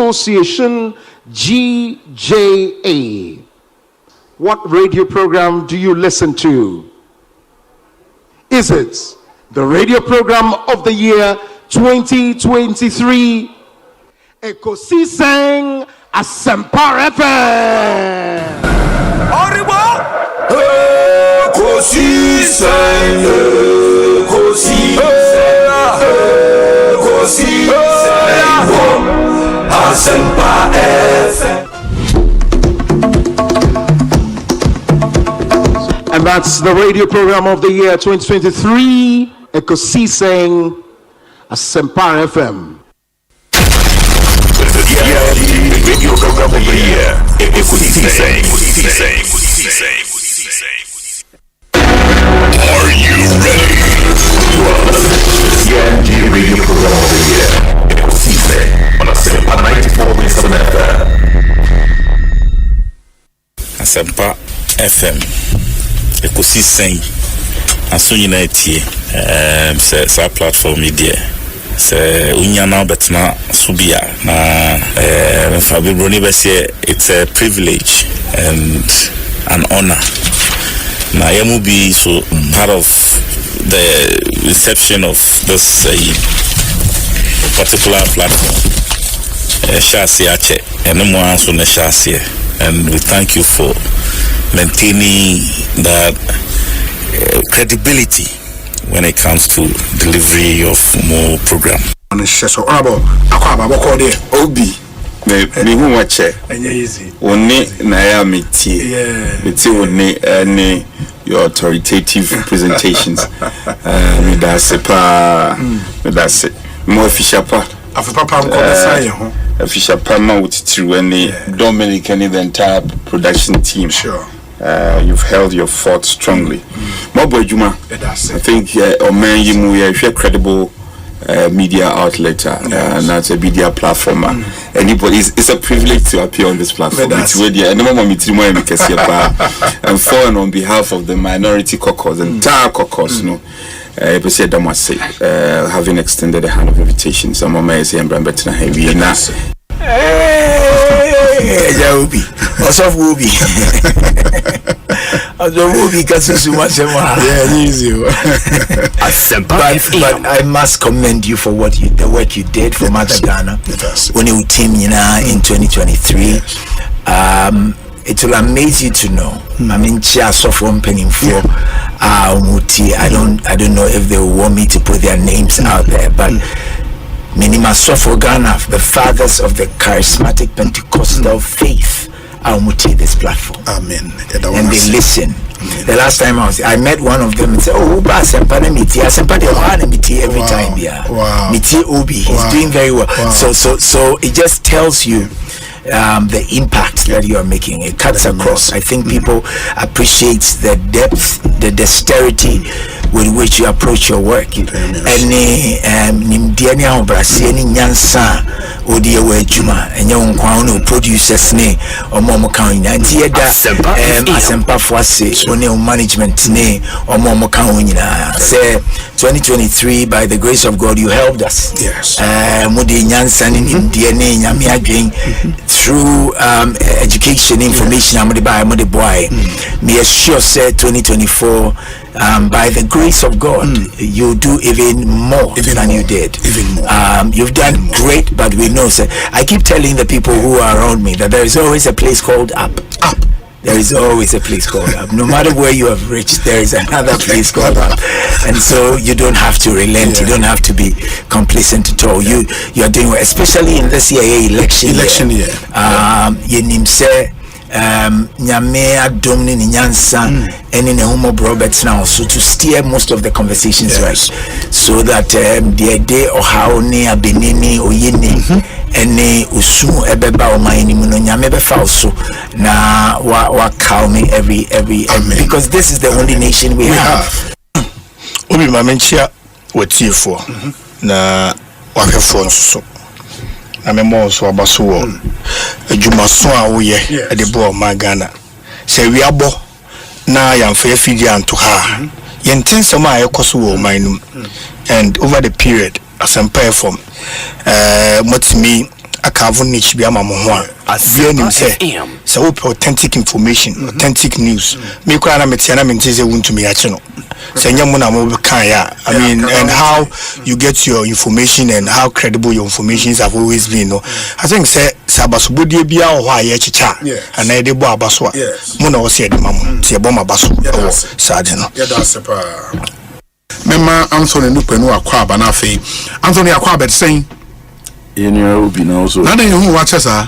Association, GJA. What radio program do you listen to? Is it the radio program of the year 2023? Ekosiisen Asempa FM. Asempa FM. And that's the radio program of the year 2023, Ekosiisen Asempa FM. Radio program of the year, Ekosiisen. Are you ready? The radio program of the year, Ekosiisen on Asempa 94.7 FM. Asempa FM. Ekosiisen aso nyina tie sa platform media se unya na betna subia na Fabi Bruni be say it's a privilege and an honor na yamu be so part of the reception of this particular platform shasi ache and mo anso na shasi, and we thank you for maintaining that credibility when it comes to delivery of more program. So Obi me who watch easy only na meti only any your authoritative presentations me that's more official pa official pa with through any Dominic and the entire production team. Sure. You've held your fort strongly. I think Omen you are credible media outlet and that's a media platform. Anybody, it's a privilege to appear on this platform. It's really and foreign on behalf of the minority caucus, entire caucus, having extended a hand of invitation. Some amazing and better heavy and Obi. Also Obi. But I must commend you for the work you did for Mother Ghana when you team in 2023. It will amaze you to know. I mean, from penning for Muti. I don't know if they will want me to put their names out there, but Minima Sofo Ghana, the fathers of the charismatic Pentecostal faith, are muti this platform. Amen. And they listen. The last time I met one of them and said, "Oh, Asempa miti, Asempa de Ohana miti every time, yeah. Wow. Miti Obi, he's doing very well." Wow. So it just tells you the impact that you are making. It cuts across. I think people appreciate the depth, the dexterity with which you approach your work. Any nimdiania obrasieni nyansa odi ewe juma enye nkwa no producers ne omo kan nya ntieda Asempa Fuase one management ne omo kan nyina say 2023 by the grace of God you helped us. Yes. Mudi nyansa ni nimdie ne nyame adwen through education information amode by amode boy. Me assure say 2024 by the grace of God, you do even more than you did. Even more. You've done great, but we know, sir. I keep telling the people who are around me that there is always a place called up. There is always a place called up. No matter where you have reached, there is another place called up. And so you don't have to relent. You don't have to be complacent at all. You are doing well, especially in this election year. You nimse nyame adom ni nyansa ene ne homo Roberts now so to steer most of the conversations right, so that the day or how ne abenini oyeni ene usu ebeba o mani mu no nyame be fa so na wa call me every because this is the only nation we have. Obi mamenchia watiefo na wahefo nso na memo so abaso wo adwumaso a wo ye de bo ma Ghana se wi abo na yamfa afidi anto ha yentensem a yekoso wo manum and over the period Asempa FM motimi akavo niche bi ama mo ho a bia nim say so authentic information authentic news me kwa na metia na mente say wuntumi ya che no say nyam na mo kan ya I mean and how you get your information and how credible your informations have always been no I think say sabasobodie bia ho a ye chicha and e dey bo abaso a mo na wo say de mamo tie bo mabaso sade no yeah that's super Mema Anthony Nupenu akwa aba na afei Anthony akwa aba saying Enya obi na also na dey hu watch sa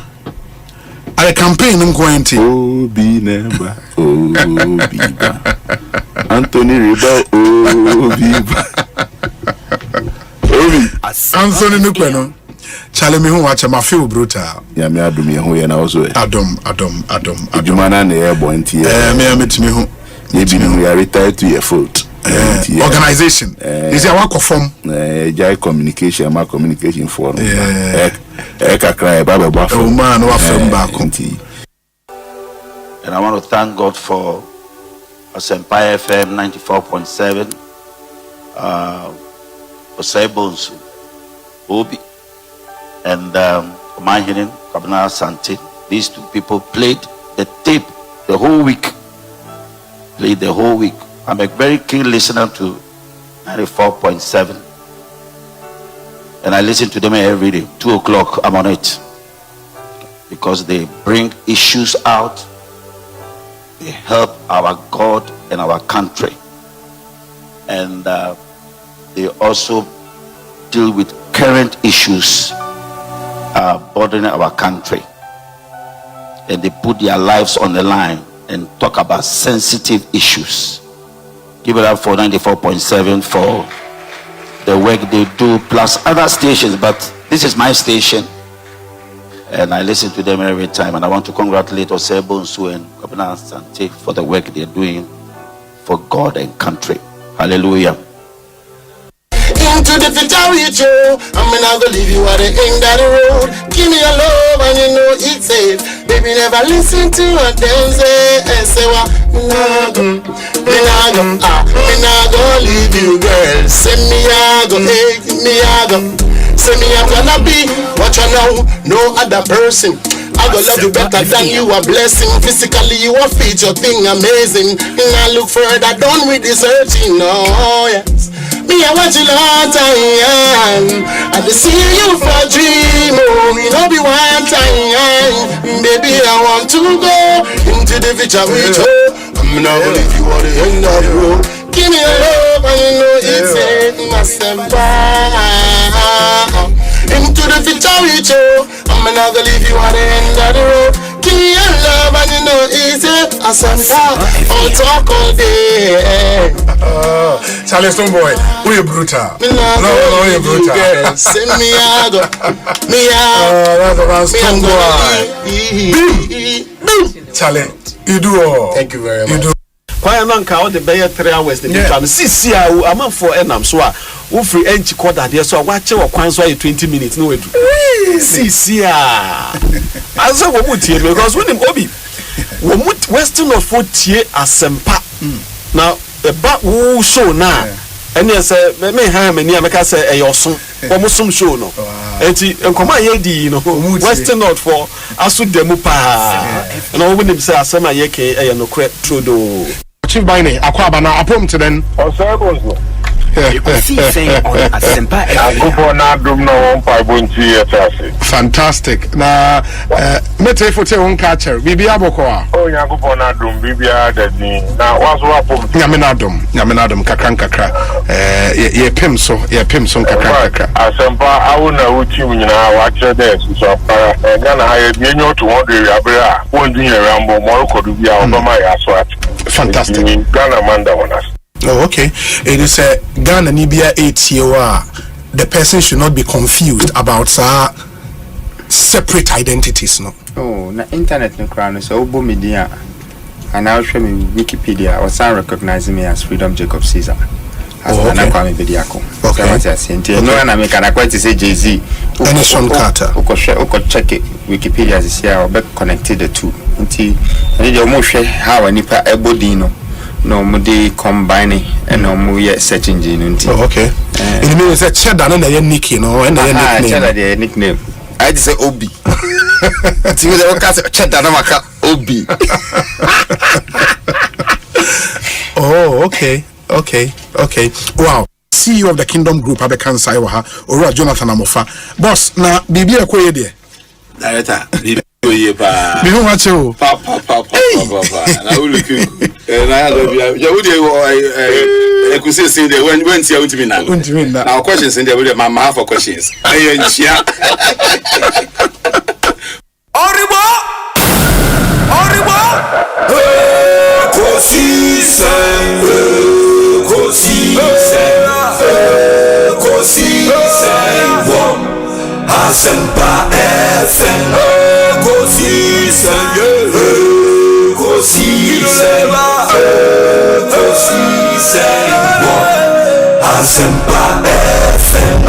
a campaign nkwenti obi neba obi ba Anthony Riba obi ba obi Anthony Nupenu chale me hu watch ma feel brutal ya me adum ye hu ye na also adum adumana na ye bo nti me ametimi hu ye bi no ya retire to your fault organization is your work form jai communication ma communication forum kakra baba bo oh man wa from back and I want to thank God for Asempa FM 94.7 Osei Bonsu Obi and my hidden Kabna Santi. These two people played the tape the whole week. I'm a very keen listener to 94.7 and I listen to them every day. 2 o'clock I'm on it because they bring issues out. They help our God and our country, and they also deal with current issues bothering our country, and they put their lives on the line and talk about sensitive issues. Give it up for 94.7 for the work they do, plus other stations, but this is my station and I listen to them every time, and I want to congratulate Osei Bonsu and Kabna Sante for the work they're doing for God and country. Hallelujah. Into the future with you, I'm not gonna leave you at the end of the road. Give me a love and you know it's safe. Baby, never listen to what them say what me not gonna leave you, girl. Say me I go, say me I'm gonna be what you know, no other person. I go love you better than you a blessing. Physically you a feature thing amazing. And I look further down with this searching. Oh yes, me I watch you long time. I just see you for a dream. Oh, me no be one time. Baby I want to go into the future with you. I'm not gonna leave you on the end of the road. Give me a love and you know it's Asempa. Into the future with you, I'm not gonna leave you at the end of the road. Give me your love and you know it's Asempa. I'll talk all day. Charlie Stone boy, who you brutal? No, you brutal. Send me out, that's Stone boy. Charlie, you do all. Thank you very much. You do. Kwaya nanka all the bay 3 hours the become sisi a am for enam so a wo free enchi quarter there so wa che wo kwan so 20 minutes no wedu sisi a aso wo mutie because when him obi wo mut western of tie Asempa now e ba wo show na ene say me ha mani ameka say e yoso wo musum show no enti enkoma ye di no western not for aso demu pa na wo nim say asema ye ke e no kre trodo Chief Bine, Aquaba na apom to then. Osei Bonsu. Ekosiisen On Asempa. Fantastic. Na mete fote won catcher. Bibi aboko. Oh Nyankopon na dum bibi adadi. Na waso apom. Nyame na dum kakra. Ye pem so kakra. Asempa awu na uchi nyina wa kire dey so para. Na na haye nyenyo to 100 abira. Won dunya rambo mo ko du bia obama ya so at. Fantastic. Ghana manda wonas. Oh, okay. It is a Ghana Nibia 8 year. The person should not be confused about separate identities, no. Oh, na internet no crown so obo media. And now show me Wikipedia or some recognize me as Freedom Jacob Caesar. As okay. Okay. No, na me can quite say Jay-Z. Anderson Carter. Oko check Wikipedia this year or be connected the two. Nti any dey mo hwe how anipa ebodi no mo dey combine and no mo ye search engine nti. Oh, okay. It means that cheddar na your nickname no and your nickname. Cheddar the nickname. I just say Obi. See the cast check that maka Obi. Oh, okay. Wow. CEO of the Kingdom Group, Abekan Saiwaha, Ora Jonathan Amofa. Boss, na bibi ekwe de. Director, bibi oye pa. Me no watch you. Papa. Na ulu ku. Na ya we dey Ekosiise dey when tia untimi na. Now questions in there we my half for questions. Aye nchia. Oribo. Ekosiise. Asempa FM. Ekosiise. Asempa FM.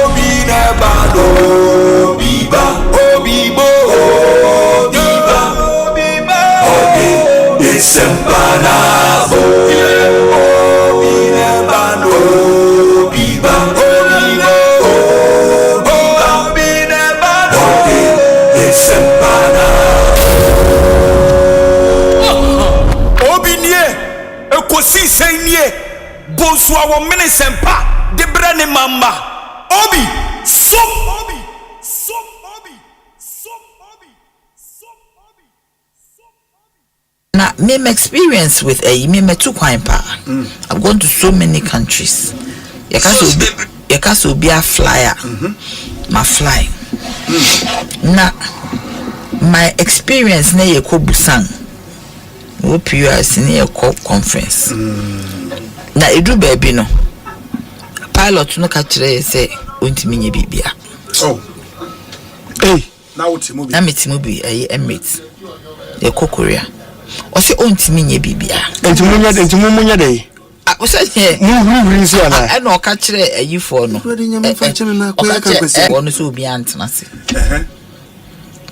Obiba. Asempa na bo. Ekosiise nie Bonsu awo mene sempa de brane mama obi som na me experience with me too quite pa. I've gone to so many countries. Yakaso be a flyer. My fly. Na my experience na yeko busan. Wo PUS na yeko conference. Na edu baby no. Pilot no ka kire say ontimi nye bibia. Oh. Hey, na utimu bi. Na metimu bi Emirates. Yeko Korea. Ose ontimi nye bibia. Entimu munya dey. O say here. Mu so na. E no ka kire ayifo no. Ready nyam fa kire na ko ya kan kwese. Ono so obi antena se.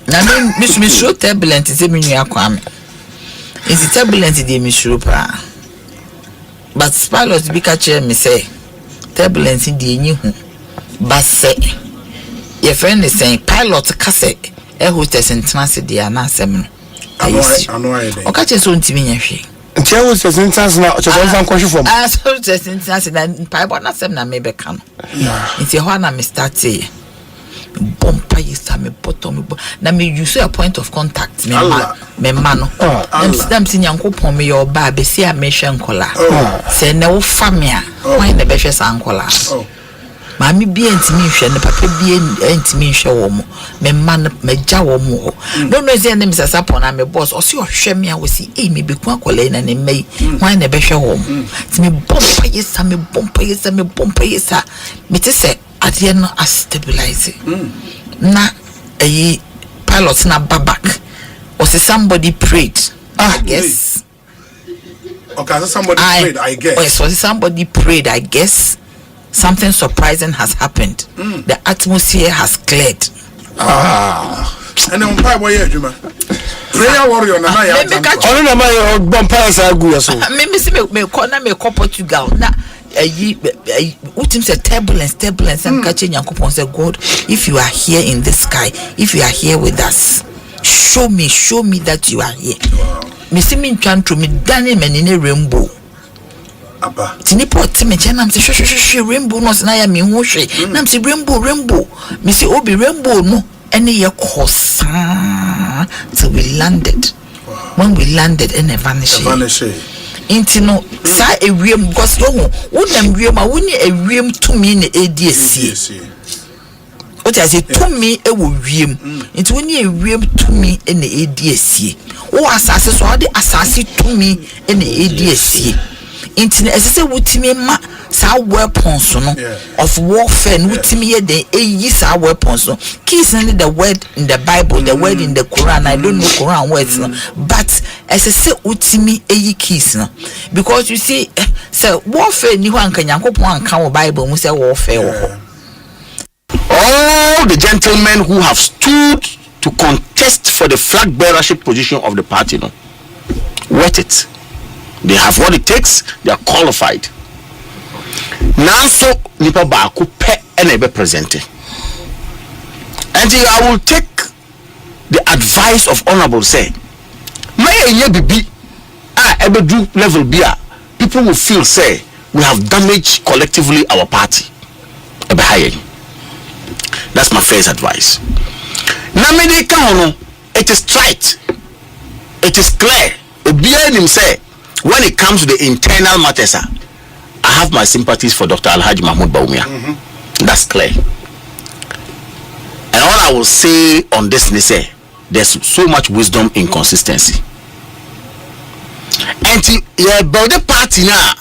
Na me show turbulent se me nua kwame. Is it turbulent dey me show pa. But pilot be ka kire me say turbulence dey enyi hu. But say your friend is saying pilot ka say hostess antena se dey na asem no. Ano aye. O ka kire so ntimi nya hwe. Ntia hostess instance na chokonsan kwahwe fom. So hostess instance na pipe na asem na me be ka no. Nti ho na me start say bompa yesa me bottom na me use a point of contact me ma no them si nyankopon me your ba be si a me hwe nkola se ne wo fa me a wan ne be hwe sa nkola ma me bi entimi hwe ne papa bi entimi hwe wo mo me ma me ja wo mo no ze ne me sasa pon na me boss o si o hwe me a wo si me be ku akola na ne mai wan ne be hwe wo mo ti me bompa yesa me te se at the end I stabilize na pilot na back or say somebody prayed I guess okay so somebody prayed I guess yes so somebody prayed I guess something surprising has happened the atmosphere has cleared and then pay boy adwuma prayer warrior na ya onu na my bompa sa agu so me see me Portugal na utim say turbulence and catch Yankopon say God if you are here in the sky if you are here with us show me that you are here me see me trying to me dane men in a rainbow aba tini pot me chenam say hwe rainbow no na ya me hu hwe nam say rainbow me see obi rainbow no ene ye kosa till we landed when we landed and vanished intino sa ewiem because wonam wiem a woni ewiem tumi na ediesie o ta say tumi ewo wiem into woni ewiem tumi na ediesie wo asase so de asase tumi na ediesie intino esese wotimi ma sa weapons no of warfare no wotimi ye den eyi sa weapons no keys in the word in the Bible the word in the Quran I don't know Quran words no but esese wotimi eyi keys no because you see say warfare ni ho anka Yankopon anka wo Bible mu say warfare wo all the gentlemen who have stood to contest for the flag bearership position of the party no worth it. They have what it takes. They are qualified. Now, so nipa ba ko pe ene be present. And I will take the advice of Honorable say, may be ever do level beer. People will feel say we have damaged collectively our party. That's my first advice. Namede Kahono, it is straight, it is clear. Obianim say when it comes to the internal matters, I have my sympathies for Dr. Alhaji Mahmoud Bawumia. That's clear. And all I will say on this, say there's so much wisdom in consistency. And about the party now,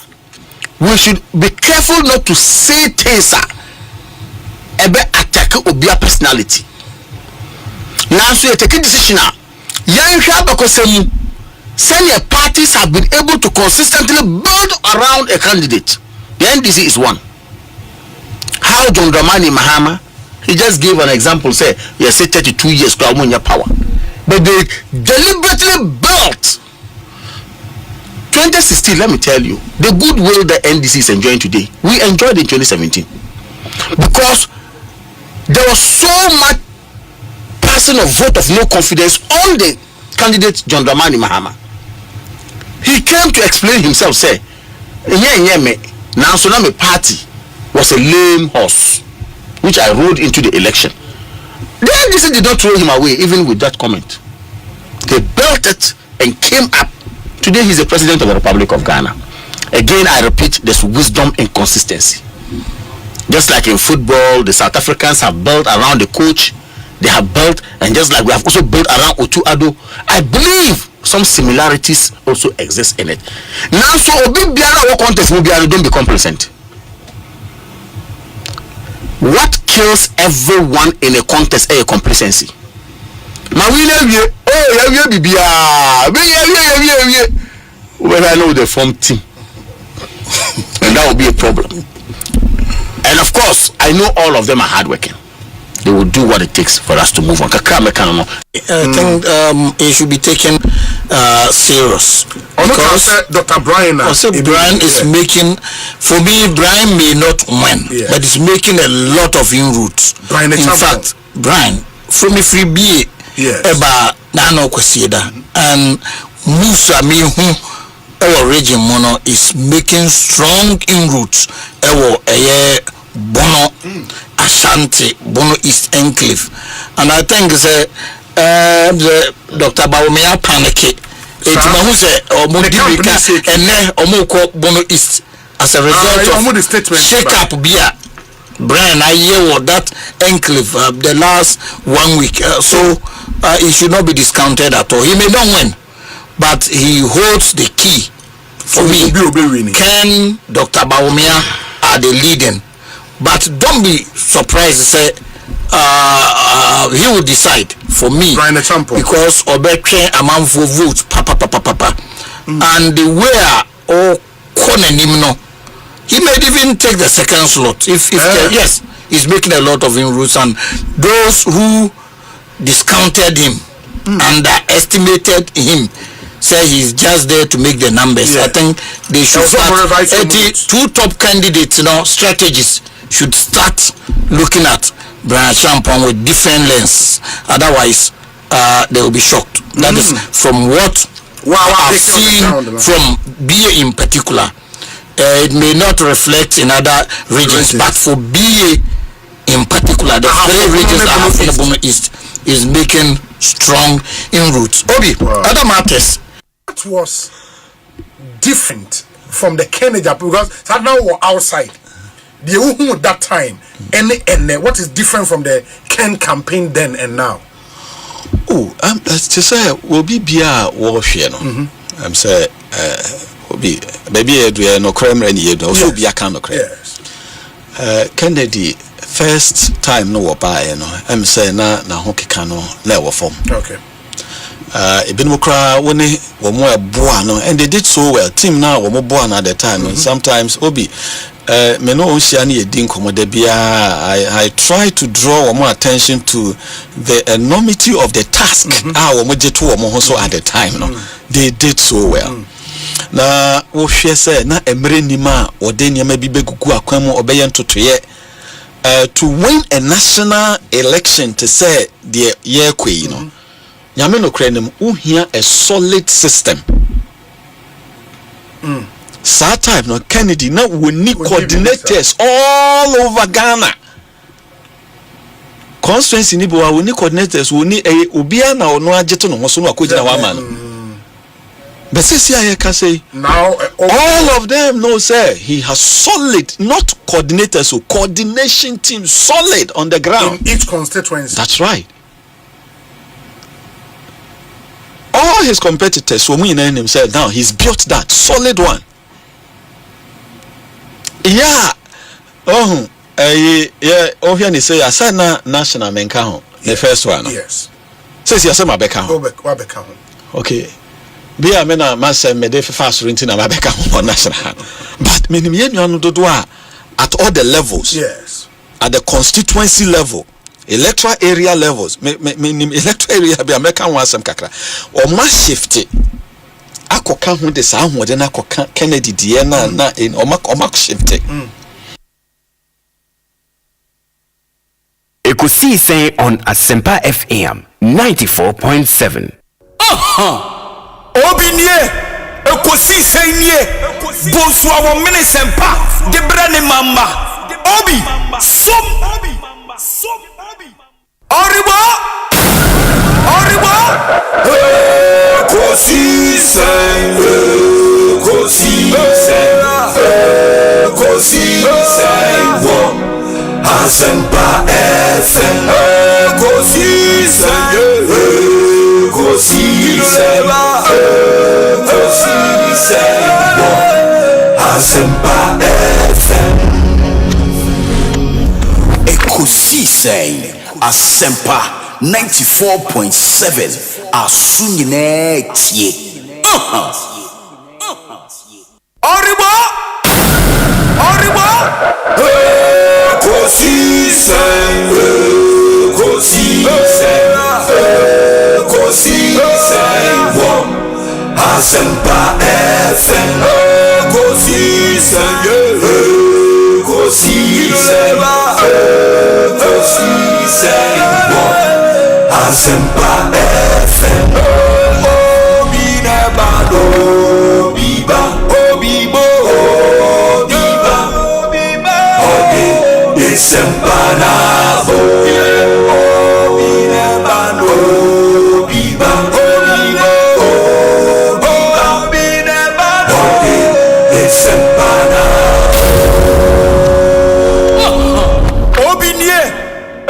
we should be careful not to say things about attack Obia personality. Now, so you take a decision now. Young senior parties have been able to consistently build around a candidate. The NDC is one. How John Dramani Mahama, he just gave an example, say, you say 32 years to Amunya power. But they deliberately built 2016, let me tell you, the goodwill the NDC is enjoying today, we enjoyed in 2017. Because there was so much passing of vote of no confidence on the candidate John Dramani Mahama. He came to explain himself, say, now so now my party was a lame horse, which I rode into the election. The NDC did not throw him away, even with that comment. They built it and came up. Today he's the president of the Republic of Ghana. Again, I repeat, there's wisdom and consistency. Just like in football, the South Africans have built around the coach. They have built, and just like we have also built around Otu Ado, I believe some similarities also exist in it. Now, so Obi Biara what contest will be, don't be complacent. What kills everyone in a contest is a complacency. When I know the form team, and that will be a problem. And of course, I know all of them are hardworking. They will do what it takes for us to move on. I think it should be taken serious. Because Dr. Brian is making, for me, Brian may not win, but he's making a lot of inroads. In fact, Brian, from a free BA, Eba Nano Kwesieda, and Musa Mihu, our region mono is making strong inroads. Bono Ashanti, Bono East Enclave, and I think the Dr. Bawumia panic. It's Mahuse or Modibika and Omoko Bono East as a result of the statement. Shake up beer. Brian, I hear what that enclave the last 1 week, so it should not be discounted at all. He may not win, but he holds the key. For me, Ken, Dr. Bawumia are the leading. But don't be surprised, say he will decide for me because Obetre amount for votes, papa. And the way or Konenimno, he may even take the second slot. If yes, he's making a lot of inroads, and those who discounted him, underestimated him, say he's just there to make the numbers. I think they should start 82 top candidates, strategies should start looking at Brian Champon with different lens. Otherwise, they will be shocked. That is from what I've seen from BA in particular. It may not reflect in other regions, but for BA in particular, the three regions that have in the Bono East is making strong inroads. Obi, other matters. That was different from the Kennedy because that now we're outside. The who at that time and what is different from the Ken campaign then and now? That's to say will be warfare. I'm say will be maybe no crime any also be a kind of crime. Kennedy first time no buy I'm say na hokeka no na form. Okay. Ibinukra woni womo eboa no, and they did so well. Team now womo boa na at the time. And sometimes Obi me no onshia na yedin komoda bia I try to draw womo attention to the enormity of the task womo jeto womo ho so at the time no. They did so well. Na wo hwe say na emre nima ode niam bi begugu akwan mu obeye ntotoye to win a national election to say the year you know nyame no krenem uhia a solid system sa time no Kennedy na woni coordinators all over Ghana constituency ni bo woni coordinators woni obia na ono ageto no so no akogina wa man but see I can say now all of them know say he has solid not coordinators so coordination team solid on the ground in each constituency. That's right. All his competitors so we name himself now he's built that solid one. Yeah. Here they say asana national menka ho the first one. Yes. Says Asempa beka ho. Okay. Be a mena massa me de fast renting na beka ho national. But minim ye nua no dodo a at all the levels. Yes. At the constituency level, electoral area levels, minim electoral area be American one asem kakra. O ma shift akoka ho de sa ho de na akoka Kennedy de na in o ma shift. Ekosiisen on Asempa FM 94.7. Obinie Ekosiisen nie Bonsu awon minisempa de brane mamba Obi som Oribo Ekosiisen wo Asempa FM Ekosiisen Asempa FM Ekosiisen Asempa 94.7 Asunyine tie Oribo Ekosiisen wo Asempa FM Ekosiisen wo Asempa FM Obi nebado biba obibo biba Obi Asempa na bo Obi nebado biba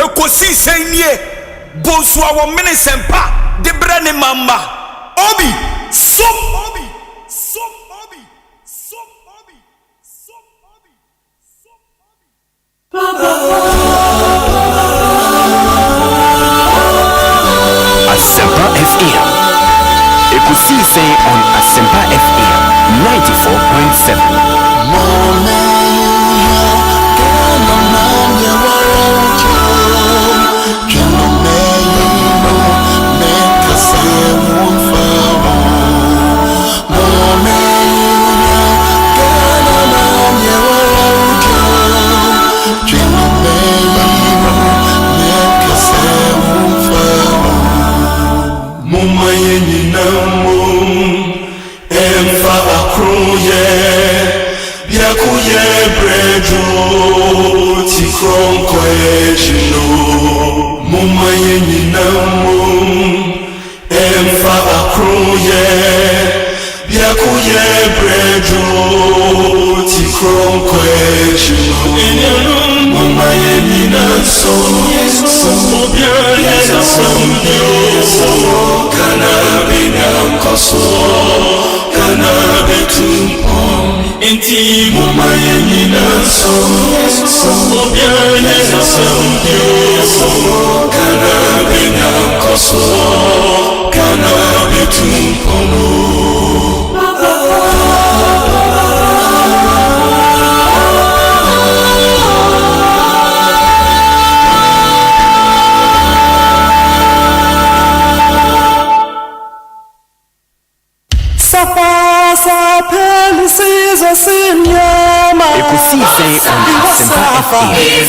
Ekosiisen nie Bonsu awon minisempa de brane mamba Obi som Asempa FM. Ekosiisen on Asempa FM 94.7. Ekosiisen Ekosiise on Asempa FM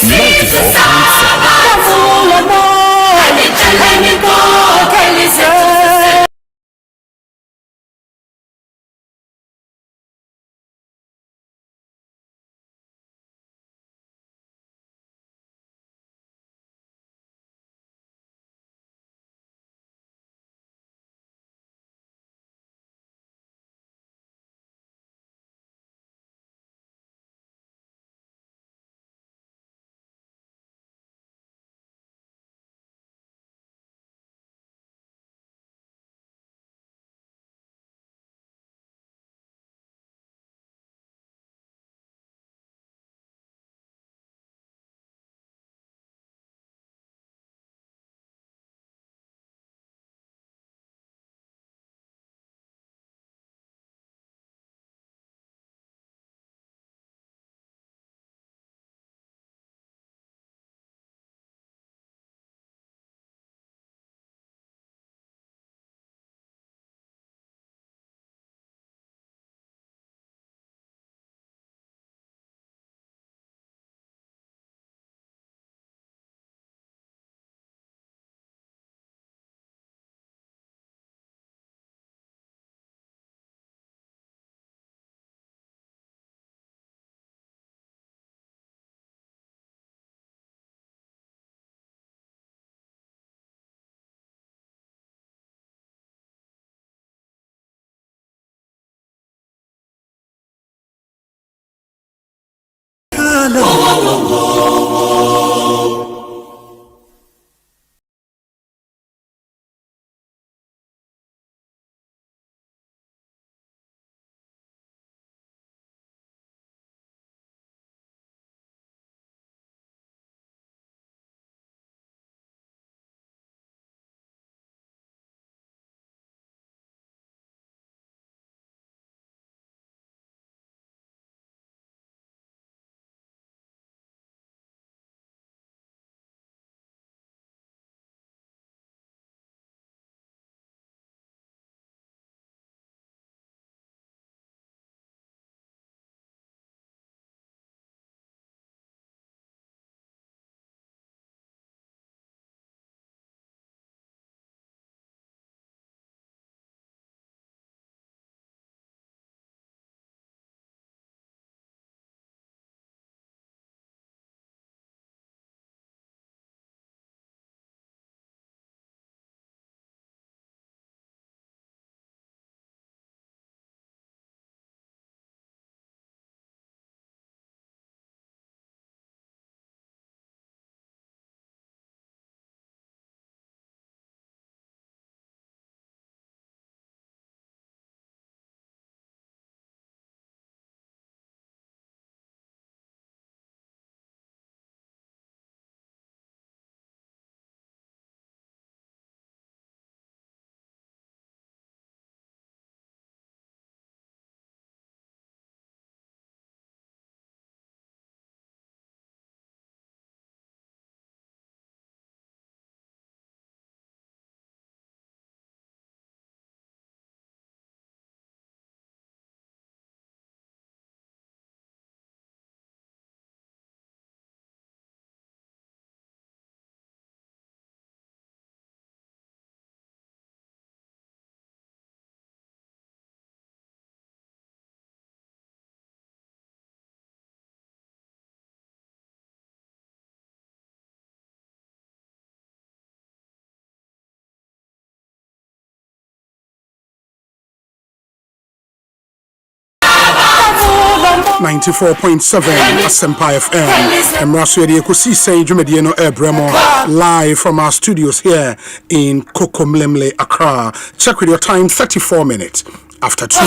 94.7. Asempa FM. Emraso de Ekosiise Dwumedie no Ebremo live from our studios here in Kokomlemle, Accra. Check with your time, 34 minutes after 2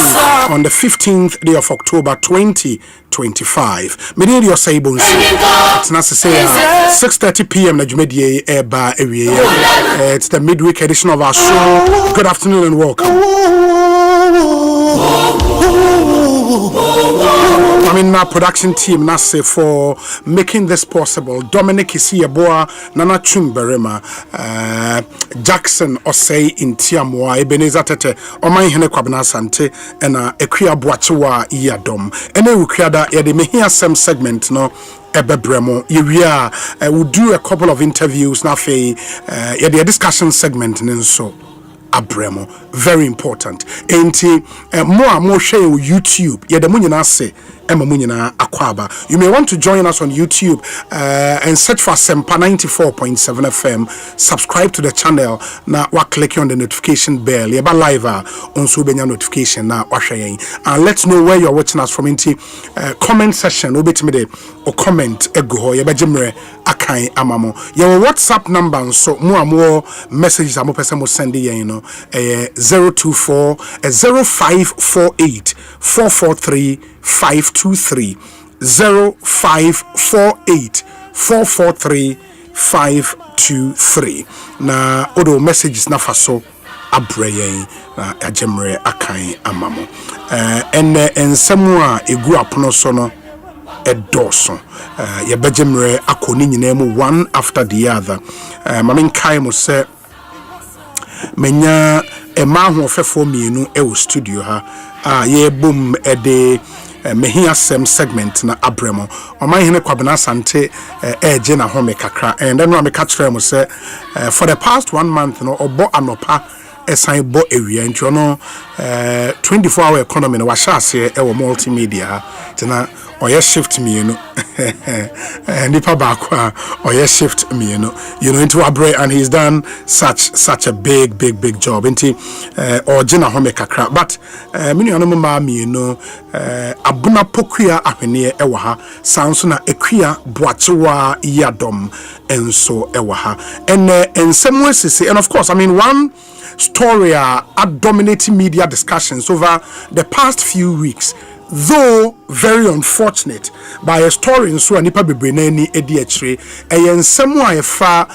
on the 15th day of October 2025. Mede de Osei Bonsu. It's not to say 6:30 p.m. na Dwumedie eba ewie. It's the midweek edition of our show. Good afternoon and welcome. I mean, our production team, Nase, for making this possible. Dominic Isieboa, Nana Chumberema, Jackson Osei in Tiamwa, Ebenezer Tete, Omai Hene Kwabena Sante, and Ekia Boachiwa Iyadom. And then we create that, yeah, they may hear some segment, no. Ebebremo, we'll do a couple of interviews now for the discussion segment and so Abremo, very important. And more share YouTube. Yeah, the money say Akwaba. You may want to join us on YouTube and search for Asempa 94.7 FM. Subscribe to the channel. Now, click on the notification bell. Yeah, but live on Subenya notification now. And let's know where you're watching us from. Into comment section. Or comment ego. Yeah, bajimre akai amamo. Your WhatsApp number so more messages. I'm person send you know 024 0548 443 523 0548 443 523. Na odo messages na faso abreye na ajemre akan amamo en semua egu apono so no edoso ye bejemre akoni nyina mu one after the other. Mamen kai mo se menya ema ho fefo mienu e wo studio ha ye bom ede mehia sem segment na abremo Omai Hene Kwabena Sante eje na home kakra and then me catch them say for the past 1 month no obo anopa esan bo ewia nti no 24-hour economy no wa shase e wo multimedia tina oye shift me nipa ba kwa oye shift me into abre and he's done such a big job into original home kakra but mini ono ma me abuna pokua ahwene e wa ha sanso na ekua boachewa yadom enso e wa ha ensem sisi and of course I mean one story are dominating media discussions over the past few weeks, though very unfortunate, by a story in so nipa bebrene ni edi achire eyen semwa efa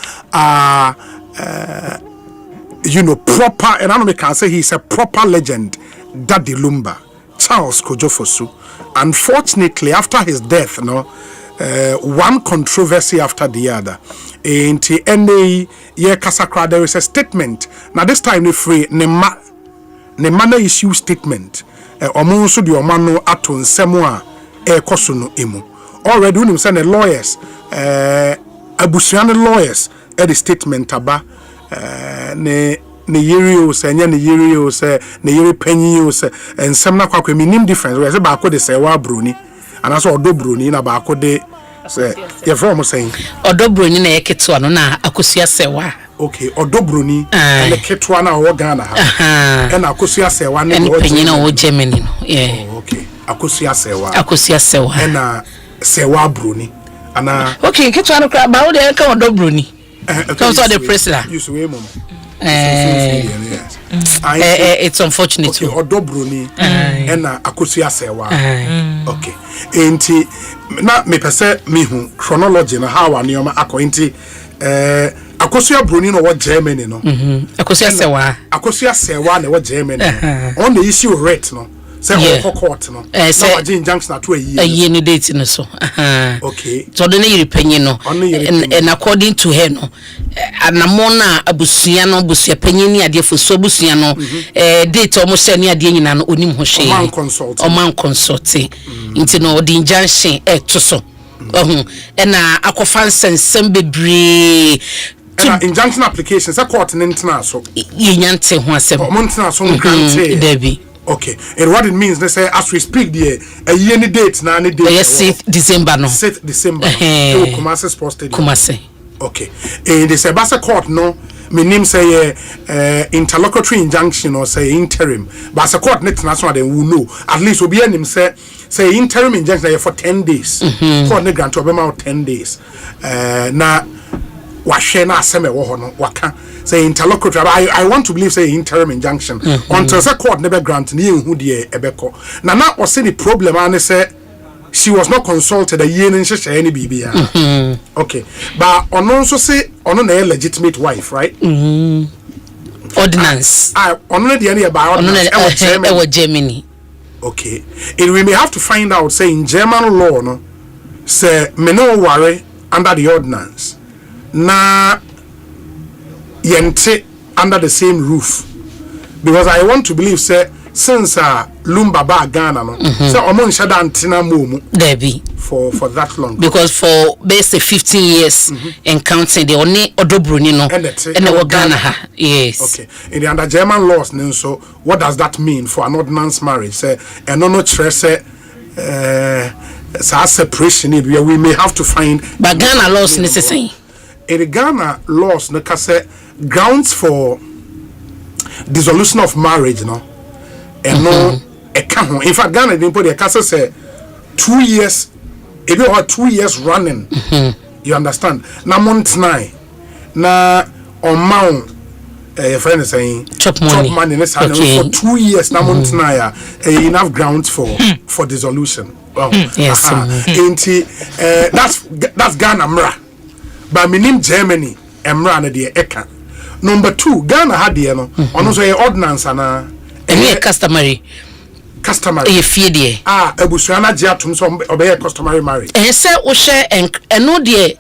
proper, and I know we can say he's a proper legend, Daddy Lumba, Charles Kojofosu. Unfortunately, after his death, one controversy after the other. In any year Kasakra, there is a statement. Now this time we free ne mana issue statement. Omonso di omano aton semwa koso no emu. Already when say the lawyers abusuane lawyers the statement aba ne yiri say nya ne yiri say ne yiri panyi say ensem na kwakwa minim difference we say ba ko de say wa broni anaso odo broni na ba ko de say ye from saying odobroni na yeketo ano na akosua sewa. Okay, odobroni na ketwa na wo Ghana ha na akosua sewa na wo Germany wo Germany no yeah. Oh, okay, akosua sewa na sewa broni ana okay ketwa no kra ba wo de ka odobroni come so the president you say mom it's unfortunate okay, odobroni na akosua sewa okay enti na me pese me hu chronology na how anioma akointi akosua broni no wo Germany no akosua sewa na wo Germany on the issue rate no say court no na waje injunction ato ayi no date no so okay so the na panyi no and according to her no anamona abusua no busua panyi ni ade foso abusua no date o mo se ni ade nyina no onim ho hwe o man consult into no the injunction to so na akofa nsensem bebre injunction applications a court n'intina so yenyante ho asem mo ntina so grant Debbie. Okay, and what it means, they say as we speak there, a year any date now, any date. Yes, 6th December no. 6th December. Kumasi Sports Stadium. Kumasi. Okay, and they say Basa Court no. My name say interlocutory injunction or say interim. Basa Court next national they will know. At least will be him say interim injunction for 10 days. Court ne grant Obama 10 days. Na washena aseme wo ho no waka say interlocutory I want to believe say interim injunction until the court never grant ni hu de ebeko na o say the problem and say she was not consulted a year in sheshe any bibia okay but ono so say ono na legitimate wife right ordinance ono na de any about ono na Germany Okay. And we may have to find out, say, in German law, no, say, me no worry under the ordinance. Na yente under the same roof. Because I want to believe, say, since Lumba ba Ghana, no, so Omon Shada Antina Mumu. There be. For that long. Because for basically 15 years and counting, the only Odobruni no and the Ghana. Yes. Okay. In the under German laws, so what does that mean for an ordinance marriage? Say, and no stress, separation. We may have to find. But Ghana laws necessary. In the Ghana laws, no, say grounds for dissolution of marriage, no, and no, in fact, Ghana didn't put the case say 2 years. If you are 2 years running, you understand. Na month 9, na on mount, your friend is saying chop money. For 2 years, na month 9, enough grounds for dissolution. Wow. Yes. That's Ghana mra. But minim Germany mra na de eka. Number 2, Ghana had the no. Ono so ordinance na. Customary. Customary. Ebusuana jiatum so obey customary marriage. Say o share eno de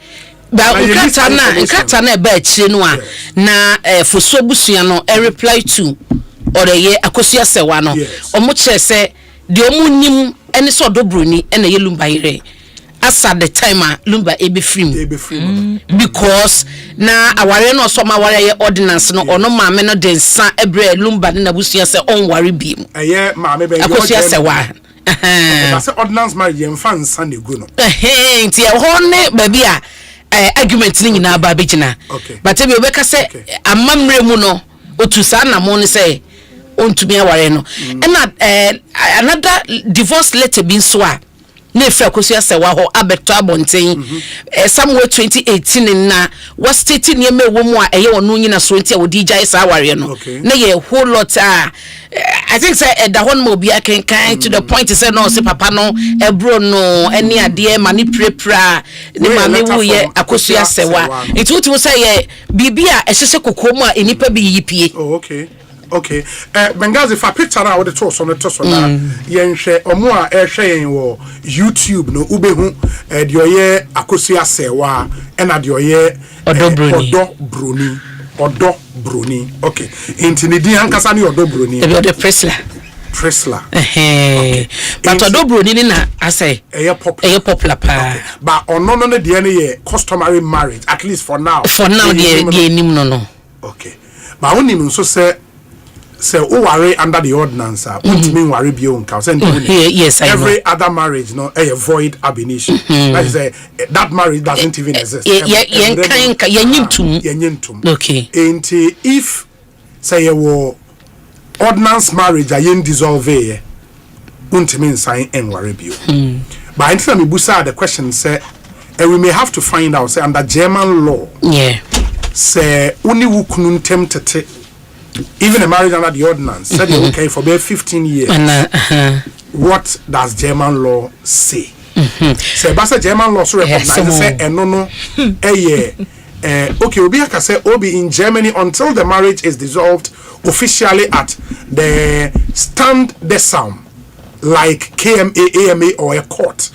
ba nkata na ba chire no a na foso busua no reply to or the akosia sewa no omo kire se de omo nim ene so odobroni ene ye lumba yire as at the time lumba ebe free because na aware no so ma ware ye ordinance no ono maame no de nsa ebre lumba na busua se on ware bi mu maame be akosia sewa that's ordinance marriage en fan san ego no nti e ho ne ba bi a argument ni nyina ba begina but e be obeka se amamre mu no otu sa na mo ne se ontumi aware no na another divorce letter bin so a na efra kosia se wa ho abeto abonten somewhere 2018 na was state ne me wo mu a eye ono nyina so ntia wodi gya isa aware no na ye whole lot I think say da hon mo bia kan to the point say no say papa no ebro no eni ade mani prepra ne mame wo ye akosia se wa it would say ye bibia ehese kokomu a enipa bi yipie okay Bengazi fa picture na we to so na yen hwe omo a ehwe yen wo YouTube no ubehu de oye akosia sewa na de oye odo bruni okay intini di ankasa ni odo bruni e be odo Priscilla but odo bruni ni na asay eye popular pa but ono no de ne ye customary marriage at least for now the nim no okay but oni nso say o worry under the ordinance untimi worry bi on ka say yes every other marriage no a void ab initio that is that marriage doesn't even exist okay if say you ordinance marriage ayen dissolve untimi sign and worry bi but until me busa the question say we may have to find out say under German law say uni wukunu ntemptete even a marriage under the ordinance said okay for about 15 years. What does German law say? Say basa German law so recognize say no okay obi aka say obi in Germany until the marriage is dissolved officially at the Standesamt like KMA, AMA or a court.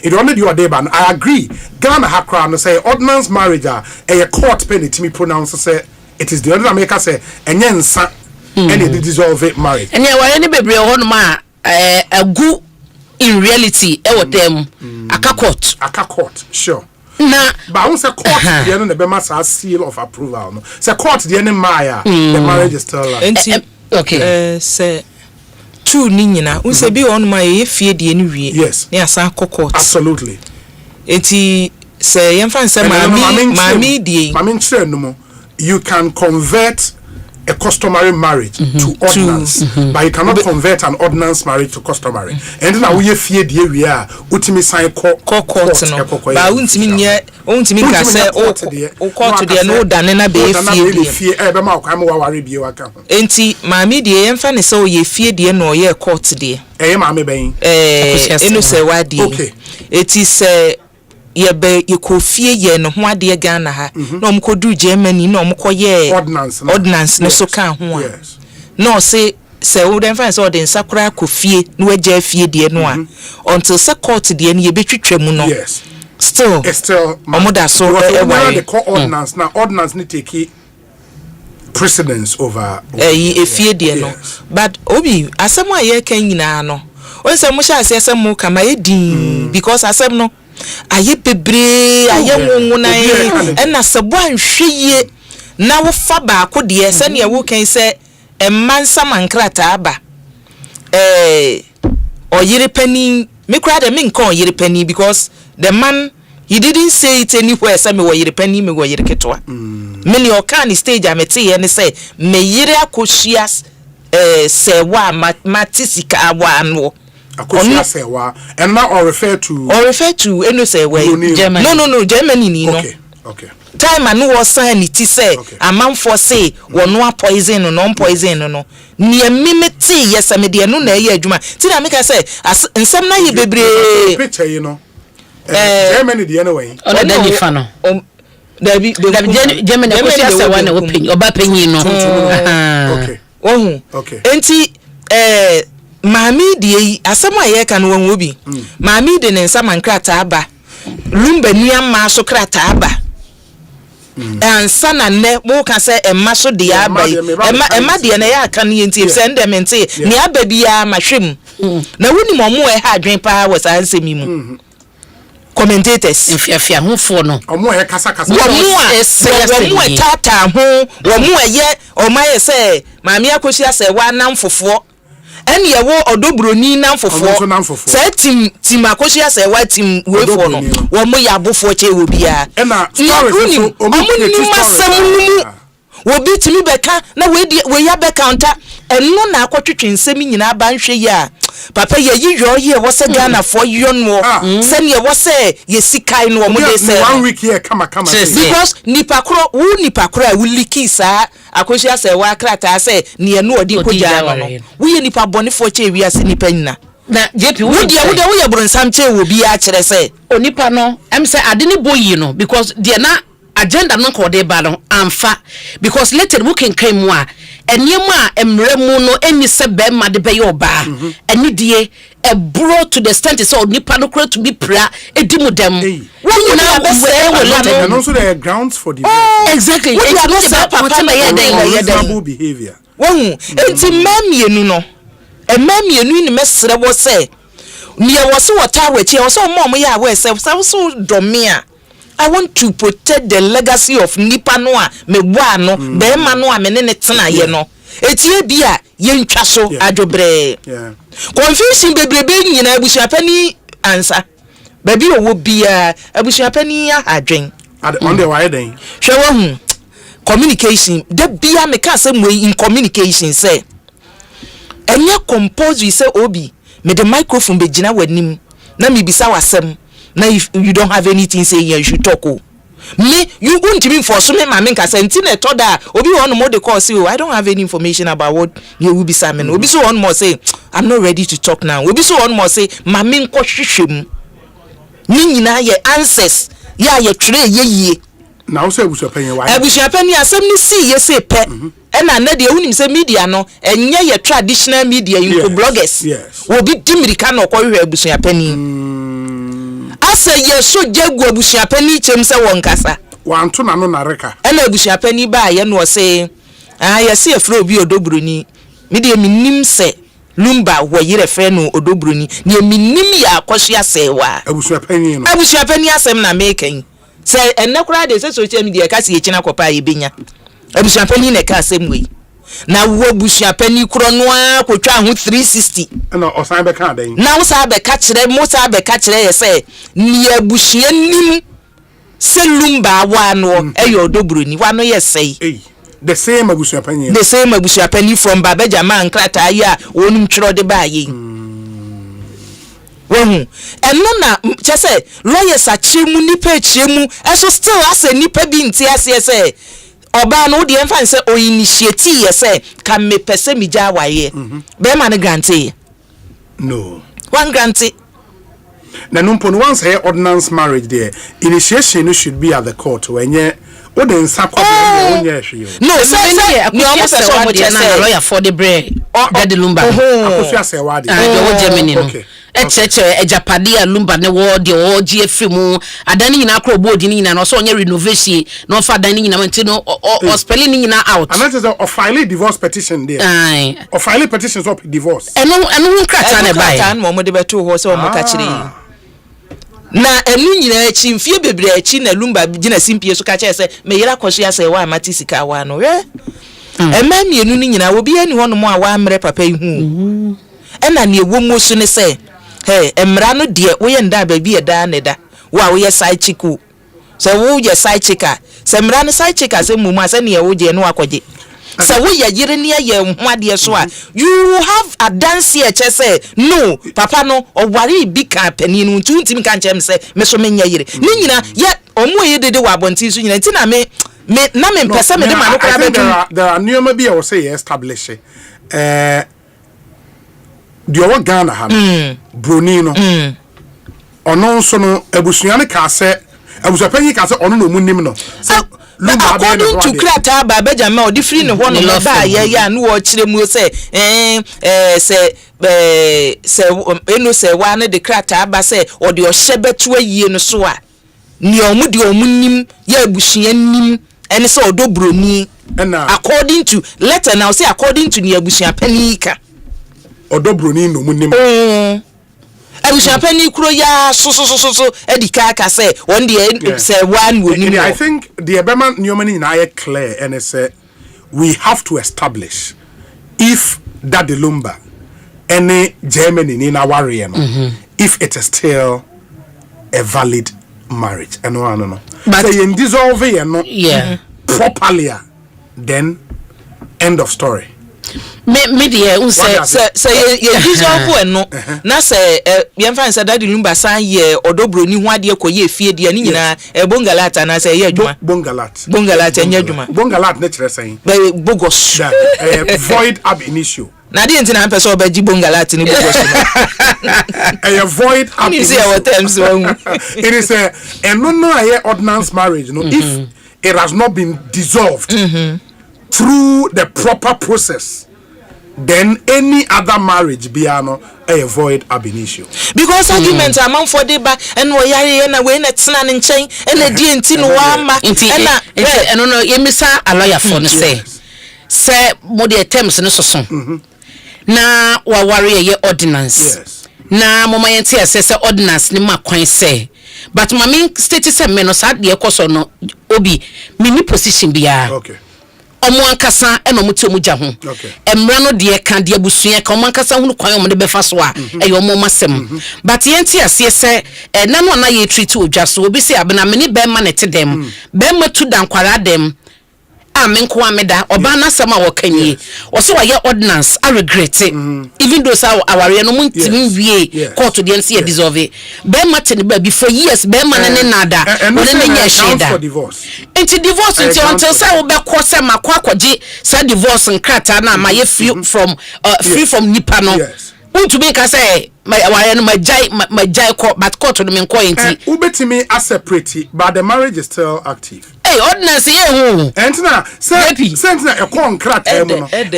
It only do a day ban. I agree. Ghana hakra no say ordinance marriage a court penny to me pronounce say it is the other America say enyensa and it dissolve it marriage. And yeah, why any baby on ma a good in reality them aka court sure. Na but once a court the end the bema seal of approval no. Say court the end Maya the marriage is still okay. Say two ni nyina unse bi on ma ye fie de ni wie yes na asa court absolutely enti say yemfa say mami die mami ntre no mo you can convert a customary marriage to ordinance but you cannot convert an ordinance marriage to customary and then we fie die we a utimi sign court no ba untimi ka say o court de no dane na be fie e be ma kwa mo ware bie waka ho enti maami de yemfa ne say o ye fie de no ye court de maami ben enu say wa de okay eti say ye kofie ye no ho ade Ghana ha na omko du Germany na omko ye ordinance ne so kan ho a no say say wo dem fan say the sakura kofie no agya fie de no a until say court de no ye betwetwa mu no yes still omoda so the court ordinance now ordinance ni take precedence over fie de no but obi asem a ye kan nyina no o say mo sha asem mo kama edin because asem no aye bebre aye nwona e na sebo anhweye na wo fa ba ko de se ne wo kan se emmansa mankrata aba oyire pani me kra de me nkan oyire pani because the man he didn't say it anywhere say me oyire pani me oyire ketwa me ne okan stage amete ye ne say me yire akohia se wa matisika awa anwo akohia se wa and now or refer to eno say we Germany no Germany ni no okay time anu was sign it say amanfo say wono poison no poison no ne mimeti yes me de no na ye adwuma ti na make say nsem na ye bebre picture you know Germany de anyway ona da di fa no Germany ko sia se wa na opin oba panyin no okay enti mami de asem aye ka no won obi mami de ne nsam ankrata aba lumba nua ma so krata aba ansana ne mo ka se emma so de aba emma de na ya aka ne nti se ndem nti ne aba bia mahwem na woni mo mo ha adwen pa was ansemi mu commentators mfiafia hofo no omo he kasa wo mo tata ho wo mo ye o ma ye se maami akohia se wa nam fofo en ye wo odobroni nam fofo se tim akohia se wa tim wefo no wo mo ya bofo che wo bia na stories so omo stories wo bi timi beka na we ya be counter eno na akwotwetwe nsem nyina ba nhwe ya papa ye yiyo ye wo se Ghana for yonwo se ne wo se ye sikai no mo de se 1 week here kama because nipa kro a wuliki sa akohia se wa krata se ne eno odi koja no wo ye nipa bone fo che wi ase nipa nyina na JP wo ye bronsam che wo bi a kire se onipa no em se ade ne boyi no because de na agenda no ko de ba no amfa because later we can claim wa eniema emre mu no eni se be ma de be yo ba eni die e bro to the extent so nipa no kro to be pra edimu dem when na be say we and also there are grounds for the exactly it's not say papa me ye den behavior won enti mamienu no mamienu ni mesere wo say ne wo se wota wachi wo so mo ya we say so domia I want to protect the legacy of nipa no a me wa no be ma no a me ne tena ye no etie bia ye ntwa so adwobre confusion bebrebe nyina abusuapani ansa baby owo bia abusuapani ya adwen on the why then hwe wo hu communication de bia me ka say in communication say enye compose we say obi me the microphone be gina wanim na me bisa wasem. Now if you don't have anything say here you should talk me you won't even for so me mama nka say nti na to da obi one more dey call say I don't have any information about what you will be saying obi so one more say I'm not ready to talk now obi so one more say mama nko hwehwem ni nyina ye answers ya ye tire ye na wo say abusuapani why abusuapani asem ni see ye say pe na na de unim say media no enye ye traditional media you bloggers obi dimirika na okwo hwe abusuapani asa ye so jegu abusuapani chem se won kasa wanto na no na reka na abusuapani ba ye no se ye se efre obi odobroni me de minim se lumba wo yire fe no odobroni ne minim ya akohia se wa abusuapani asem na mekan se enekura de se social media ka se ye china kopa ye benya abusuapani ne ka asem we na wo busuapani kro no a kwotwa ho 360 na osan be ka den na wo sa be ka kire mo sa be ka kire ye se ni abusua nim se lumba wa no e yo odobroni wa no ye sei the same abusuapani from babaja man krata ya wonum twro de ba ye wohu eno na chese lawyers a chemu nipa chemu eso still ase nipa bi nti ase se oba no de emfa nse o initiate ye se ka me pese mi ja waye be ma ne grante no one grante na no pon once here ordinance marriage there initiation should be at the court when ye o de nsa kwa be onye hwe no say no almost person mo na lawyer for the bread Daddy Lumba. Akosua se wade. Yo Germany no. Echeche ejapade a Lumba ne wo de wo gi afimu. Adani nyina akro board ni nyina no so onye renovation no fa adani nyina menti no o spelling ni nyina out. And that is a file divorce petition there. Aye. Or file petitions up divorce. Eno nkrata na bai. Krata na mo de beto ho se o mo ka kire yi. Na enu nyina echi mfie bebre echi na Lumba gina simpie so ka kire se me yira kwhia se wa amati sika wa no. Emam yenu ni nyina obi ani ho no mo a wa amre papa yi hu. Ena ne ewo mo so ne se hey emra no de wo ye nda ba bi e da ne da wo a wo ye side chick se wo ye side chick se emra no side chick se mumu ase ne wo je no akwaje se wo ye yire ne ye hwade so a you have a dance here che say no papa no o ware bi ka pani no ntuntim ka nchem se me so menya yire ni nyina ye omo ye dede wa bonti so nyina ti na me pesa me de ma no kra betu there are new maybe I will say establish the owa Ghana ha Bruni no ono nso no abusuane ka se abusuapanyi ka se ono no munim no according to krata baba jama odi free ne ho no ba ya no wo kire mu se se eno se wa ne de krata ba se odi o hyebetu ayie no so a ni omu de omunim ya abusuan nim ene se odo Bruni according to letter now say according to ni abusuapani ka odo Bruni no munim abusuapani kuro ya so edika ka say one day say one wonim. I think the Ebema Newmani na ye clear and say we have to establish if that the Lumba any Germany in our area if it is still a valid marriage and no but say in dissolve properly then end of story. Me dear say ye dissolve no na say ye fan say Daddy Lumba san ye odo Bruni ho ade ko ye fie de ni nyina bongalata na say ye adwuma bongalat enya adwuma bongalat na kire say bogos void ab initio na de ntina pese obaji bongalat ni bogos void ab initio it is a no ordinance marriage no if it has not been dissolved through the proper process, then any other marriage biano a void ab initio. Because arguments are among for deba and we are na we na tsna nchen and a DNT no wama and no yemisa a lawyer for no say mode terms no so na wa ware ye ordinance na mama yenti asese ordinance ni makwan say but mama state say me no sa de ekoso no obi mini position bia omo ankasa eno muti omugya ho emra no de ka de abusua ka omo ankasa hunu kwan omo de befa so a omo masem but yenti ase se na no na ye treat odwa so obi se abena meni be ma ne te dem be ma tu dankwara dem amenko ameda oba na sama wakanye oso wa ye ordinance I regret it even though sa aware no muntimi wie court de nse ye dissolve be mate ne ba before years be ma ne nada wona ne nya sheda enti divorce until say wo be ko se makwa kwaje say divorce nkrata na ma ye free from nipa no want to make us say my court but court no me nko enti ubetimi a separate but the marriage is still active. Hey, ordinance ye hu entina sentina e kon krata mu no enti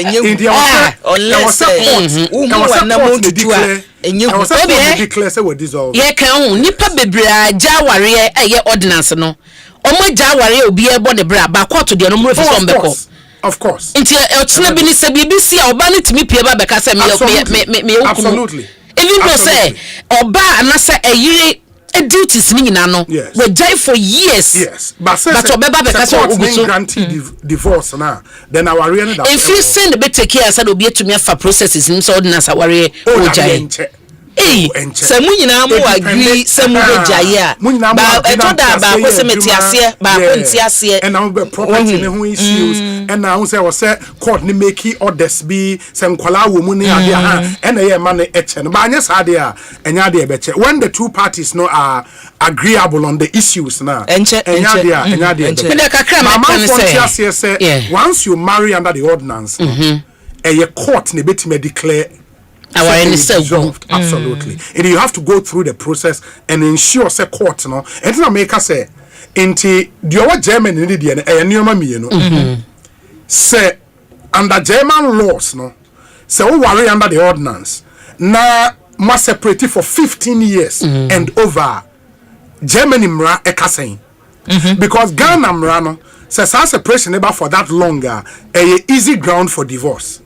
declare say we dissolve ye kan hu nipa bebre aja ware ye ordinance no omo ja ware obi e bo ne bra ba court de no mo refi so mbeko. Of course. Until Otsna bini se BBC oba to me pia ba kasa me absolutely. Even though say oba anasa eyire duties ni nyina no we jai for years. Yes. But obeba be kasa oguso guarantee divorce na then our real that. If you send be take care say obi etumi afa processes ni so ordinance aware o jai. Se mu nyina mu agree se mu bejaye a ba etoda ba ko se metiase ba ko ntiase and now be property ne ho issues and now say was court ni make orders bi se nkwala wo mu ni ade ha and ye ma ne eche no ba anya sa ade a enya ade e beche when the two parties no are agreeable on the issues na enya ade once you marry under the ordinance a court ne betime declare our dissolved. Absolutely. And you have to go through the process and ensure say court no and na make us say enti the German ni dey na e nyoma me no say under German laws no So we worry under the ordinance. Now must separate for 15 years and over. Germany mra ekasen. Because Ghana mra no says our separation never for that longer a easy ground for divorce.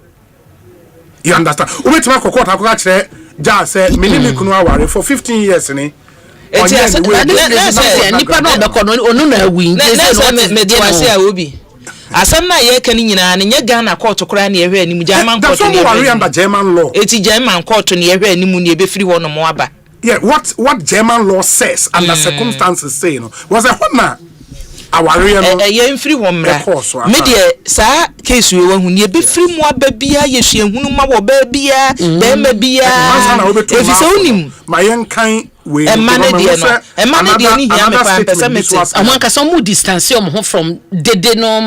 You understand? Umetima kokota akwa just say minimum kunu aware for 15 years ni. Nipa no obekono onu na awi nse mediase a obi asam na ye kan nyina ne nye Ghana court kora na ehwe anim German court ne ehwe under German law. Eti German court na ehwe anim ne ebefiri ho no mo aba. Yeah, what German law says under circumstances say, you know, was a hona aware ye mfiri ho mra. Me de sa case we hu ne ebefiri mo aba bia ye hwe hunu ma wo ba bia be ma bia. Efi so unim my yankan we emane de ni hia me pa pesa metis amanka so mu distance ho from dede no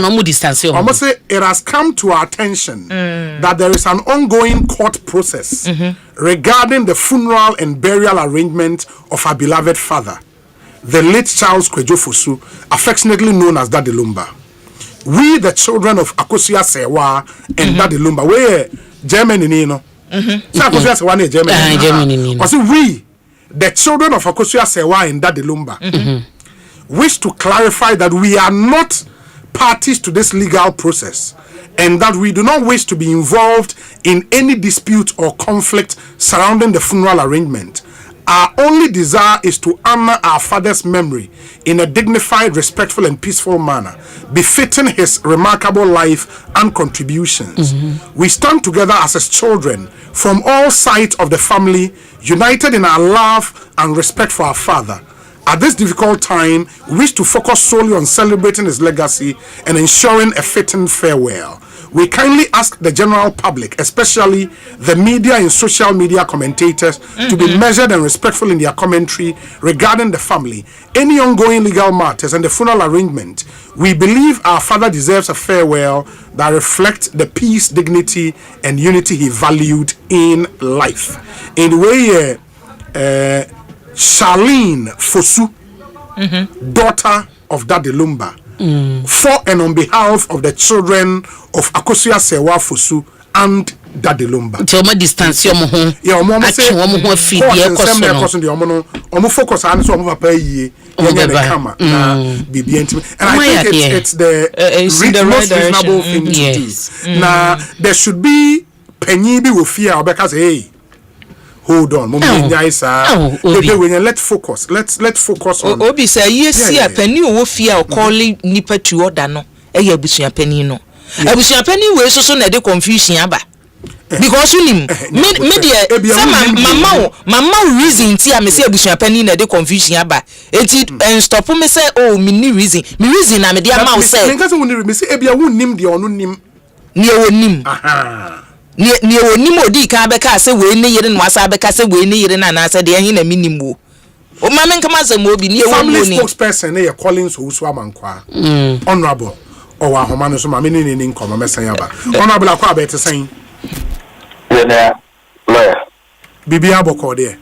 no mu distance ho. Almost say it has come to our attention that there is an ongoing court process regarding the funeral and burial arrangement of our beloved father, the late Charles Kwejo Fosu, affectionately known as Daddy Lumba. We, the children of Akosia Sewa and Daddy Lumba, we Germany, you know. Akosia Sewa ne Germany. Was we, the children of Akosia Sewa and Daddy Lumba, wish to clarify that we are not parties to this legal process and that we do not wish to be involved in any dispute or conflict surrounding the funeral arrangement. Our only desire is to honor our father's memory in a dignified, respectful, and peaceful manner, befitting his remarkable life and contributions. We stand together as his children from all sides of the family, united in our love and respect for our father. At this difficult time, we wish to focus solely on celebrating his legacy and ensuring a fitting farewell. We kindly ask the general public, especially the media and social media commentators, to be measured and respectful in their commentary regarding the family, any ongoing legal matters, and the funeral arrangement. We believe our father deserves a farewell that reflects the peace, dignity, and unity he valued in life. In the way, Charlene Fosu, daughter of Daddy Lumba, for and on behalf of the children of Akosia Sewa Fosu and Daddy Lumba. Tell distance your home. Yeah, focus on some of pay camera. And I think it's the most reasonable thing to do. Now there should be penny be with fear because hey. Hold on, let's focus. Let's focus on. Obi say yes, yeah. Penny wo fear or calling nipa to order no. Eya busuya penny no. Busuya penny we so na de confusion aba. Because you me mama reason ti am say busuya penny na de confusion aba. Enti and stop me say oh me ni reason. Me reason na me dey am say. Because we me say ebia wo nim de onu nim. Ni e wo nim. Aha. Ni onimo di ka beka se we ne yire no asa beka se we ne yire na na se de hin na minimwo o ma men kama se mo bi ni e wo family spokesperson ne ye Collins Owusu Amankwa honorable o wa homa no so ma me ne ni nkoma mesan aba honorable akwa ba etesen ye na lawyer bibi aboko de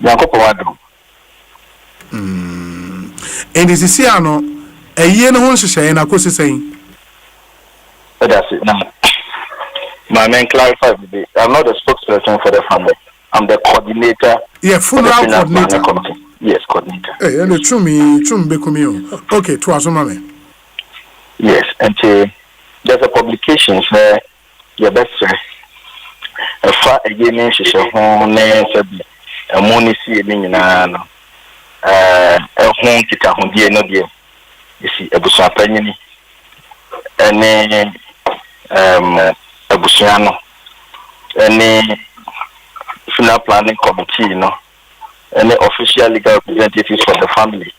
yankopɔ wado and this is here no eye no ho nhyehyɛ na kosisen that's it now. My man clarify today. I'm not the spokesperson for the family. I'm the coordinator. Yeah, funeral coordinator. Yes, coordinator. Hey, and the chum bekumio. Okay, to us, mama. Yes, and there's a publication where your best friend, a far again, she shall home, a money see a minyan, a home to come here, no dear. You see, a bush opinion, and Abusiano, any funeral planning committee, you know, any official legal representatives for the family.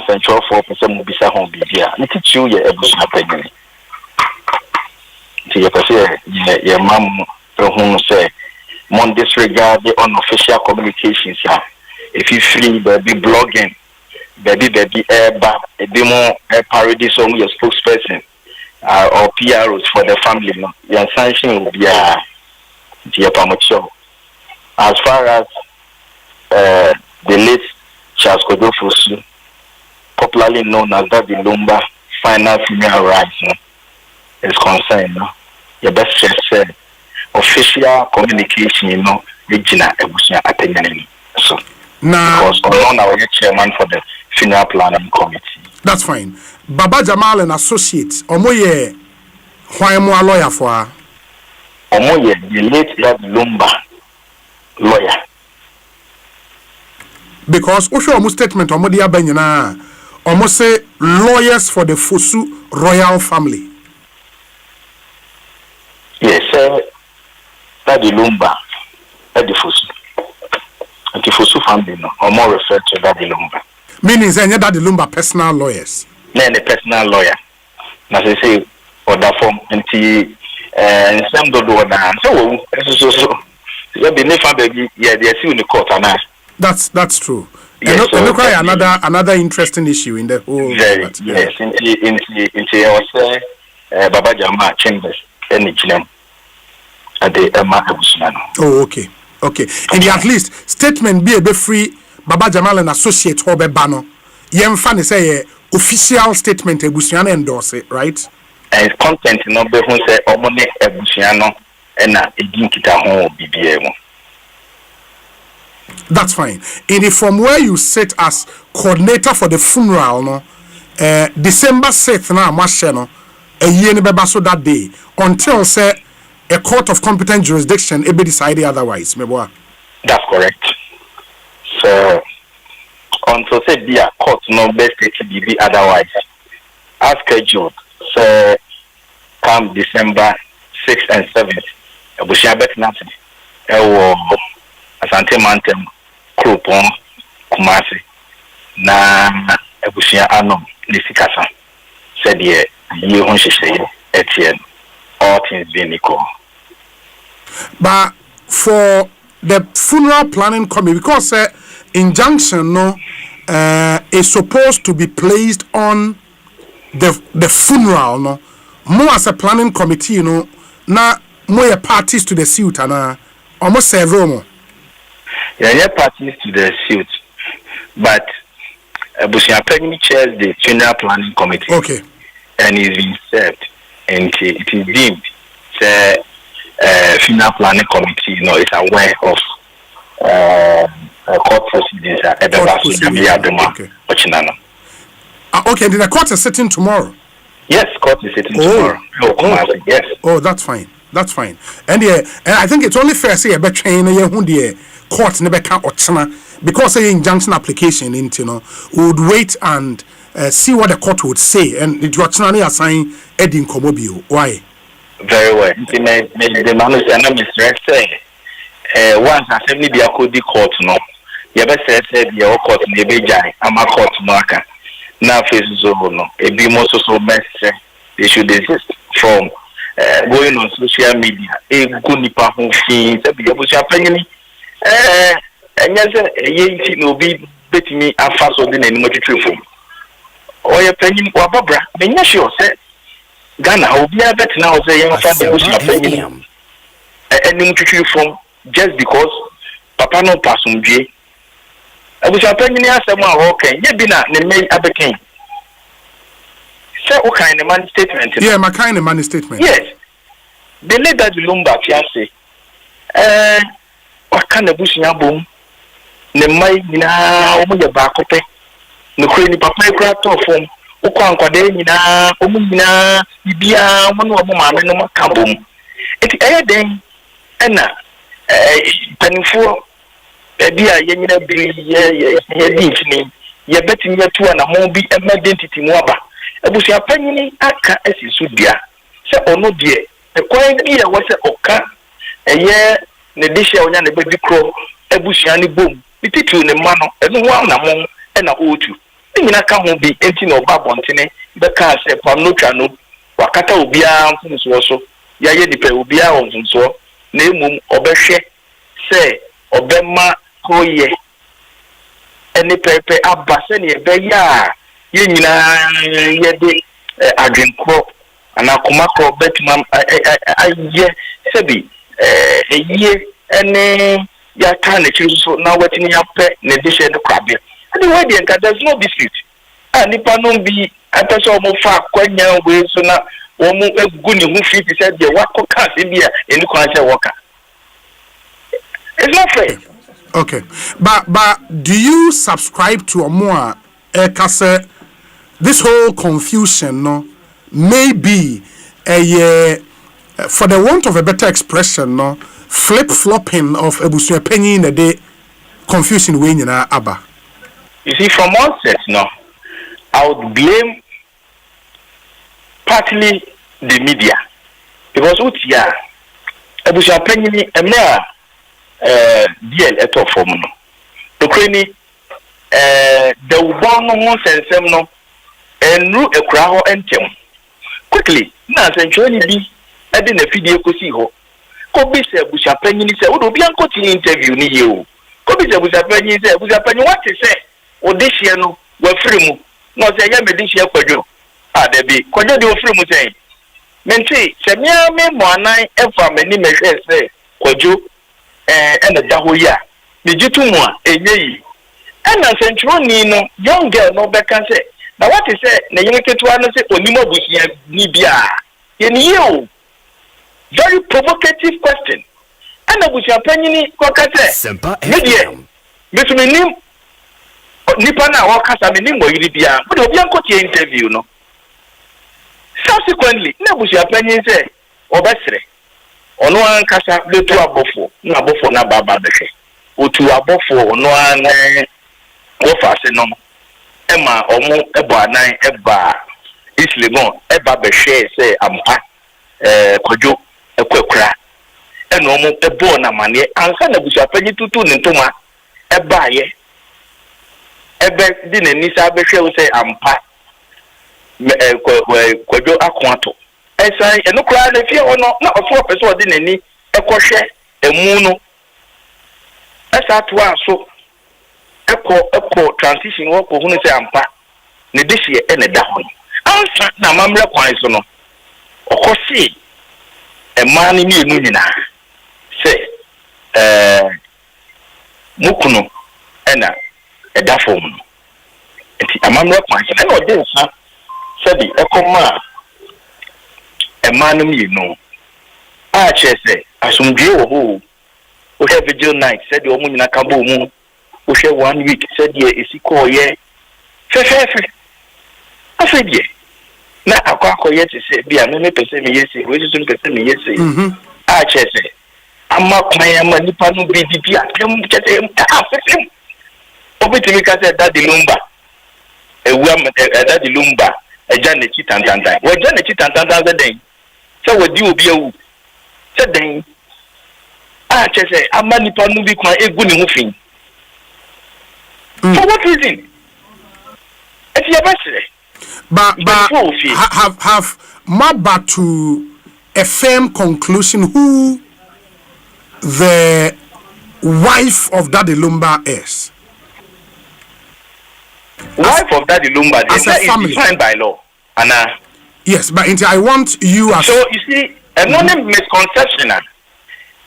Central 4% will be sa home be here. And it's you, your Abusiano penny. To your person, your mom, whom say, mon disregard the unofficial communications. If you free, baby blogging, baby, air a demo, a parody song, your spokesperson. Or PROs for the family, no. Your sanction will be a show. As far as the late Charles Kwejo Fosu, popularly known as Daddy Lumba, final funeral rites, no, is concerned, no. your best say official communication, you know, regional ebusia atenyanin. So now, because alone our chairman for the funeral planning committee. That's fine. Baba Jamal and Associates, Omoye, why more lawyer for? Omoye, the late Lumba lawyer. Because Osho almost statement Omodia Benyana almost say lawyers for the Fosu royal family. Yes, Daddy Lumba, Daddy Fosu. And the Fosu family, no, or more referred to Daddy Lumba. Meaning, say, Daddy Lumba personal lawyers. No, the personal lawyer. As I say, or that form, and some do that. So, the nefa baby, yeah, they see in the court, and that's true. Yes, and so look at another interesting issue in the whole. Very, yes, into I say, Baba Jama Chambers, and the at the Emma. Oh, okay. In the at least statement be a bit free. Baba Jamal and Associate Hobe Bano. Yem fan say official statement Ebusiano endorse it, right? And content no be who say omone Ebusiano and na edin kita ho BBM. That's fine. In from where you sit as coordinator for the funeral, no, December 6th na March no, a year ni beba so that day until say a court of competent jurisdiction be decided otherwise. Meboa. That's correct. So until say be a court no best to be otherwise as scheduled. So come December 6th and 7th, Ebusia bet nothing. Asante Mantem Krupon Kumasi na Ebusia Anom Nisikasa said ye won say Etienne all things being equal. But for the funeral planning committee, because injunction is supposed to be placed on the funeral, no, more as a planning committee, na more parties to the suit and almost several more. Yeah, parties to the suit, but Bushia Pegni chairs the funeral planning committee. Okay, and is being served, and it is deemed the funeral planning committee, is aware of court proceedings. Okay. Okay, the court is sitting tomorrow. Yes, court is sitting tomorrow. Yes. Oh, that's fine. That's fine. And I think it's only fair to say about training the court never can because the injunction application would wait and see what the court would say, and the judge assign Edin Komobio. Why? Very well. The man is say once assembly be a code court no. You better say the court in the Bejai, I'm a court marker. Now faces over no. It be most so message they should desist from going on social media. A good nipa who feels a be able to happen. And yes, a no be betting me a fast or than any much truthful. Or your penny or Barbara, may you sure say Ghana will be a better now say young family any from just because Papa no pass on J. I was a penny as someone okay, ye be not the main abaking. Say, what kind of money statement? Yeah, my kind of money statement. Yes. The leader the Lumba fiancé. What kind of bush in your boom? The might now your back up. No cranny papa cracked off from Uquanquadena, Umina, Ibia, one of my men, no cabum. It's a day, Anna, penny for a dear Yenna Bree, ye betting your two and a more be a identity moba. I was your penny, aka as you should be. Say, oh no, dear, the quiet ear was a oka, a year, Nedisha on a baby crow, a bushiani boom, the title in the manor, and one among and a old you. Then I can't be empty no babontine, the car said, Pamnucano, Wakata will be out from so, Yaya de Pe will be out from so, name Obeshe, say, Obema, Hoye, any pepe, Abbasani, Beya. Yedi Adrian Crop and Akumako Betman Sebi a year and ya can so now waiting your pet in addition to crabby. Anyway, there's no dispute. And if I don't be a person of far quite young way so now omu egu ni hu fi said the wako cars bia eni kwan say worker. It's not fair. Okay. But do you subscribe to a more this whole confusion no maybe a for the want of a better expression no flip-flopping of Ebusua Penny in a day confusion when you know Abba. You see, from onset no, I would blame partly the media because utia Ebusua Penny ni emra DL eto form no. Ukraine the one no sensem no enru ekura ho entem. Quickly, na senchoni bi edi na fidie kosi ho. Ko bi se Ebusua Penny ni se wo do bi anko ti interview ni ye o. Ko bi se Ebusua Penny what say odihie no wa free mu. No se ya medihie kwadwo. Ah da bi kwadwo de wo free mu say. Menti se mia me mo anan efa mani mehwe se kwadwo and the dahoya the jitu mu a enye yi and sentroni no young girl no be can say na what is say na yin ketua no say onimo buhia ni bia ye ni you very provocative question and abusia panyini ko ka say media mesumenim nipa na wa kasa menim mo yiri bia but obi anko tie interview no subsequently na abusia panyini say obesre ono ankasa letu abofo na abofo na baba behwe otu abofo ono an wofa se no ema omo ebo anan eba islegon eba behwe se ampa kwadwo ekwekura eno omo ebo na mane ansa na Ebusua Penny tutu ne ntoma eba ye ebe di na nisa behwe se ampa kwadwo akwato esa eno kura na fie ono na ofo pese odi nani ekohwe emu no esa to aso eko transition wo ko hunu se ampa ne dehie ene da ho ansa na mamre kwan so no okosi emani ni enu nyina se mukuno ena eda fom no enti amamre kwan so na odi nsa se di ekoma emanum you know chese asumdwe wo ho o have vigil night said the omu nyina kabo mu o hwe 1 week said ye esiko ye fefefe afedie na akwakoye te se bia me pese me yesi we susu pese me yesi chese amma kwaya ma nipa no bi di bia tem chese afefem obetimi ka se daddy lumba ewu am daddy lumba eja ne chi tantantan we ja ne chi tantantan ze den se wodi obi awu se den chese amma nipa no bi kwa egu ne ho fin for what reason if you basere but have Maba to a firm conclusion who the wife of Daddy Lumba is. Wife of Daddy Lumba is defined by law. Anna. Yes, but I want you as... So, you see, a misconception,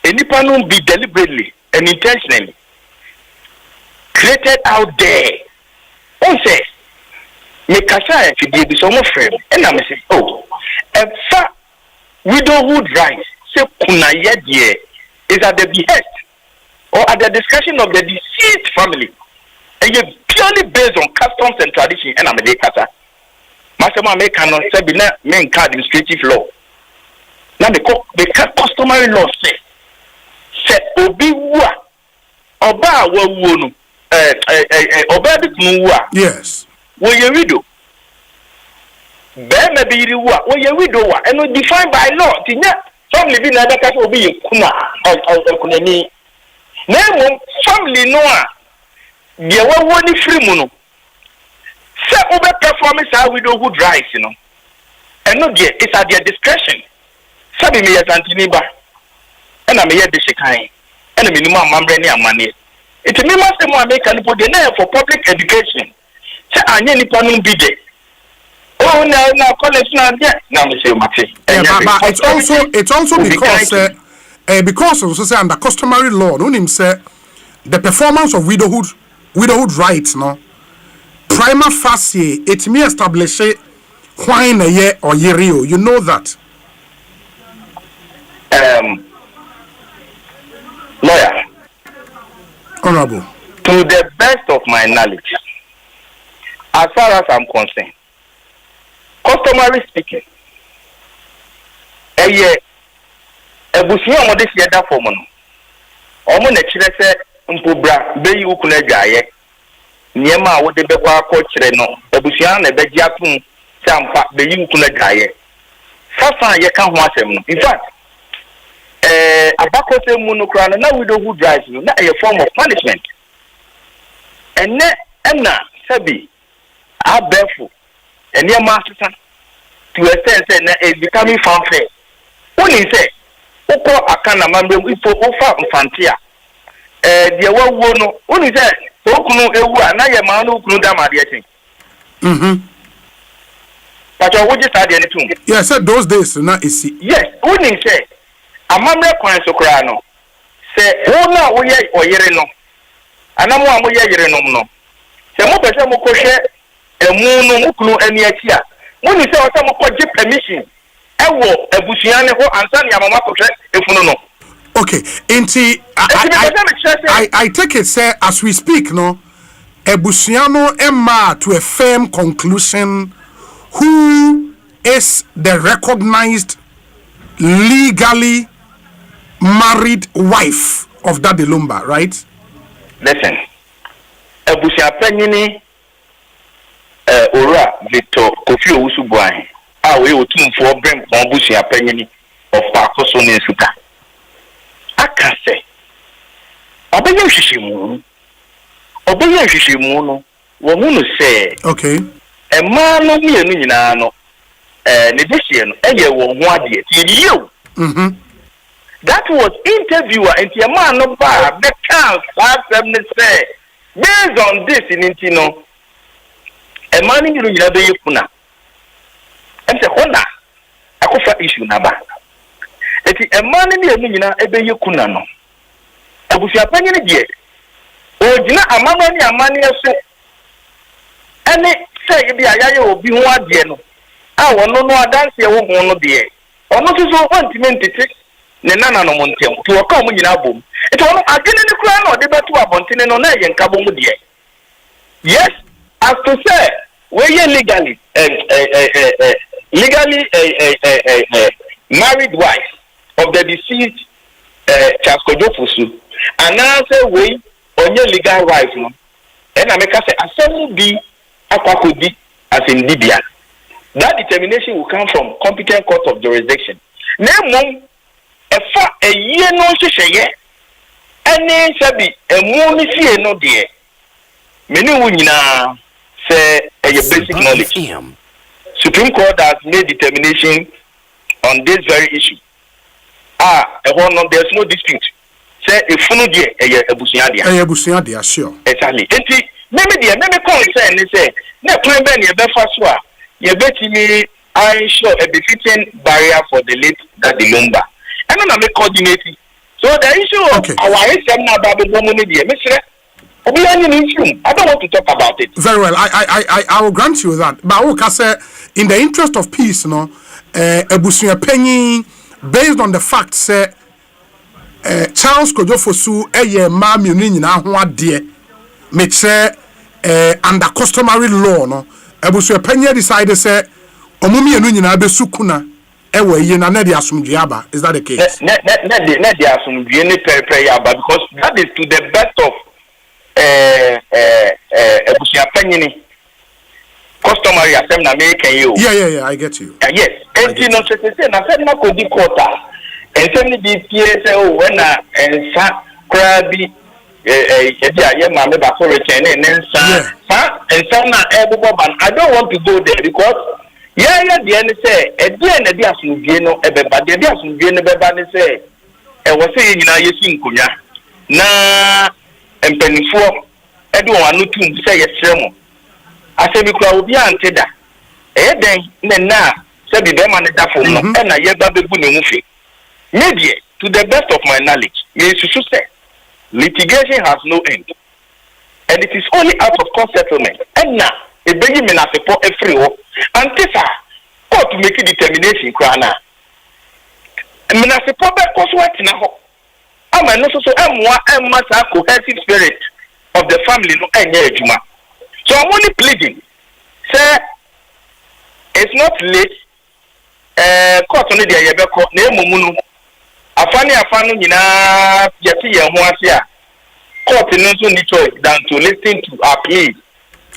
any panel be deliberately and intentionally created out there. Who says, make a sign to be some friend, and I'm saying, oh, a fa widowhood rights, say, Kunayedie is at the behest or at the discretion of the deceased family, and you're purely based on customs and tradition, and I'm a decasa. Masama make canon say be na main administrative law. Now the customary law say obi wa oba wa wonu oba bi kunu wa. Yes. Wo ye widow. Be me bi ri wa wo ye widow wa and defined by law. Tinya family bi na da ka obi ye kuna kunani. Na mo family no a de wa woni free mu no. Say over performance our widowhood rights, you know. And no dear, it's at their discretion. Sabi me as Antiniba. And I'm here the Shekai. And a minimum mambrani and money. It's a minimum American put the name for public education. Say I need to be there. Oh now college now there. Now me say Mati. But it's also because also say under customary law, no him say the performance of widowhood rights, no. Prima facie, it may establish why na ye or yerio? You know that. Lawyer. Honorable. To the best of my knowledge, as far as I'm concerned, customary speaking, ebusia mo de sia da for mo no. Omo na kire se mpobra be yi ukuna dwaye. Niema a wo de be kwa akọ kire no, ebusia na be gi atum se ampa be yi ukuna dwaye. Sasa ye ka ho asem no. In fact, abakose mu no kra na widow who drives no na a form of punishment. Enne enna sabi abefu eniema asesa to a sense na is becoming fanfare. Only say uko akana mambe ifo ofa mfantia de wawo no only say okunu ewu a na ye ma no okunu da ma de tin but what just had anything. Yes, said those days na isi. Yes, only say amamre kwan so kra no say wo na wo ye oyere no anamu amu ye yere no no say mo pese mo kohwe emu no okunu ani achi a only say o say mo koje permission ewo ebusuan ne ho ansa ne amama kohwe efunu no. Okay, I take it, sir, as we speak, no, Ebusiano Emma to a firm conclusion who is the recognized legally married wife of Daddy Lumba, right? Listen, Ebusia Penini Ora Victor Kofi Owusubuahin, we otum for Brem Ebusia Penini of Pakoso Nsuka. Aka say obeye hwehwemu no wo hu no say okay ema no mienu nyina no ne dehie no eye wo ho ade ti you that was interviewer enti ema no ba the count ne say based on this in no ema no mienu nyina be yekuna ente honda akofa issue na ba eti emane ni enu nyina ebe yekuna no abusia panyene die ogina amama ni amane so ene say bi ayaye obi ho ade no a wono no adanse wo ho no de ono so ontiment ne nana no montem to waka mo nyina bom eti ono agene ni kura no de beto abontene no na ye nkabo mu de yes as to say we ye legally married wife of the deceased Chaskojo Fusu, and now say we on your legal wife, no, and I make us say assemble be aquacudi as in Libya. That determination will come from competent court of jurisdiction. Name a year no share, and then sabi a moon is no dear. Many women say a basic knowledge. Supreme Court has made determination on this very issue. There's no dispute. Say if you know the ebusuan dia. Sure. Exactly. Enti maybe concern say na plan ben ye be faswa ye betimi I show a befitting barrier for the late Daddy Lumba. And na me coordinate. So the issue of our SM na ba be bomo ne dia me sire obi any issue. I don't want to talk about it. Very well. I will grant you that. But I will say in the interest of peace, no, ebusuan penny based on the fact say Charles Kojofosu eye ma mienu nyina ho ade me say under customary law no ebusu panya decide say omumienu nyina be sukuna ewe ye na de asumdwe aba. Is that the case? Na de asumdwe ne pere aba because that is to the best of ebusu panya ni customary asem na me can you. Yeah, I get you. Yes. And you know say na say na ko di quarter. And send the PSO when and crabby mamma back for return and then and some I don't want to go there because the end say at the end of the Asungino, but the Asungino say I was saying you sing Kunya na and penny for everyone to say a sermon. I said, we will be ante that. Then now, said the man that for and I yet baby movie. Media, to the best of my knowledge, means to say litigation has no end, and it is only out of court settlement. And now, a baby may not support a free war. And this court to make a determination krana mina se pobe koso atina ho ama no so emwa emma cohesive spirit of the family no enye adwuma so I'm only pleading say it's not late court no dey yebeko na emumu no afanu nyina yeti ye ho ase a court no so need choice than to listen to our plea.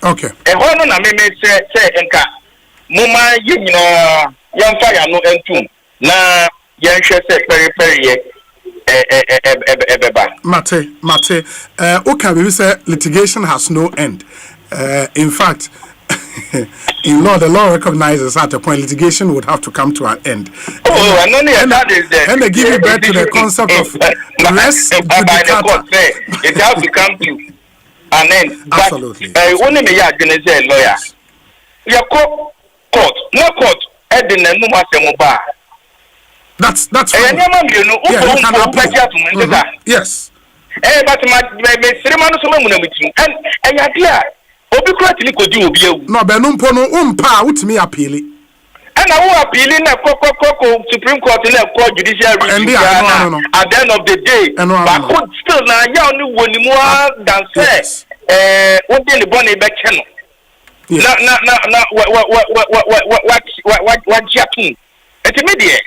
Okay. Ho no na me say enka muma ye nyina yamfa ya no entum na yenhwe say peri ye ebeba. Mate okay, we say litigation has no end. In fact, in law, the law recognizes at a point litigation would have to come to an end. And they give you back to the concept of res judicata. It has to come to an end. Absolutely. Only me ya say lawyer. You court, no court. That's fine. Yeah, you can appeal. Yes. But my ceremony so much and idea. Obi kwatili ko di obi ewu no be no mpo no umpa utimi appeal and I appealing na Supreme Court na court judicial review at the end of the day but could still na ya oni woni mu than say what dey born e be che no na what japping etimedie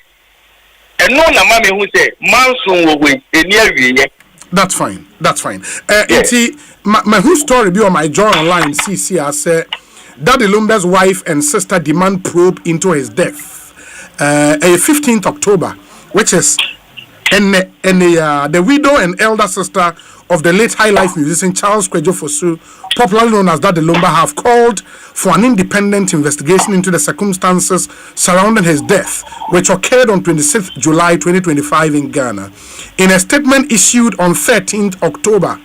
eno na mama hu say manson wo we eni awie. That's fine. My whole story be on my jaw online. See, I say Daddy Lumba's wife and sister demand probe into his death. 15th October, which is the widow and elder sister of the late high life musician Charles Kwadwo Fosu, popularly known as Daddy Lumba, have called for an independent investigation into the circumstances surrounding his death, which occurred on 26th July 2025 in Ghana. In a statement issued on 13th October,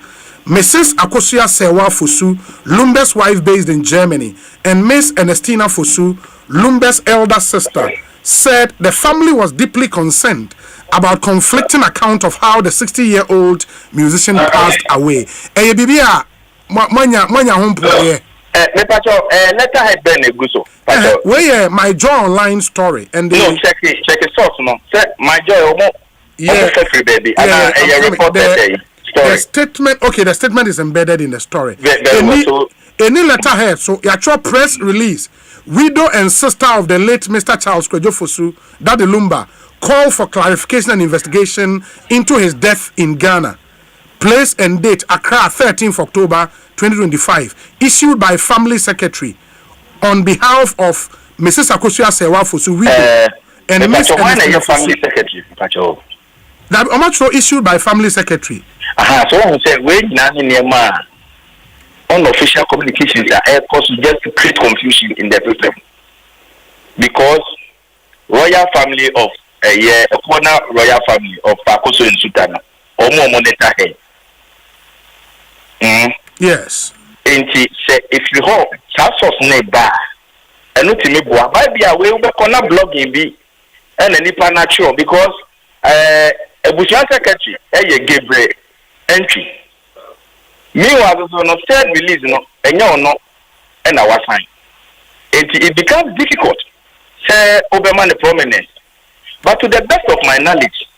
Mrs. Akosia Sewa Fosu, Lumba's wife based in Germany, and Miss Ernestina Fosu, Lumba's elder sister, said the family was deeply concerned about conflicting account of how the 60-year-old musician passed away. Bibia manya humpo ye. Letter head Ben Eguso. Where my jaw online story and no check it source no. Say my jaw baby. The statement, okay, the statement is embedded in the story. Any letterhead, so actual press release. Widow and sister of the late Mr. Charles Kwadwo Fosu, Daddy Lumba, call for clarification and investigation into his death in Ghana. Place and date, Accra, 13th October 2025. Issued by Family Secretary on behalf of Mrs. Akosia Sewa Fosu, widow, and Miss Ernestina Family Secretary. That I'm not sure issued by Family Secretary. So I say we na near unofficial communications are cause just to create confusion in the system because royal family of a corner royal family of Akoso in Sudan or more monitor yes and say if you hope source neighbor and not me boa by be away we corner blogging be and any natural because a Bushman secretary Gabriel entry. Meanwhile, the third release, and our sign. It becomes difficult. Say Obama the prominence, but to the best of my knowledge,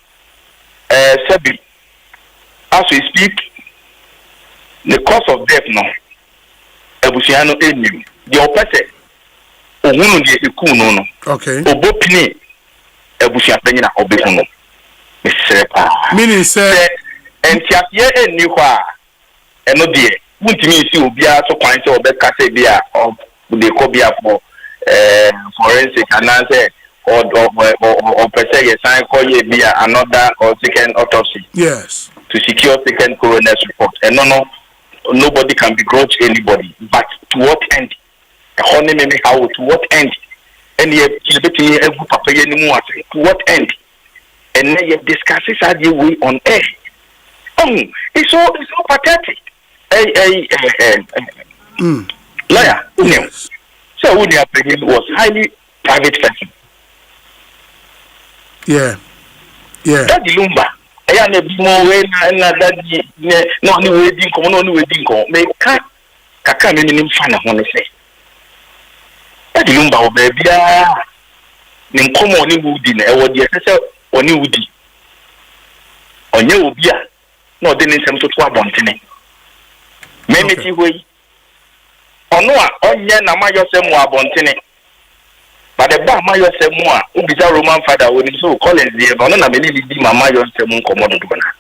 Sebi, as we speak, the cause of death now, Ebusiano Enim, the opposite. Owunu di eku no. Okay. Obopini Ebusiapeni na obefuno. Meaning say entiapie eni hɔ a eno de wuntimi si obia so kwan se obeka se bia de ko bia for forensic anase or person ye sign call ye bia another or second autopsy. Yes. To secure second coroner's report. And nobody can begrudge anybody. But to what end? To what end? And to what end? And then you discuss it as you way on air. It's so pathetic. Lawyer, yes. So William was highly private person. Yeah. Daddy Lumba. I am a more way na daddy no ni wedding come no wedding come. Me kaka me nim fan na ho ne say. Daddy Lumba o baby ne nkomo oni wudi na ewo de sese oni wudi onye obi a na ode ne nsem to abontene memeti hoyi ono a onye na mayose mu abontene but the ba mayose mu a ubisa Roman father woni so Collins dey ono na me ni di mama mayose mu nkomo do na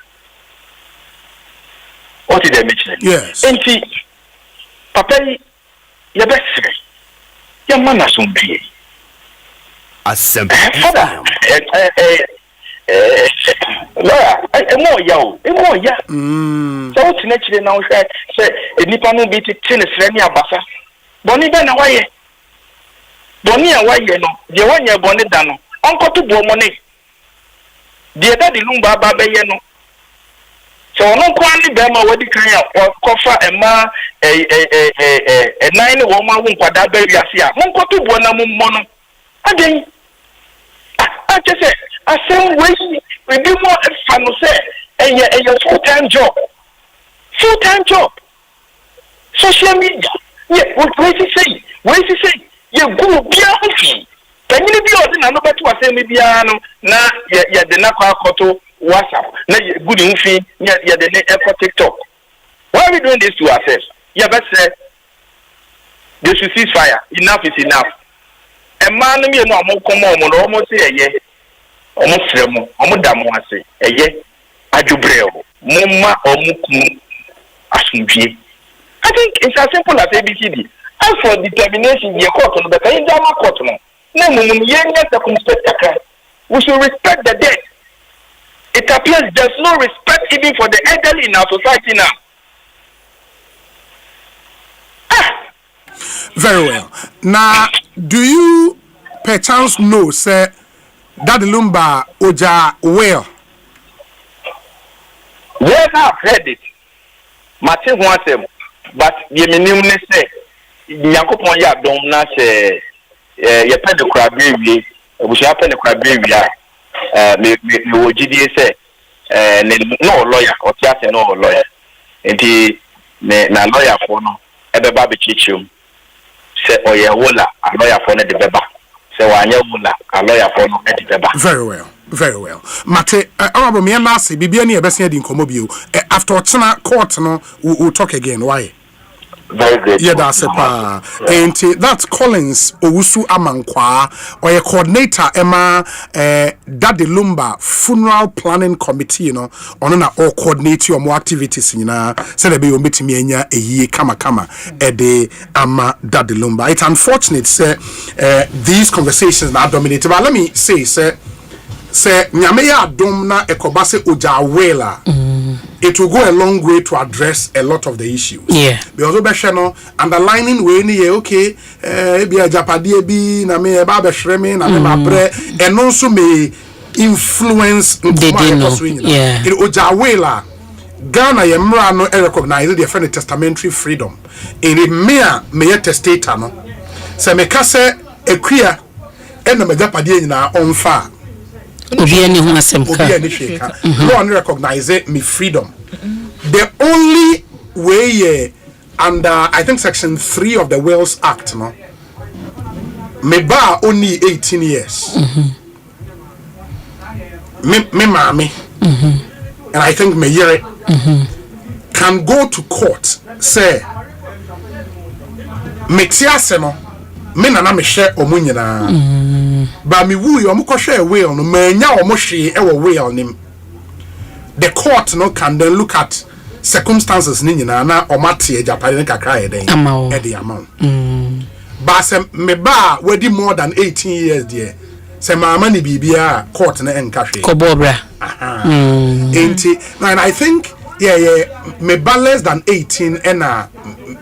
what did they mention? Yes. Enti papa ya besre ya mana sombie Asempa father emo ya so what na chire na wo say enipa no bi tete ne sre ne abasa boni be na waye boni a waye no de wanya boni da no onkoto bo mo ne de da de lumba ba be ye no so no kwani be ma wadi kan ya kofa ema nine wo ma wo nkwada ba wiase a monkoto bo na mo no aden I just say asem we do more fun say a full-time job social media where you say you go beyond can you be on no better asem bia no na ya de na kwa koto WhatsApp na good infi ya de na TikTok. Why are we doing this to ourselves? Yeah, but say they should cease fire. Enough is enough. A man me no mo come on no mo say eye omo fremo omo damo ase eye adwobreo mumma omukum asumdie. I think it's as simple as ABCD. As for determination the court no be kan jama court no na mumum yenya circumspect. We should respect the dead. It appears there's no respect even for the elderly in our society now. Very well. Now, do you perchance know, say, that the Lumba Oja well? Yes, I've heard it. Martin wants him, but the minimum say, Yakupon ya don't not say, you pay the crab baby, we shall pay the crab baby. Me OGD say, no lawyer, or just no lawyer. And he, na lawyer for no, ebe baby chichum. Say oye wola a lawyer for the beba. Say wanya wola a lawyer for no the beba. Very well. Mate, honorable me na say bibia na ebese di nkomo bio. After Ochina court no we'll talk again. Why? Very good. Yeah, that's pa. And that's Collins Owusu Amankwa or a coordinator Emma Daddy Lumba funeral planning committee, you know, on or coordinate your more activities, you know, say the be omitimi enya a ye kama de ama Daddy Lumba. It's unfortunate, say these conversations are dominated. But let me say, say Nyameya Domna Ekobase Ojawela. It will go a long way to address a lot of the issues. Yeah. Because underlining we ni okay, be a Japadi be na me ba be shreme na me bre and also may influence the yeah. It Ojawela Ghana yemra no recognize the friend testamentary freedom. In a me testator no. Se me kase equia and me Japadi na onfa. Obi ani ho asemka. No one recognize me freedom. The only way under I think section 3 of the Wales Act, no, me ba only 18 years. Me mami. And I think me yere can go to court say me tiase no me nana me share omunyina. But me wu yo mko share will no manya omo hwe e wo will nim. The court no can then look at circumstances ni nyina na omate Japan ne kakra e den e the amount. But se me ba wedi more than 18 years there. Se mama ni bibia court na enka hwe. Kobobra. And I think me ba less than 18 and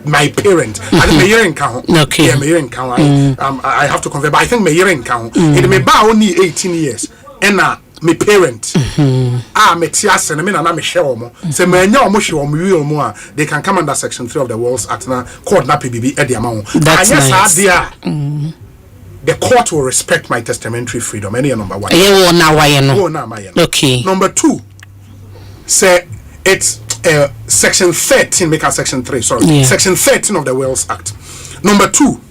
my parent. I think me hearing count. Okay. Yeah, me hearing count. I have to confirm, but I think me hearing count. It me ba only 18 years and me parent. Me tiase na me na me share omo. Se me nya omo hwe omo wi omo they can come under section 3 of the Wales Act na court na PBB e the amount. That's nice. The court will respect my testamentary freedom. Any number one. Okay. Number 2. Say it's section 13 make a section 3 sorry. Section 13 of the Wales Act. Number 2.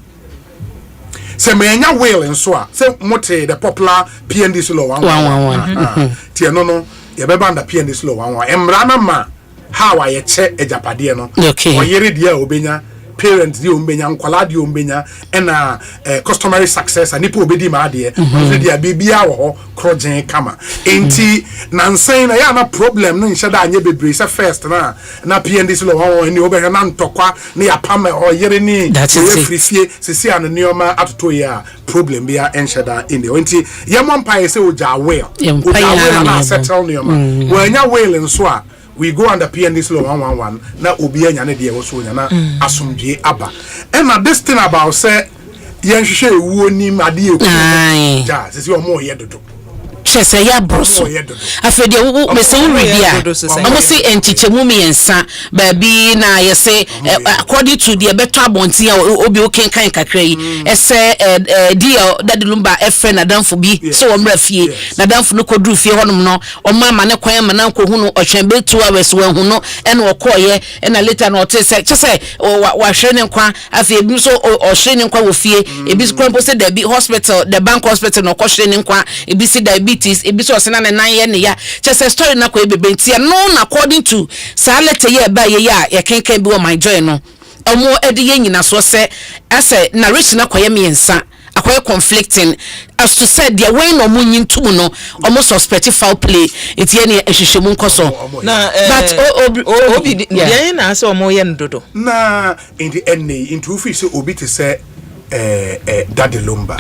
se menya will nso a se mote the popular PNDC law 111 tie no ye beba under PNDC law 111 emra na ma how I che ejapade no oyere dia obenya parents di ombenya nkwala di ombenya ena customary success ani po obedi ma ade so dia bibia wo ho krogen kama enti nansen na ya na problem no nhyeda anye bebre se first na PNDC lo ho ni obehwe na ntokwa na ya pam oyere ni frifie sisi an nioma atoto ya problem bia enhyeda inde enti ye mo mpa se oja well na settle nioma wanya well nso a we go under PNDC law 111 na obi anya ne de wo so nya na asomdwe aba and na this thing about say yen hwehwe ewuo ni ade eku ja sisi o mo ye dodo chese ya broso afede wo mese wo redia omo se entichemu miensa baabi na ye say according to the beto abonti obi oken kan kakra yi ese deal dadilumba efre na danfo bi so wo mra fie na danfo no kodru fie honom no oma ma ne kwan ma na nkohu no otwen be 2 hours we hu no ene okoye ena later no ote se chese wa hwe ne nkwa afi ebi so o hwe ne nkwa wo fie ebi krampo se da bi hospital the bank hospital no ko hwe ne nkwa ebi si diabetes ebiso osena ne nan ye ne ya chese story na ko ebebentia no according to salete ye ba ye ya ye kenkan bi wo my joy no omo ede ye nyina so se ase na rich na koye miensa akoye conflicting as to said there way no munyin tum no omo suspect foul play etie ne ehwehwemu nkoso na but obi ye na ase omo ye ndodo na in the end into office obi te say daddy lumba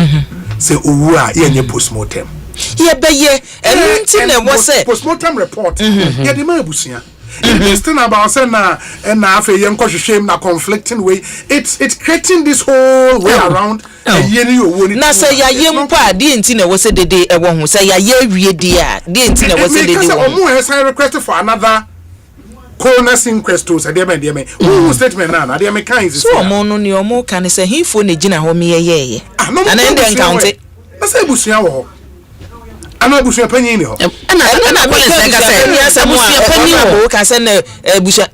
say owu a ye nye postmortem ye beye enti na wo say postmortem report ye de ma abusia this thing about say na afa ye nkohwehwem na conflicting way it's creating this whole way around ye ni owo ni na say ya ye mpa de enti na wo say dede e wo hu say ya ye wie de a de enti na wo say dede wo omo he say request for another coroner's inquest to say dem who statement na dem kan is so omo no ni omo kan say hifo na gina ho me ye ana end count na say busia wo ho ana busia panyin ni ho ana me say busia panyin wo ka say na busia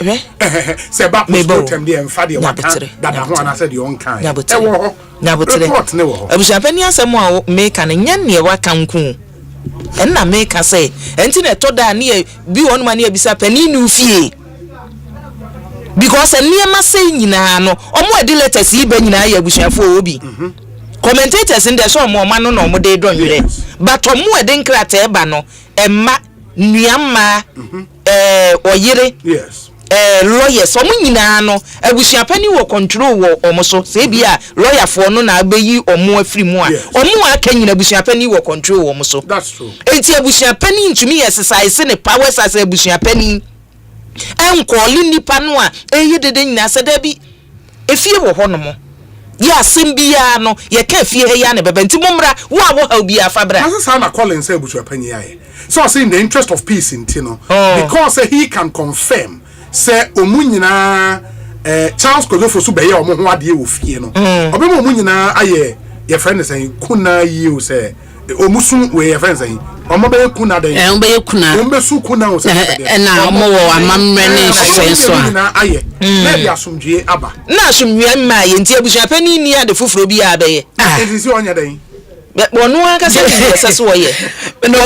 say ba postmortem de emfa de waka dada ho ana say de on kan e wo ho report ne wo ho busia panyin asem a me kan nya ne waka nku enna me ka say enti na to da ne bi won ma ne bisa panyin nu fie because eniema say nyina no omo edi letters ibe nyina ya busuafo obi commentators in the show mo ma no no mo de don yire but omo edi nkrata eba no emma nuamma oyire yes lawyers omo nyina no abusuapani wo control wo omo so se bia lawyer fo no na abeyi omo afiri mu a omo aka nyina abusuapani wo control wo omo so that's true enti abusuapani ntumi exercise ne powers as abusuapani enkoli nipa no a eye dede nyina se da bi efie wo ho no mo ya simbia no ye ka fie he ya ne bebe nti momra wo a wo ha bi afabra asa na calling say busuapani yae so say in the interest of peace in Tino because he can confirm say omunyina Charles Kodofo so be ye omo ho ade wo fie no obema omunyina aye ye friend say kuna yi o say omusun we ye friend say omo be kuna den be kuna omo be su kuna o say na omo wo amamre ne hyehyɛ na aye na bi asomdwe aba na asomdwe ma ye nti abusuapani ni ade foforo bi abaye enti onya den onu aka se bi se wo ye no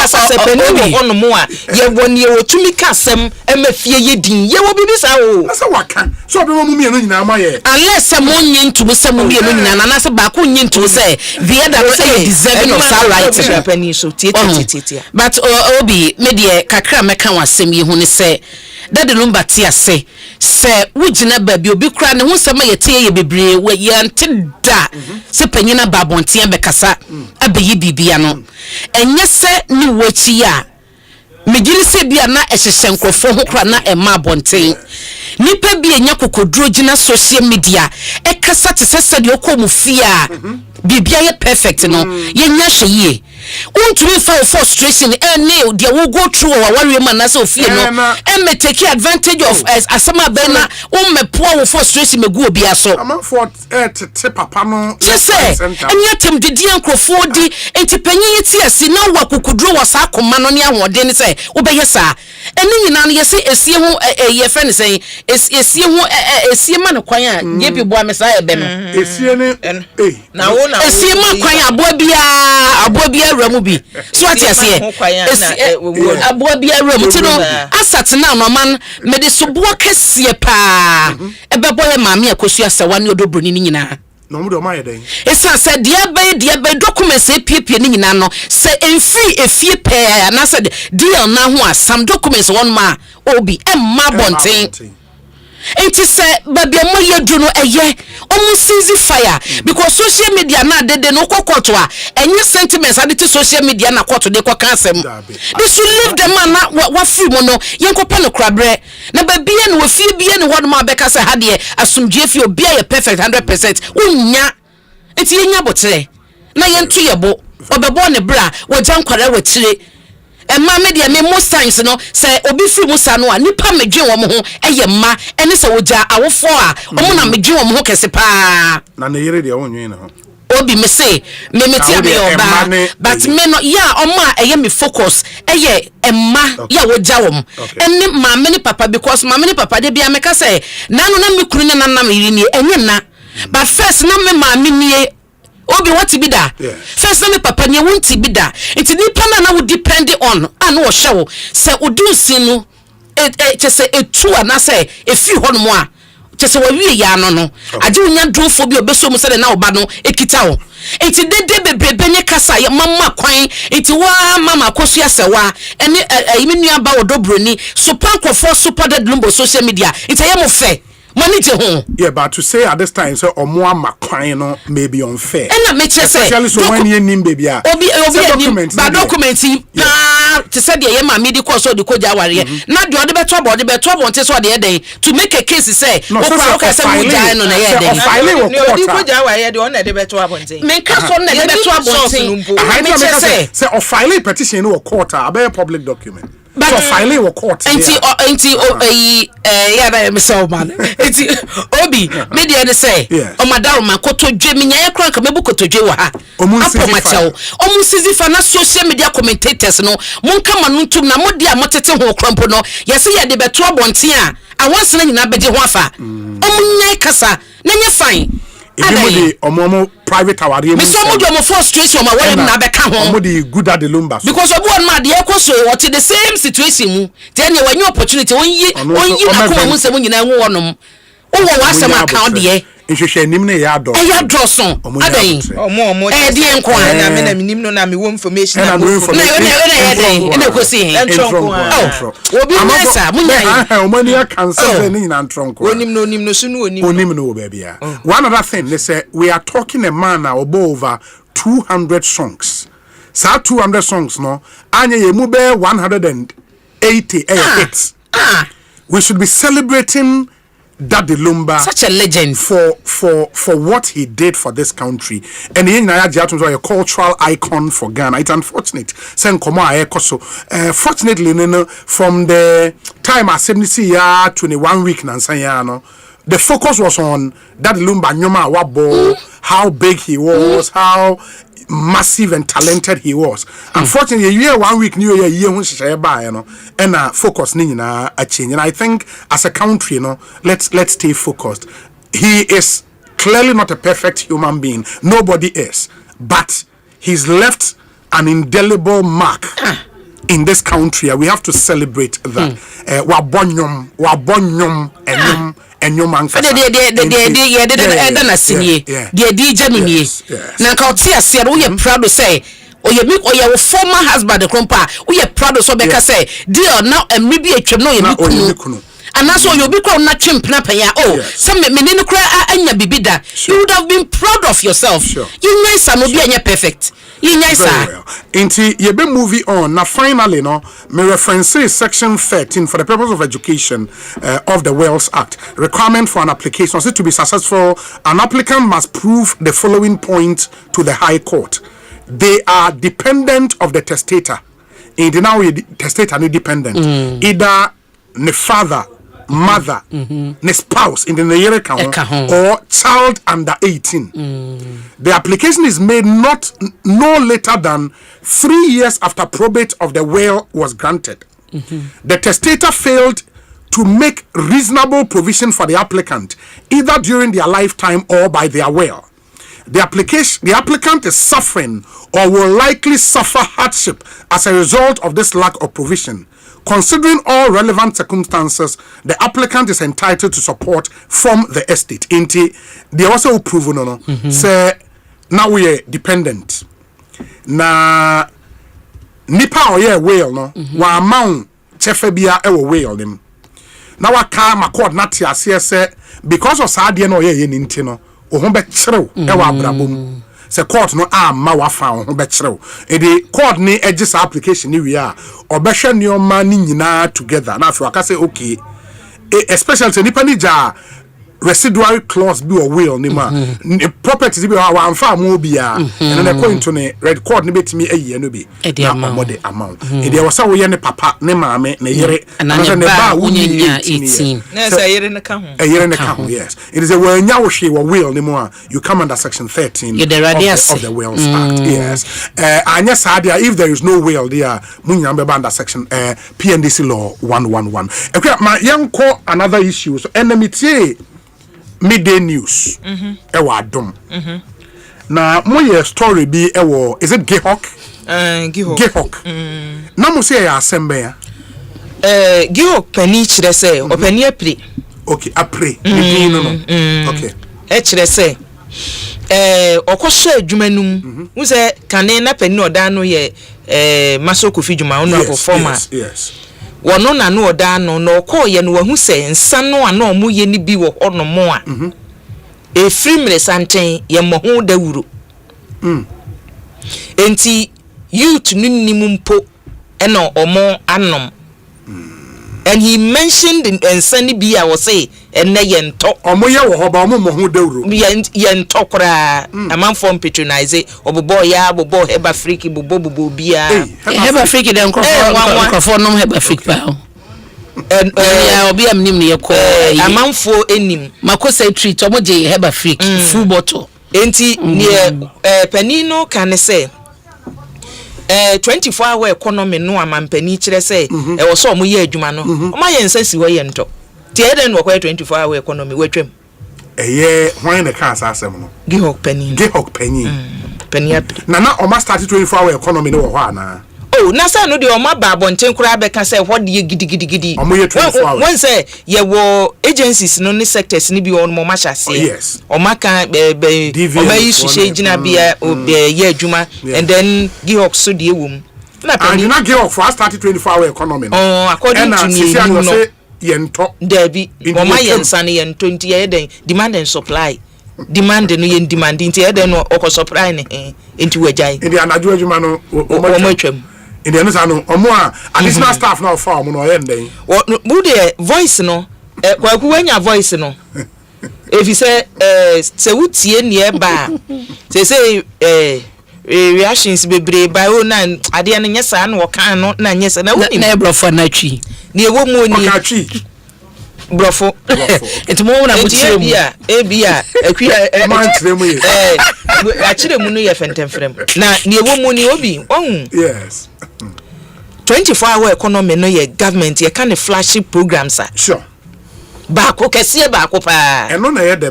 aka se pani wo no mo a ye woni ye wotumi kasem emafie ye din ye wo bibi sa o na se waka so obema mu mienu nyina ma ye unless monye ntumu se mu mienu nyina na se ba ko nye ntumu se the other say deserving of that right pani so tie but obi me de kakra meka wasem ye hu ne se dade lumba ti ase se wugina ba bi obi kra ne hu se ma ye tie ye bebre we ye ntida se panyina babontia be kasa abeyi bibia no enye se ni wachi ya megiri se bia na ehyehye nkrofo ho kra na ema abonten nipa bi enya kokodro gina social media e kasa te sese de okomu fia bibia ye perfect no ye nya hweye untumi fa frustration any de wo go through our worry man na so fie no e me take advantage of asama bena ummepo wo frustration megu obi aso for te papa no say enya tem de di ankrofo di enti panyin ti asi na wa kokodro wa sa akoma no ne ahode ne say wo be yesa eni nyina no yesi esie ho ye friend say esie ho esie ma no kwan a ye bi boa me sa ebe no esie ne na wo na esie ma kwan aboa bia ramu bi so ati asie aboa bia ramu ti no asat na no man me de so boa kese pa ebe boye maame akosu asawa ne odobroni ni nyina no mo do ma ye den esa se dia be documents epie ni nyina no se enfiri efie pe na se deal na ho asam documents won ma obi emma bonten enti se babia mo yedu no eye omu seize fire because social media na dede no kokoto a enye sentiments ade to social media na koto de kwa kansem they should leave them man wa free mo no yenkopa no krabre na babia no wafie bia ne won ma beka se hade asumdue fie obi a perfect 100% unya enti yenya botere na yentu yebo obebo ne bra wajan kwara watire emma media me most times no say obi free musa no a nipa medwe wo mo ho eye ma ene se woja awofo a omo na medwe wo mo ho kese pa na ne yere de wonwe na ho obi me say me metia me oba but me no ya omo a eye me focus eye emma ya woja wo mo ene ma me ni papa because ma me ni papa de bia me ka say nanu na me kunu na na me yiri ni enye na but first na me ma me nie obi what be da first na me papa ne wonti be da enti nipa na wo depend on an wo hye se odunsin no se etu ana se efi ho no mo a se wa wie ya no age unya drofo bi obeso mu se na oba no ekita wo enti dede bebrebe nye kasa ya mama kwan enti wa mama kosu asewa ene ayimi nua ba odobroni supankofo super dead lumbo social media enti ya mo fe money to home. Yeah, but to say at this time, so or more macquine may be unfair. And I make especially so when you name baby. Obi but documenting to say the yema medical so the koja warrior. Not the other better body better want to the day to make a case say no so filing the better one. Make us on the better one. Say or filing petition or quarter a public document. But so filing or court. Yeah, myself man. Enti obi media dey say o madam man koto dwe me nya ekran ka mebuko to dwe wa ha omu sizi fa na social media commentators no mon kama no ntum na modi a motete ho krampo no yesi ye de beto abonten a awanse na nyina beje ho afa omu nya kasa na nya fine Ebimodi omomo private award me so mo do mo frustration ma wale na beka ho omodi good at the lumba because obi on ma de ekoso what the same situation mu then you when opportunity onyi na ko mu nsem nyina hu wonom wo wasem account de nhwehwe nim na ya do ya do so adan omo de enko na me na minim no na me wo information na ene ko si entronko obi nasa munya omani akansa ni nyina ntronko onim no so no onim no babia one other thing they say we are talking a man now over 200 songs sa 200 songs no anya ye mu be 180 hits we should be celebrating Daddy Lumba, such a legend for what he did for this country, and he is a cultural icon for Ghana. It's unfortunate. Fortunately, from the time I 21 week the focus was on Daddy Lumba Nyoma Wabo, how big he was, how massive and talented he was. Unfortunately, year 1 week new year and focus a change. And I think as a country, let's stay focused. He is clearly not a perfect human being. Nobody is, but he's left an indelible mark in this country. We have to celebrate that. And your man for the proud to say or your former husband the crumpa we are proud of so say dear now and maybe a chim no and that's why you'll be called not chimp some menino cry anya bibida you would have been proud of yourself you nice and be anya perfect you nice into you be moving on now finally me reference section 13 for the purpose of education of the Wales Act requirement for an application to be successful an applicant must prove the following point to the High Court. They are dependent of the testator in the now testator ni dependent either the father mother the spouse in the year account or child under 18 the application is made no later than 3 years after probate of the will was granted The testator failed to make reasonable provision for the applicant, either during their lifetime or by their will. The applicant is suffering or will likely suffer hardship as a result of this lack of provision. Considering all relevant circumstances, the applicant is entitled to support from the estate. They also proven say now we are dependent. Na nipa oye whale no wa amount chefe bia e wo whale nim. Na wa ka makod na ti ase se because of saade no oye ni nti no ho be kyerɛw e wa abrabom. Se court no ma wa fa ho be kyerɛw. E de court ni egi sa application ni wi a obehwe nioma ni nyina together. Na afi waka say okay. Especially se nipa ni ja residual clause be or will ni ma properties be wa amfa mo bia and na point to ne red court ni betimi ayi no bi na amode amount e dey wasa wo ye ne papa ne maame ne yere na ne ba unyanya 18 na say yere ne ka ho yes it is a wanya wo hwe wo will ni mo a you come under section 13 of the Wills Act yes anya sadia if there is no will there munya be under section PNDC law 111 ma yanko another issue so enmity midday news ewa adom na moye story bi ewo is it Gihok na mo say ya Asempa ya Gihok pani kire say opani apre okay apre no okay e kire say okoso adwumanum hu say kane na pani odan no ye masoko fidwuma ono performer yes wono na no oda no no ko ye no wahu se nsa no ana omo ye ni bi wo ono mo a efrimre santen ye mohu dawuro enti youth nunimumpo eno omo anom and he mentioned in nsani bi a wo say enne ye nto omo ye wo hoba omo mohu dawuro ye nto kra amanfo patronize obobo ya bobo heba freak bobo bia heba freak den krofo nom heba freak pa ya obi amnim ne yeko amanfo enim makosa treat omo je heba freak full bottle enti ne panino kan say 24-hour economy no amampani kire say e wo so omo ye adwuma no omo ye nsasi wo ye nto ti eden wo 24-hour economy watwam when the car asem no Gihok pani pani apre na omo start 24-hour economy no wo ha na na say no de omo ba bonten kura be ka say what de gidi omo ye 24 hours when say ye wo agencies no ni sectors ni bi on mo ma chase yes omo kan omo yi sushe gina bia ye adwuma and then Gihok so de ewum na pani na Gihok for start 24-hour economy no according to me no yento debi omo ye nsa ne yento nti ye den demand and supply demand no ye demand nti ye den no okọ supply ne nti wajai ndi anadwo adwuma no omo twam in the ano omo a additional staff now for omo no ye ndey wo de voice no kwaku wanya voice no if you say se wutie ne e ba say reactions bebre ba o na ade ne nyesa na wo kan no na nyesa na woni na brofo na twi ne wo mo ni brofo enti mo na mutire mu ebia akua man tire mu akire mu no ye fentemfrem na ne wo mo ni obi ohun yes 24-hour economy no ye government ye can flagship programs sure ba ko kese ba ko pa and no na ye the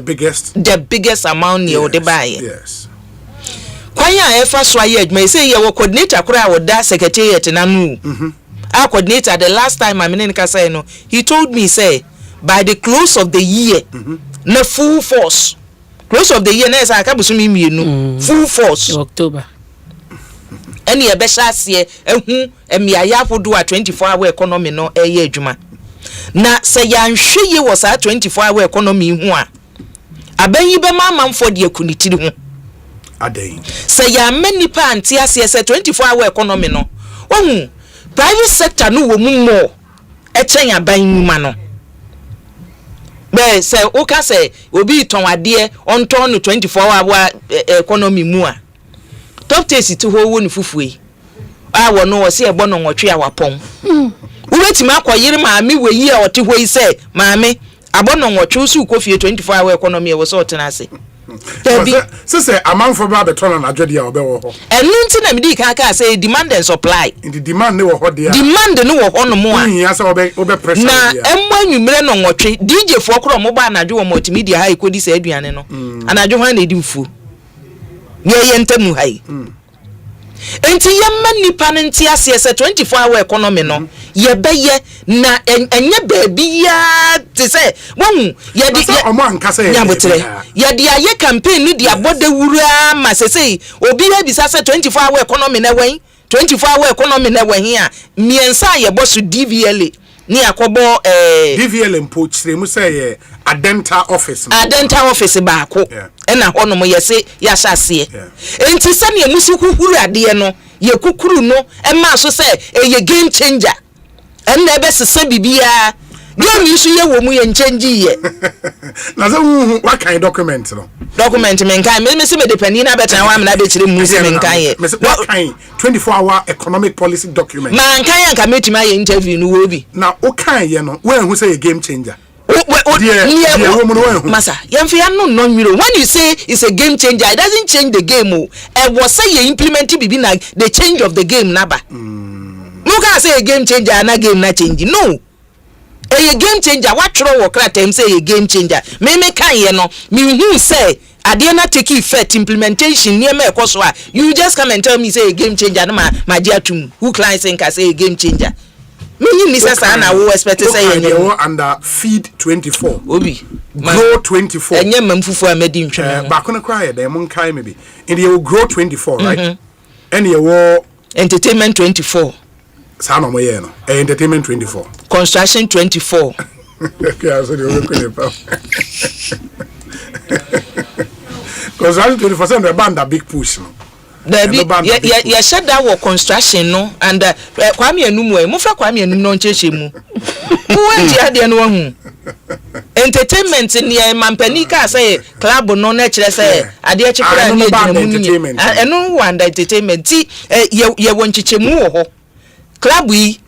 biggest amount ye o de buy yes kwanya e fa so aye adwuma say ye wo coordinator kura wo da secretariat na nu our coordinator the last time I mean say no he told me say by the close of the year na full force close of the year na say aka busumi mienu full force October any e be hase ehu emiaya fodo a 24-hour economy no eye adwuma na say yanhwe ye wo sa 24-hour economy hu a abanyi be mamamfo de akunitiri hu adan say ya manipa anti ase 24-hour economy no wohu private sector no wo mu mo e chen aban mu no be say o ka say obi ton ade on ton no 24-hour economy mu a top taste to ho woni fufue a wo no wo se e bo no nwotwe a wapon wo betima akoyire maami weyi a wote ho yi say maami abo no nwotwe su ko fie 24-hour economy e wo so otena ase Say a man for Baba Ton and Ajadia or and Linton and Dika say demand and supply. In the demand no what they demand no on more. Yes, over pressure. Now, and when you men on what DJ for mobile and I do a multimedia high could say Adriano and I don't want to do food. Ye entemu hai. Enti ye man nipa nti ase 24-hour economy no ye beye na enye baabi ya te se won ye di omo ankasa ye di aye campaign ni di abode wura ma sese obi ha bisa se 24-hour economy na wen 24-hour economy na wen a miensa ye bosu DVLA ni akobo DVLA mpo chire mu say ye adenta office baako ena hono mo yese ya hyase enti se ne musi kuhuru ade no ye kukuru no e ma so se ye game changer ena be sese bibia game isu ye wo mu ye change ye na so what kind document no document men kan me se me depending na betan wa me na be chire mu se men kan ye what kind 24-hour economic policy document man kan yan ka metuma ye interview no wo bi na o kan ye no when who say ye game changer Masa, when you say it's a game changer, it doesn't change the game. It was say you implement it like the change of the game naba. No can say a game changer and a game not changing. No. A game changer, what throw or crack them say a game changer. Me can you know, me who say I dare not take effect implementation near me koswa. You just come and tell me say a game changer no my dear to who clients think I say a game changer. Me Mr. Sana wo expect say you under feed 24 obi grow 24 enye mamfufu amedi ntwe ba kono cry dem mon kai maybe and you grow 24 right and you wo entertainment 24 sana mo ye no entertainment 24 construction 24 okay so you go pa cuz all 24% the band a big push no ya shut down work construction no and kwame anum we mufra kwame anum no ncheche mu wonji ade no hu entertainment ni mampani ka say club no na kire say ade chekra ni entertainment eno wanda entertainment ti ye woncheche mu wo ho club yi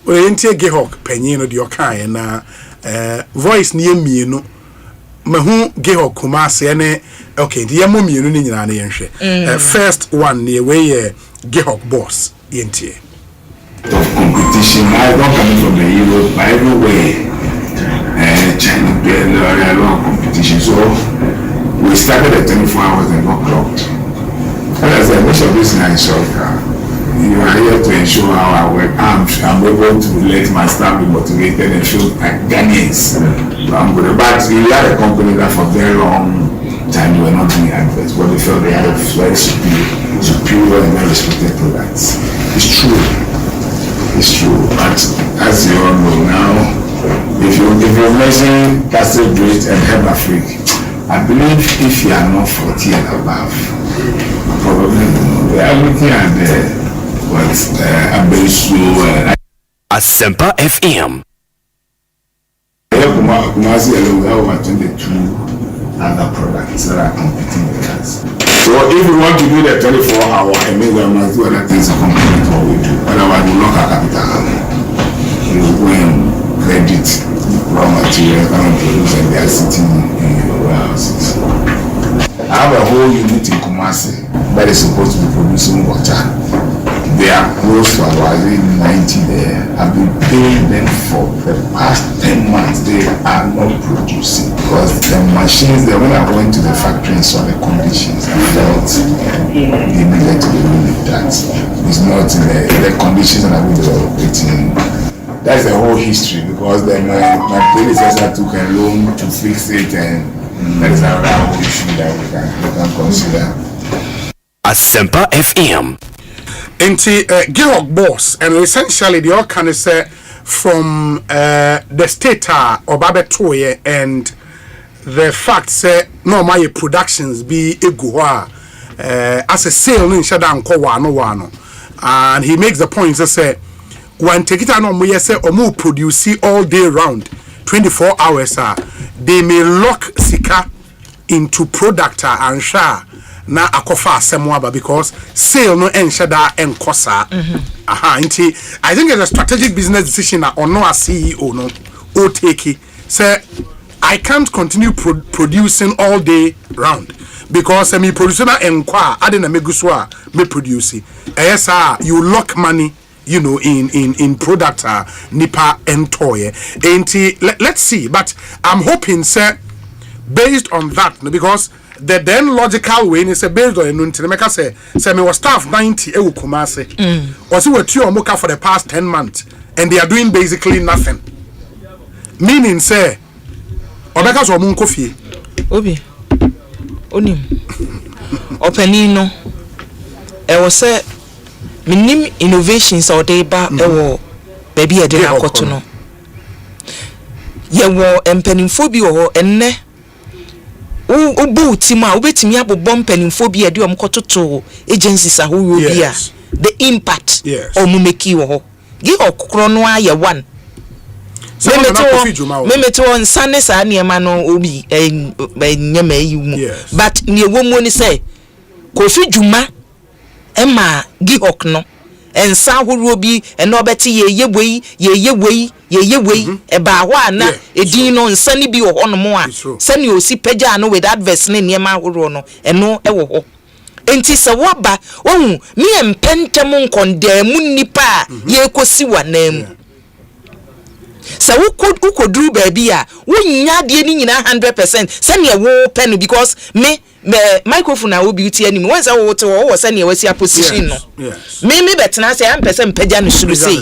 we entie gehok panyin no de okan na voice ni emienu mahu gehok kumase ne okay the yemo mienu ni nyina na yenhwe first one ne we gehok boss yentie of competition I don't come from the Europe by everywhere China there a lot of competition so we started at 24 hours and got clocked and as I wish of this nice show you are here to ensure how I work I'm able to let my staff be motivated and feel like Ghanaians I'm good but we had a company that for very long time we were not doing adverts, but they felt they had a very superior and very respected products. It's true. But as you all know now, if you mention Castle Bridge and Help Africa, I believe if you are not 40 and above, probably everything are there. But I'm very slow. Asempa FM. Kumasi alone, we have over 22 other products that are competing with us. So if we want to do the 24-hour, I mean we must do other things to compete with what we do. Otherwise we lock our capital. We will go and credit raw materials and produce and they are sitting in warehouses. I have a whole unit in Kumasi that is supposed to be producing water. They are close to about 90 there. I've been paying them for the past 10 months. They are not producing because the machines, when I went to the factory and saw the conditions, I felt they needed to be relieved that. It's not in the conditions that we were operating. That's the whole history because then my predecessor took a loan to fix it and that is another whole issue that we can consider. Asempa FM. Into Gehok boss and essentially the all can say from the state or Babetoye and the fact say no my productions be eguwa as a sale in Shadan no and he makes the point to say when take it no mo say or mo produce all day round 24 hours they may lock sika into product and share na akofa asemwa because sale no enshada enkosa nti I think it's a strategic business decision na ono a CEO no o take say I can't continue producing all day round because me producer enquire I didn't make me produce yes you lock money in product nipa and toy let's see, but I'm hoping sir based on that because the then logical way is based on make say me was staff 90 e Kumasi was we 2 omoka for the past 10 months and they are doing basically nothing, meaning say obeka so mun kofie obi onim openino e was say minim innovations or dey ba e wo baby e dey akoto no ye wo empanimfo bi wo enne ubu tima ubetimi abobom mpanimfo bi e dey omkototo agencies ahoro bi a the impact omumeki wo ho gi okukro no aye one memeto nsane sa niema no obi nyema yi mu but ne ewomu ni say kofi dwuma ema gi hok no ensa horo bi eno beti yeyeboi eba ho ana edin no nsane bi ho no mo a sane osi pagya no with adverse ne niema horo no eno ewo ho enti se woba ohun mi empentem nkondamu nipa ye kosi wanam sa ukoduru baby a wonya de ni nyina 100% sane wo pen because me microphone a wo beauty anim once I wo te wo sane wasi position no me betena say am person pagya no suru say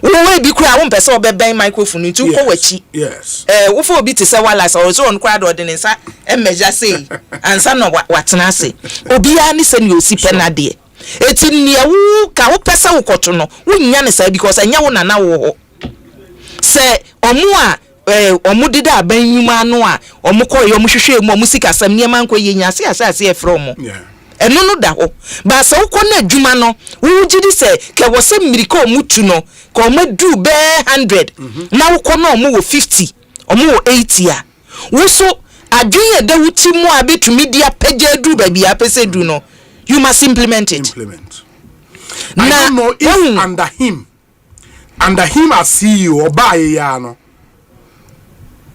wo bi kura wo person obeben microphone ntu ko wachi wo fo obi te say wala so so on kura do de nsa measure say ansa no watena say obi a ni sane osi penade eti ne wo ka wo pesa wo koto no wonya ne say because anya wo nana wo ho se omu a omu dida aban nyuma no a omu koyo omu hwehwe mu omu sika sam niema nko yenya ase e from eno no da ho ba se wo na adwuma no wo gidi se ke wo se mirika omu tu no ko omu du be 100 na wo na omu wo 50 omu wo 80 a wo so adweye da wuti mu a betumi dia pagya du ba bia pese du no you must implement it. I don't know if under him as CEO or by no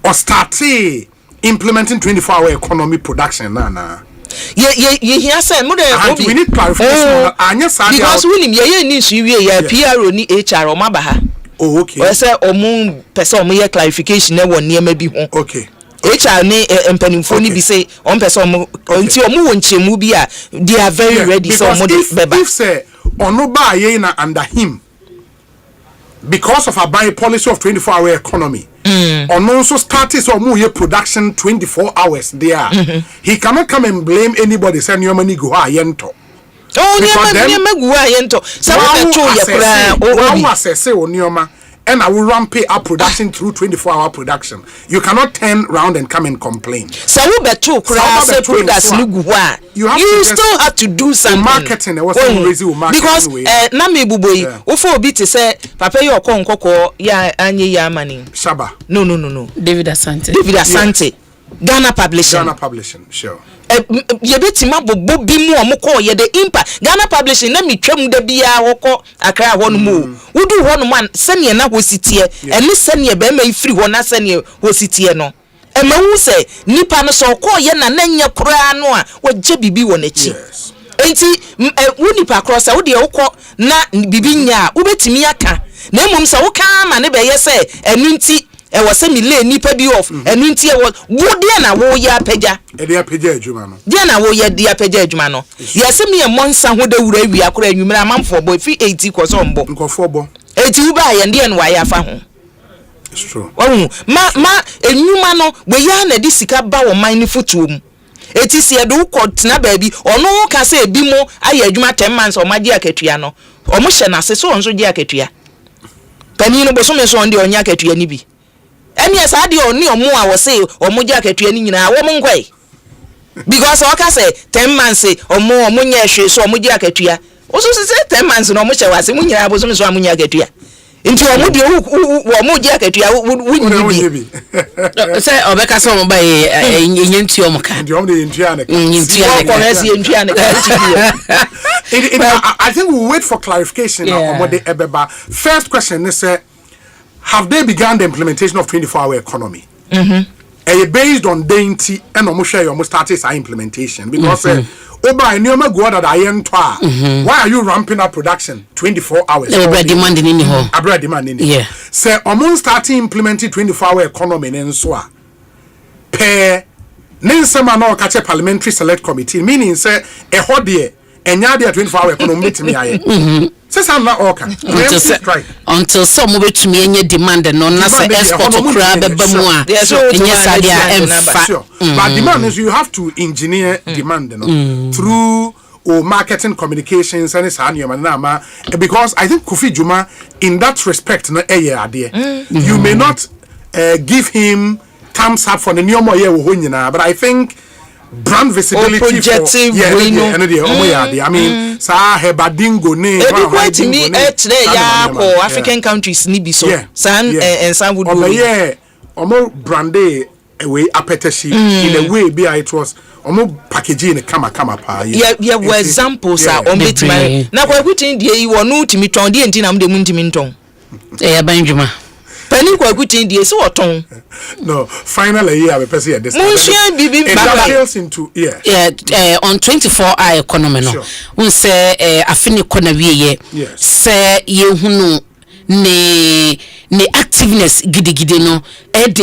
or started implementing 24-hour economy production na ye hear say mo dey we need clarification because we ye ni su wie ya PRO ni HR o mabaha okay we say omu person omu ye clarification na won niema bi ho okay HR ni empanimfo ni bi say on person omu nti omu won chemu bi a they are very ready so omu dey beba if say ono ba ye na under him because of a buy policy of 24-hour economy on also started so more production 24 hours there he cannot come and blame anybody say your money go yento niema go yento so we to ye kura say onioma and I will ramp up production through 24-hour production. You cannot turn around and come and complain. So we better products you still have to do some marketing. Because na me buboyi ofo obi te say papa ye okonkoko ya anye ya mani Shaba. No. David Asante. Ghana Publishing. Sure. Ye betima bobo bi mu omko ye the impact Ghana Publishing na metwam da bia woko akra ho no mu wudu ho no man sane na hositie ene sane be ma ifiri ho na sane hositie no e ma hu se nipa no so ko ye na nanya kura no a wagye bibi wo na chi enti wo nipa cross wo de woko na bibi nya wo betimi aka na emum se wo ka ma ne be ye se enu nti e was me lay nipa bi off enu nti e wo de na wo ya pagya e de apagya adwuma no de na wo ya de apagya adwuma no yese me e monsa ho da wura wi akora anwumira amamfo boy fi 80 ko so mbo nkofo bo eti u ba ye de wa ya fa ho it's true ma enwuma no we ya na di sika ba wo man ni fotuom eti se do ko tena ba bi ono ka se bi mo aye adwuma 10 months o ma di akatua no o mo hye na se so onzo di akatua pani no bo so me so on de onya akatua ni bi eni esa de oni omo a wo se omo di akatua ni nyina wo mo nkwai because o ka se 10 months omo nya hwe so omo di akatua o so se 10 months no omo hye wase mo nyina bo so me so amunya akatua nti omo de wo mo di akatua wunyi bi say obeka so mo ba enye nti omo ka ndi omo de ntua ne I think we'll wait for clarification on what the ebeba. First question is have they begun the implementation of 24-hour economy? based on dainty and almost share your started implementation because Oba Nioma go that I enter. Why are you ramping up production 24 hours? Abra demanding in here. Abra demanding. Yeah. Say almost starting implementing 24-hour economy in so per Ninsema no catch a parliamentary select committee meaning say a hodie and yadia 24-hour economy meet me. Says I'm not okay. Until some move to me any demand and non export to crab bamua. But demand is you have to engineer demand through marketing communications and it's because I think Kofi Juma in that respect no idea. You may not give him thumbs up for the new year but I think brand visibility projective I mean hebadingo ne African countries ni bi so and some would brande away appetition in a way be it was packaging kama pa examples are on bit na kwa kutin die you no timi ton die nti na mde mu ntimi nton banjuma Penny kwa kutin die so oton. No, finally here we person this. Into on 24-hour economy no. We say afini kona wiye. Say ye hunu ne activeness gidigide no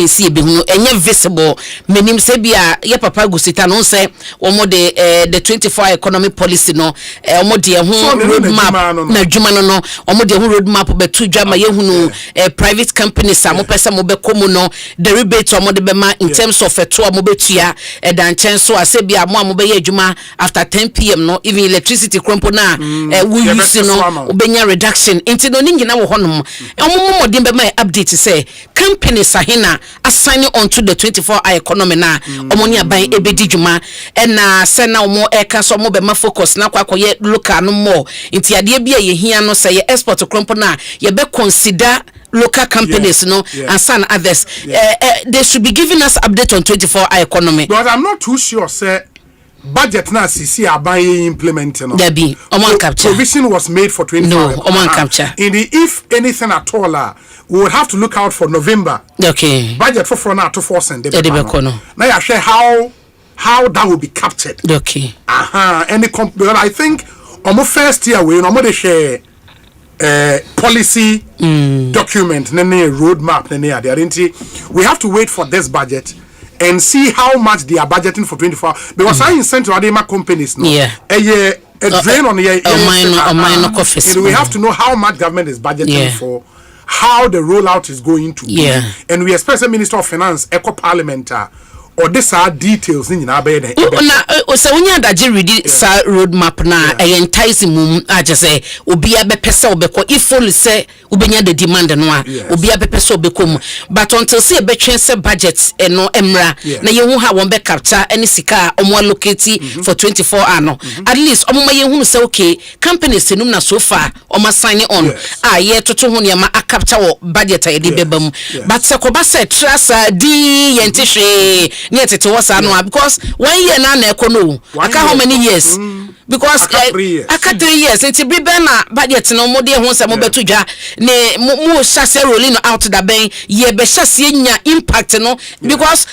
see be hunu enye visible menim se bia ye papa gusita no say omo de the 24-hour economy policy no omo de ho road map na dwuma no omo de ho road map betu dwama ye hunu private companies am pesa mo be komu no the rebate omo de be ma in terms of eto omo betua dan chen so ase bia mo be ye dwuma after 10 p.m. no even electricity crumpo na we use no obenya reduction into no nyina wo honom omo mo de my update say companies ahina assigning on to the 24-hour economy na omoni aban ebedi dwuma na se na omo eka so omo be ma focus na kwakoye local no more inti ade bia ye hia no say export crumpo na ye be consider local companies and some others they should be giving us update on 24-hour economy. But I'm not too sure say budget na CC aban implementing no. There be capture. Provision was made for 24 hours. No, capture. In the if anything at all we would have to look out for November. Okay. Budget for now to force and now I share how that will be captured. Okay. Any well, I think almost first year we no share policy document roadmap we have to wait for this budget and see how much they are budgeting for 24 hours because I incent to Adema companies no a drain on the we have to know how much government is budgeting for how the rollout is going to be and we expect the Minister of Finance Eco Parliamentar or these are details in na so when you that ready sa roadmap na entice mum just say obi abepesa obeko if only say ubenya the demand no obi abepesa obekom but until say betwen say budget no emra na ye hu ha won be capture any sika omo allocate for 24 hour no at least omo ye hu say okay companies enum na so far omo sign on ye toto hu ne ma capture budget e de bebam but se ko ba say trasa di yentihwe Yet was because 1 year now no. I can't how many years? Because I can't 3 years. It's a bit budget no more dear once I'm over to ja ne more shase rolling out the bank ye be shase impact no because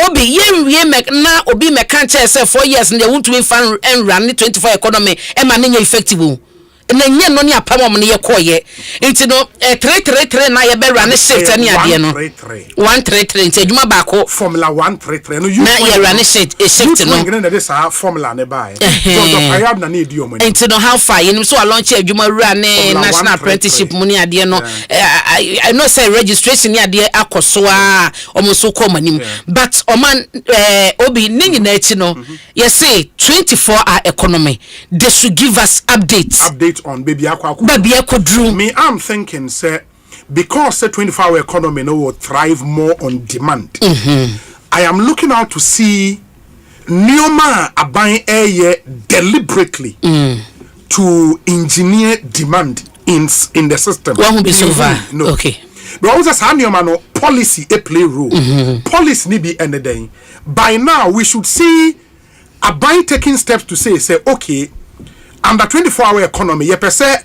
obi ye make na obi me can't say 4 years and they want to fan and run the 24 economy e ma na effective na nye no ni apam mo ne ye koye enti no 333 na ye be run shift na ade no 133 enti adwuma ba ko formula 133 no you na ye run shift no ngene na this formula ne buy so I have na need you money enti no how far you so launch adwuma run national apprenticeship mo ni ade no I know say registration ni ade akoso a omoso ko manim but oman obi ningi na echi no you say 24-hour economy they should give us update on baby akwa me I'm thinking say because the 24-hour economy no will thrive more on demand I am looking out to see Neoma aban deliberately to engineer demand in the system one will be so far no okay but also Neoma no policy a play role policy ni be end day by now we should see aban taking steps to say okay under 24-hour economy, you per se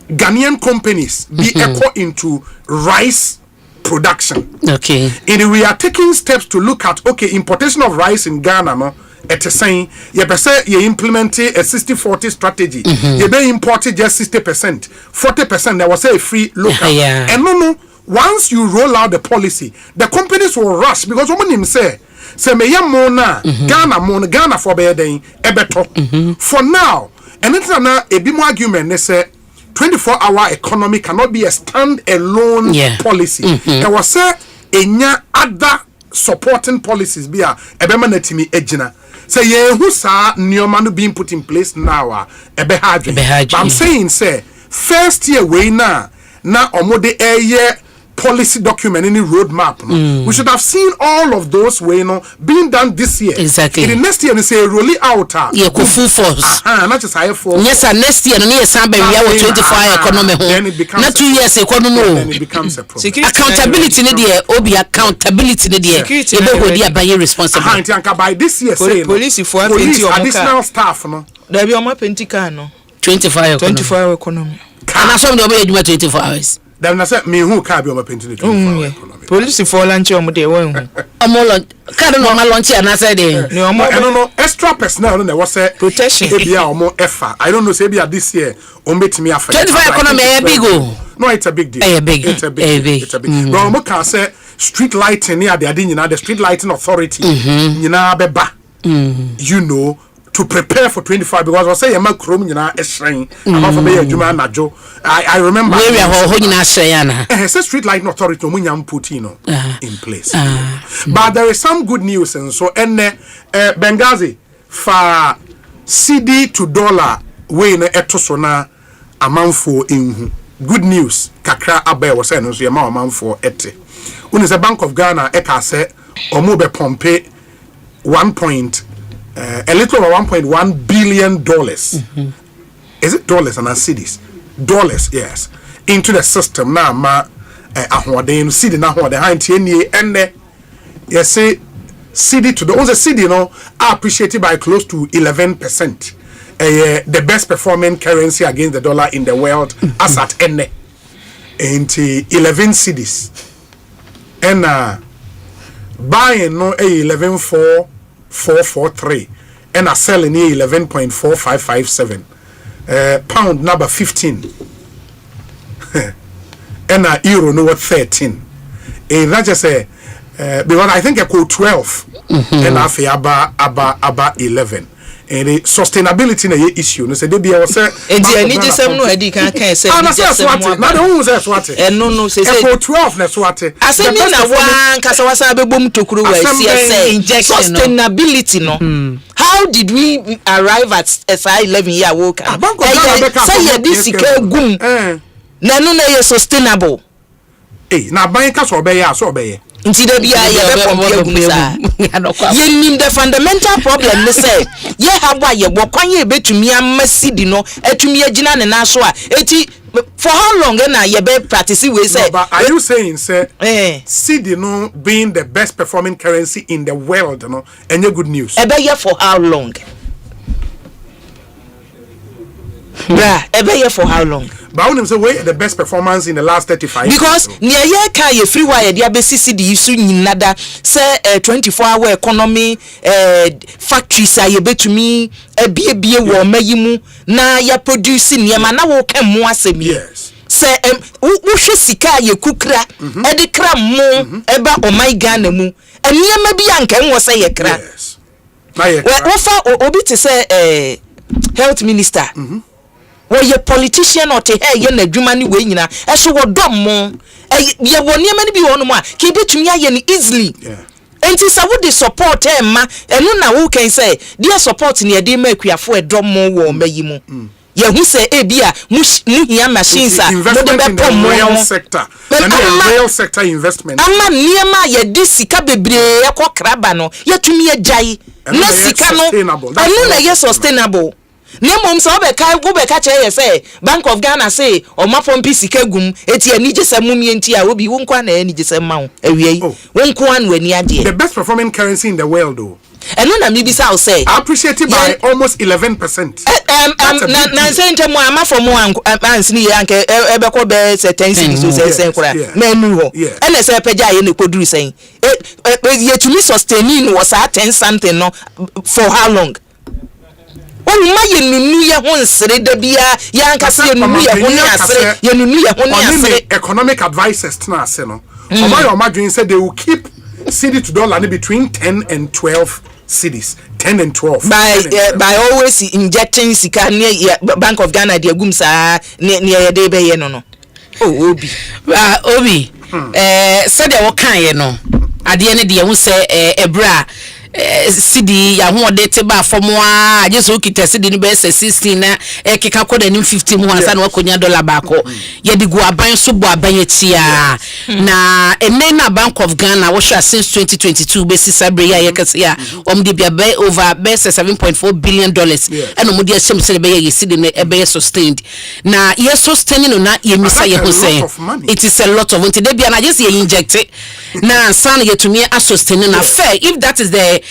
Ghanaian companies be echo into rice production. Okay. And we are taking steps to look at importation of rice in Ghana. No, at saying you implement a 60-40 strategy. You be imported just 60%, 40%. There was a free local. And no. Once you roll out the policy, the companies will rush because someone say me mona Ghana for bedin ebeto. For now, and it's a bit more argument. They say 24-hour economy cannot be a stand-alone policy. There was a other supporting policies be a ebemanetimi ejina. Say who sa nyomanu being put in place now but I'm saying say first year way na omode a policy document any roadmap. We should have seen all of those way being done this year. Exactly. In the next year, we say rolling out. Full force. Not just higher force. Yes, and next year, we have 24 economy. Then it becomes not 2 years economy. Then it becomes a problem. Accountability, obi accountability, you responsible. By this year, police additional staff. No, there be on my penticano. 24 economy. And I saw the way you 24 hours. Then I said, me who can't be on my penty. Police for lunch on the way. Can't know my lunch and I said, I don't know, extra personnel, there was a protection. Or more effort. I don't know, say this year, or make me a 25 economy, a big no, it's a big deal. It's a big. But I can say, street lighting near the street lighting authority, you know. To prepare for 25 because I say I'm chrome a shrine. I remember we are street lighting authority in place. But there is some good news and so Benghazi for CD to dollar way na etosona amanfo enhu. Good news kakra abai was saying so yama amanfo ete. When is the Bank of Ghana eka say omo be pompe a little over $1.1 billion. Is it dollars and cities? Dollars, yes. Into the system now, ahwade city now the high and you say city to the city are appreciated by close to 11%. The best performing currency against the dollar in the world as at N. Into 11 cities. And buying 11.443 and a selling 11.4557 pound number 15 and a euro no 13 and that just say because I think I call 12 and I feel about 11 and the sustainability na issue no say dey be say and the need some no edi kan say na the who say swate no say 12 na swate asemi na wan kasa wasa be bom tokuru wa say sustainability no how did we arrive at SA11 year work say this sika gum na no na sustainable na ban ka so obeye so obeye nti da bia ye be pompe ye nim the fundamental problem ne say ye habo ye bokwan ye betumi amasidi no atumi agina ne na so a eti for how long na ye be practice we say but are you saying say cedi no being the best performing currency in the world no any good news e be ye for how long e be ye for how long but when say wait the best performance in the last 35 because near ye can ye free wire dia be CCD so nyinada say 24-hour economy factories aye betumi ebie wo mayimu na ya produce niema na wo kan mu asemi yes say wo hwe sika ye kukra e de kra mu eba o my Ghana mu niema bi anka enwo say ye kra yes na ye kra wo fa obi te say health minister where your politician or te hey na adwuma ni we nyina e so wo dom mo ye wo niema ni bi wo no mo a ke betumi aye ni easily enti sa wo de support ma enu na wo kan say dia support ni e de ma akuafo e dom mo wo mayi mu ye hu say e bia mu hia machines a mo de be pom real sector and real sector investment ama niema ye di sika bebre e kokra no ye tumi agai na sika no anu na ye sustainable Nemom so be ka che say Bank of Ghana say o ma pompi sika gum eti ani gese mum ye nti a obi wo nkwa na ani gese ma wo awie wo nkwa na ani ade the best performing currency in the world though And no na me be say say appreciated by almost 11%. Na say ntem ama for mo ansini ya nke ebe ko be say 10 cities so say kura na nu ho and say pagya ye ne koduru say ye to me sustaining was at 10 something no for how long? Ma ye nunu ye ho nsere da bia ya nkase ye nunu ye ho ne asere ye nunu ye ho ne asere economic advisors tena ase no omadwen said they will keep cedi to dollar between 10 and 12 cities 10 and 12 by always injecting sika near Bank of Ghana de gum sa near de be ye no obi said they wo kan ye no ade ne de ye hu se ebra CD ya ho de te ba fom a je so kita CD ni be 16 na keka koda ni 50 mu ansa na wakonya dollar ba ko ye di gu aban so bo aban etia na na Bank of Ghana wo sha since 2022 be sisabre ya ye kase ya de bia be over be 7.4 billion dollars and mo de asem se be ye CD na e be sustained na ye sustaining no na ye misa ye ho say it is a lot of until de bia na just ye inject it na san ye to me sustain na fair if that is the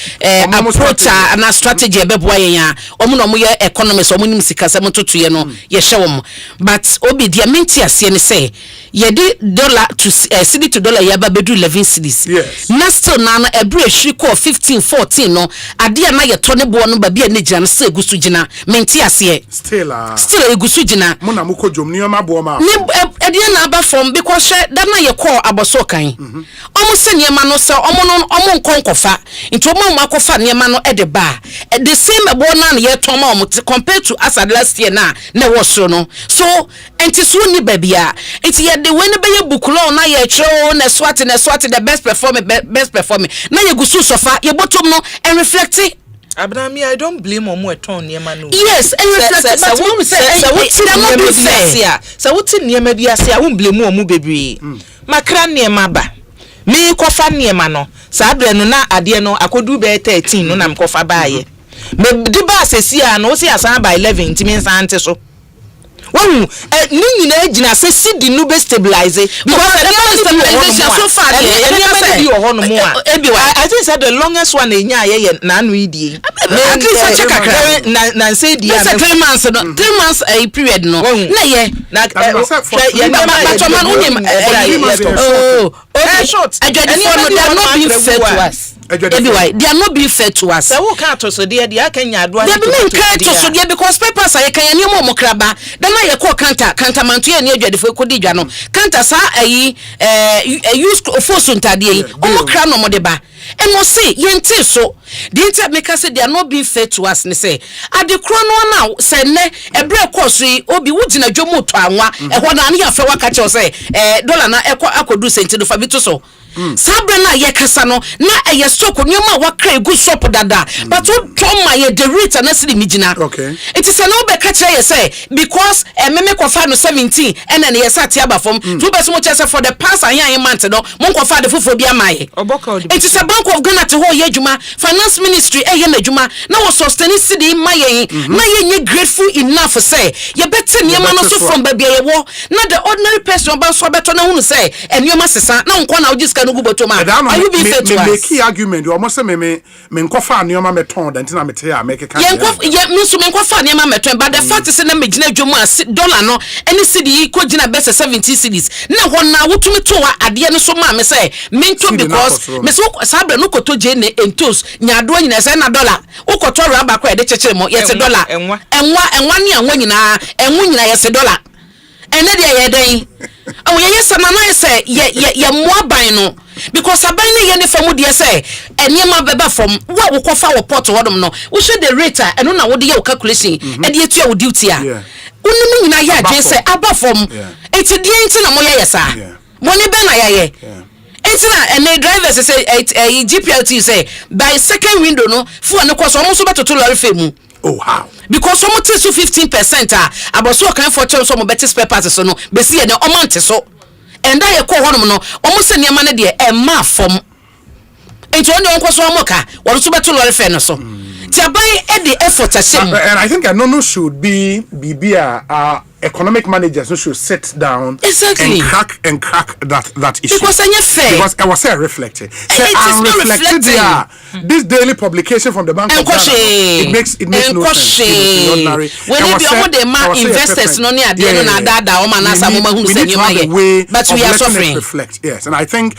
approach and a strategy ebeboa ya omo no mo ye economists omo nim sika se mototo ye no ye hye wom but obi dia menti ase ne say ye di dollar to cedi to dollar ya ba bedu 11 cedis na still na na ebre hwiri ko 15 14 no ade na ye to ne bo no ba bia ne gina se egusu gina menti ase still egusu gina mo na mo ko jom ni ma bo ma ni ade na aba from because da na ye call aboso kan omo se ne ma no se omo nkonkofa into omo akofa ne ma no e de ba the same ebo na ye to ma omo compared to as last year na wo so no so enti so ni babia enti ye de we ne be ye bukulo na ye tro na swat the best performing na ye gusu sofa ye bottom no and reflecting Abrami, I don't blame omo eton niema no. Yes, and reflect but we say so what niema bi ase I won't blame omo bebre. Makra niema ba. Me kofa niema no. Sa adre no na ade no akodu be 13 no na mkofa ba ye. Me di ba asesi a no se asan by 11 ntimi nsan ante so. Wonu ni nyina gina se cedi no be stabilize because the stabilization so far I think said the longest one enya ye na anu idie at least check kakra na say die 3 months no 3 months a period no na ye na ye na man short they are not being fair to us. They are not being fair to us. So who can't so dear Kenya do they be can't so dear because papers are can any more mokraba then na ye call kanta mantu ye near the kodija no kanta sa use force untade omokra no modeba and no say yenti so the inter make us say they are not being fair to us ne say ade kro no now say ne ebre course obi wugina dwomo to anwa e ho na ne afa waka che say dollar na akodu senti do fa bi to so sabre na ye kasa no na ye soko nyoma wakra egu shop dada but o toma ye the rate na sidi migina okay it is no be catch ye say because meme kofa no 17 and then ye sat aba from two person mo chese for the past and month no mo kofa the fofo bi amaye it is a Bank of Ghana to ho ye adwuma finance ministry ye na adwuma na wo sustain sidi maye na ye nye grateful enough say ye better niema no so from baby ye wo na the ordinary person ba so beto na hunu say enioma sesa na nko na ojiska no guboto ma are you being fair to us me key argument you almost say me nkofa enioma meton dan tina mete ya make kan ye me so me nkofa enioma meton but the fact is na me gina dwomu a dollar no any cedi ko gina best 70 cedis na ho na wotumi to wa ade no so ma me say me to because me so sabre no koto je ne entos nyado nyina say na dollar ukoto raba kwa de chechire mo yes dollar enwa ne enwa nyina enwo nyina yes dollar ene de ye den o ye yes na na say ye mo ban no because aban ne ye ne fam de say eniema beba from wo kofa wo pot wodom no wo hwe the rate eno na wo de ye calculation e de etua wo duty a unimi nyina ye adwen say aba from eti de enti na mo ye yesa mo ne be na ye it's not and the drivers say GPLT say by second window no fu an course almost better to lorry femu. Oh how? Because some takes to 15% about so can for some better spare parts so no be see the amount so and I call one no almost any man there a ma from into on the so moka what so better lorry fe no so. Tiabai e the effort and I think no should be economic managers who should sit down exactly and crack that issue. Because I was reflected. Reflected there. This daily publication from the Bank of Ghana, it makes no sense. When investors we need to have a way but we are suffering. Reflect. Yes, and I think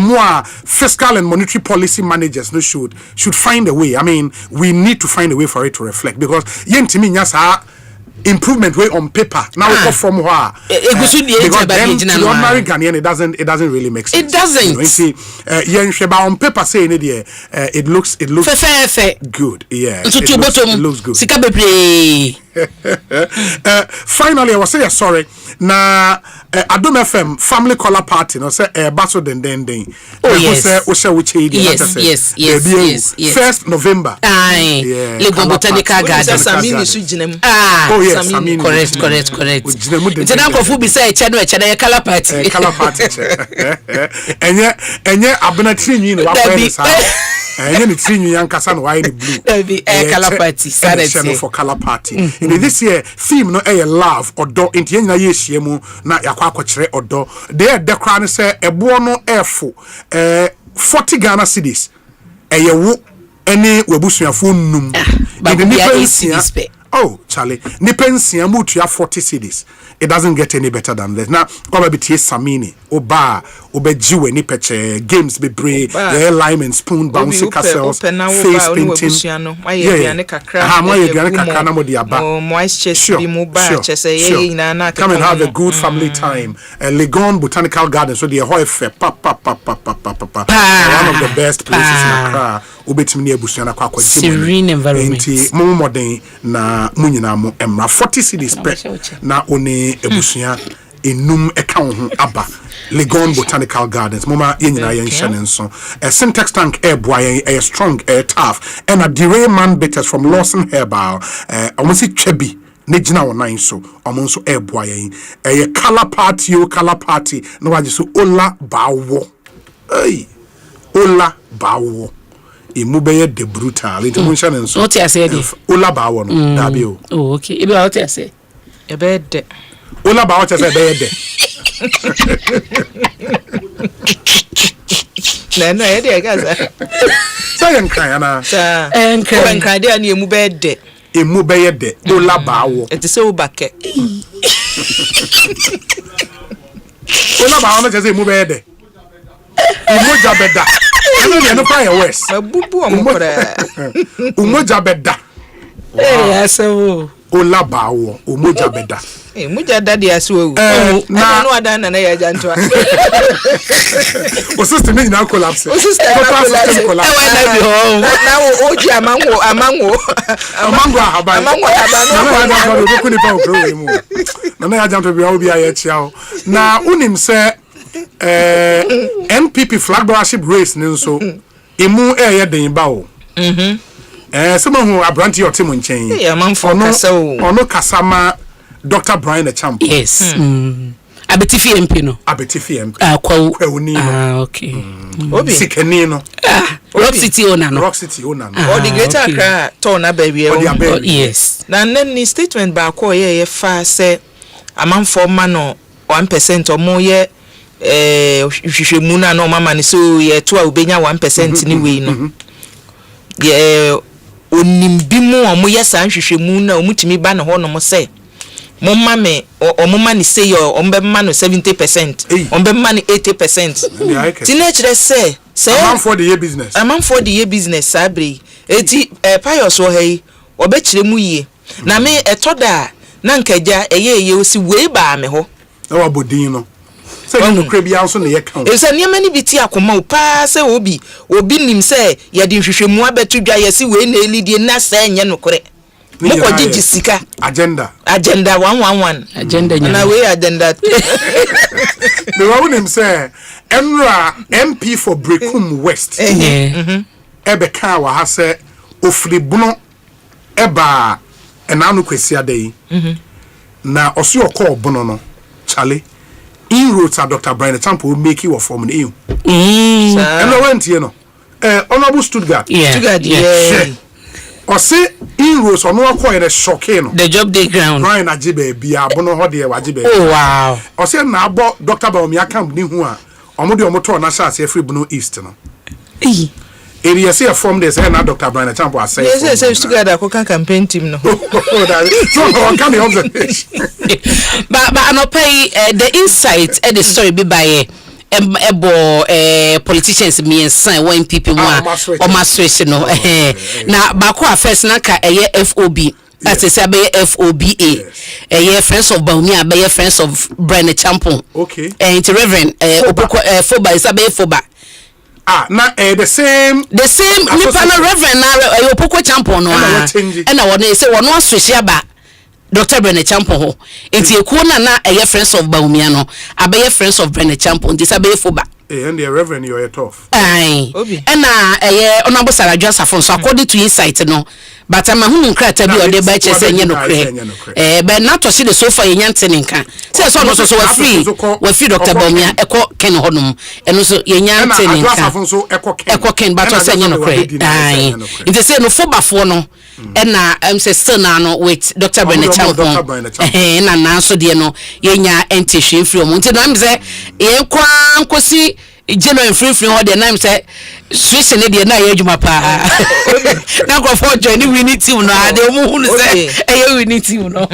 more fiscal and monetary policy managers should find a way. I mean, we need to find a way for it to reflect, because improvement way on paper now we go from where because then to the ordinary Ghanaian it doesn't really make sense. It doesn't. You see, on paper saying it looks good. Yeah, it looks good. Finally, I was saying sorry. Na Adom FM family color party no say baso den. Oh yes. Yes. 1st November. Aye. Lego Botanical Garden. Oh yes. Correct. It's now go be say channel color party. Color party. Enye abena ni wa and it's in young Kassan white blue. Color party. Channel for color party. In this year, theme no love or do in the year shiemu na yakwa or do. There the crown say a buono airful 40 Ghana cedis. Wo any webusia phone num. But the nipa oh, Charlie, Nipensia Mutia 40 cedis. It doesn't get any better than this. Now, probably Samini, Oba, Obeju, Nipeche, games be brave, the lime and spoon, bouncy castles, face painting. Sure. Come and have a good family time. Legon Botanical Garden, so the Ahoy Fair, one of the best places in Accra. Serene environment. Na munyina mo emra 40 cedis pe na one ebusuya enum eka ho aba Legon Botanical Gardens mama yenyina yen hyenenso a syntax tank air boy a strong air tough and a Derayman bitters from Lawson Herbal almost chebi nejina wonan so omonso air boy a color party no waje so ola bawo ola bawo imubeye de brutal into mention and so what you say ola ba wo no da bi o oh okay e be what you say e be de ola ba what you say be de no e de gaza say nkran na nkran de na emu be de ola ba wo e te se obake ola ba wo no say emu be de umoja beda no fire west bubu omokora umoja beda aso ola bawo umoja beda muja dadi aso na no adan na ya jantwa o system ni na collapse o system collapse na oji amango ahaba na ya jantwa do kuni pa okro mu na ya jantwa bi a obi aye chia na unim se NPP flag bearership race nso emu eye den ba o someone who abranti otimu nchen ono kasama Dr. Brian Asempa yes abetifi MP no abetifi MP kwawuni no okay obi sikeni no Rock City owner no or the greater Accra town na baby yes na ni statement ba ko ye fa say amanfo ma no 1% or more ye hwehwemu na no mama ni so ye to a obenya 1% ni we no ye onimbi mu omo ye san hwehwemu na omutimi ba na ho no mo say momma me omoma ni say yo ombe ma no 70% ombe ma ni 80% ti na kire say amount for the year business sabre eti pious wo hey obe kire mu ye na me etoda na nkaja eye osi we ba me ho na wabodin no say no krabia also na ye kan e say niam ni biti akoma pa say obi nim say ye de hwehwemu abetudwa ye si we na elidie na say enye no kore mo ko gigi sika agenda 111 agenda na we agenda the one him say Enra MP for Brekum West ebe ka wa ha say ofribuno eba enanu kwesi adai na osi okọ bono no chale inroads at Dr. Brian Asempa will make you a form in and I went here no honorable Stuttgart yeah or say inroads on what quite a shocking. The job day ground. Brian Ajibe, be a bono hodie wajibe. Oh wow. I said now about Dr. Baumia camp ni hua. Omudi omoto na sha say free Bono East no. Area say from this and Dr. Brian Atampo I say. Yes, yes, together ko campaign team no. So on can observation. But no pay the insight and the story be by politicians me and sign when people want or master no. Now bakwa first na ka FOB. As I say, FOBA, a friends of Baumia, be friends of Brian Champon. Okay. And Reverend Foba is a bay Foba. Now the same. Nipana Reverend now Opoko Champon. And I want to say one was Swishaba. Dr. Brian Champon. It's a corner now a friends of Baumiano, a bay friends of Brian Champon. This a bay Foba. And the Reverend, you are tough. Aye. And honorable Sarah Joseph, so according to insight, no. But I'm a human crater be on the batches and you know, but not to see the sofa in Yanseninka. Says almost also free, Dr. Bomia, Eco Ken Honum, and also Yanseninka, Eco Ken, but also you know, aye. If they say no foba for no, and I'm still now with Dr. Bennett Champon, and now so dear no, Yenya anti-shame from Montanamze, Equanquasi. General free all the name say Swiss and India na yejuma pa na go for join we need to no ade mu say we need to no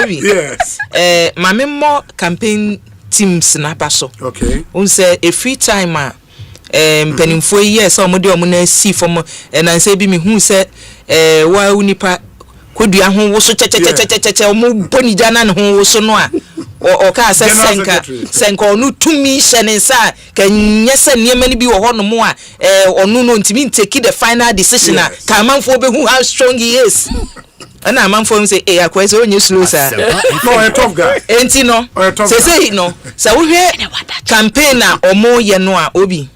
yes mame more campaign teams na baso okay un say a free time penimfo yes o mo de o mo na see from na say bi me hu say wa unipa kodua ho wo so che o mo boni jana ne ho wo so no a o ka say senka onu tumi hye nsa ka nyese niema ni bi wo ho no mo a onu no ntimi take the final decision a ka manfo be who how strong he is and a manfo say akwa say onye slow sir no a tough guy enti no say no say wo hwe campaign na omo ye no a obi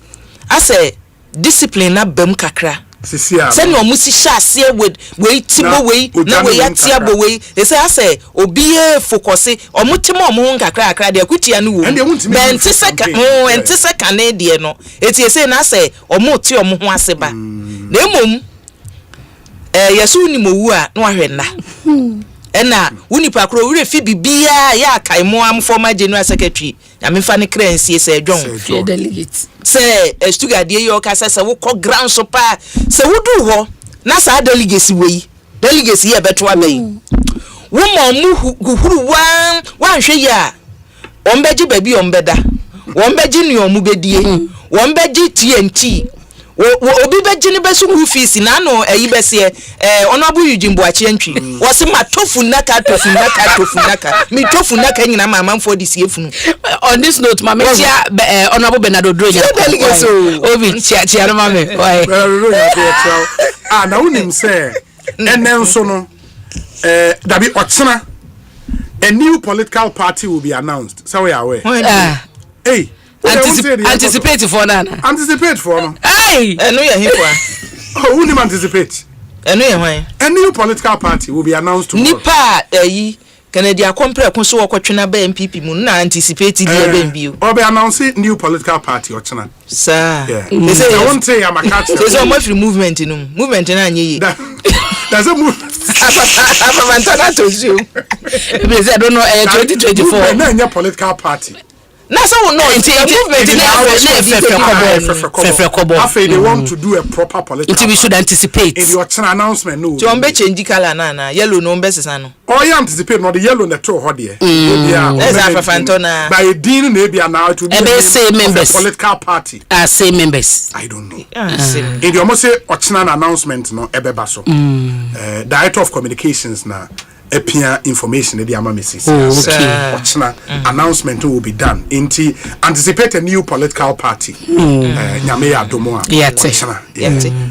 ase discipline na bam kakra send your musi shase with tibo we na we atiabo we say obiye focus omutimo omo nkakra akra de akutia no wo ben tiseka na de no eti say na say omo ti omo ho aseba na emom yesu ni mowu a no ahwe na ena unipa kro we fi bibia ya kaimo am former general secretary ya me fa ne kransie say dwon delegate say estugade yo ka say wo ko ground so pa say wo du ho na sa delegate ye beto abai wo mo huru wan hwe ya ombeji baby ombeda ombeji ni omubedie ombeji TNT obi begini besu hu fees na no ayi bese onabu yujimbo achi antwi wose matofu naka mi tofu naka nyina mama mfo di siefunu on this note mama chia onabu Bernardo Droja obi chia no mama why na unim say enenso no dabi otsena a new political party will be announced so we are aware hey anticipate for that. Anticipate for no. Hey, no ya hipwa. Who nim anticipate? No ya hwan. A new political party will be announced tomorrow. Nipa yi Canada compare kunso wakotwena ba MPP mu na anticipate dia ba mbio. Or be announcing new political party or chana. Sir. Yeah. They say I won't say I'm a catch. There's so much movement in movement na anyi. There's a movement. I don't know 2024. Na political party. Na so no they want to do a proper political we should anticipate in your announcement no so be change color na yellow no be sesa or you anticipate no the yellow na to hode let's have fantona by din na be now to be members political party same members I don't know in the almost say ochina announcement no ebeba so director of communications na appear information the amamesis announcement will be done into anticipate a new political party nyame adomo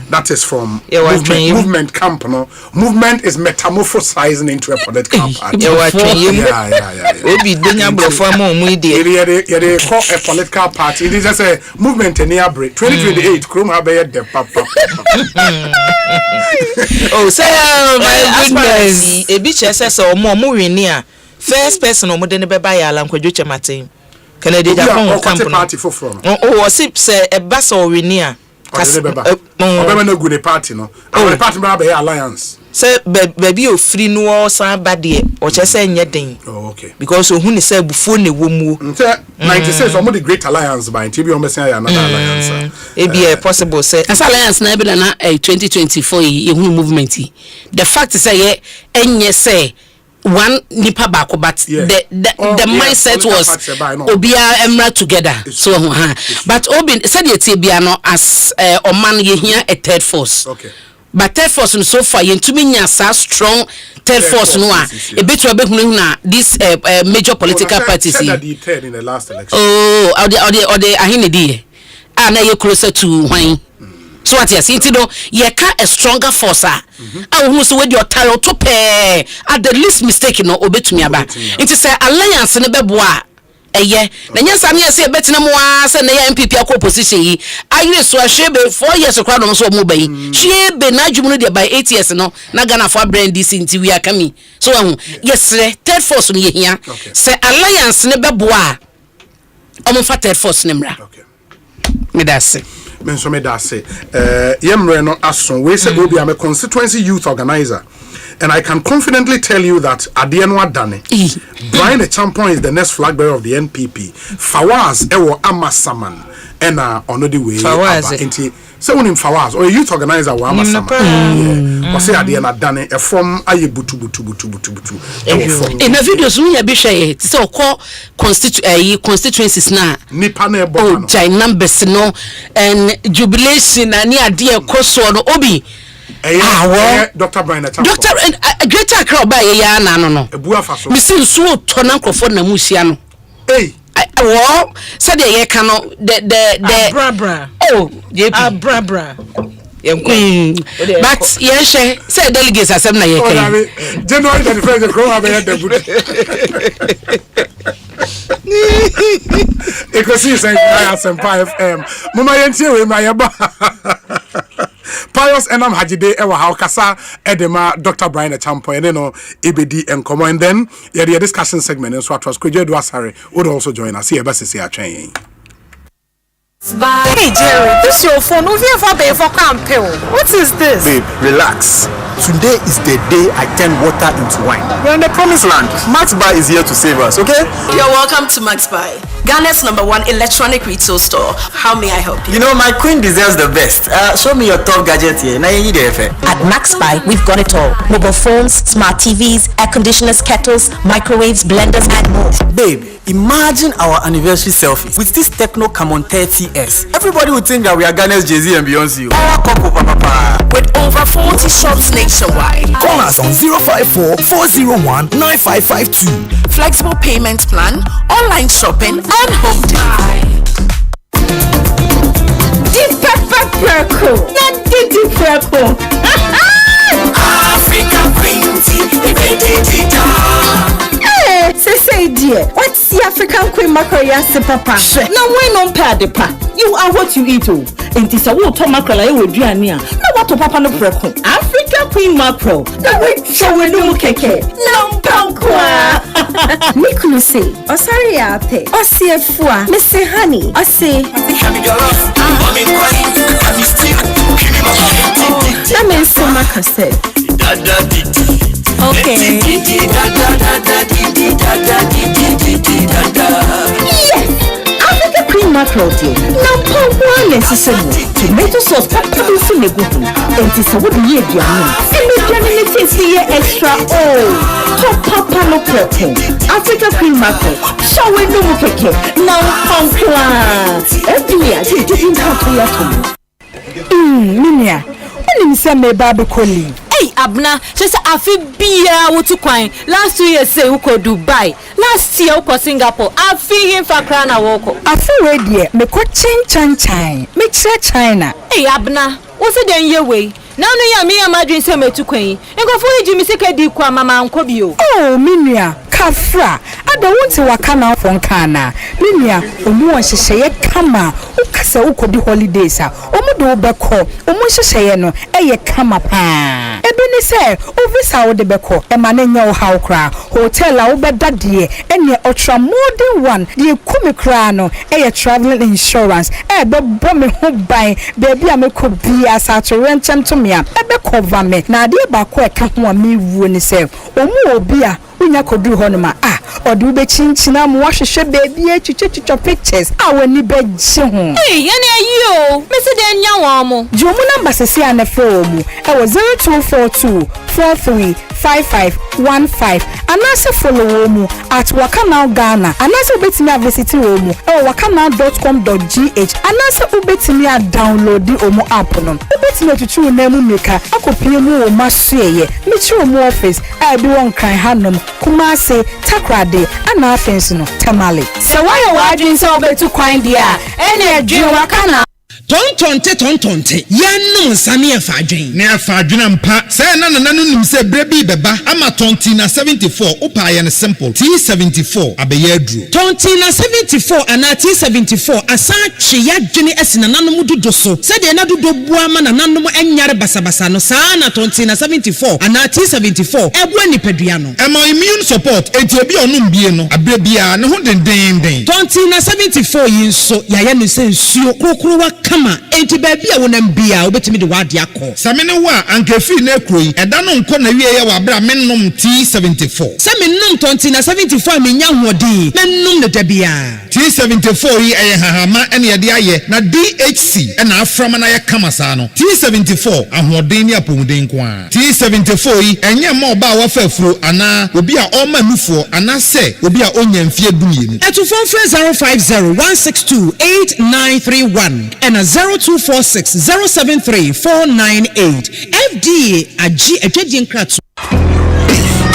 that is from movement camp no movement is metamorphosizing into a political party obi denya blofo ma omu ide they call a political party it is just a movement in near break 2028 krom ha be the papa oh say my goodness e bi chese omo wini a first person omo de ne be ba ya ala nkwadwo chematen Canada Japan camp party for from oh sip say e ba so wini a obema na gu ne party no our party ba be alliance say baby o free no san ba de o che say nye den. Oh, okay. Because o hu ni say bufo na wo mu. 96 almost the Great Alliance by TB o mesia ya another alliance. E be possible say as alliance na be na 2024 ye hu movement. The fact is say enye say one nipa bako but the mindset was obia emra together so but obi said ye bia no as oman ye here a third force. Okay. But third force so far you to me nya strong third force no a bit to be na this major political parties said that he third in the last election. Oh or the ahine die na you closer to when so what you see no ye ka a stronger force who so with your title to pay at the least mistake no obetumi aba it is alliance ne beboa eye na nyansa ne say betina mo ase na ya MPP akọ opposition yi ayire so ahwebe 4 years kra no so mo bayi hwebe na adwumu no de by 8 years no na Ghana for brand this inti we akami so yes third force no ye hia say alliance ne beboa omo fa third force ne mra me da se menso me da say yemre no aso we say obi am a constituency youth organizer and I can confidently tell you that Adieno Adane Brian the Champion is the next flag bearer of the NPP Fawaz ewo Amasaman and ono the way Fawaz so when Fawaz or a youth organizer wa Amasaman or say Adieno Adane from aye butu in the videos we be share so call constituencies na nipa na ebo no jai numbers no and jubilation na ni ade ekoso no obi Dr. Brian Dr. Greater Accra ba ye ya na no misin so to na nkofo na musia no wo said ye ka no the brabra oh JP brabra but ye she say delegates asem na ye kan January 21st the grow have the good Ekosiisen On Asempa FM mama yentie we ma yeba Pius Enam Hajide ewa haukasa edema Dr. Brian the Champion no ebedi enkomo and then the discussion segment so atwas Kwejo Asare would also join us here best atwen. Hey Jerry, this your phone. What is this? Babe, relax. Today is the day I turn water into wine. We're in the promised land. Max Buy is here to save us, okay? You're welcome to Max Buy, Ghana's #1 electronic retail store. How may I help you? You know, my queen deserves the best. Show me your top gadget here. At Max Buy, we've got it all. Mobile phones, smart TVs, air conditioners, kettles, microwaves, blenders, and more. Babe, imagine our anniversary selfie with this Techno Camon 30S. Everybody would think that we are Ghana's Jay-Z and Beyonce. Our couple, papa. With over 40 shops nationwide. Call us on 054-401-9552. Flexible payment plan, online shopping, and home delivery. Deep purple. Not deep purple. African Queen Tea. Say dear, what's the African Queen mackerel papa? Now when on pad pa, you are what you eat. And this a water mackerel I will do near. Now what to papa no preco. African Queen mackerel. The way show we no keke. No pankwa. Nikunu say, oh sorry ate. Oh say fua, Mr. Honey. Oh say. That means so much said. Okay. Yes, African Queen mackerel tea. Now pour one necessary. Tomato sauce, pepper, so me go. And this a would be a diamond. And the diamond tastes extra. Oh, top papa no purple. African Queen mackerel. Shall we no keke? Now pamphla. Every year, you didn't have to let me. Minia, when you say me baby collie. Hey Abna, she say afi bia wotu kwan. Last 2 years say we go Dubai. Last year we go Singapore. Afi him for crown na woko. Afi we there, me ko chin. Me try China. Hey Abna, wo se den ye we. Now no ya me amadwin say metu kwan. Nkofo yi mi sika di kwa mama anko bio. Oh, minia, kafra. Ada wonte waka na fon kana. Minia, omu hyehyeye kama. Ukasa ukodi holidays a. Omu do obekọ. Omu hyehyeye no eye kama pa. Ebe ni say ovisa wo de beko e ma na nya wo haw kra hotel a wo beda de ene ultra modern one de kumi kra no e traveling insurance e be bo me ho ban baby a me ko bia sa to rentem to me a e be cover me na de ba ko e ka ho a me wuo ni say omu obi a unya kodu ho no ma odu be chinchina mo hwehwe baby a chichicho pictures awani be je ho yene ayi o me se de nya wo mo jomu number sese ana fe o mu e wo 0242 435515 anase follow mu at Wakanao Ghana anase obetimi a visit o mu e wakanao.com.gh anase obetimi a download o mu app no obetimi tutu na mu meka akopie mu o masueye mechi o mu office e bi won kan hanom Kumase Takrade ana afensi no Tamale se why wadwin se obetu kwan dia ene adwin Wakana tontonte yanum nsame e fadwen ne afadwen mpa se na nim se brebi beba ama tontina 74 opa ye ne simple T74 abeye adru tontina 74 ana T74 asa twe yadwene asina nanom dodo so se de na dodo bua ma nanom enyare basabasa no saa na tontina 74 ana T74 ebu anipadua no ema immune support enti obi onum bie no abrebia ne ho denden tontina 74 yinso yaye ne se nsuo kokrowa kama enti baby a wonam bia obetimi de wade akọ samene wa ankefi na ekroyi eda no nko na wie ye wa bra mennom T74 samennom tontina 74 menya hodi mennom ne dabia T74 yi eye hahama ene ye de aye na DHC ena aframa na ye kama sa no T74 ahoden ni apomuden ko a T74 yi enye ma oba wa fafuro ana obi a oma nufo ana se obi a onya mfie dumienu etu phone 050162891 and 0246073498 FDA agi etwedi nkratu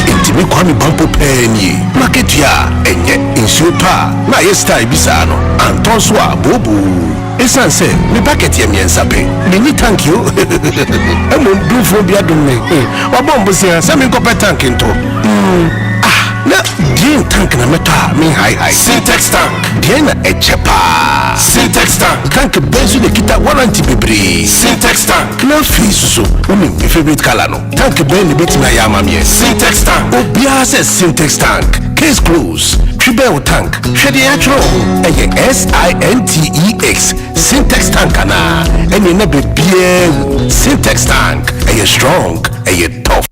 Intimi kwami bampo penye market ya enye insuta na yesta ibisano antonswa bobu esanse mi packet ya miensape ni thank you emo dufo bia dumme wabombo se mi kope tank into na din tank na meta mi high Syntex tank bien na echepa Syntex tank benzu de kita warranty bebre Syntex tank na fiso mi favorite color no tank ben ni beti na ya mamie Syntex tank obia se Syntex tank case close Tribel tank shede atro eye SINTEX Syntex tank na ene na bebie Syntex tank eye strong eye tough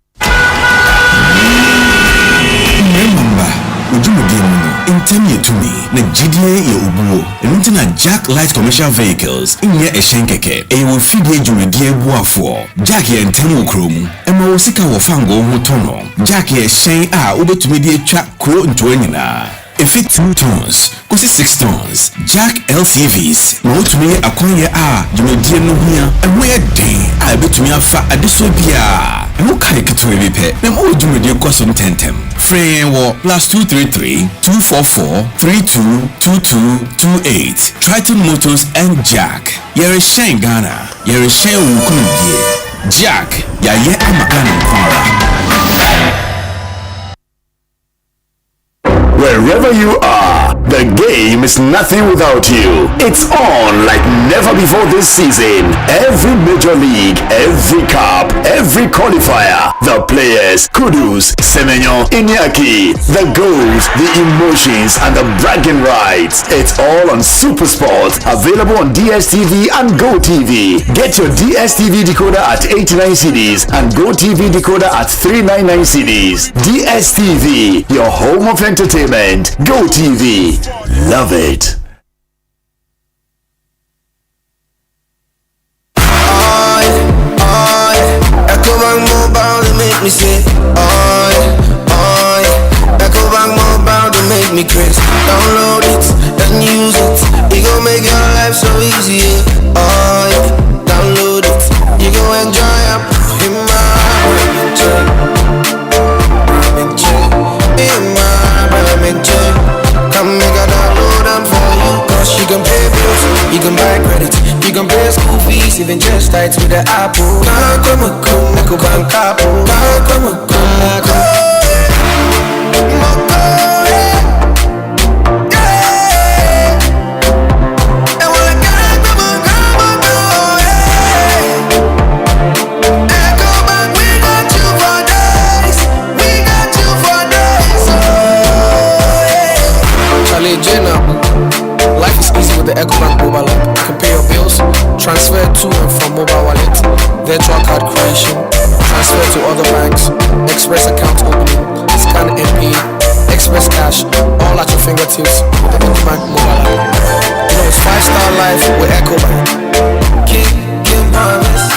Intemi to me, na GDA ye ubuo. Enuntina Jack Light Commercial Vehicles, inye eshenkeke. E wo fidye jumedie buafo. Jack ye intemi ukromu. Ema wosika wafango mutono. Jack ye shen a ubetumedie twa kuro ntuwenyina. If it 2 tons, kusi 6 tons. Jack LCVs, mawutumie akonye a jumedie nuhia. Emwe den, a betumie afa adesobia. Emo kare kituwe bipe, nemo jumedie kwa tentem. Free wo +233 244 322228. Triton Motors and Jack. Yere Shen Ghana. Yere Shen Wukunye. Jack. Yaye Amakana Kwara. Wherever you are, the game is nothing without you. It's on like never before this season. Every major league, every cup, every qualifier, the players, kudos, Semenyo, Iñaki, the goals, the emotions, and the bragging rights. It's all on SuperSport, available on DSTV and GoTV. Get your DSTV decoder at 89 cedis and GoTV decoder at 399 cedis. DSTV, your home of entertainment. GoTV. Love it. Ecobank Mobile to make me say, Ecobank Mobile to make me crazy. Download it and use it. It gon' make your life so easy. Download it. You gon' enjoy it. In come make a download them for you. Cause you can pay bills, you can buy credit, you can pay school fees, even just tights with the Apple. Ecobank Apple. the EcoBank mobile app. You can pay your bills, transfer to and from mobile wallet, virtual card creation, transfer to other banks, express account opening, scan and pay, express cash, all at your fingertips with the EcoBank mobile app. You know it's 5-star life with EcoBank. King Marvis.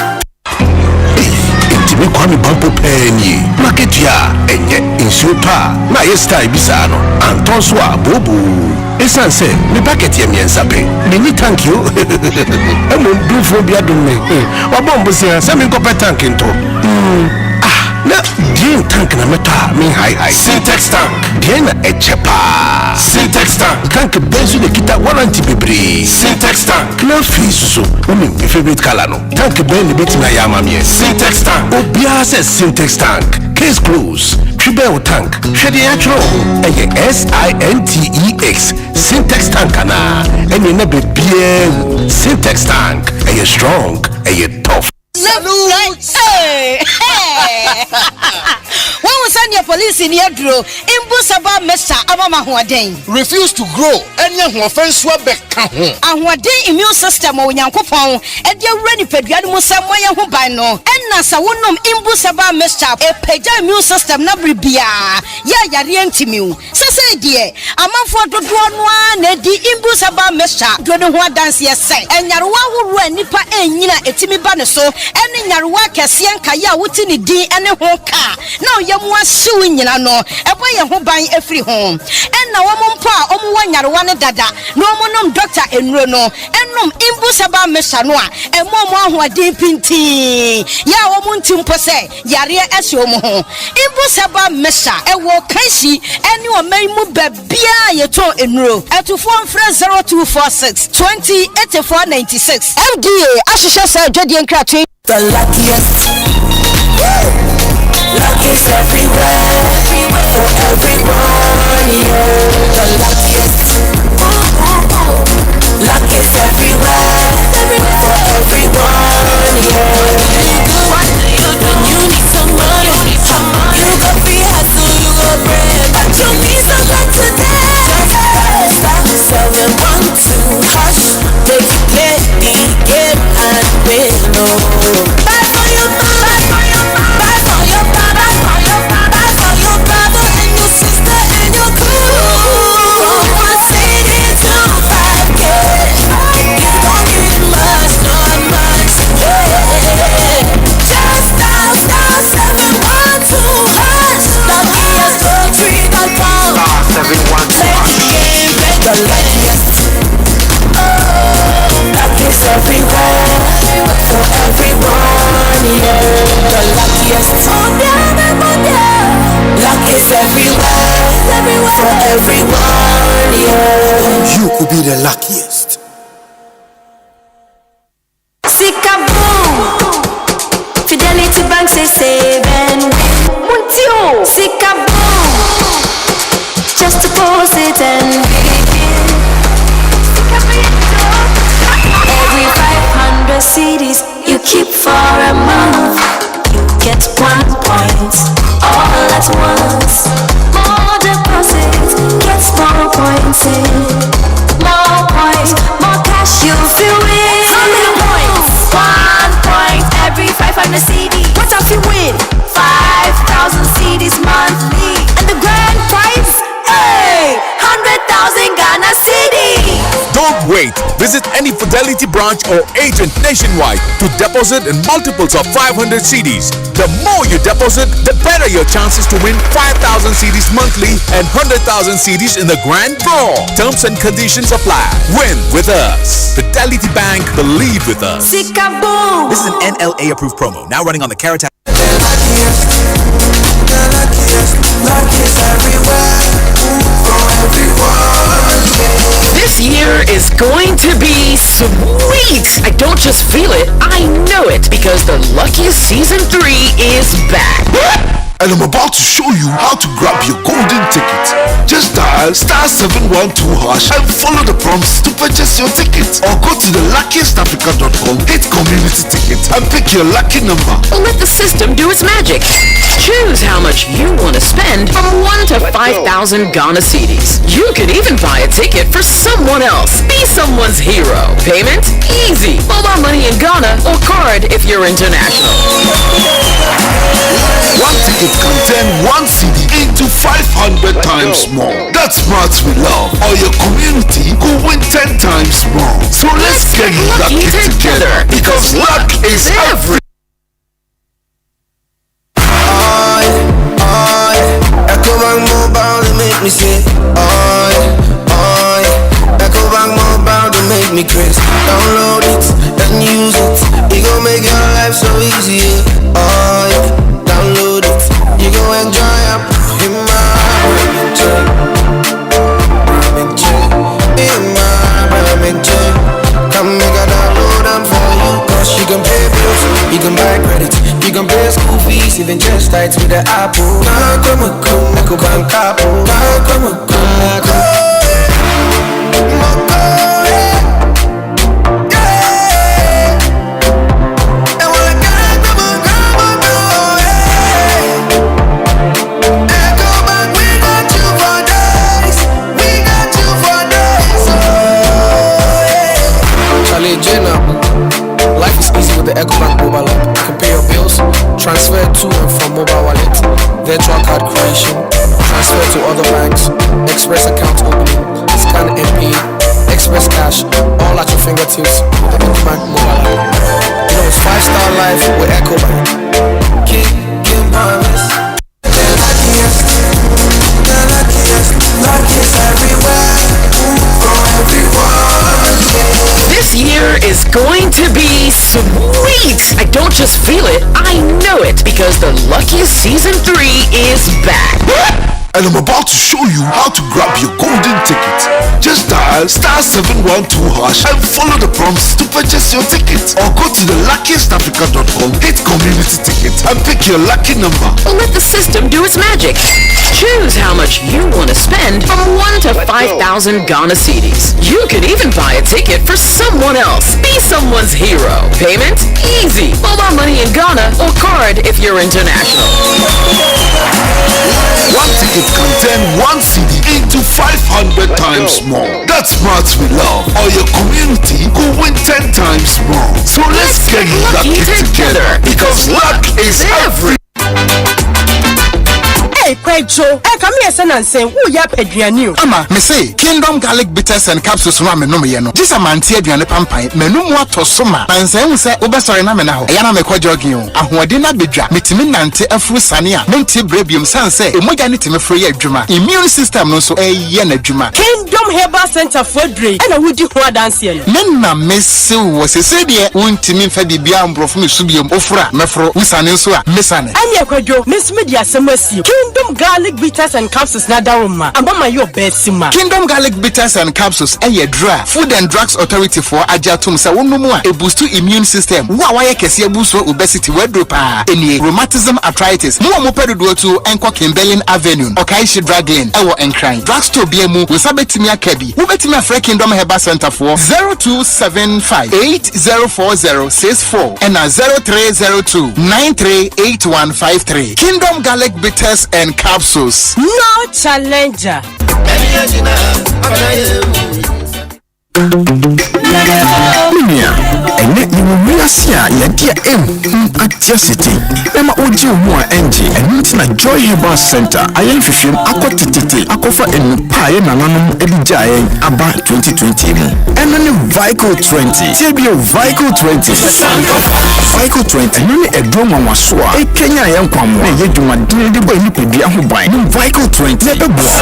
Me kwami bampo penye market ya enye insuta na yesta ibisa no antonso abobu esanse me packet ya miensa pe me ni thank you emo dufo bia dum me wabombo sia se me kope tank nto na din tank na meta me high Syntex tank din na echepa Syntex tank benzu de kita warranty bebre Syntex tank na fiso umi me favorite color no tank ben ni beti na yama me Syntex tank obia se Syntex tank case close Tribel tank shedi atro eye SINTEX Syntex tank na enye na bebie Syntex tank eye strong eye tough. Hey! When we send your police in here, Drew, Imbusaba Mesa Abama Huadane. Refuse to grow, and young offense Wabek. And what day immune system or Yankopon, and you're ready for Yamusa Moya Hubano, and Nasa Wunum Imbusaba Mesa, a Peja immune system, Nabria, Ya Yarientimu. Say, dear, a man for the one, the Imbusaba Mesa, Dronua dance, yes, say, and Yarua who ran Nipa and Nina Etimi Banaso, and in Yarua Cassian Kaya Wutini D and a whole car. Now Yamwa suing no, a boy who buying every home. And now one pa, one Yarwana Dada, no monum doctor and Rono, and no Imbusaba Mesanoa, and Mama who are deep in tea. Ya woman Timpose, Yaria Esiomo, Imbusaba Mesa, and walk Kashi, and you are may move Bia Yato in row, at to form friend 0246 20 8496. FDA, Ashisha said, Jodian Crate. The luckiest. Luck is everywhere, for everyone, yeah. The luckiest. Luck is everywhere, for everyone, yeah. When you need some money, you go free hustle, you go bread, but you need some luck today. Stop 712, hush, take it steady, get and win, oh. Buy for your mama, buy for your brother, buy for your brother and your sister and your crew. From 1 city to 5K, you don't need much, not much, yeah. Just dial *712 hash. Luckiest.3.com. Play the game, play the luckiest. Luck is everywhere, for everyone, yeah. The luckiest. Luck is everywhere, for everyone, yeah. You could be the luckiest. Sikaboom, Fidelity Bank say save and Muntio. Sikaboom, just deposit and begin. Every 500 CDs you keep for a month, you get 1 point all at once. More deposits, get more points in. More points, more cash you feel win. How many points? 1 point every 500 CD. What if you win? 5,000 CDs monthly. And the grand prize? Hey! 100,000 Ghana CD. Don't wait. Visit any Fidelity branch or agent nationwide to deposit in multiples of 500 CDs. The more you deposit, the better your chances to win 5,000 CDs monthly and 100,000 CDs in the grand draw. Terms and conditions apply. Win with us. Fidelity Bank, believe with us. Sikaboom. This is an NLA approved promo. Now running on the Carrot. This year is going to be sweet. I don't just feel it, I know it, because the Luckiest Season 3 is back. And I'm about to show you how to grab your golden ticket. Just dial *712# and follow the prompts to purchase your ticket. Or go to the luckiestafrica.com, hit community ticket and pick your lucky number. Or let the system do its magic. Choose how much you want to spend from 1 to 5,000 Ghana cedis. You could even buy a ticket for someone else. Be Be someone's hero. Payment? Easy. Mobile money in Ghana or card if you're international. One ticket can turn one CD into 500 times more. That's smart we love. Or your community could win 10 times more. So let's get lucky together because luck is every. Ecobank Mobile to make me say, Ecobank Mobile to make me crazy. Download it and use it. It gon' make your life so easy. Download it. You gon' enjoy up in my come make a download them for you. Cause you can pay bills, you can buy credit, you can pay school fees, even just tight with the Apple. Life is easy with the Ecobank mobile app. You can pay your bills, transfer to and from mobile wallet, virtual card creation, transfer to other banks, express account opening, scan and pay, express cash, all at your fingertips with the Ecobank mobile app. You know it's 5-star life with Ecobank. Keep promise. The luckiest everywhere, for everyone. This year is going to be sweet. I don't just feel it, I know it because the luckiest season 3 is back. And I'm about to show you how to grab your golden ticket. Just dial *712# and follow the prompts to purchase your ticket. Or go to theluckiestafrica.com, hit community ticket and pick your lucky number. Or let the system do its magic. Choose how much you want to spend from 1 to 5,000 Ghana cedis. You could even buy a ticket for someone else. Be someone's hero. Payment? Easy. Mobile money in Ghana or card if you're international. One ticket can turn one CD into 500 times more. That's smart we love. Or your community could win 10 times more. So let's get lucky together because luck is every. Hey, Kwejo, come here, son, and say, who ya peduani? Ama, me say, Kingdom Garlic Bitters and Capsules from Menum Yeno. Just a man tear beyond the pampai, Menum water soma. And say, Obasari Namena, Yana me quadrogio, and who did not be drunk. Mitimin Nante, a fruit sania, Menti Brebium Sanse, Emoganity me free a drama. Immune system no so a yena drama. Kingdom Herbal Center for Dre, and I would do what dance here. Nena Miss was a sadia, won't Timin Fedi Biambro from Subium, Ofra, Mefro, Misanisua, Missane. And ya Kwejo, Miss Media Semesi. Kingdom Garlic Bitters and Capsules na daruma. Ambama your bed sima. Kingdom Garlic Bitters and Capsules eye dra. Food and Drugs Authority for Ajatum sa wonumwa e boost immune system. Wa ye kese boost obesity wedropa. Eni rheumatism arthritis. Mo pedo do to enko Kimberlin Avenue. Okaishi Drug Lane ewo enkran. Drugstore biemu we sabetimi akabi. Wo betimi afre Kingdom Herbal Center for 0275804064 and 0302938153. Kingdom Garlic Bitters and Capsules. No challenger. Minia, ene iwumiasia yadia atiasiti. Ema oji umua enji enitina Joy Herbal Center ayen fifim akotititi akofa enupaye nananum edijaye aba 2020 mu. Enani Vical 20. Tibio Vical 20. Vical 20 nuni edroma waswa e Kenya yankwamu ne yeduma dinde bo enipedi ahoban. Vical 20 nebebua.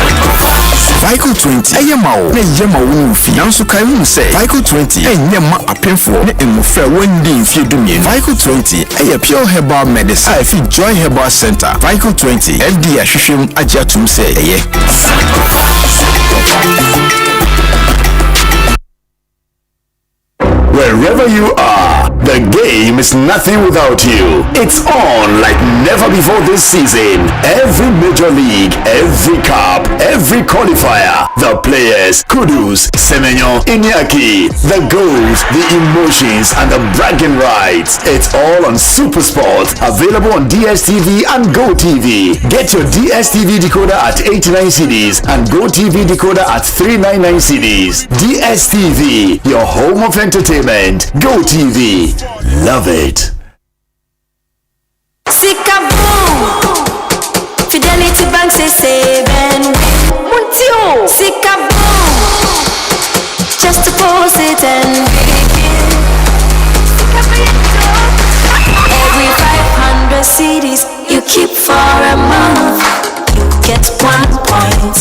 Vical 20 ayemao ne yema wo fi nanso kai hu se Vical 20 enyema apemfo ne emofra wandi mfie dumien. Vical 20 eye pure herbal medicine I fi Joy Herbal Center. Vical 20 FDA hwehwem agiatum se eye. Wherever you are, The game is nothing without you. It's on like never before this season. Every major league, every cup, every qualifier, the players, kudos, Semenyo, Iñaki, the goals, the emotions, and the bragging rights. It's all on SuperSport, available on DSTV and GoTV. Get your DSTV decoder at 89 cedis and GoTV decoder at 399 cedis. DSTV, your home of entertainment. GoTV, love it. Sikaboom, Fidelity Bank say save and win. Muntio, Sikaboom, just deposit and begin. Every 500 CDs you keep for a month, you get 1 point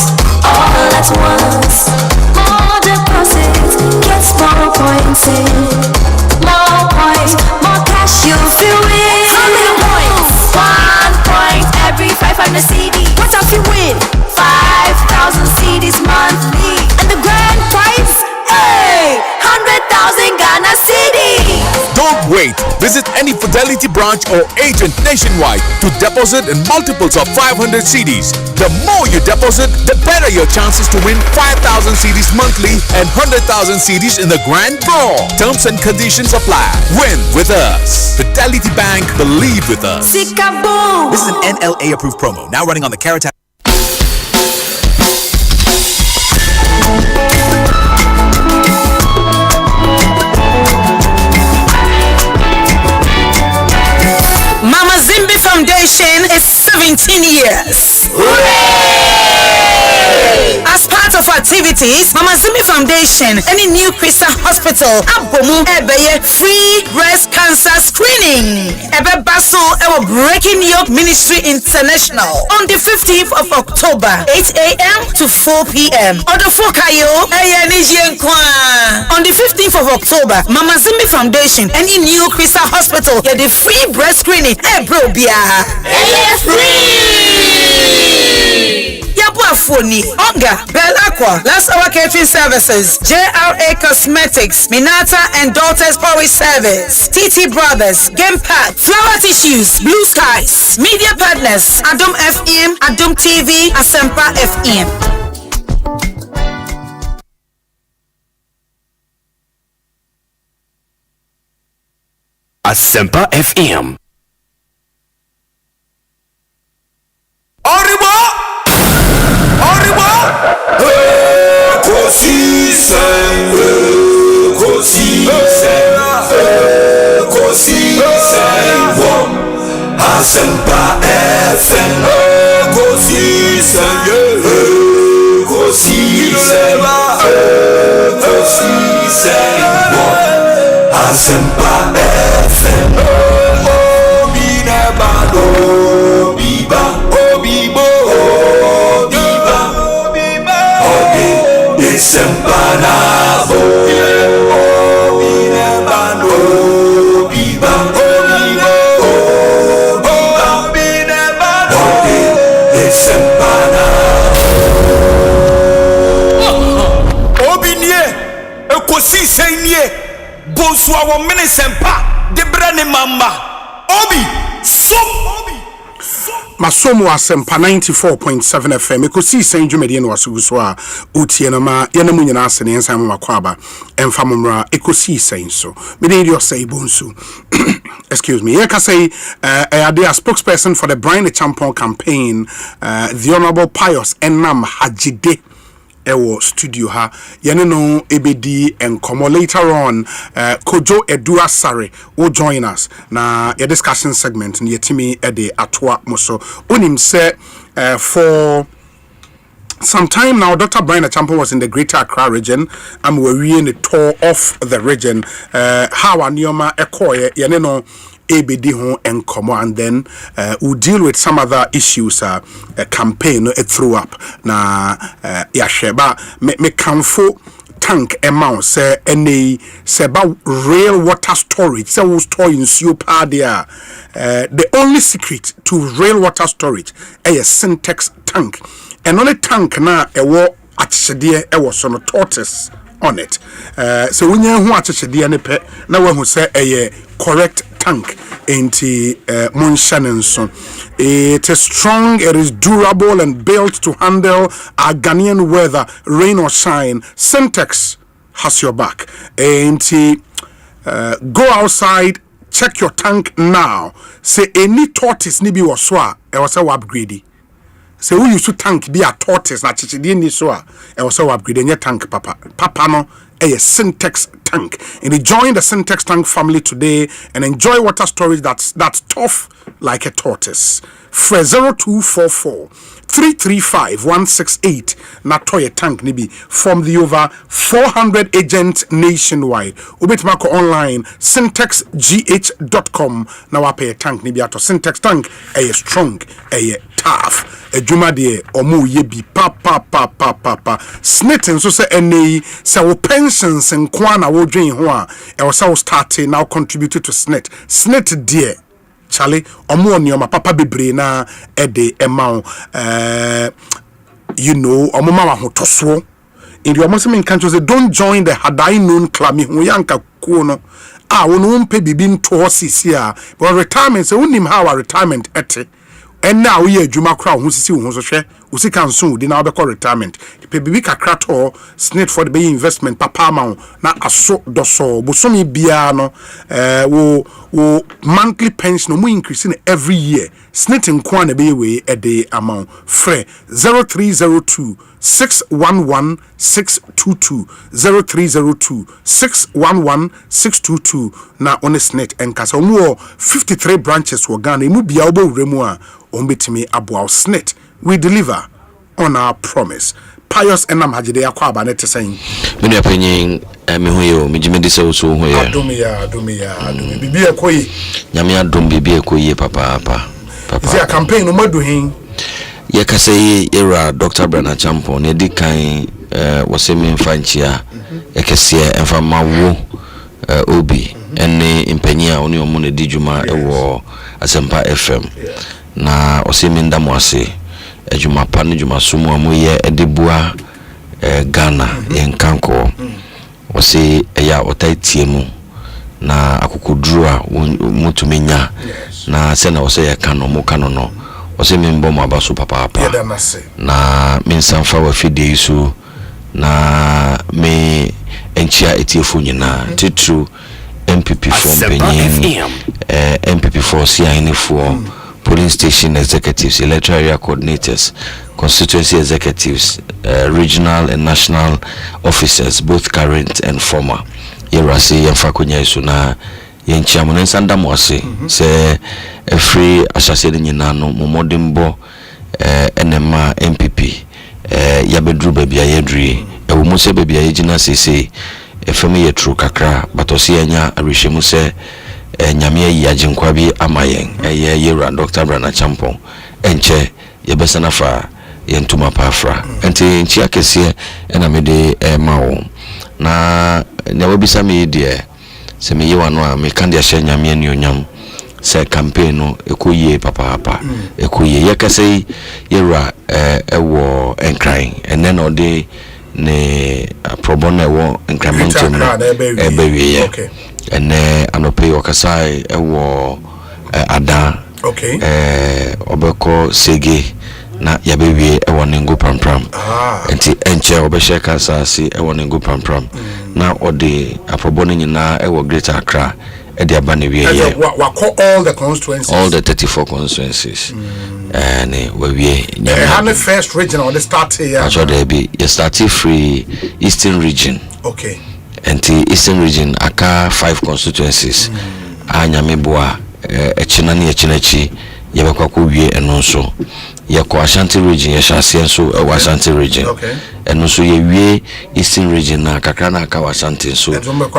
all at once. More deposits, gets more points in. More points, more cash you feel win. How many points? 1 point every 500 CDs. What else you win? 5,000 CDs monthly. And the grand prize? Hey! 100,000 Ghana cedis. Don't wait. Visit any Fidelity branch or agent nationwide to deposit in multiples of 500 CDs. The more you deposit, the better your chances to win 5,000 CDs monthly and 100,000 CDs in the grand draw. Terms and conditions apply. Win with us. Fidelity Bank, believe with us. Sikaboom. This is an NLA approved promo. Now running on the Carrot. Mama Zimbi Foundation is 17 years. As part of activities, Mama Zimbi Foundation, any new Christian hospital, Abomu Ebeye free breast cancer screening. Ebe Basu Ewo Breaking Yoke Ministry International on the 15th of October, 8 a.m. to 4 p.m. Odofokayo on the 15th of October, Mama Zimbi Foundation, any new Christian hospital, get the free breast screening. Bro, Bia. Free. Yabuafoni, Onga, Bell Aqua, Last Hour Catering Services, JRA Cosmetics, Minata and Daughters Porridge Service, TT Brothers, Game Pack, Flower Tissues, Blue Skies, Media Partners, Adom FM, Adom TV, Asempa FM. Asempa FM. Asempa FM. Asempa FM. Bonsu awo Asempa de brane mamba obi som Masomo Asempa 94.7 FM Ekosiisen dwumede no wasuguso a otie na ma yana mu nyina asene ensan makwaba emfa momra Ekosiisen so me dey Osei Bonsu excuse me yeka say a spokesperson for the Brian the Champion campaign the Honorable Pius Enam Hajide ewo studio ha yene no ebedi enkomo later on Kojo Edua Sare will join us na a discussion segment ni yetimi ede atwa moso onim se for some time now Dr. Brian Asempa was in the Greater Accra region and we're in the tour of the region how anioma ekoye yene no ABD hon and come and then we'll deal with some other issues campaign throw up na yasheba me kamfo tank amount say any seba real water storage say we store in super there the only secret to real water storage is a syntax tank and only tank na ewo atchede ewo so no tortoise on it. So when you want to the any pet, now when we say a correct tank into Monshanenson. It is strong, it is durable and built to handle our Ghanaian weather, rain or shine. Syntex has your back. And go outside, check your tank now. Say any tortoise nibi waswa, e was a upgrade. Say who you should tank be a tortoise na chichidi ni swa, e was a upgrade in your tank papa. Papa no a Syntex tank. And join the Syntex tank family today and enjoy water storage that's tough like a tortoise. For 0244 335 168 na toy tank nibi from the over 400 agents nationwide. Ubitmako online syntexgh.com na wape tank nibi ato Syntex tank a strong a tough a juma de omu yebi pa snitting so say ene say wo pensions and kwana wo dwen ho a e wo say starting now contributed to snit dear Charlie, omo ni oma papa bebre na ede emao you know omo mama ho toso in the omo se can't say don't join the hadai known club me ho yanka kuo no wono mpe bibi nto sisi a but retirement say unim how our retirement ete and now we adwuma kra ho sisi ho so hwe usika nso di na obekọ retirement pe bibi kakra to snit for the be investment papa ma na aso doso bosomi bia no wo monthly pension mo increasing every year snit nko na be we e dey amount free 0302 611 622 0302 611 622 na honest net enkasa mo 53 branches wo Ghana mu bia obo wremu a ombetimi aboa snit. We deliver on our promise. Pious enam hajide yakwa abanete saying. Many opinion me hoyo mi jimedi se so hoyo. Adumi bibi ekoyi. Nyame adom bibi ekoyi papa. Is a campaign no madu hin. Ye ka say era Dr. Brana Champo ne di kan wasemi mfanchia ekese emfa mawo obi ene impenia oni omo ne dijuma ewo Asempa FM na osemi ndamo ase ejuma pani juma sumu amoye edebua Ghana yenkanko wose eya otaitie mu na akukudru a mutumenya na se na wose yakano mu kano no wose membo mu abaso papa na minsanfa wa fide isu na me enchia etiefu nyina titru MPP for penyin MPP for CIN4 polling station executives, electoral area coordinators, constituency executives, regional and national officers, both current and former. Yerasi yamfakunya isuna yenchiamu nsanda mwase se free asasede nyinano momodimbo enema MPP yabedru bebia yedri ewumuse bebia yejina sese efemi yetru kakra batosi enya arishemu se nyame yajinkwa bi amayen yera Dr. Brana Champo enche yebesana fa yentuma pafra enti nchi akese na mede mawo na wabisa me die se me yewa no a me kan dia hye nyame ani onyam se campaign no ekoyie papa ekoyie yakase yera ewo enkran ene no de ne probona ewo enkramantum ebewie okay ene anope okasai ewo ada okay obeko sege na yabewie ewo nengo pampram enti enche obehye kasasi ewo nengo pampram na ode aprobone nyina ewo Greater Accra edi abane wie ye wa call all the constituencies, all the 34 constituencies and we the first region or the start here actually be you start free Eastern region okay and the Eastern region aka 5 constituencies anyameboa echinani echinachi yebekwa ko wie eno so yeko Ashanti region yeshase nso Ashanti region okay eno so ye wie Eastern region na kakra na aka Ashanti so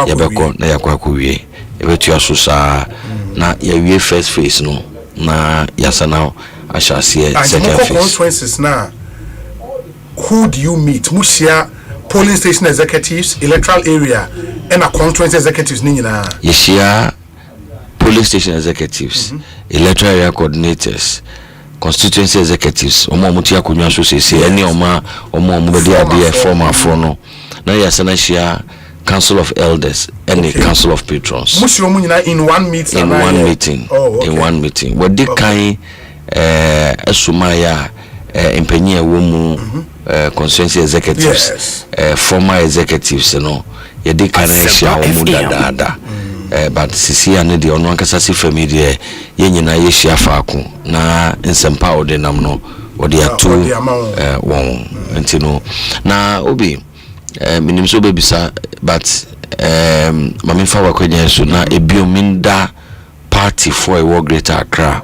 yebekwa na yakwa ko wie ebetu asosa na ye wie first phase no na yasana Ashase second phase constituencies na who do you meet mushia polling station executives, electoral area, and a constituency executives. Yeshia polling station executives, electoral area coordinators, constituency executives. Omo mutia kunywa so se any oma mubedi ade former frono na yɛsana hyia Council of Elders and the Council of Patrons in one meeting. In one meeting. What the kind Sumaya Impenia Womu constituency executives, former executives, you know, Yedi Kanesha Mudada. But Sisi and the Ononkasasi family, Yenina Yeshia Faku, na Asempa or the Namno, or the two one, and you know, na Obi. Minimso baby sir, but mami fawa kwenye so na ebiominda party for a war Greater Accra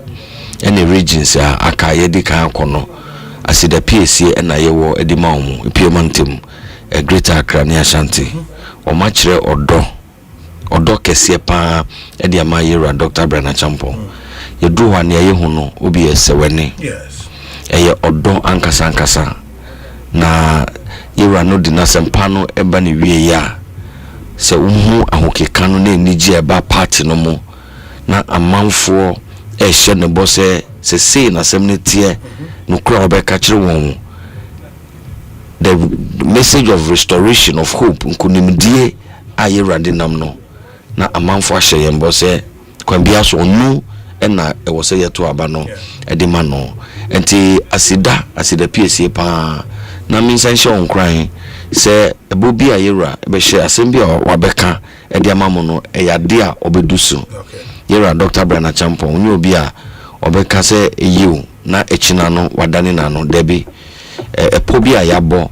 any regions ya akaye di kan kono asida PSC na yewo edima omu epiomantem Greater Accra ne Ashanti o ma kire odo kese pa edi ama yera Dr. Brana Champo yedu hwa ne yehu no obi esewene eye odo ankasa na yera no di Asempa no eba ne wie ya se uhu ahokeka no na eniji eba party no mo na amanfo ehye ne bo se sei na asem ne tie no kura obeka kire won the message of restoration of hope nkunimdie ayera de nam no na amanfo ahye yembo se kwambia so onu na ewo se yeto aba no ede ma no enti asida PSA pa na minsanhye on kran se ebobi ayera be hye asem a wabeka ede amamu no eyade a obedusu yera Dr. Brana Champo onye obi a obeka se eyiu na echina no wadane na no debi epobi ayabo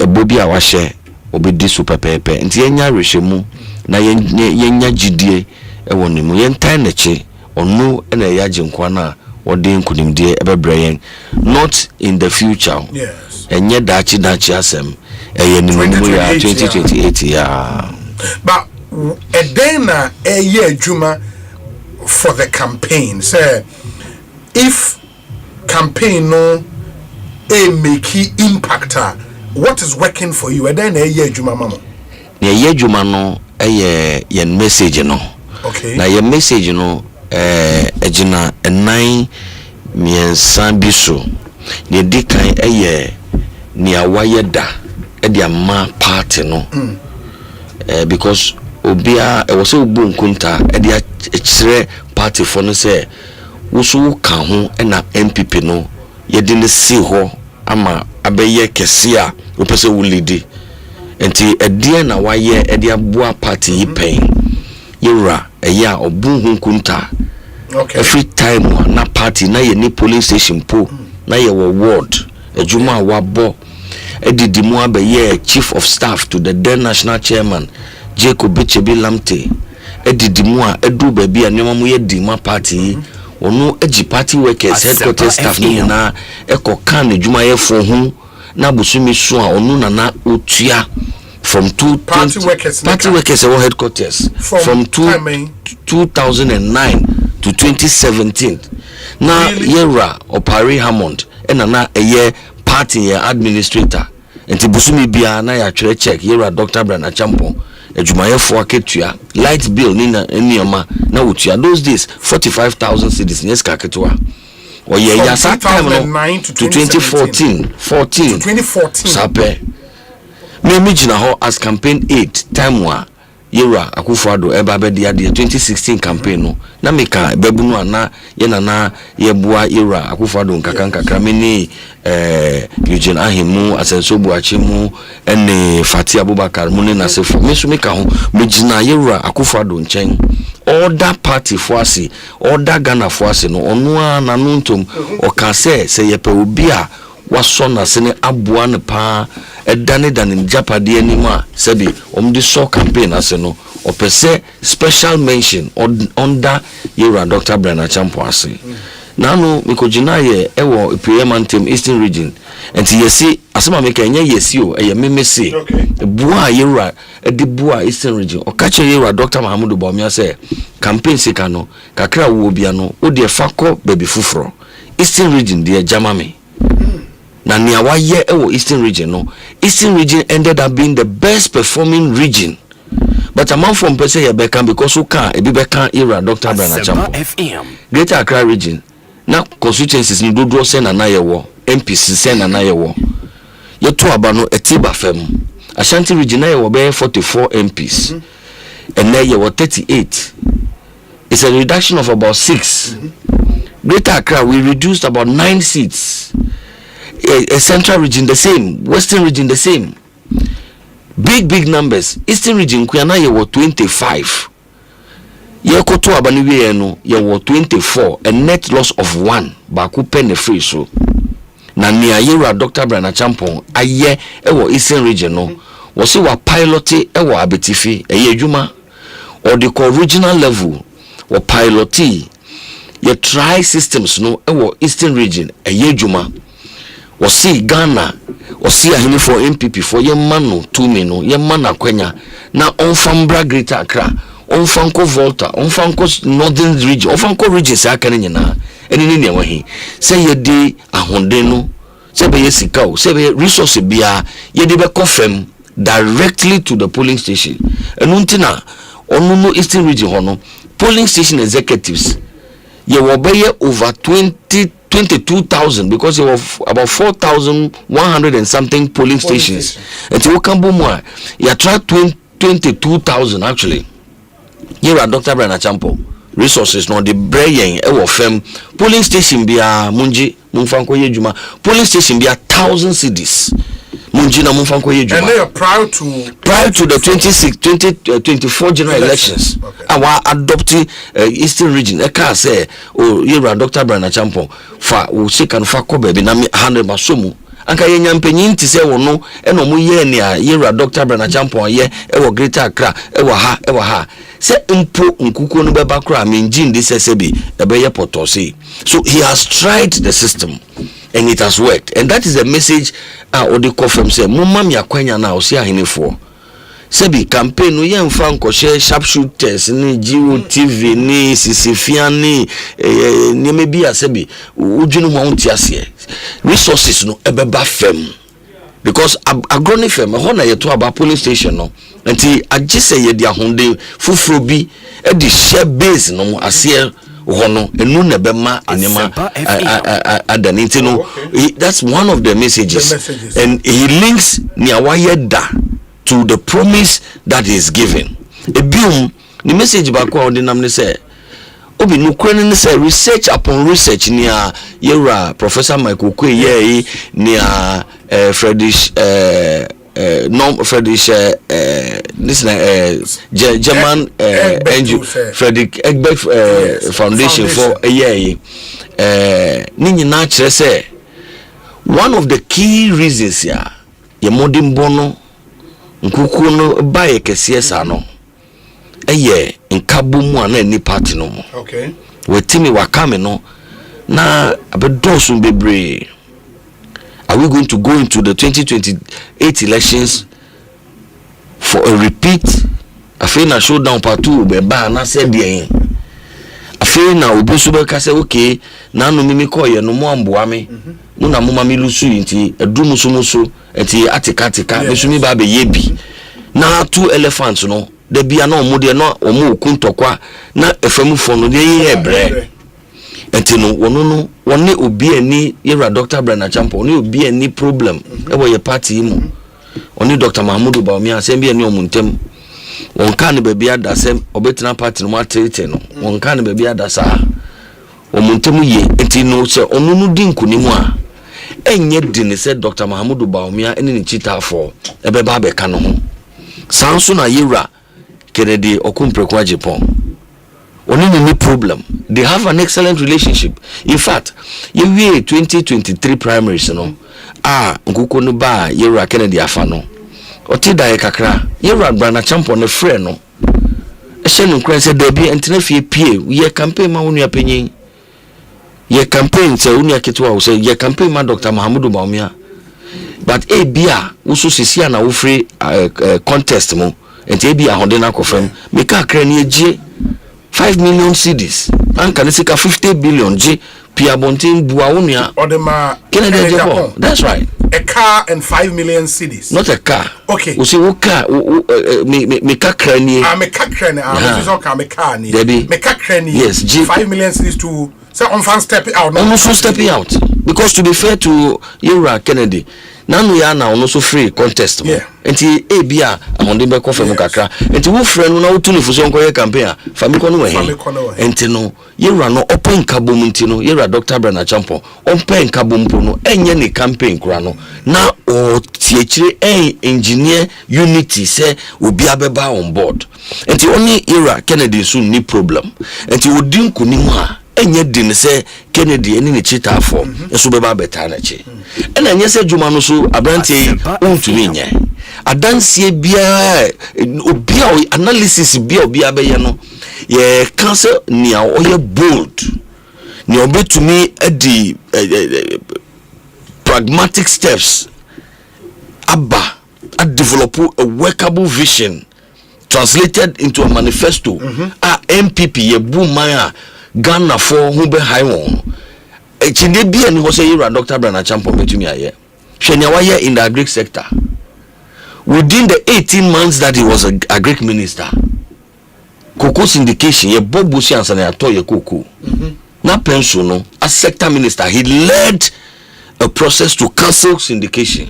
ebobi a wahye obedi super pepe nti yenya rehemu na yenya gidie ewo nimu yentan neche onu na yaje nkwa na wode nkunimdie ebebrɛ not in the future enye dachi asem eye nimu ya 2028 ya but then a year juma for the campaign say if campaign no make impact what is working for you then a year juma mama na year juma no yen message no okay na yen message no ejina enan miensa biso ne dikan ni awaye da e ama party no because obia e was obu nkunta e de akire party for no say woso ka ho na MPP no ye de ne si ho ama abeye kese a opese wo lead enti e na waye e de aboa party yi pen yewra eya obu nkunta every time na party na ye ni police station po na ye wo ward ejuma wabo edidimu abeye chief of staff to the then national chairman Jacob Bichebi Lamte edidimu a edu baby anema mu ye dima party onu eji party workers headquarters staff ni na ekokan ejuma ye fo hu na busumi so a onu na otua from party workers headquarters from 2009 to 2017 na yera opari Hammond na eye party administrator enti busumi bia na ya twere check yera Dr. Brana Champo ejumayefo aketua light bill ni na enioma na wotua those days 45,000 cedis yes kaketwa oye ya sa time no to 2014 sape me jina ho as campaign 8 time wa yera Akufo-Addo eba be dia 2016 campaign no na meka babunu ana ye na yeboa yera Akufo-Addo nkaka mini Eugene Ahimu Asensobu Achimu ene Fati Abubakar mu ne nasefo me so meka ho me jina yera Akufo-Addo nchen order party foase order Ghana foase no onu na nuntom o ka se yepe obi a waso na se ne aboa ne pa edane japade anima sebi omdi so campaign ase no opese special mention under yera Dr. Brana Champo ase nanu mikojina ye ewo Epiomantem Eastern Region enti yesi asema meka enye yesi o eye memese bua yera edi bua Eastern Region okache yera Dr. Mahamudu Bawumia se campaign sika no kakra wo bia no odi efako baby fufuro Eastern Region de jamame na nia waye ewo Eastern Region no Eastern Region ended up being the best performing region but a man from Pese Yebeka because who can Ebibeka era Dr. Brana Champo Greater Accra region na constituencies ni dodo se na yewo MPC se na yewo yeto aba no etiba fam Ashanti region na ye 44 MPs. And now you 38. It's a reduction of about 6. Greater Accra, we reduced about 9 seats. A central region the same, western region the same. Big numbers. Eastern region Kuyana you 25. Yekoto abaniwe no you 24. A net loss of 1. Baku pen free so. Na nia yera Dr. Brana Champon aye ewo Eastern region no. Wasi wa pilote ewo abetifi eye juma or the regional level or pilote ye try systems no ewo Eastern region eye juma wasi Ghana wasi ahini for MPP for ye manu tumi no ye mana kwenya na onfambra Greater Accra onfanko Volta onfanko Northern region onfanko region sa aka nyina eni ne wahi say ye di ahonde no say be sika o say be resource bia ye di be confirm directly to the polling station. And untina no Eastern region hono polling station executives ye will be over 22,000 because there were about 4,100 and something polling stations. And you can boom more. You attract 22,000 actually. Here are Dr. Brana Champo resources no the brain fem polling station bia munji mumfanko yejuma polling station bia 1,000 cities. Munjina Mumfanko Yejuma. And they are prior to the 2024 general elections. Our adopting Eastern region. Eka say, oh, yera Dr. Brana Champo fa usika nufa kobe binami 100 masumu. Anka ye nyampenyin ti se wono eno mu ye ne a yera Dr. Brana Champo ye ewo Greater Accra ewo ha. Se mpo nkuko no beba kra menjin de sesebi ebeye potosi. So he has tried the system. And it has worked. And that is the message Odi Kofem say, Mumma mi akwenya na osi ahine for. Sebi campaign no yen fan ko share sharpshooters ni Geo TV ni Sisifia ni mebi asebi udwunu mo ntiase. Resources no ebeba fem. Because agroni fem ho na yeto aba police station no. Nti agise ye dia honde fufuro bi e di share base no ase hono enu na bema anema adaniti no. That's one of the messages. And he links niawayeda to the promise that he is given. Ebium the message back on the namne say obi nukweni ni say research upon research nia yera Professor Michael Kwe ye nia Friedrich German NGO Frederick Egberg Foundation for a year. Nini na chere say one of the key reasons here ye modern bono nkuku no ba ye kese sa no eye nkabo mu ana ni party no mo. Okay. Wetimi wakame no na abedosun bebre. Are we going to go into the 2028 elections for a repeat? I feel na showdown part 2 be ba na se bien. I feel na obi be ka say okay na no mimi ko ye no mo amboa me. Mu na mo ma mi lusu nti edumu so enti atikatika mesumi ba be yebi. Na 2 elephants no de bia na omo de no omo okuntokwa na efemu fo no de ye bre. Enti no wono woni obi ani yera Dr. Brana Champo oni obi ani problem e wo ye party mu oni Dr. Mahmudu Bawumia asem bi ani omuntem won kan be bia da asem obetina party no atrete no won kan be bia da sa omuntem ye enti no se onu no di nkunimu a enye dini se Dr. Mahmudu Bawumia eni ni chitafo e be ba be ka no ho sanso na yera Kennedy Okumpreko Japan. Only any problem. They have an excellent relationship. In fact, you 2023 primaries, you know. Nkuko no ba yera Kennedy afano. Otida ye kakra. Yera Brana Champo ne frɛ no. Ehye no kran se da bi entene fie pie. Ye campaign ma wonu apanyin. Ye campaign se wonu aketewa wo se ye campaign ma Dr. Mahmudu Bawumia. But bia wo so sisia na wo free contest mo. Enti bia honde na kofam. Me ka kra ne egie 5 million cedis. And can see 50 billion G. Pia Bontin Buaunia or the ma Kennedy Japan. That's right. A car and 5 million cedis. Not a car. Okay. We see what car me car cranny. I'm a car cranny. I'm a car. Debbie. Me car cranny. Yes, G 5 million cedis to so on fan stepping out. Almost stepping out. Because to be fair to Yera Kennedy, nanu ya na ono so free contest mo enti ebia amonde be kofa mu kakra enti wo frɛ no na wo tuni fuso nkoye campaign a famiko no we enti no yewura no open kabom enti no yewura Dr. Bernard Champon open kabom po no enye ne campaign kura no na o tiechire engineer unity say obi abeba on board enti oni era Kennedy so ni problem enti odi nkunimu a enye din se Kennedy eni ne chita for eso beba beta na chi ena enye se djuma no so abrantie untumi nye adansie bia obia analysis bia obia beye no ye cancer ni oye bold ni obetumi edi pragmatic steps abba a develop a workable vision translated into a manifesto a MPP ye bu man Ghana for who be high one. Chinde bi ani ho say you Dr. Bernard Champon betumi aye. Hwenya waye in the agric sector. Within the 18 months that he was a agric minister, cocoa syndication ye bobusi ansa na ato ye cocoa. Na pension no as sector minister he led a process to cancel syndication.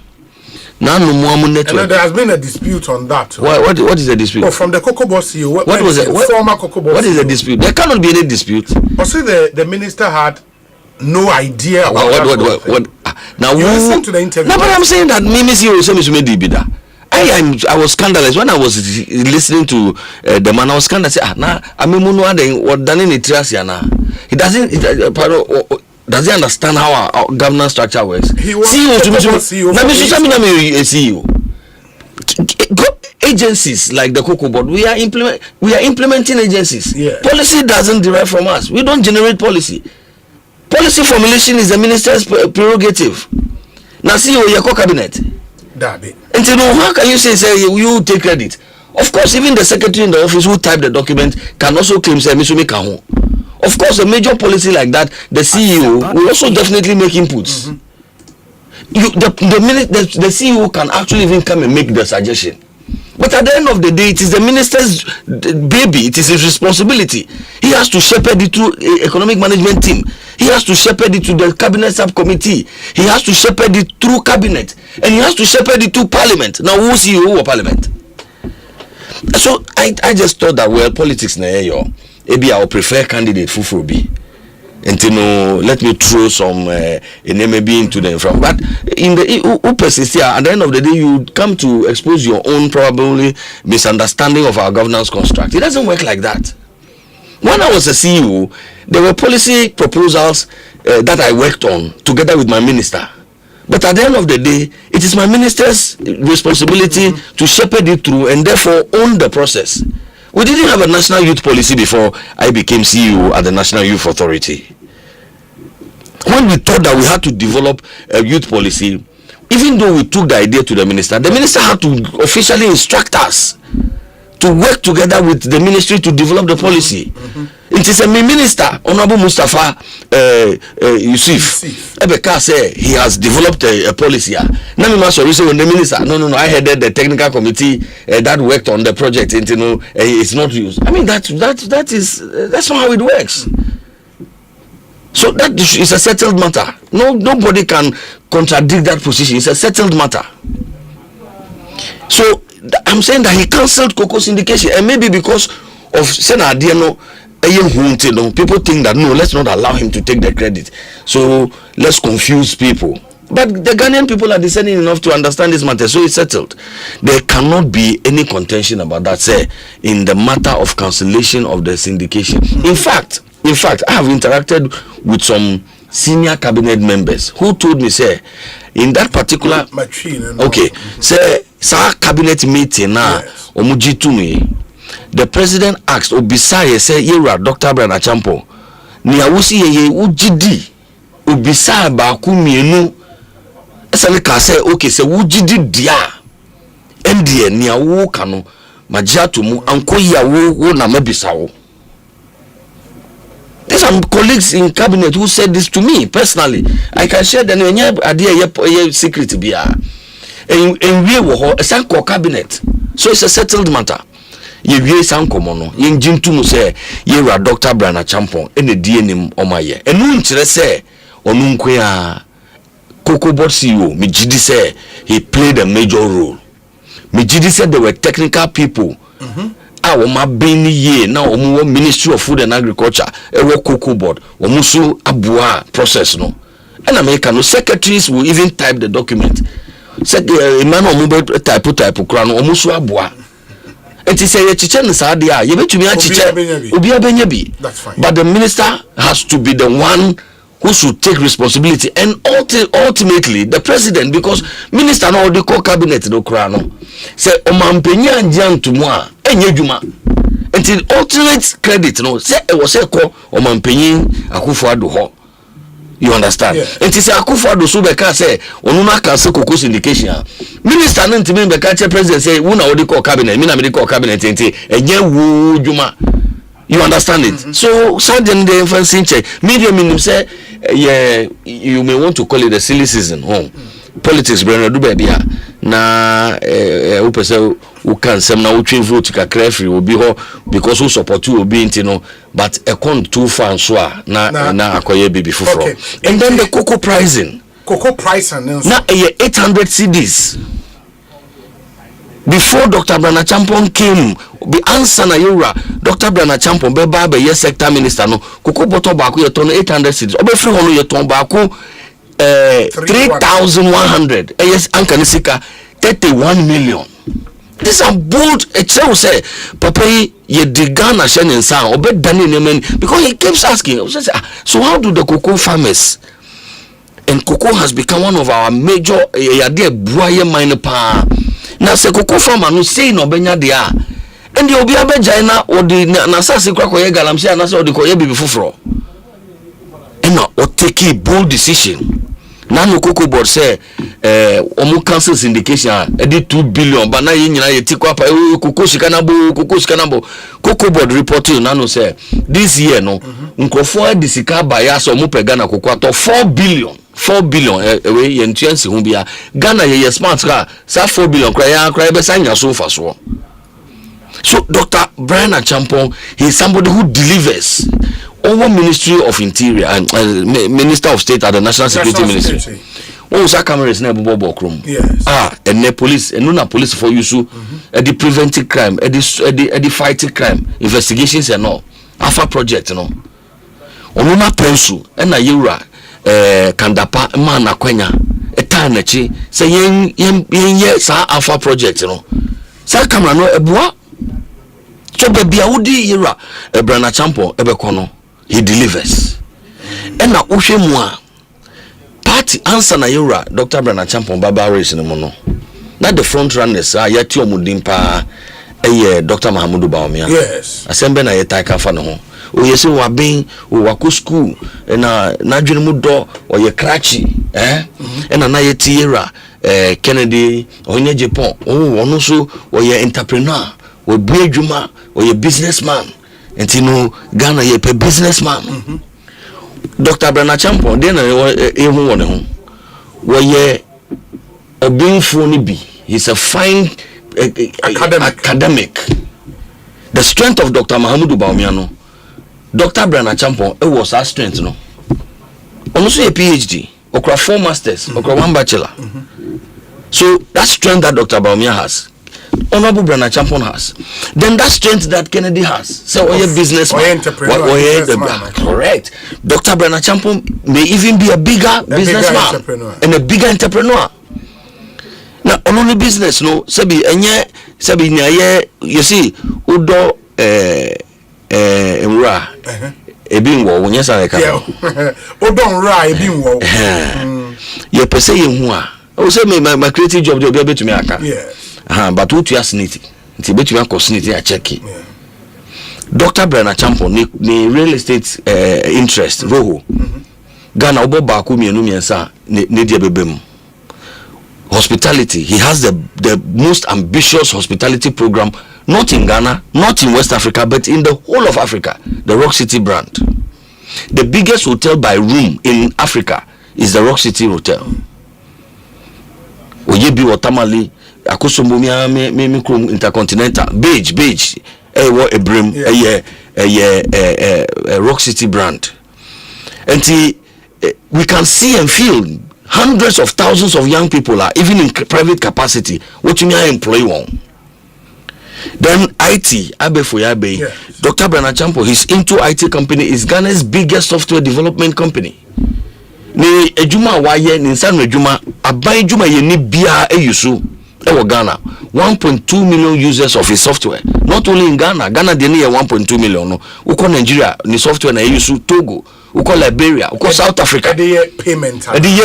Now no more network. And there has been a dispute on that. What is the dispute? Oh, from the Cocoa Boss CEO. What was it? Former Cocoa Boss. What is the dispute? There cannot be any dispute. But see, the minister had no idea about what now you listen to the interview. No, but I'm saying that Mimi CEO say I was scandalized when I was listening to the man. I was scandalized. Now I mean, what done in it? He doesn't. Does he understand how our governance structure works? He was CEO. Agencies like the Cocoa Board, we are implementing agencies. Yeah. Policy doesn't derive from us. We don't generate policy. Policy formulation is the minister's prerogative. Now CEO your cabinet. And you know, how can you say you take credit? Of course, even the secretary in the office who typed the document can also claim say Misumi Kaho. Of course, a major policy like that, the CEO will also definitely make inputs. The CEO can actually even come and make the suggestion. But at the end of the day, it is the minister's baby. It is his responsibility. He has to shepherd it to economic management team. He has to shepherd it to the cabinet subcommittee. He has to shepherd it through cabinet. And he has to shepherd it to parliament. Now, who's CEO of parliament? So, I just thought that, well, politics na yo. Maybe I would prefer candidate Fufurobi. And you know, let me throw some maybe into them from. But in the who persist here, at the end of the day, you come to expose your own probably misunderstanding of our governance construct. It doesn't work like that. When I was a CEO, there were policy proposals that I worked on together with my minister. But at the end of the day, it is my minister's responsibility to shepherd it through and therefore own the process. We didn't have a national youth policy before I became CEO at the National Youth Authority. When we thought that we had to develop a youth policy, even though we took the idea to the minister had to officially instruct us to work together with the ministry to develop the policy. It is a minister, Honorable Mustafa Yusuf. Ebeka say he has developed a policy. Now when the minister, no, I headed the technical committee that worked on the project. And, you know, it's not used. I mean that's not how it works. So that is a settled matter. Nobody can contradict that position. It's a settled matter. So I'm saying that he cancelled cocoa syndication, and maybe because of Senator Diano, people think that no, let's not allow him to take the credit. So let's confuse people. But the Ghanaian people are discerning enough to understand this matter, so it's settled. There cannot be any contention about that, say, in the matter of cancellation of the syndication. In fact, I have interacted with some senior cabinet members who told me, say, in that particular cabinet meeting now, the president asked Obisai say Yera Dr. Bernard Champon ni awusi ye ujidi Obisai ba ku mienu esale ka say okay say ujidi dia endie ni awu kanu magiato mu anko ya wo na mabisa wo. There's some colleagues in cabinet who said this to me personally. I can share the idea secret bia and we were a cabinet, so it's a settled matter. Ye wie san komono ye njintu mu se ye ra Dr. Bernard Champon ene die nim omaye enu nkyere se onu nkwe a Cocoa Board CEO, Mijidi said he played a major role. Mijidi said there were technical people. My been year now Ministry of Food and Agriculture, Cocoa Board, Omusu Abua process no. And American secretaries will even type the document. Said a man or mobile type crown Omusu Abua. And he said, Chichen Sadia, you bet to me, Ubia Benyabi. That's fine. But the minister has to be the one who should take responsibility, and ultimately the president, because minister no the core cabinet no krano say omampenya njan to mo a enye dwuma until alternate credit no say e wo say ko omampenyin Akufo-Addo ho. You understand? Until say Akufo-Addo so be ka say onu na ka say Cocoa syndication minister no ntimi be ka che president say wo na wo the core cabinet me na me the core cabinet enti enye wo dwuma. You understand it? So suddenly the infancy check media meaning say you may want to call it a silly season. Politics brand do baby na upese who can some na who vote ka crefree will be ho because who support you will be intino but a con too far so na akoye baby fufro. And then the cocoa pricing na 800 cedis. Before Dr. Brana Champon came, the answer na yura Dr. Brana Champon be yes sector minister no cocoa bottle back you turn 800 cedis. Obe free hono you turn back 3,100. Yes, Ankanisika 31 million. These are bold. A child say, Papa, ye digana shenin sound obe dani nemen because he keeps asking. So how do the cocoa farmers? And cocoa has become one of our major yade buaye mine pa. Na se cocoa farmer no say no benya dia. And the obi abeja na odi na sase kwa koye galamse na se odi koye bibi fufuro. And na o take a bold decision. Na no Cocoa Board say omu cancel syndication e 2 billion but na ye nyina ye tikwa pa cocoa shikanabo Cocoa Board reporting na no say this year no nkofo adisika bias omu pega na cocoa to 4 billion we ye ntuansi hu bia Ghana ye smart ka sa 4 billion kra be sanya so fa so. So Dr. Brian Achampong, he is somebody who delivers over Ministry of Interior and Minister of State at the National Security Ministry. Oh, sa cameras na bobo krom. Yes. And the police, and no police for you so the preventive crime, the fighting crime, investigations and all. Alpha project no. Ono na pensu and na yura kandapa man akwenya eta na chi say yen sa Alpha project no. Sa camera no ebua. So baby awudi yura Brana Champo ebekono. He delivers. And na uhwe mu a party answer na yura Dr. Brana Champon Baba race no mo no. Na the front runners yati omudin pa Dr. Mahamudu Bawumia. Yes. Asembe na yetaka fa no ho. O yesi wa ben o wako school na dwene mu do o ye krachi na yeti yura Kennedy onye Japan ono so o ye entrepreneur o bu adwuma o ye businessman. And you know, Ghana ye a businessman. Dr. Brana Champon, then even one home. Where ye a being funny be. He's a fine academic. The strength of Dr. Mahamudu Bawumia, Dr. Brana Champon, it was our strength, no. Also a PhD, or 4 masters, or 1 bachelor. So that strength that Dr. Bawumia has. Honorable Brana Champon has. Then that strength that Kennedy has. So a businessman. Correct. Dr. Brana Champon may even be a bigger businessman and a bigger entrepreneur. Now only business no sabi enye sabi nyaye you see udo emra ebinwo wonya sa ka. Udo nra ebinwo. Ye pese ye hu a. O say my creative job dey obi to me aka. Yes. But what you are snitty, it's a bit you are snitty. I check it. Dr. Brana Champon, ni real estate interest, Roho. Ghana obo baku mienu miensa ne dia bebem. Hospitality, he has the most ambitious hospitality program, not in Ghana, not in West Africa, but in the whole of Africa. The Rock City brand. The biggest hotel by room in Africa is the Rock City Hotel. Oyebi Watamali. Akosomomia me krom Intercontinental beige wo ebrim Rock City brand. And we can see and feel hundreds of thousands of young people are even in private capacity. What you mean employ one? Then IT, Dr. Bernard Champo, he's into IT company, is Ghana's biggest software development company. Ni ejuma waye ni nsan ejuma aban ejuma ye ni bia eyusu ewo Ghana 1.2 million users of his software, not only in Ghana dey near 1.2 million no. Uko Nigeria ni software na eyusu, Togo, uko Liberia, uko South Africa, the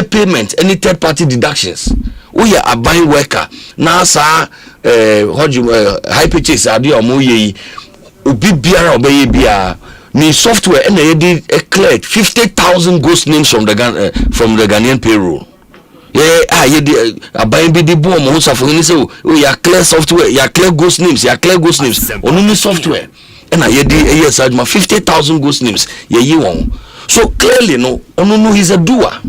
payment any third party deductions. We are a buying worker na sa high purchase ade omo ye obi biara obeye bia ni software and they cleared 50,000 ghost names from the Ghanaian payroll. Buying the bomb also for you say you clear software, you clear ghost names, only software and yes 50,000 ghost names so clearly no he's a doer.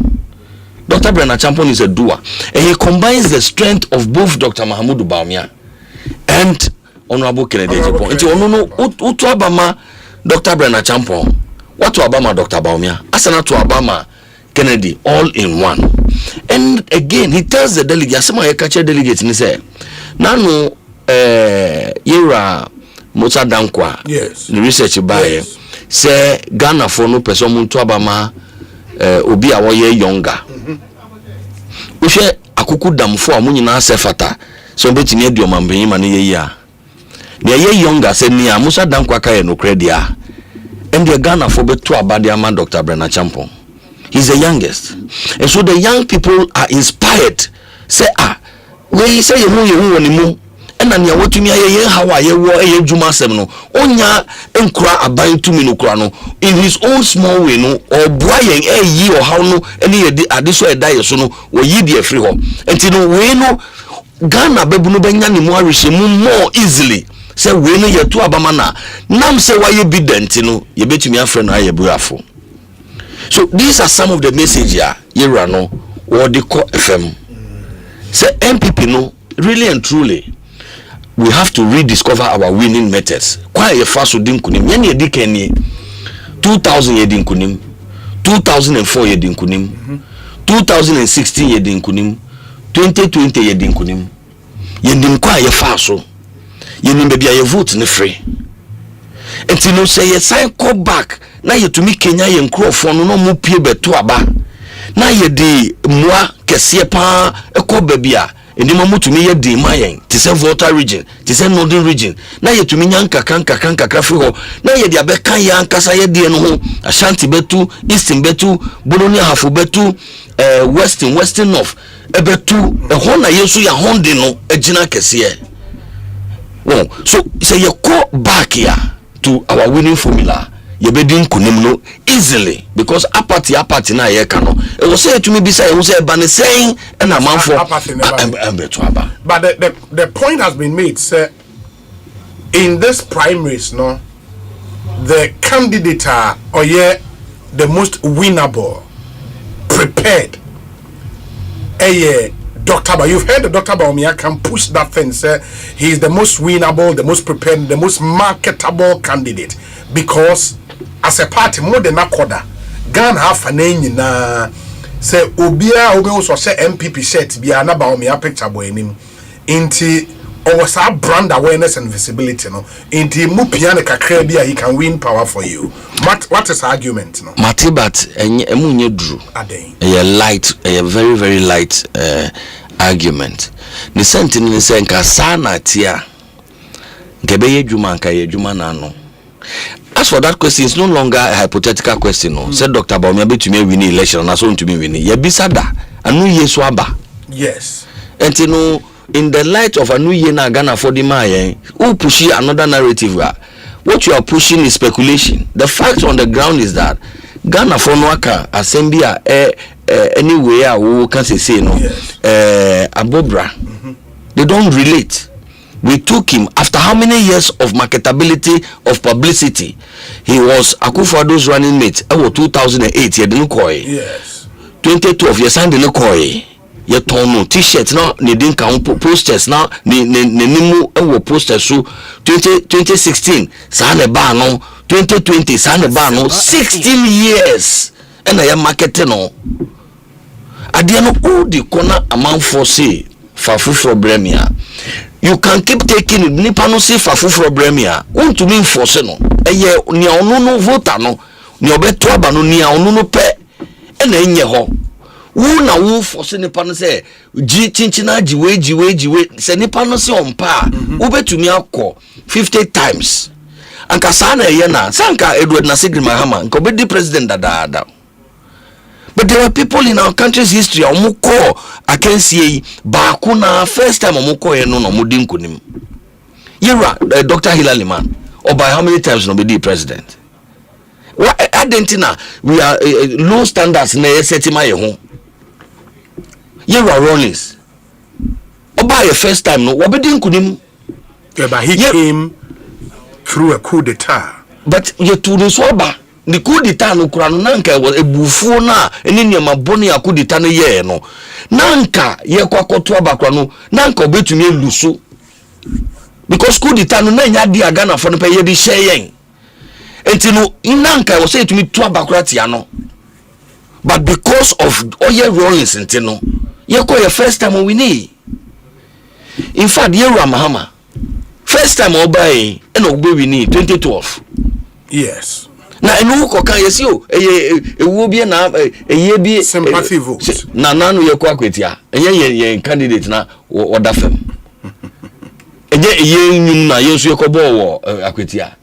Dr. Bernard Champon is a doer, and he combines the strength of both Dr. Mahamudu Bawumia and Honorable Kennedy Ejiofor. Nti ono utu abama Dr. Bernard Champon, what to abama Dr. Bawumia, asana to abama Kennedy, all in one. And again, he tells the delegate, asema ye kache delegate ni say, nanu yera Mota Dankwa, yes, the research by say Ghana for no person muntu abama obi a woye younger. Ushe akuku damfo a munyi na sefata so betimi adi omambenyi ma ne ye ya ne ye younger se ni a Musa Dankwa ka ye no credia and the Ghana for beto abade ama Dr. Bernard Champon. He's the youngest, and so the young people are inspired. Say we say you woni mu and na wotumi aye hawa ye wo aye djuma asem no onya enkura aban tumi no kura no in his own small way no oboa yen yi o haw no ene ye di ade so eda ye so no wo yi di afri ho enti no we no Ghana bebu no benya ne mu ahwehye mu more easily. Say we no ye to abama na nam say why ye bi denti no ye betumi afre no aye buafo. So these are some of the messages here no or the FM. Say MPP no really and truly we have to rediscover our winning methods. Kwa ye faso din kunim. Yen ye di kenye 2000 ye din kunim. 2004 ye din kunim. 2016 ye din kunim. 2020 ye din kunim. Ye din kwa ye faso. Ye nim bebia ye vote ne free. Enti no say ye sign call back na ye to me Kenya ye nkrofo no mu pie beto aba. Na ye di moa kese pa ekọ babia. Eni mamu to me ye di mayen. Ti se Volta region, ti se Northern region. Na ye to me nyanka kanka fi ho. Na ye di abeka ye ankasa ye di no ho. Ashanti betu, Eastern betu, Bolonia hafu betu, Western North. Ebetu ho na yesu ya honde no agina kese. Oh, so say you go back here to our winning formula. You be doing kunim no easily because apathy na ye kano. It was say to me be say say ban saying and a man for but the point has been made, sir. In this primaries, no, the candidate or the most winnable, prepared. Dr. Ba, you've heard the Dr. Bawumia can push that thing, sir. He is the most winnable, the most prepared, the most marketable candidate because as a party more than a quarter, Ghana have a name na say Obia Obi also say MPP shirt be an Bawumia picture boy him into our brand awareness and visibility no into mupiane kakra bia he can win power for you. What is argument no? Matibat emunye dru. A very very light argument. Ni senti ni se nka sana tia nkebeye djuma nka ye djuma na no. As for that question, it's no longer a hypothetical question. No, said Dr. Bawumia betumi win election na so ntumi win. Ye bisada anu yesu aba. Yes. And you know, in the light of anu ye na Ghana for the man, who push another narrative? What you are pushing is speculation. The fact on the ground is that Ghana for Nwaka Asembia anywhere who can say no Abobra. They don't relate. We took him after how many years of marketability, of publicity? He was Akufo-Addo's running mate. 2008, he didn't call. Yes. 2012, he signed the call. He torn no t-shirts now, he didn't count posters now, nimu posters. So 2016, Sane Bano, 2020, Sane Bano, 16 years. And I am marketing no. Ade no all the corner amount for say fafu problem ya. You can keep taking it. Nipa no say fafu problem ya. Want to mean force no. Eye ni onu no voter no. Ni obeto aba no ni onu no pe. E na enye ho. Wu na wu force nipa no say ji chinchina jiwe se nipa no say ompa. Ubetumi akọ 50 times. Anka sana eye na sanka Edward Nasegri Mahama nka obedi president dada. But there are people in our country's history omuko akensie bakuna first time omuko ye no mudi nkunim. Yera Dr. Hilary Man or by how many times no be the president? What Argentina we are low standards na setima ye ho. Yera Rollins oba your first time no obedi nkunim. Yeah, but he came through a coup d'etat. But you to the soba the coup d'etat no kura no nanka was ebufuo na eni niam boni ya coup d'etat no ye no nanka ye kwakoto abakwa no nanka obetumi eluso because coup d'etat no nanya di agana fo no pe ye di hyeyen enti no nanka was say to me to abakwa tia no but because of oye Rollins enti no ye ko your first time we need in fact ye Mahama first time obey and obey we need 2012. Yes. Na enu ko kan yesi o ewu bi na eye bi sympathy vote na nanu ye kwa kwetia eye candidate na oda fam eye nyum na yesu ye ko bo wo akwetia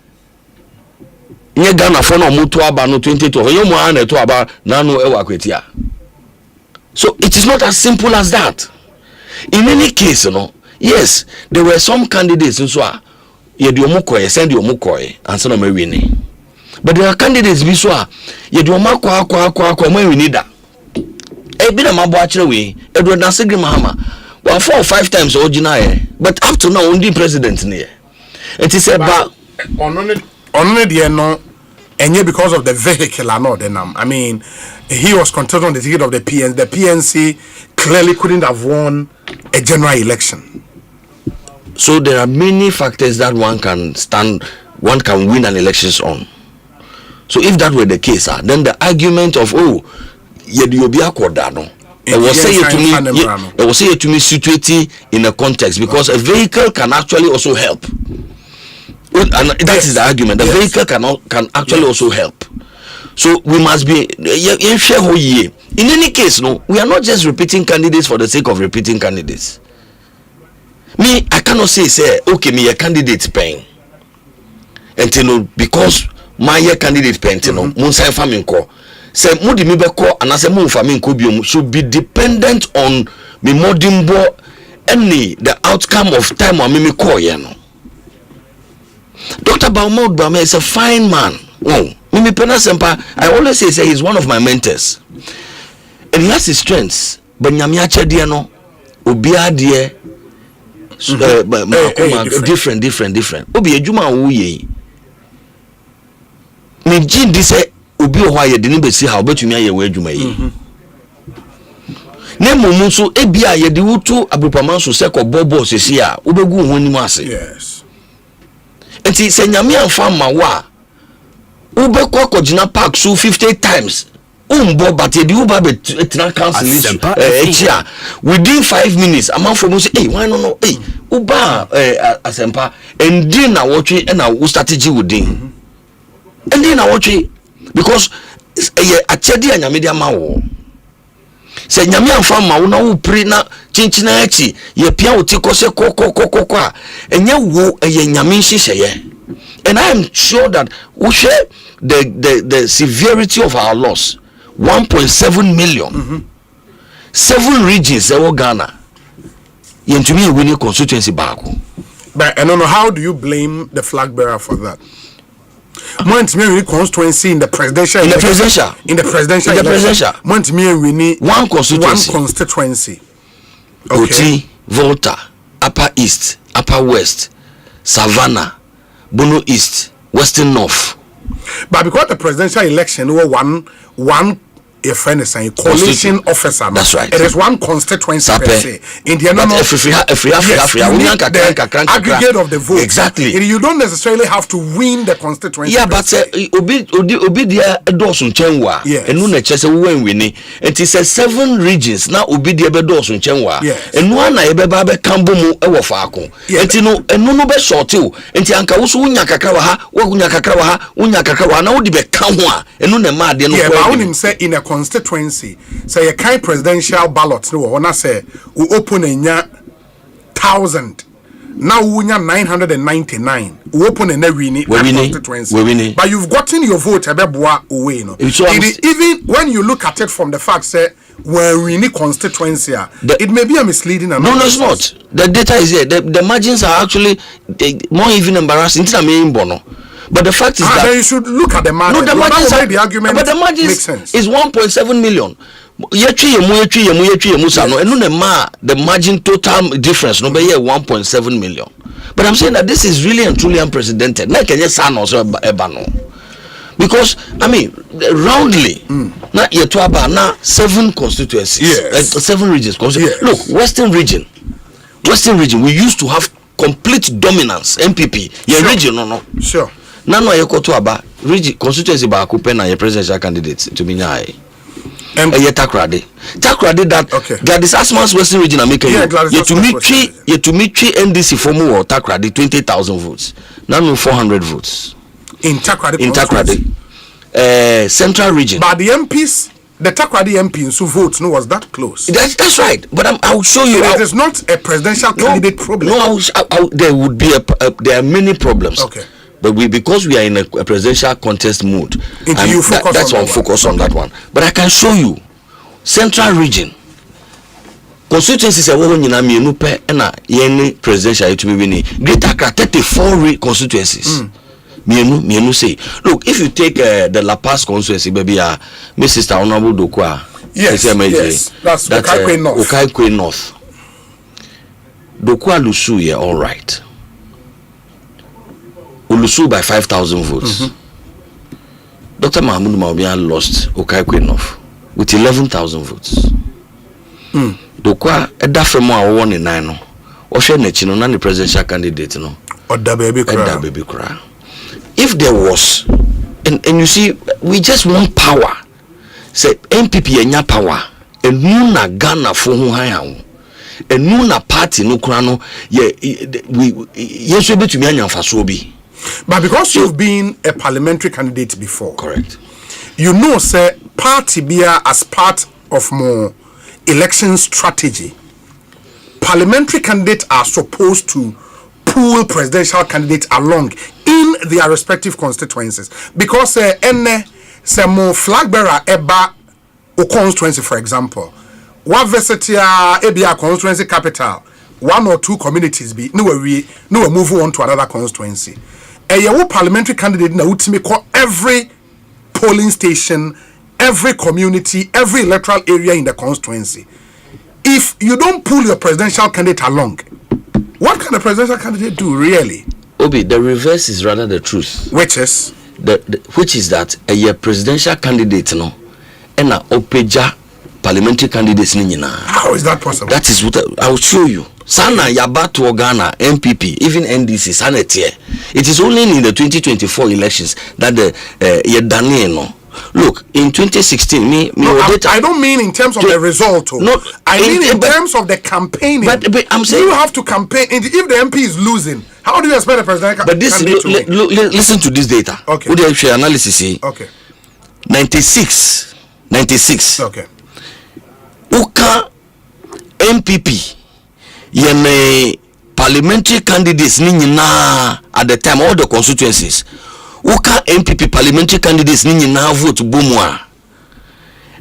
nye Ghana fo na omuto aba no 2012 ye mo ana to aba nanu e wa akwetia. So it is not as simple as that. In any case no, yes, there were some candidates so ye di omukoye send di omukoye and so na me win. But there are candidates bi so ye di omakwa mo win da. E bi na mabo a kire we Edward Nasegri Mahama 4 or 5 times original but up to now only president ne. It is about only the no and because of the vehicle and all then I mean he was contesting on the ticket of the PNC. The PNC clearly couldn't have won a general election. So there are many factors that one can win an elections on. So if that were the case, then the argument of it was say to me situate in a context because a vehicle can actually also help. And that is the argument. The vehicle can actually also help. So we must be in any case, no, we are not just repeating candidates for the sake of repeating candidates. Me, I cannot say okay, me a candidate paying. And because my candidate paying, Munsa Faminko. Say Mudi Mibeko and I say Mun Faminko should be dependent on me modimbo any the outcome of time or mimi call no. Dr. Baumod Bame is a fine man. Oh, Mimi Asempa, I always say he's one of my mentors. And he has his strengths. But Nyamiache Diano, Ubia die different. Obi ejuma wuye. Me jin di say obi o hwa ye de ni besi ha obetumi aye we adwuma yi. Na mumu so ebia ye de wutu abupaman so se ko bobo sesi a obegu ho nimu ase. Yes. Enti se nyame amfa ma wa ubekwa kojina park so 50 times. Umbo but ye di uba be tena council echia within 5 minutes a man for say hey why no hey uba Asempa and then na watch and na strategy within and then na watch because a chedi anyame dia ma wo se nyame amfa ma wo na wo pri na chinchina echi ye pia wo ti ko se kokokokoko a enye wo ye nyame nhihye. And I am sure that we share the severity of our loss. 1.7 million. 7 regions in Ghana. Yentumi winning constituency back. But I don't know, how do you blame the flag bearer for that? Montmere constituency in the presidential Montmere winning one constituency. Okay. Oti, Volta, Upper East, Upper West, Savannah, Bono East, Western North. But because the presidential election were one a friend is saying coalition officer. That's right. It is one constituency per se. In the aggregate of the vote. Exactly. You don't necessarily have to win the constituency. Yeah, but obi dia edosun chenwa. Enu na chese when winning. It is 7 regions now obi dia be dosun chenwa. Enu ana ebeba be kambo mu ewo faako. Enti no enu no be short o. Enti anka wo so unya kakra wa ha, wo unya kakra wa ha, unya kakra wa na wo di be ka ho a. Enu na ma de no. Yeah, but him say in a constituency, say a kind presidential ballot no wanna say we open a 1,000. Now we 999. We open a constituency. But you've gotten your vote away, no. Even when you look at it from the fact say when we need constituency, it may be a misleading analysis. No, it's not. The data is here. The margins are actually more even embarrassing. But the fact is that you should look at the margin. No, the margins are, the argument but the margins makes sense. Is 1.7 million. The margin total difference no be 1.7 million. But I'm saying that this is really and truly unprecedented. Because I mean roundly now 7 constituencies, 7 regions. Look, Western region we used to have complete dominance. MPP region no sure. Nano yekoto aba region constituency ba ko pen na presidential candidate to me nyai takrade that Gladys Asman's Western region America to meet NDC for more takrade 20,000 votes. Nano 400 votes in takrade central region. But the MPs, the Takrade MP so votes no was that close. That's right. But I will show you. It is not a presidential candidate problem. No, there would be there are many problems. Okay. But because we are in a presidential contest mood, that's why I focus on that one. But I can show you central region constituencies are one in me nupe na yeni presidential to be winning. Greater Accra 34 constituencies. Mienu say, look, if you take the La Paz constituency, baby, my sister Honorable Dokwa, yes, that's Okai North. Okai North. Dokwa Lusu, yeah, all right. Ulusu by 5,000 votes. Dr. Mahmoud Maubian lost Okai North with 11,000 votes. Dokwa edafemo a won in 9 no. Oshe nechino na the presidential candidate no. Oda baby cry. If there was, and you see, we just want power. Say MPP enya power, and nuna Ghana for who hire, and nuna party no krano. We able to be anya fasobi. But because you've been a parliamentary candidate before, correct? You know, say party beer as part of more election strategy. Parliamentary candidates are supposed to pull presidential candidates along in their respective constituencies, because some flag bearer eba o constituency, for example, one Vesetia ebia constituency capital, 1 or 2 communities be no move on to another constituency. A parliamentary candidate na ultimately call every polling station, every community, every electoral area in the constituency. If you don't pull your presidential candidate along, what can a presidential candidate do really? Obi, the reverse is rather the truth. Which is? Which is that a presidential candidate no, and a opeja parliamentary candidates nina. How is that possible? That is what I will show you. Sana Yabato Ghana, MPP, even NDC, Sanetier. It is only in the 2024 elections that the no. Look, in 2016, I don't mean in terms of the result. No, I mean in terms of the campaigning. But I'm saying you have to campaign. If the MP is losing, how do you expect the president? But this, listen to this data. Okay. What do you analysis? Okay. 96. Okay. Uka MPP. Yene parliamentary candidates na at the time all the constituencies. Uka MPP parliamentary candidates na vote bomwa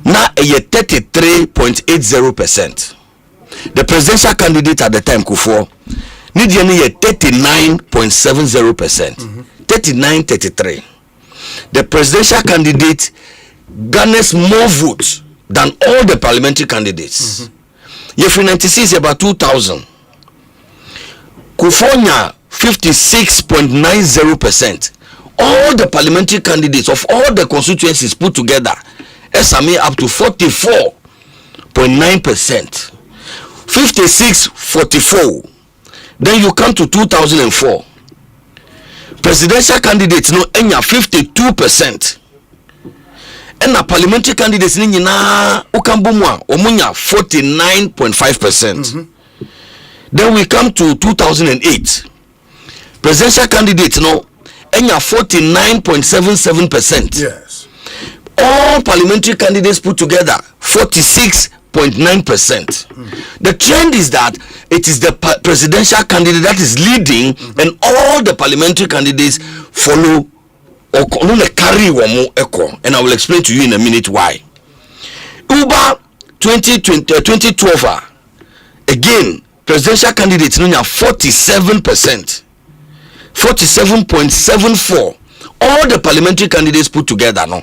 na 33.80%. The presidential candidate at the time Kufo need 39.70%. 39.33. The presidential candidate garners more votes than all the parliamentary candidates. Yefri 96 about 2,000. Kufonya 56.90%. All the parliamentary candidates of all the constituencies put together, esame up to 44.9%. 56-44. Then you come to 2004. Presidential candidates no enya 52%. And the parliamentary candidates ni nyina ukambumwa omunya 49.5%. Then we come to 2008. Presidential candidates no enya 49.77%. Yes. All parliamentary candidates put together 46.9%. The trend is that it is the presidential candidate that is leading, and all the parliamentary candidates follow or carry one echo, and I will explain to you in a minute why. Uber 2012 again, presidential candidates no 47%, 47.74. All the parliamentary candidates put together no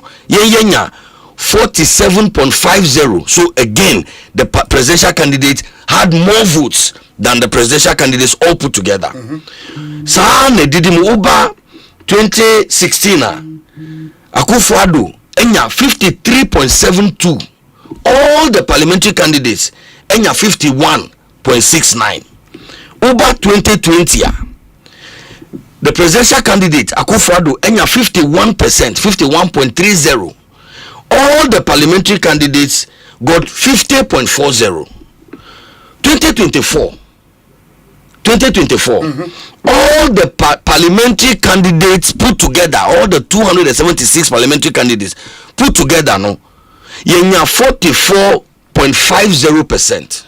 47.50. So again, the presidential candidate had more votes than the presidential candidates all put together. Sa ne didi mu Uber 2016 Akufo-Addo enya 53.72. All the parliamentary candidates enya 51.69. Uber 2020 the presidential candidate Akufo-Addo enya 51%, 51.30. All the parliamentary candidates got 50.40. 2024. All the parliamentary candidates put together, all the 276 parliamentary candidates put together, no, yenya 44.50%.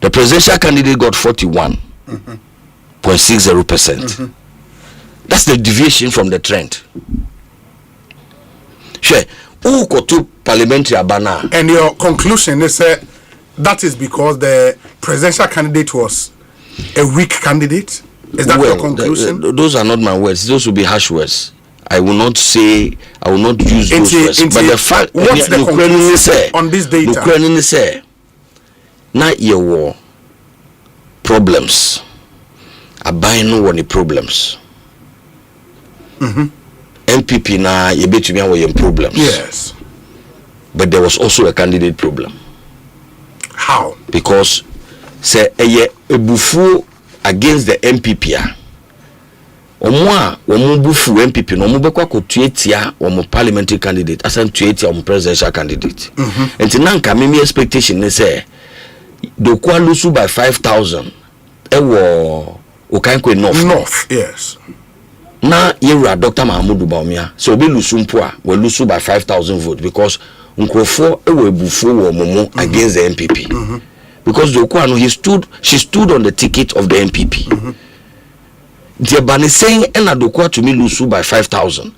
The presidential candidate got 41.60%. That's the deviation from the trend. Sure. Who got to parliamentary abana? And your conclusion is that is because the presidential candidate was a weak candidate? Is that your conclusion? Those are not my words. Those will be harsh words. I will not say, I will not use those words. But the fact, what's the conclusion on this data? Ukraine say, not your war problems. I buy no one problems. MPP na you bet me our problems. Yes. But there was also a candidate problem. How? Because say a bufu against the MPP. Omwa bufu MPP no mobekwa ko tuetia omo parliamentary candidate asan tuetia omo presidential candidate. And nanka me expectation is say do kwa lusu by 5,000 ewo okanko north. Yes. Na yera Dr. Mahmoud Baumia so be lusumpoa we lusu by 5,000 votes because nkrofo ewo ebufu wo momo against the MPP. Because Dokuano she stood on the ticket of the MPP. The Bani saying ena Dokua to me lusu by 5,000.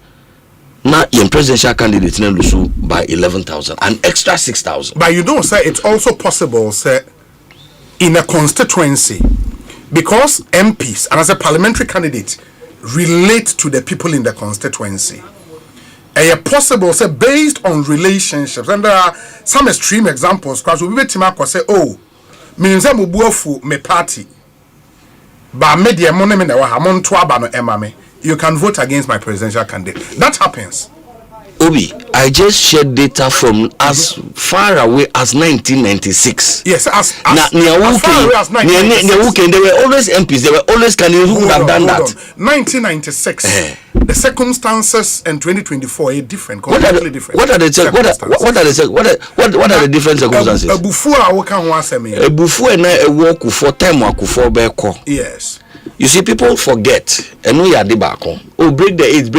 Now your presidential candidate na lusu by 11,000, an extra 6,000. But you don't say it's also possible, say, in a constituency, because MPs and as a parliamentary candidate relate to the people in the constituency. And possible, say, based on relationships, and there are some extreme examples. Because we say, oh, means I'm me party, but media money you can vote against my presidential candidate. That happens. Obi, I just shared data from as far away as 1996. Yes, as far away as 1996. There were always MPs, there were always candidates who would have done that. 1996. The circumstances in 2024 are different, completely different. What are the different circumstances? A bufu a walk for time for beko. Yes. You see, people forget. And no ya debako. Oh, break the age.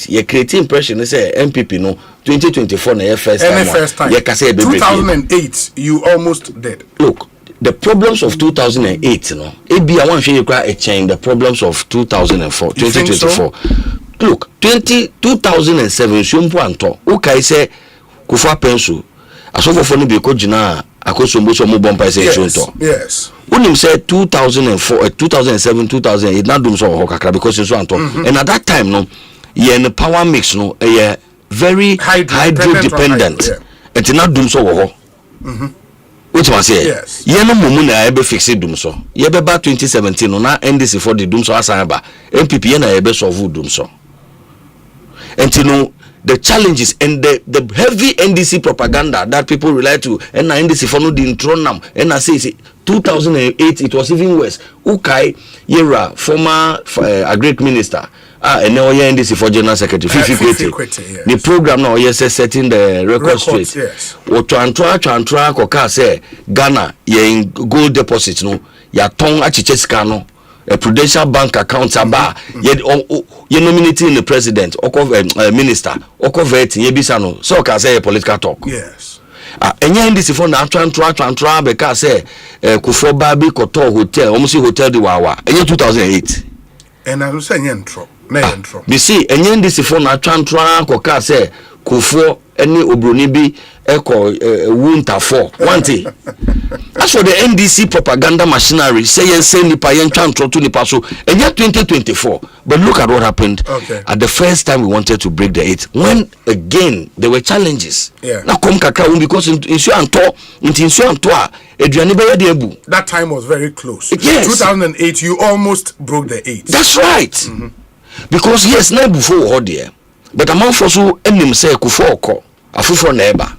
You create impression. They say MPP no 2024 na first time. 2008, you almost did. Look, the problems of 2008, you know. I want to show you a change. The problems of 2004, 2024. So? Look, 2007. Shumpo anto. Okay, say kufa pensu. Asofo fo no be ko jina akosombo so mo bompa say chunto. Yes. When you say 2004, 2007, 2008, not doom so kakra because so anto. And at that time, no, yeah, the power mix, no, very hydro dependent. And not doom so which was say, yes, yeah, no mumu na ebe fix it doom so. Yeah, be back 2017, no, na NDC for the doom so asamba. MPP na ebe solve doom so. And you know, the challenges and the heavy NDC propaganda that people rely to, and NDC for no the intronam, and I say 2008 it was even worse. Ukai Yera, former agric minister, and now NDC for general secretary, Fifi the program now yes setting the record straight. Yes. What to koka say Ghana ye in gold deposit no ya tong achicheska no. A prudential bank account aba ye nominating the president or minister or convert ye bisano so can say a political talk. Yes. Enya ndisi for na twa because say Kufo Babi Koto hotel almost hotel di wawa enya 2008 and I say entro na entro me see enya ndisi for na twa koka say Kufo any obroni bi eko winter for one thing. As for the NDC propaganda machinery, say nipa yen twa to nipa so and yet 2024. But look at what happened at the first time we wanted to break the 8. When again there were challenges. Now come kakra because in that time was very close. Yes. 2008 you almost broke the 8. That's right. Because yes, now before hold there. But among for so enim say Kufo ko afufo na eba.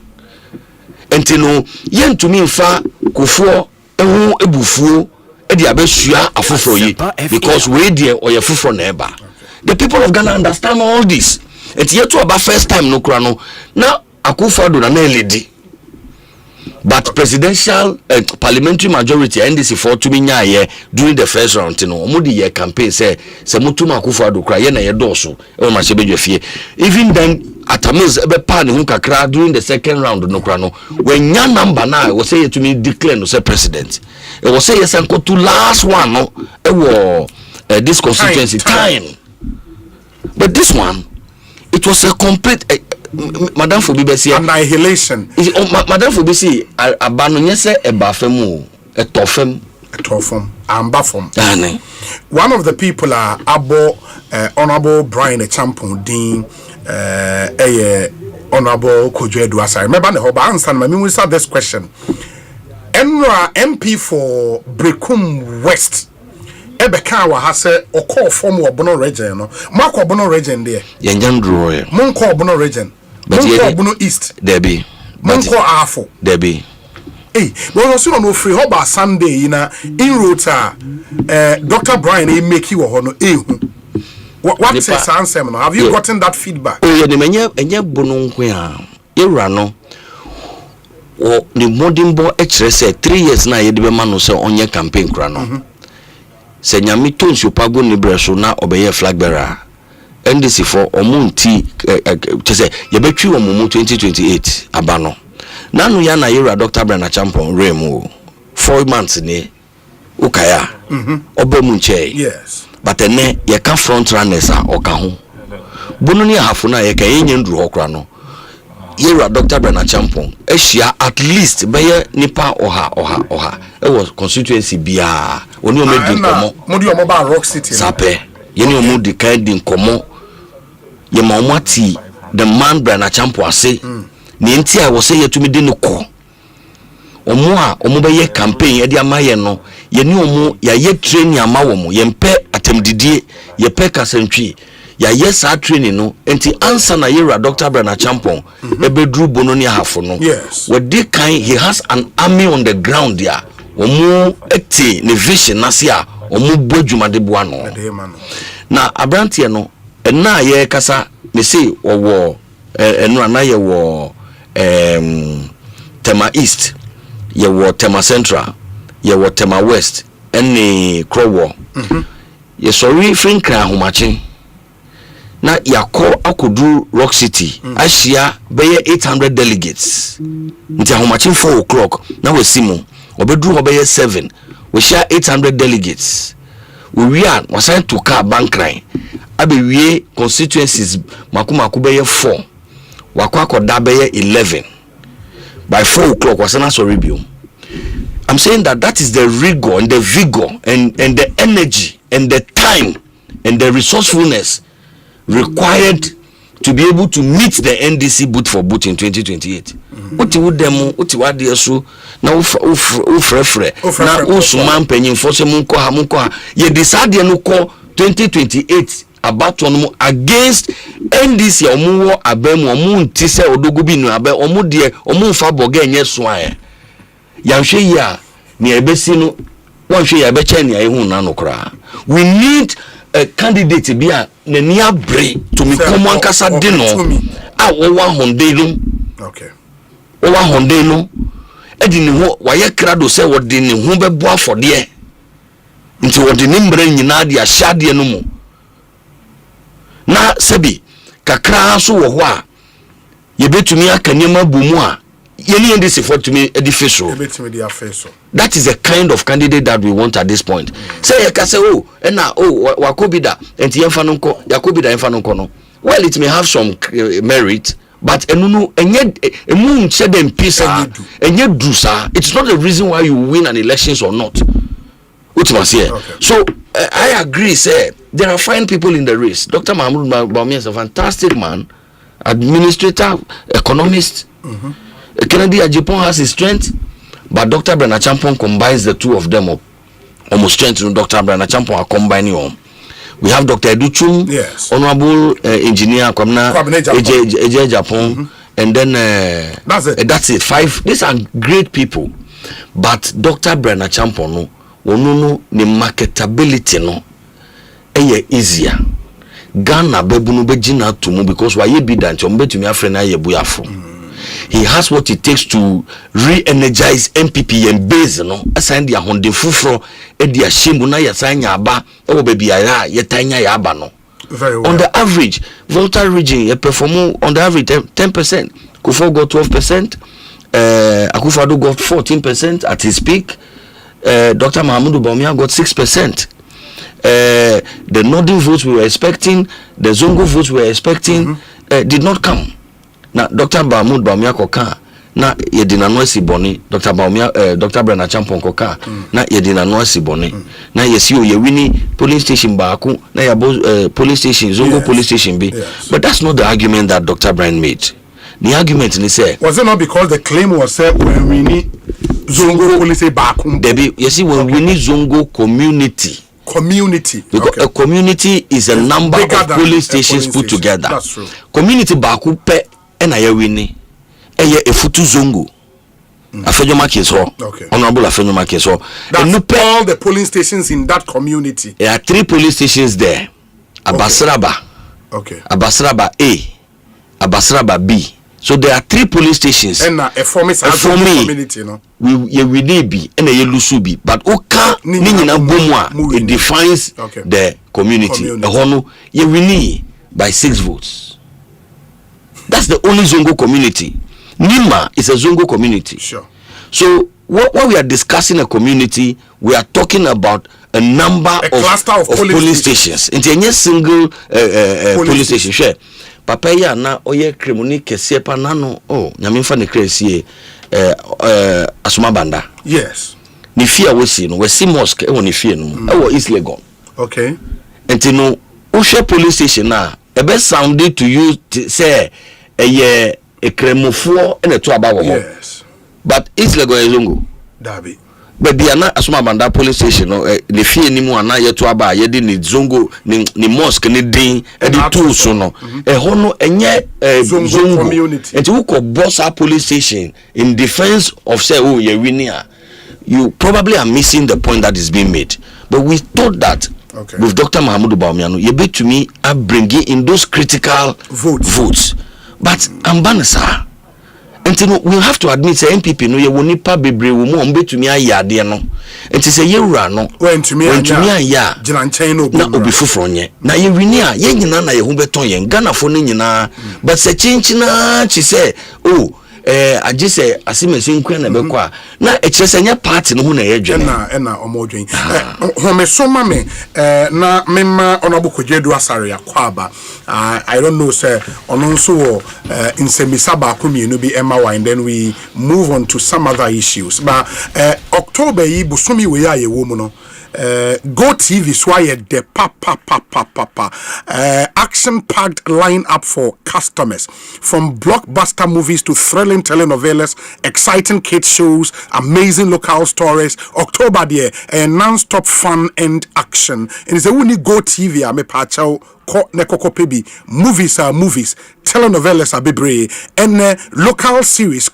Entino yen to me fa Kufo ehu ebufuo e dia besua afufo yi because we there or afufo na eba. The people of Ghana understand all this. Enti yeto about first time no kura no na Akufo do na lady. But presidential parliamentary majority NDC for to me nya during the first round no omo di campaign say mutuma Akufo do kura ye na ye doso e ma se bedwafie. Even then Atamiz ebe pa ne hu kakra during the second round no kura no when nya number na we say to me declare no say president e we say yes enko to last one no e wo this constituency time. But this one it was a complete Madam Fobibesi annihilation. Madam Fobisi abano nyese ebafemu etofem ambafom. One of the people are Honorable Brian Echampon Dean Honorable Kojo Eduasa. Remember the whole answer we start this question. Enra MP for Brekum West Ebeka wa hase oko form Obono region no. Mako Obono region there. Yenjandro ye. Monko Obono region. Monko Obono East. Debi. Monko Afo. Debi. But also no free hoba Sunday in rota Dr. Brian make you hono what says answer no. Have you gotten that feedback? Oh yeah, enye bono nko ya. Ewura no. O ni modimbo ekire say 3 years na ye de be ma no say onye campaign kra no. Se nyame tonsu pago ni breso na obeye flag bearer NDC for omunti say ye betwi omumu 2028 abano nanu ya na yera Dr. Brana Champon remu 4 months ni ukaya obemu nche. Yes, but ene ye ka front runners a oka ho bunu ni ahafo na ye ka yenye nduru hokra no yera Dr. Brana Champon ehia at least beye nipa oha e was constituency bia oni o medi nkomo modi o mo ba Rock City sape yeni o mo di kan di nkomo ye ma omati the man Brana Champon ase ni enti a wo se yetumi di no ko omo be ye campaign e di amaye no ye ni omo ya ye training amawo mo ye mpe atemdidie ye pe kasantwi ya yes training no enti answer na yera Dr. Brana Champon ebedru bono ni ahafo no. Yes, we dey kind he has an army on the ground there omo eti ne vision na se a omo bodwuma de boa no na abrantie no na ye kasa me say owo eno na ye wo Tema East ye wo Tema Central ye wo Tema West ene Krowo ye sorry frinkra homache na yako akodu Rock City ashia beye 800 delegates nti ahomache 4 o'clock na wasimo obedu obeye 7 we share 800 delegates we are wasan to car bankran abe wie constituencies makumaku beye 4 wakwa akoda beye 11 by 4 o'clock wasana so review. I'm saying that is the rigor and the vigor and the energy and the time and the resourcefulness required to be able to meet the NDC boot for boot in 2028. Uti wudemu uti wadi so na ufrefre na usuma mpenyin fose munko ha ye decide no ko 2028 abato no against NDC omo abem omo nti se odogu bi nu abe omo de omo fa boga enye so aye yanhwe yi a ne ebesi no wanhwe ya be che ne ayehu na no kra. We need a candidate bi a ne nia bre to me komo ankasa de no a wo wa honde no. Okay. Wo wa honde no edi ne ho wa ye krado se wo de ne ho bebo afode nti wo de ne mbre nyina de ahyade no mu na sebi kakra so wo ho a ye betumi aka niam bomu a ye ne ndisi for to me edificio. That is the kind of candidate that we want at this point. Say you can say wakobida enti yemfa no nko yakobida yemfa no nko no. Well, it may have some merit, but emu nche dem pisa enye do sa. It's not the reason why you win an elections or not. Okay. So I agree, say there are fine people in the race. Dr. Mahmoud Bawumia is a fantastic man, administrator, economist. Kennedy Ajipon has his strength, but Dr. Brenna Champon combines the two of them up. Almost strength to Dr. Brenna Champon are combining them. We have Dr. Educhum, yes. Honorable engineer Kwabena Eje Japan, and then that's it. 5. These are great people, but Dr. Brenna Champon no the marketability no easier. Ghana bebu be jina tumu because why be that betumi afrena ye buyafo. He has what it takes to re-energize MPP and base no assign dia honde fufro e dia shimbu na yasanya aba e wo baby ya yetanya ya aba no. Very well. On the average, Volta region you perform on the average 10%. Kufo got 12%. Akufo-Addo got 14% at his peak. Dr. Mahmoud Bawumia got 6%. The northern votes we were expecting, the Zongo votes we were expecting, did not come. Now, Dr. Mahmoud Bawumia koka na yedina noisi boni. Dr. Brenna Champon koka na yedina noisi boni. Na yesiyo yewini police station baku na yabo police station Zongo police station B. Yes. But that's not the argument that Dr. Brian made. The argument is say was it not because the claim was said when we need Zongo police baku? Debbie, you see when we need Zongo community. Because a community is a number of police stations put together. That's true. Community baku pe ena ye wini eye efutu Zongo. Afenjoma Keso. Okay. Honorable Afenjoma Keso. That's all the polling stations in that community. There are 3 police stations there. Abasraba. Okay. Abasraba A. Abasraba B. So there are 3 police stations. And a community, you know. We need be and a lusubi, but oka nina bomwa it defines the community. A hono ye wini by 6 votes. That's the only Zongo community. Nima is a Zongo community. Sure. So what we are discussing a community, we are talking about a number of police stations. It's a single police station. Sure. Papa ya na oye kremoni kese pa nano nyamemfa ne kresi Asuma Banda. Yes. Ni fia wesi no wesi mosque e woni fie no e wo East Legon. Okay. Enti no uhwe police station na e be sounded to you say eye ekremofo e na to aba wo. Yes. But East Legon is Zongo. Dabi. Baby ana Asuma Banda police station no the fie ni mu ana ye to aba ye de ni Zongo ni mosque ni din e di tools no e ho no enye Zongo community. And who could boss our police station in defense of say ye winning, you probably are missing the point that is being made. But we thought that with Dr. Mahmoud Bawumia you be to me are bringing in those critical votes. But ambanasa until we have to admit say MPP no ye woni pa bebre wo mo betumi ayade no enti say ye wura no wentumi aya gina nchen no na obi foforo nye na ye wini a ye nyina na ye hu beton ye Ghana fo no nyina but say chinchina chi say agi say asimesi nkwa na bekwa na ekire nya party no hu na ye dwene na omodwen home so ma me na memma onobu Kwadwo Asare akwaba I don't know say ono nso wo insemisa ba komienu bi ema wa and then we move on to some other issues but October yi busumi we ya ye wo mu no Go TV swaye de pa. Action-packed line-up for customers. From blockbuster movies to thrilling telenovelas, exciting kids shows, amazing local stories. October there, non-stop fun and action. And it's a winning Go TV. Me pachao Nekoko Pebi. Movies are movies. Telenovelas are bebre. And local series.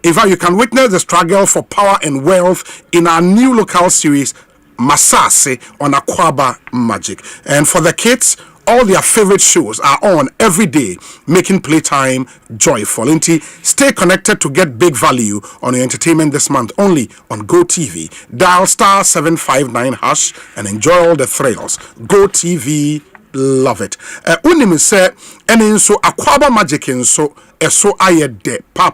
In fact, you can witness the struggle for power and wealth in our new local series, Masase on Akwaba Magic. And for the kids, all their favorite shows are on every day, making playtime joyful. Stay connected to get big value on your entertainment this month only on Go TV. Dial star 759# and enjoy all the thrills. Go TV, love it. Unim say, and in so Akwaba Magic in so. So ayede pa.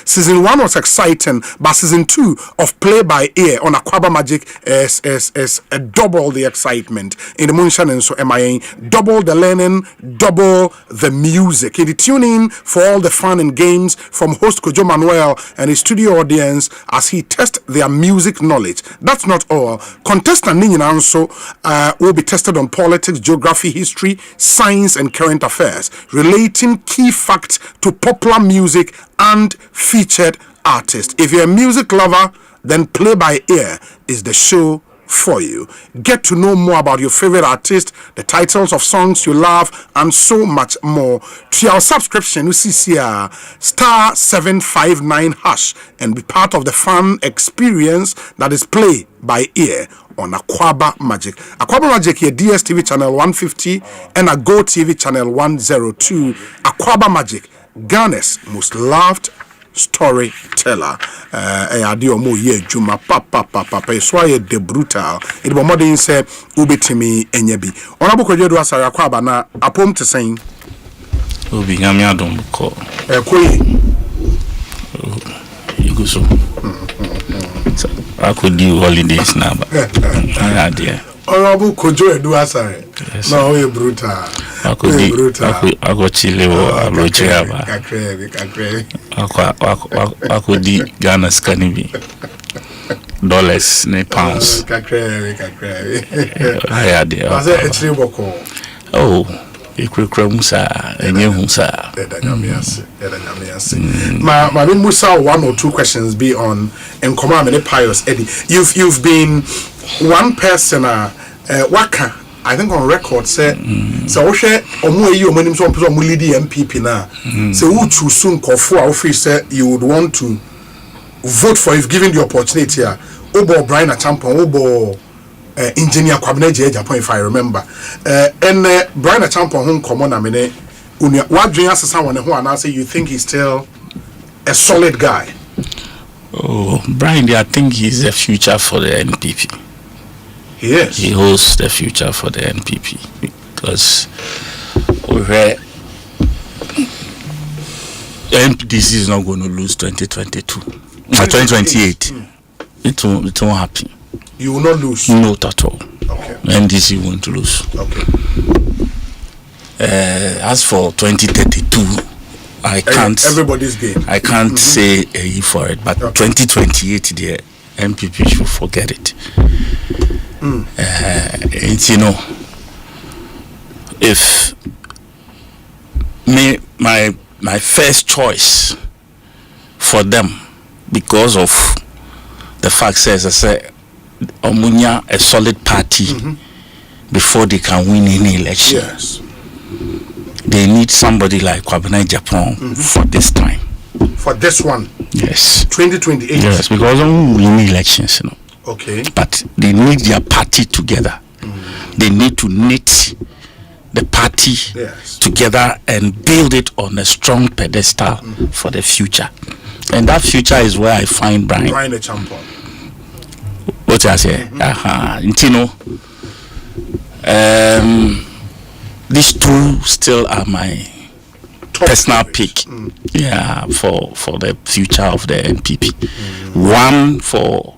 Season 1 was exciting, but season 2 of Play by Ear on Akwaba Magic is double the excitement. In the Moonshine and so MIA, double the learning, double the music. In the tuning for all the fun and games from host Kojo Manuel and his studio audience as he tests their music knowledge. That's not all. Contestant Ninyan also will be tested on politics, geography, history, science, and current affairs, relating key facts to popular music and featured artists. If you're a music lover, then Play by Ear is the show for you. Get to know more about your favorite artist, the titles of songs you love, and so much more. To our subscription, you see here, star 759# and be part of the fun experience that is Play by Ear on Akwaba Magic. Akwaba Magic here, DSTV channel 150 and a Go TV channel 102. Akwaba Magic, Ghana's most loved storyteller. Adio mo ye juma papa so ye de brutal. It be modern say ubetimi enyebi. Honorable Kojedu Asare Akwaba na apom te saying obi nyame adom ko. Koyi Iguso. I could do holidays now, but idea. Honorable Kojedu Asare. No, you brutal. I could do brutal. I go chile or rochaba. I could do Ghana scanibi. Dollars, ne pounds. I idea. Oh. Musa Ma Musa, 1 or 2 questions be on and command the pious Eddie. You've been one person waka, I think on record said so share omo yi omo nim so omo lead MPP na so who too soon call for office say you would want to vote for if given the opportunity obo Brian Achampon obo engineer Kwabena Japan, if I remember. And Brian Achampon home common a minute. What dream as someone who and I say you think he's still a solid guy? Oh, Brian, I think he's the future for the NPP. He is. He holds the future for the NPP because NPDC is not going to lose 2022. 2028. It won't happen. You will not lose. Not at all. Okay. NDC won't lose. Okay. As for 2032, I can't. Everybody's game. I can't say a for it, but 2028, the MPP should forget it. It's if my first choice for them, because of the fact says I say. Omunya a solid party before they can win any election. Yes. They need somebody like Kwabena Japan for this time. For this one? Yes. 2028? Yes, because they won't win elections, Okay. But they need their party together. They need to knit the party together and build it on a strong pedestal for the future. And that future is where I find Brian the champion. What I say? These two still are my top personal pick. Yeah, for the future of the NPP. One for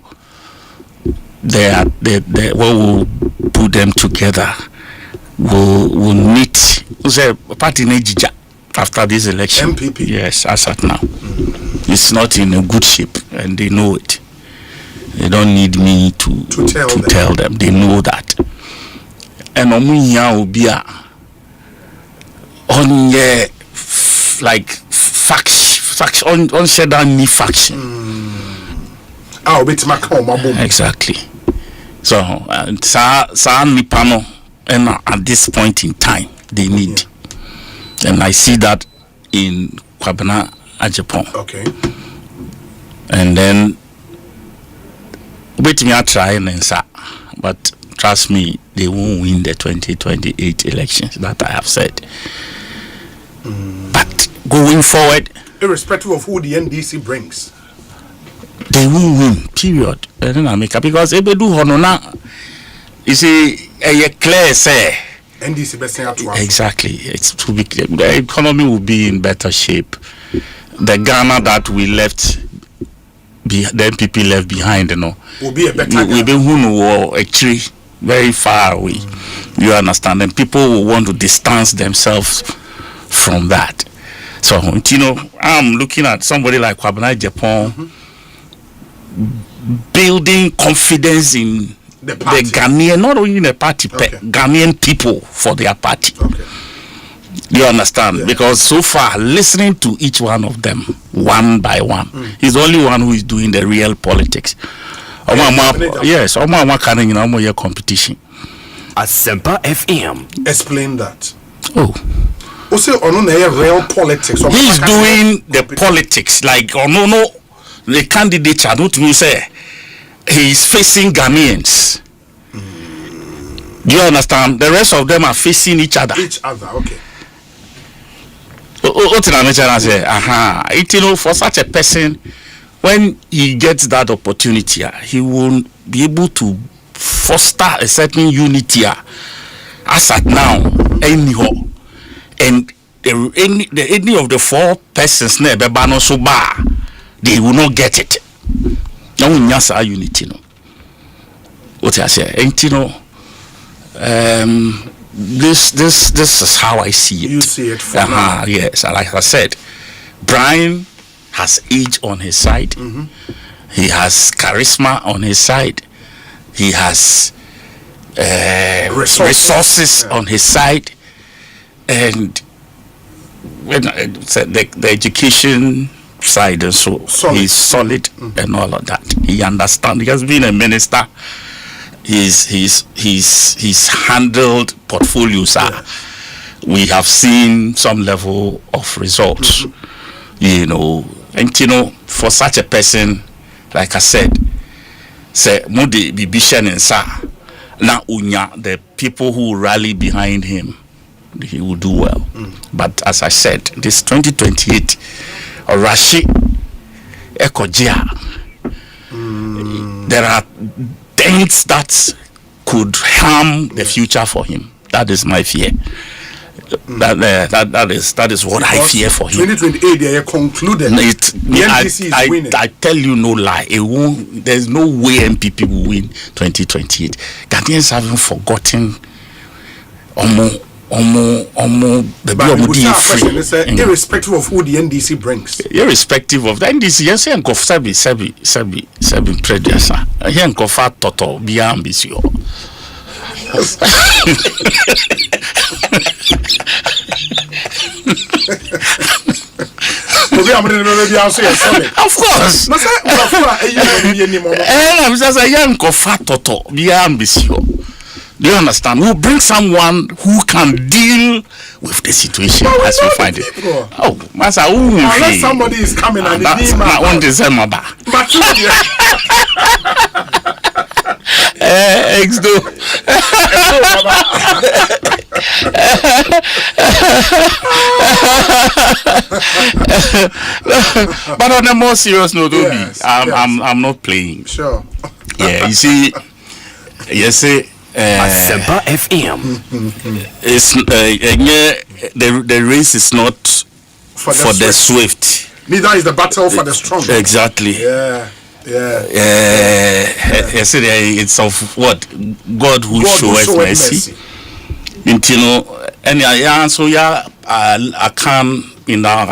what will put them together. Will meet. Party after this election. MPP. Yes, as at now, it's not in a good shape, and they know it. They don't need me to tell them. They know that. And omunya will be on like faction on said any faction. Exactly. So sa nipano and at this point in time they need, and I see that in Kwabena Japan. Okay. And then wait me I try and say, but trust me, they won't win the 2028 elections that I have said. But going forward, irrespective of who the NDC brings, they won't win. Period. Because if they do honor, you see, a clear say NDC best thing. Exactly. It's too big. The economy will be in better shape. The Ghana that we left, the NPP left behind, will be a better. Will be who actually very far away. You understand? And people will want to distance themselves from that. So, I'm looking at somebody like Kwabena Japan building confidence in the Ghanaian, not only in the party, Ghanaian people for their party. Okay. You understand? Because so far, listening to each one of them one by one, he's the only one who is doing the real politics. Yes, competition. Asempa FM. Explain that. Oh. Also, real politics. He's doing the politics like the candidates are not to say he's facing Ghanaians. Do you understand? The rest of them are facing each other. Okay. For such a person, when he gets that opportunity, he will be able to foster a certain unity as at now, anyhow. And any of the four persons they will not get it. Now we need our unity. What I say, this is how I see it. You see it from now. Yes, like I said, Brian has age on his side. He has charisma on his side. He has resources on his side, and the education side, and so he's solid and all of that. He understands. He has been a minister. He's handled portfolios. We have seen some level of results. And for such a person, like I said, say Modi Bibishan and Sa na unya, the people who rally behind him, he will do well. But as I said, this 2028 Rashi Ekojia, there are things that could harm the future for him. That is my fear. That is what I fear for him. 2028 they are concluded. The NDC is winning. I tell you no lie. There's no way MPP will win 2028. Ghanaians haven't forgotten irrespective of who the NDC brings. Irrespective of the NDC, yes, and go sebi predecessor. Here go far toto be ambitious. Of course. I'm just a young fat toto be ambitious. Do you understand? We'll bring someone who can deal with the situation as we find it. Oh, Master, unless somebody is coming and that's my own December. But on a more serious note, I'm not playing. Sure. Yeah, you see, Asempa FM. It's the race is not for the swift. Neither is the battle for the strong. Exactly. Yeah. It's of what God who showeth mercy. And I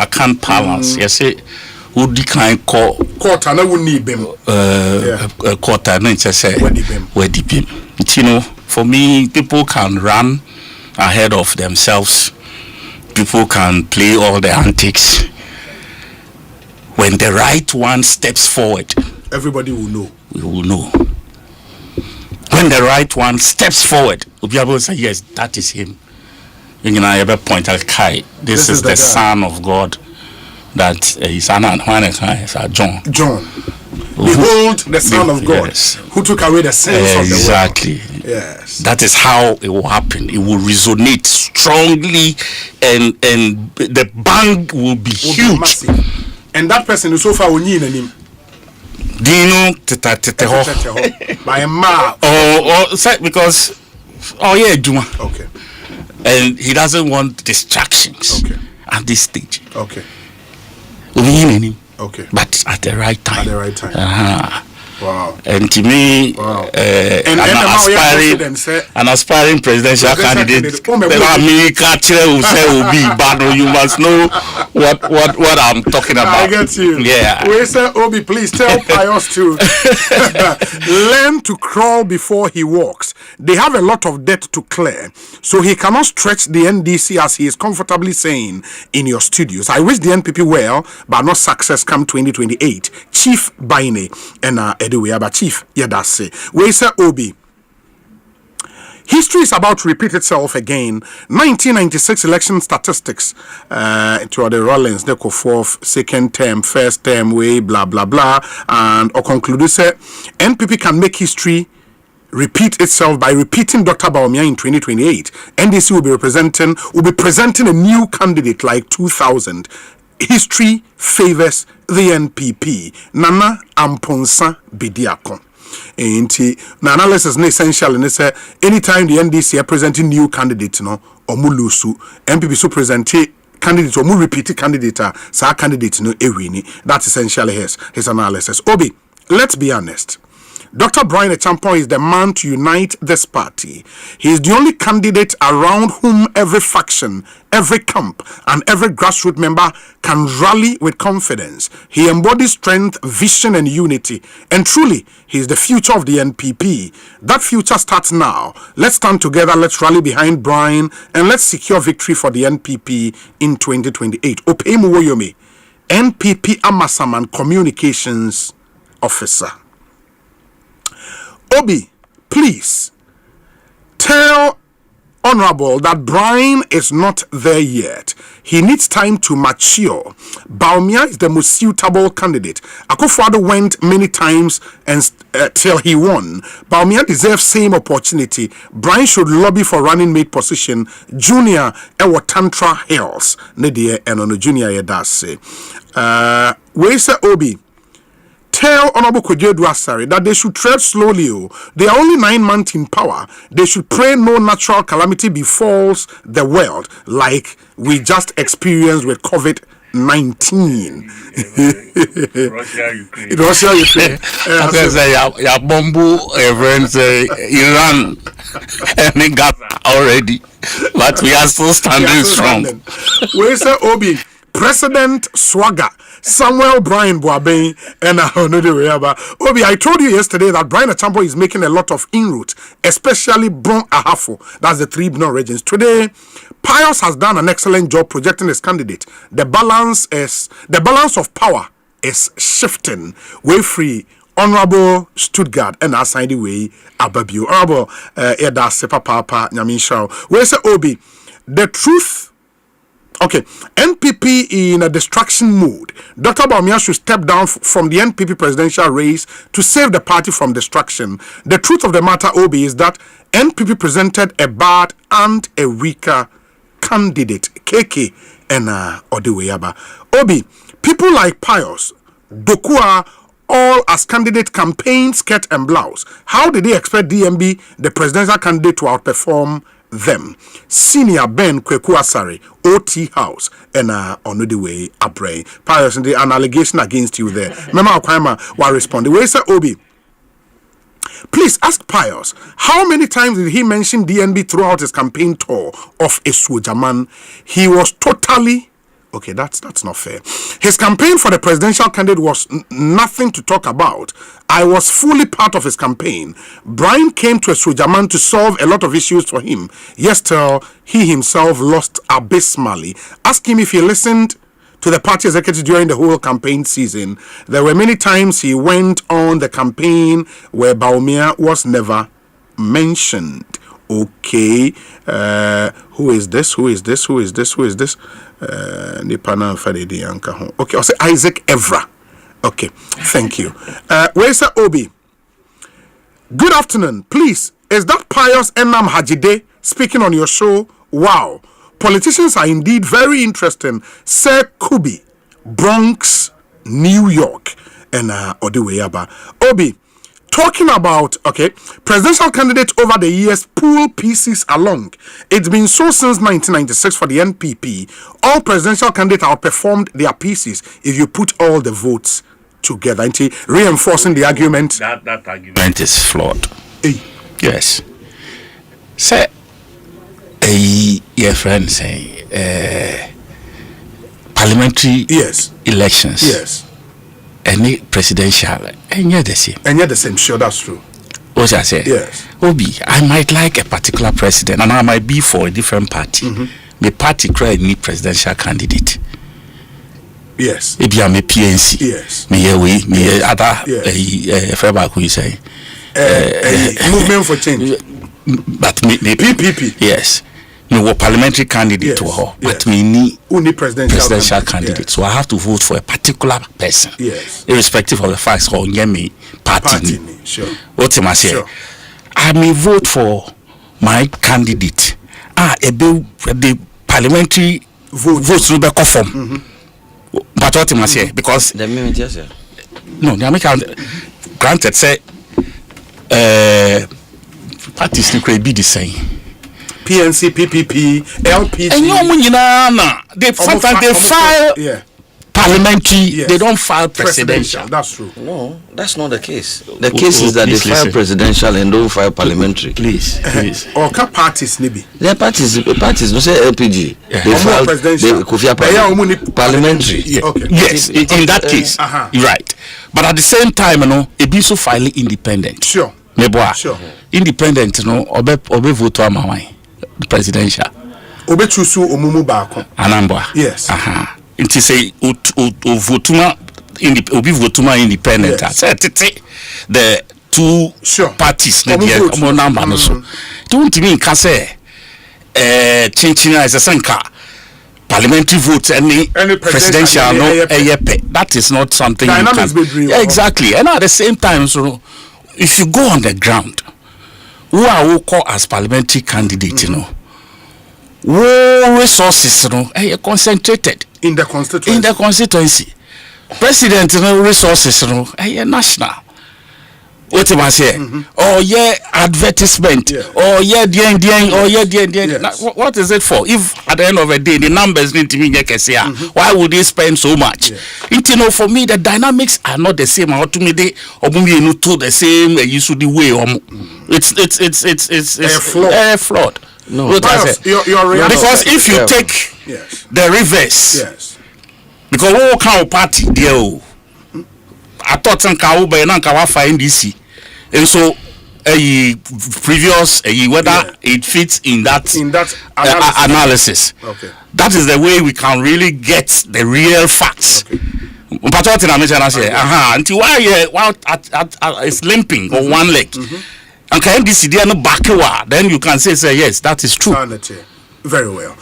can't balance. who decline quarter na who need them quarter no just say where deep him. You know, for me, people can run ahead of themselves. People can play all the antics. When the right one steps forward, everybody will know. We will know. When the right one steps forward, we'll be able to say, yes, that is him. You know, I ever point out, Kai, this is the Son of God. That is John. Behold the Son of God, yes, who took away the sins of the world. Exactly. Yes. That is how it will happen. It will resonate strongly, and the bang will be huge. And that person is so far on him. Do you know by a ma? Because yeah, Juma. Okay. And he doesn't want distractions. Okay. At this stage. Okay. Okay. But at the right time. At the right time. Wow. And to me, an aspiring presidential candidate, you must know what I'm talking about. I get you. Yeah. We say, Obi, please tell Pius to learn to crawl before he walks. They have a lot of debt to clear, so he cannot stretch the NDC as he is comfortably saying in your studios. I wish the NPP well, but not success come 2028. Chief Baine and Edway, but Chief, yeah, that's it. We say, Obi. History is about to repeat itself again. 1996 election statistics to the Rollins, the fourth, second term, first term, way, blah, blah, blah. And or conclude, say, NPP can make history repeat itself by repeating Dr. Baumia in 2028. NDC will be presenting a new candidate like 2000. History favors the NPP. Nana Amponsa Bidiakon. Na analysis is essential and say anytime the NDC are presenting new candidate no omulusu NPP so present candidate or repeat candidate sa candidate no ewini. That's essentially his analysis. Obi, let's be honest. Dr. Brian Asempa is the man to unite this party. He is the only candidate around whom every faction, every camp, and every grassroots member can rally with confidence. He embodies strength, vision, and unity. And truly, he is the future of the NPP. That future starts now. Let's stand together, let's rally behind Brian, and let's secure victory for the NPP in 2028. Opemu Woyome, NPP Amasaman Communications Officer. Obi, please tell Honorable that Brian is not there yet. He needs time to mature. Baumia is the most suitable candidate. Akufo-Addo went many times and till he won. Baumia deserves same opportunity. Brian should lobby for running mate position. Junior Ewo Tantra Hills. Nedie Enono Junior Yedase. We say Obi. Tell Honorable Kojedu Asare that they should tread slowly. They are only 9 months in power. They should pray no natural calamity befalls the world like we just experienced with COVID-19. Russia, Ukraine. Ya bombu friends Iran and Gaza already, but we are still standing strong. We say Obi, President Swagger. Samuel Brian Boaben and Obi, I told you yesterday that Brian Asempa is making a lot of inroads, especially Bron Ahafo, that's the 3 Bron regions. Today, Pius has done an excellent job projecting his candidate. The balance of power is shifting. Way free. Honorable Stuttgart and assigned the way Ababu. Honorable Eda Sepa Papa Nyamin Shao. We say Obi, the truth. Okay, NPP in a distraction mood. Dr. Baumia should step down from the NPP presidential race to save the party from destruction. The truth of the matter, Obi, is that NPP presented a bad and a weaker candidate, KK and Odeweyaba. Obi, people like Pius, Dokua, all as candidate campaign skirt and blouse. How did they expect DMB, the presidential candidate, to outperform them? Senior Ben Kweku Asare, OT House, and on the way Abrain. Pius, an allegation against you there. Mema Okwama will respond. The way say Obi, please ask Pius, how many times did he mention DNB throughout his campaign tour of a Sojaman? He was totally Okay, that's not fair. His campaign for the presidential candidate was nothing to talk about. I was fully part of his campaign. Brian came to a Sojaman to solve a lot of issues for him. Yes, he himself lost abysmally. Ask him if he listened to the party executive during the whole campaign season. There were many times he went on the campaign where Baumia was never mentioned. Okay, who is this? Okay, I'll say Isaac Evra. Okay, thank you. Where's the Obi? Good afternoon. Please, is that Pius Enam Hajide speaking on your show? Wow. Politicians are indeed very interesting. Sir Kubi, Bronx, New York, and Odiweyaba. Obi, talking about, presidential candidates over the years pull pieces along. It's been so since 1996 for the NPP. All presidential candidates outperformed their pieces if you put all the votes together. And reinforcing the argument. That argument is flawed. Yes. Say, your friend saying, parliamentary elections. Yes. Any presidential, and you're the same. Sure, that's true. What I say? Yes. Obi, I might like a particular president, and I might be for a different party. My party create me presidential candidate. Yes. Maybe I'm a PNC. Yes. Me other who you say movement for change. But me PPP. Yes. Me were parliamentary candidate to her, but me need presidential candidate. Yes. So I have to vote for a particular person. Yes. Irrespective of the facts or me party. Sure. What am I saying? Sure. I may vote for my candidate. The parliamentary votes will be conform. But what am I saying? Because the minute, yes, no, the American granted say parties could be the same. PNC, PPP, LPG. And they file parliamentary. They don't file presidential. That's true. No, that's not the case. The case is that they file presidential and don't file parliamentary. Please. Or parties, maybe. Their parties. No say LPG. Yeah. They file presidential. Parliamentary. Okay. Yes, in that case, you're right. But at the same time, it be so filing independent. Sure. Sure. Independent, obe vote amawai. The presidential. Obe chusu omumu baako. Anambwa. Yes. Inti say votuma independent. Yes. The two parties na the number no so. Don't mean ka say chinchina is a sanka parliamentary vote any presidential no that is not something dynamics you can. Exactly. And at the same time, so if you go on the ground, who are called as parliamentary candidate, all resources, are concentrated in the constituency. President, resources, are national. What am I saying? Oh yeah, advertisement. Oh yeah, what is it for? If at the end of the day the numbers need to be why would they spend so much? For me the dynamics are not the same. Ultimately, the same. You should the way. It's flawed. No, because if you take the reverse, because what kind of party there? I thought some Kauba and Kawafa in DC, and so previous whether it fits in that analysis. Okay, that is the way we can really get the real facts. But what I mentioned, I say, until why it's limping on one leg, and can this no back then you can say yes, that is true. Very well.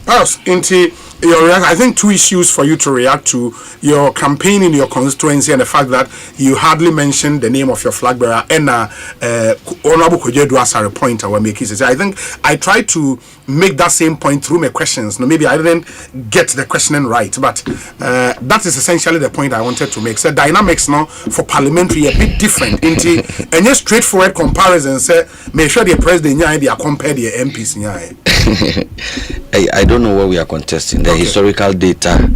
Pass into your I think two issues for you to react to: your campaign in your constituency and the fact that you hardly mentioned the name of your flag bearer and Honorable Kojedu as a point our making. I think I tried to make that same point through my questions. No, maybe I didn't get the questioning right, but that is essentially the point I wanted to make. So dynamics now for parliamentary a bit different. Into and just straightforward comparison. Say, make sure the president they are compare the MPs. I don't know what we are contesting, the historical data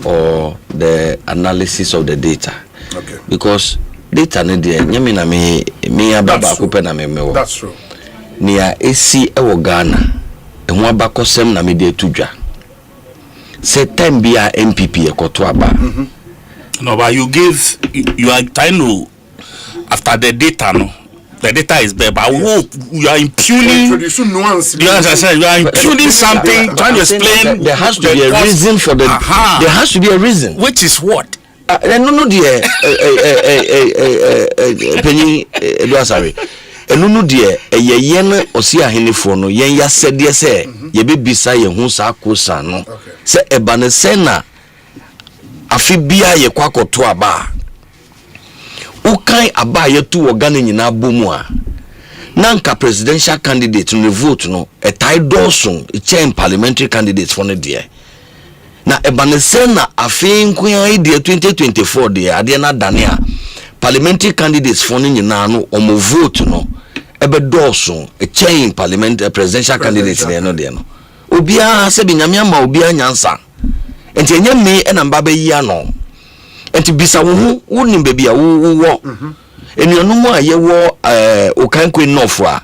or the analysis of the data. Okay. Because data that's true. Nia AC ewo Ghana. And one back na media tuja. say time be a MPP ekoto aba. No, but you are trying to, after the data, no. The data is there, but you are impugning. Nuance. You understand? You are impugning something, trying to explain. There has to be a reason for the. There has to be a reason. Which is what? No, dear. Penny, sorry. No, dear. Yen Osia Henifono, Yen ya said, yes, sir. Ye be beside ye hunsa kusano. Say a banesena. Afibia ye kwako to aba. Ukai aba ye tu ogane nyina bomua. Nanka presidential candidate no vote no a tie dosun a chain parliamentary candidates for the dear. Na ebanesena afin kuya idea 2024 dear adiana dania parliamentary candidates for nyina no omo vote no ebe dosun a chain parliamentary presidential candidates no dear no. Obia se bi nyame ma obia nyansa. Enti enye me na mbabe yi ano. Enti bisa wo nim baby a wo enuanu a ye wo okankwe nof a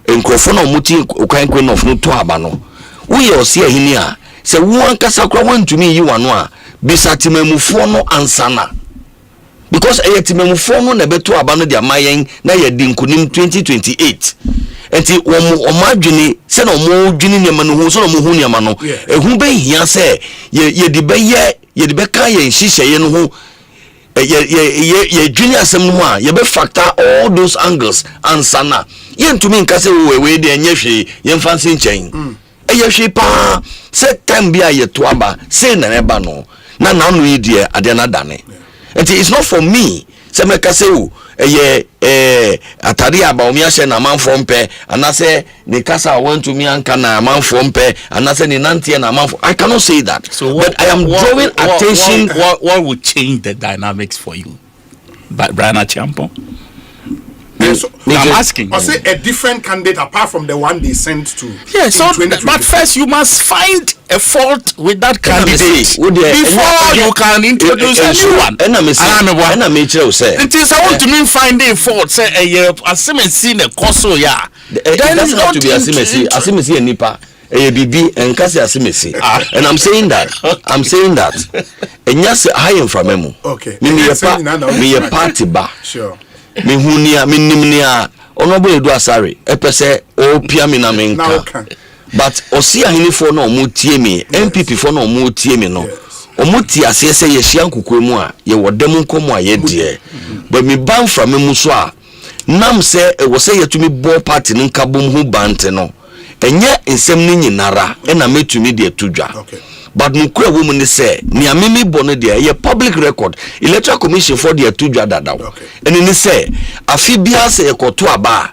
enkrofo na omuti okankwe nof no to aba no wo ye ose ahini a se wo ankasa kro wantumi yi wano a bisa timamufo no ansana because timamufo no na beto aba no dia mayen na ye dinkunim 2028 enti omadwini se na omodwini ne manu hu so na mohu ne manu ehu be hia se ye di be ka ye hihye no hu ye junior asem no a ye be factor all those angles ansana ye ntumi nka se we de enye hwe ye mfanse nchen ye hwe pa se time bia ye to aba se na eba no na no yi de ade na dane and it's not for me se me ka se o atari aba omi ahye na manfo mpe anase ne kasa want to me anka na manfo mpe anase ne nantie na manfo. I cannot say that. So but I am drawing attention. What would change the dynamics for you, but Brian Champo? So, I'm asking. I say a different candidate apart from the one they sent to. Yeah, so but first you must find a fault with that candidate before you can introduce anyone. And I may say it is I want to mean finding fault. Say asemesi ne koso ya. Then doesn't have to be asemesi and nipa. BB and kasi asemesi. And I'm saying that. And yes, I am from Emu. Okay. Me a party bar. Sure. Me hunia me nimnia onobo edu asare epese o pia me na menka but osi ahini for no omutie me MPP for no omutie me no omuti asese ye hia nkokwemu a ye wodem nkomo a ye de but me ban from me muso a nam se wo se yetumi bo party nka bom hu bante no enye ensem ni nyinara na metumi de tudwa. Okay. But mukwe woman say ni amimi bono dia ye public record electoral commission for dia tudwa dadaw. And ni say afibia say ekoto aba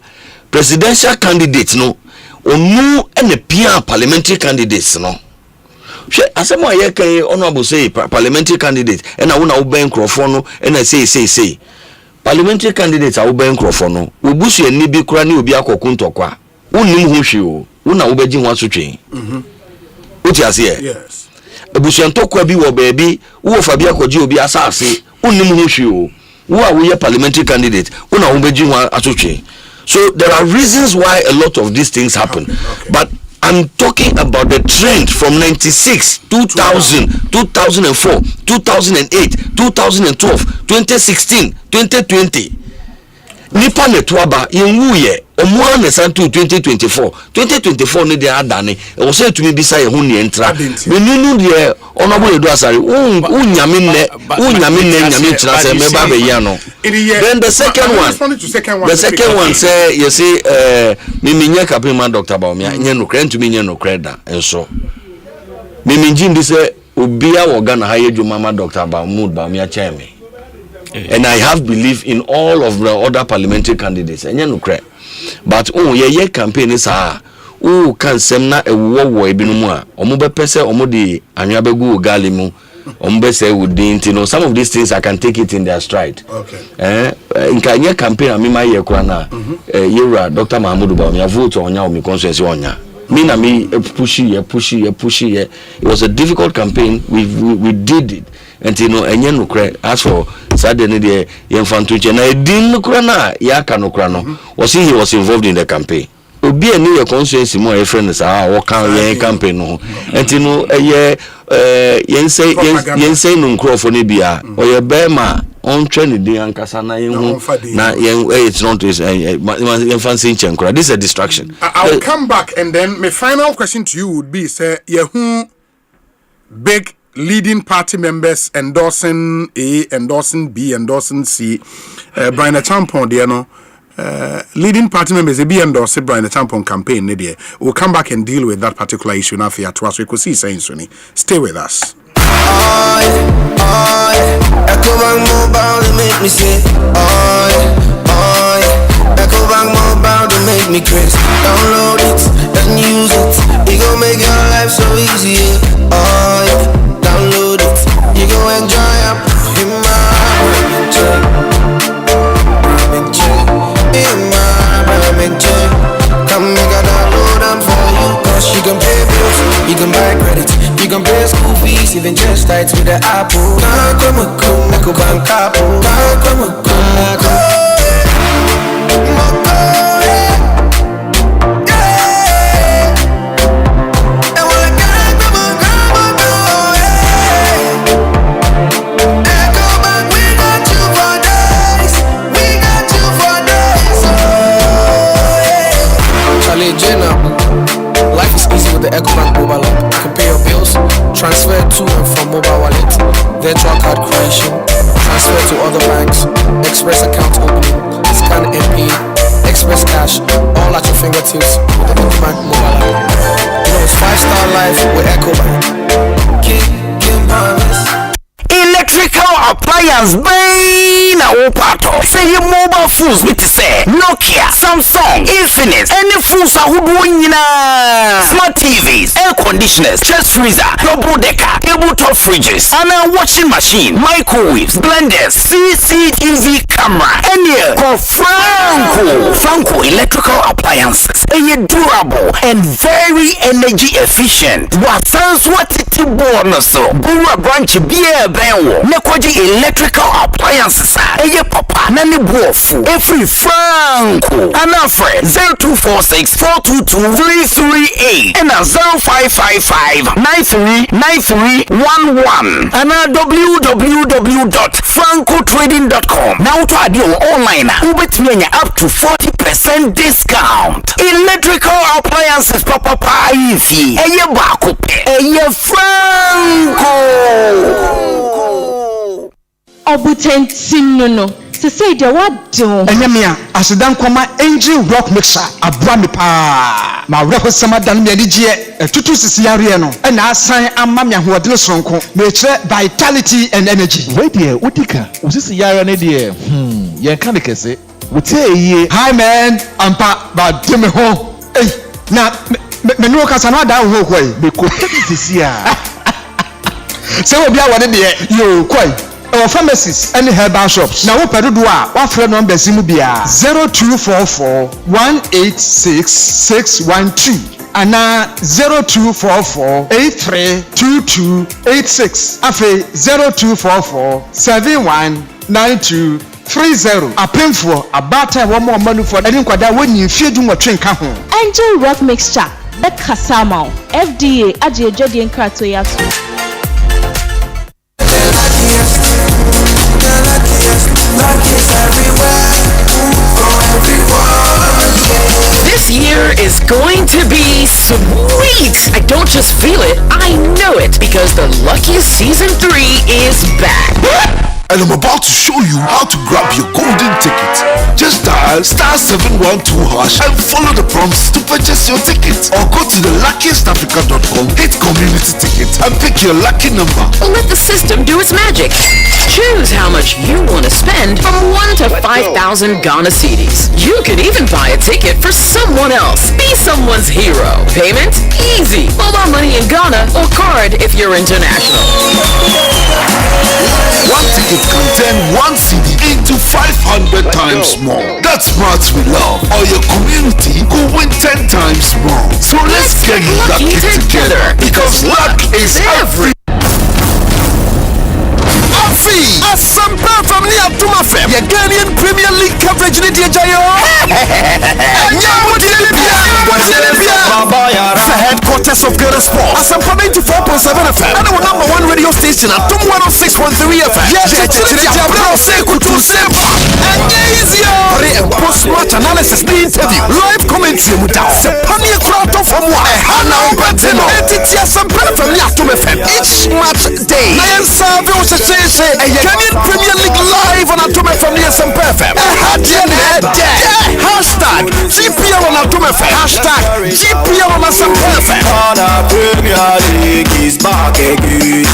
presidential candidate no onu ene pia parliamentary candidates no hwe asemo aye kan honorable say parliamentary candidate na wo na wo ben crofo no na say parliamentary candidate a wo ben crofo no obusu ani bi kura ni obi akoko ntokwa wonim ho hwe o wo na wo beji ho asotwen uti ase yes ebusuantokwa bi wo baabi wo fa bi akoji obi asase wonim ho hwe o wo a wo ye parliamentary candidate wo na wo beji ho asotwen. So there are reasons why a lot of these things happen. Okay. But I'm talking about the trend from 96, 2000, 2004, 2008, 2012, 2016, 2020. Nipa netwaba yenwuye omwa ne santu 2024 ne de adane o se tumi bisa ye hu ne entra menunu de onabo edu asare unyame ne nyame tra se meba be ya no. Then the second one say you see miminya kapima Dr. Baumia nye no krent mi nye no kreda enso miminji ndi se obia wo Ghana ha yeju mama Dr. Baumia chairman. And I have belief in all of the other parliamentary candidates. And you know, but ye campaign is can semna a war ebinumwa. Omube pese omudi anyabegu galimu. Ombe say wouldn't, you know, some of these things I can take it in their stride. Okay. In Kenya campaign, I mean my year Yura Dr. Mahmoud Baumia vote on ya mi consensus onya. Me pushy. It was a difficult campaign. We did it. And you know, as for Saturday, the infantry, and I didn't crana, Yaka no crano. Was he was involved in the campaign? obi eni ye constituency mo e friend sa wo kan ye campaign no enti no yen say no nkrofo ne bia o ye be ma on train the ankasa na yen hu na yen it's not this yen fancy chenkra. This is a distraction. I'll come back, and then my final question to you would be, say, who big leading party members endorsing A, endorsing B, endorsing C. Brian Champon, there no leading party members be endorse Brian Champon campaign. We'll come back and deal with that particular issue now. For to us, Ekosiisen Sonny. Stay with us. Ecobank Mobile, they make me say, Ecobank Mobile, they make me crazy. Download it and use it. It gon' make your life so easy. Download it. You gon' enjoy up in my come make a download them for you. Cause you can pay bills, you can buy credit, you can pay school fees, even just tight with the Apple. Ecobank Apple. Life is easy with the Ecobank mobile app. You can pay your bills, transfer to and from mobile wallet, virtual card creation, transfer to other banks, express account opening, scan and pay, express cash, all at your fingertips with the Ecobank mobile app. You know it's 5-star life with Ecobank. King Promise. Electrical appliance bay na opato. Say your mobile phones with say Nokia, Samsung, Infinix, any phones ahodoɔ nyinaa. Smart TVs, air conditioners, chest freezer, double decker, tabletop fridges, and a washing machine, microwaves, blenders, CCTV camera, any call Franco electrical appliances. Are durable and very energy efficient. What sounds what it bonus so. Bura branch beer benwo. Nekwaji electrical appliances. Eye papa nani buofu. Every Franco. Anafre 0246 422 338 and 0555-939311 and www.francotrading.com. Now to add your online. Ubetmenya up to 40% discount. Electrical appliances papa ifi. Eye bakope. Eye Franco. Obutentin no. Se say de what do? Enyamia asidan kwama angel rock mixer abua me pa. Ma wreho sama dan me adigye tutu sisi yare no. E na asan amma me ahoɔden sonko. Me kire vitality and energy. Wait there, utika. Usisi yare ne de. Yen kan de kese. Wote ye. Hi man, ampa ba de me ho. Eh, na me no kasa na da ho kwai. Me ko sisi a. Se obi a wode de yo kwai. Our pharmacies and herbal shops. Now we pedo do what friend number simu bia 0244 186 612 and 0244 832286 afe 0244 719230. Apemfo abata one more money for any kwada when you feed you train ka ho. Angel Rock Mixture. Bekasama. FDA aje jodi enkrato yato. This year is going to be sweet. I don't just feel it, I know it, because the luckiest season 3 is back. And I'm about to show you how to grab your golden ticket. Just dial *712# and follow the prompts to purchase your ticket. Or go to theluckiestafrica.com, hit community ticket, and pick your lucky number. Let the system do its magic. Choose how much you want to spend from 1 to 5,000 Ghana cedis. You could even buy a ticket for someone else. Be someone's hero. Payment? Easy. Mobile money in Ghana or card if you're international. One ticket can turn 1 CD into 500 times more. That's smart we love. Or your community could win 10 times more. So let's get lucky together, because luck is every. Asempa from near Atuma FM, your Ghanaian Premier League coverage in the Jayo. The headquarters of Ghana Sport, Asempa 94.7 FM, and our #1 radio station at 106.3 FM. And post-match analysis, the interview, live commentary with us. Sepania crowd from one. Hana Obatino. It's Asempa from Atuma FM. Each match day. Nayan Savi was a Ghanaian Premier League live on Atuma from Asempa FM. Hashtag GPL on Atuma FM. Hashtag GPL on Asempa FM. Premier League is back again.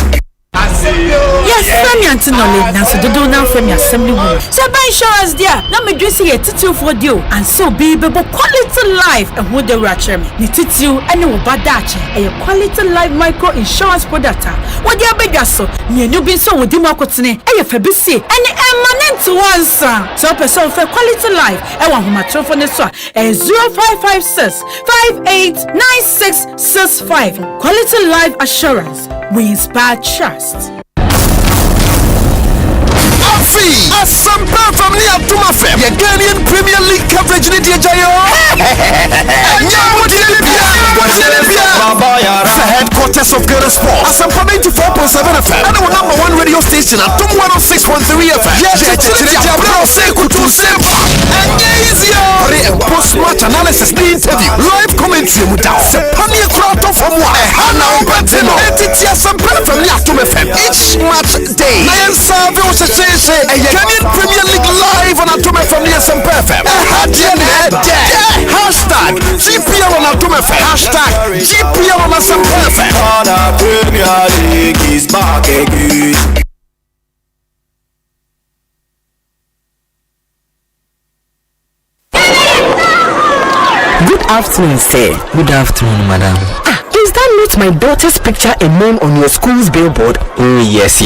Yes, Femi Antinole, now so do now Femi Assembly Woman. So by insurance there, now me dress here titu for you, and so be quality life and who they ratchet me. Ni titu and no badache, a quality life micro insurance product. What they beg us so, ni new bin so with Dimokotine, a febisi, and eminent to answer. So person for quality life, I want my phone this one, 0556 589665. Quality life assurance, we inspire trust. Asempa from the Atuma FM, your Ghanaian Premier League coverage in the Jayo. The headquarters of Ghana Sport, Asempa 94.7 FM, and our #1 radio station at 106.3 FM. And post-match analysis, the interview, live commentary with us. Sepania crowd from one. Hana Obatino. It's Asempa from the Atuma FM. Each match day. Nayan Savi was a Ghanaian Premier League live on Atuma from the Asempa FM. Hashtag GPL on Atuma FM. Hashtag GPL on Asempa FM. Premier League is back again. Good afternoon, sir. Good afternoon, madam. Is that not my daughter's picture and name on your school's billboard? Oh, yes.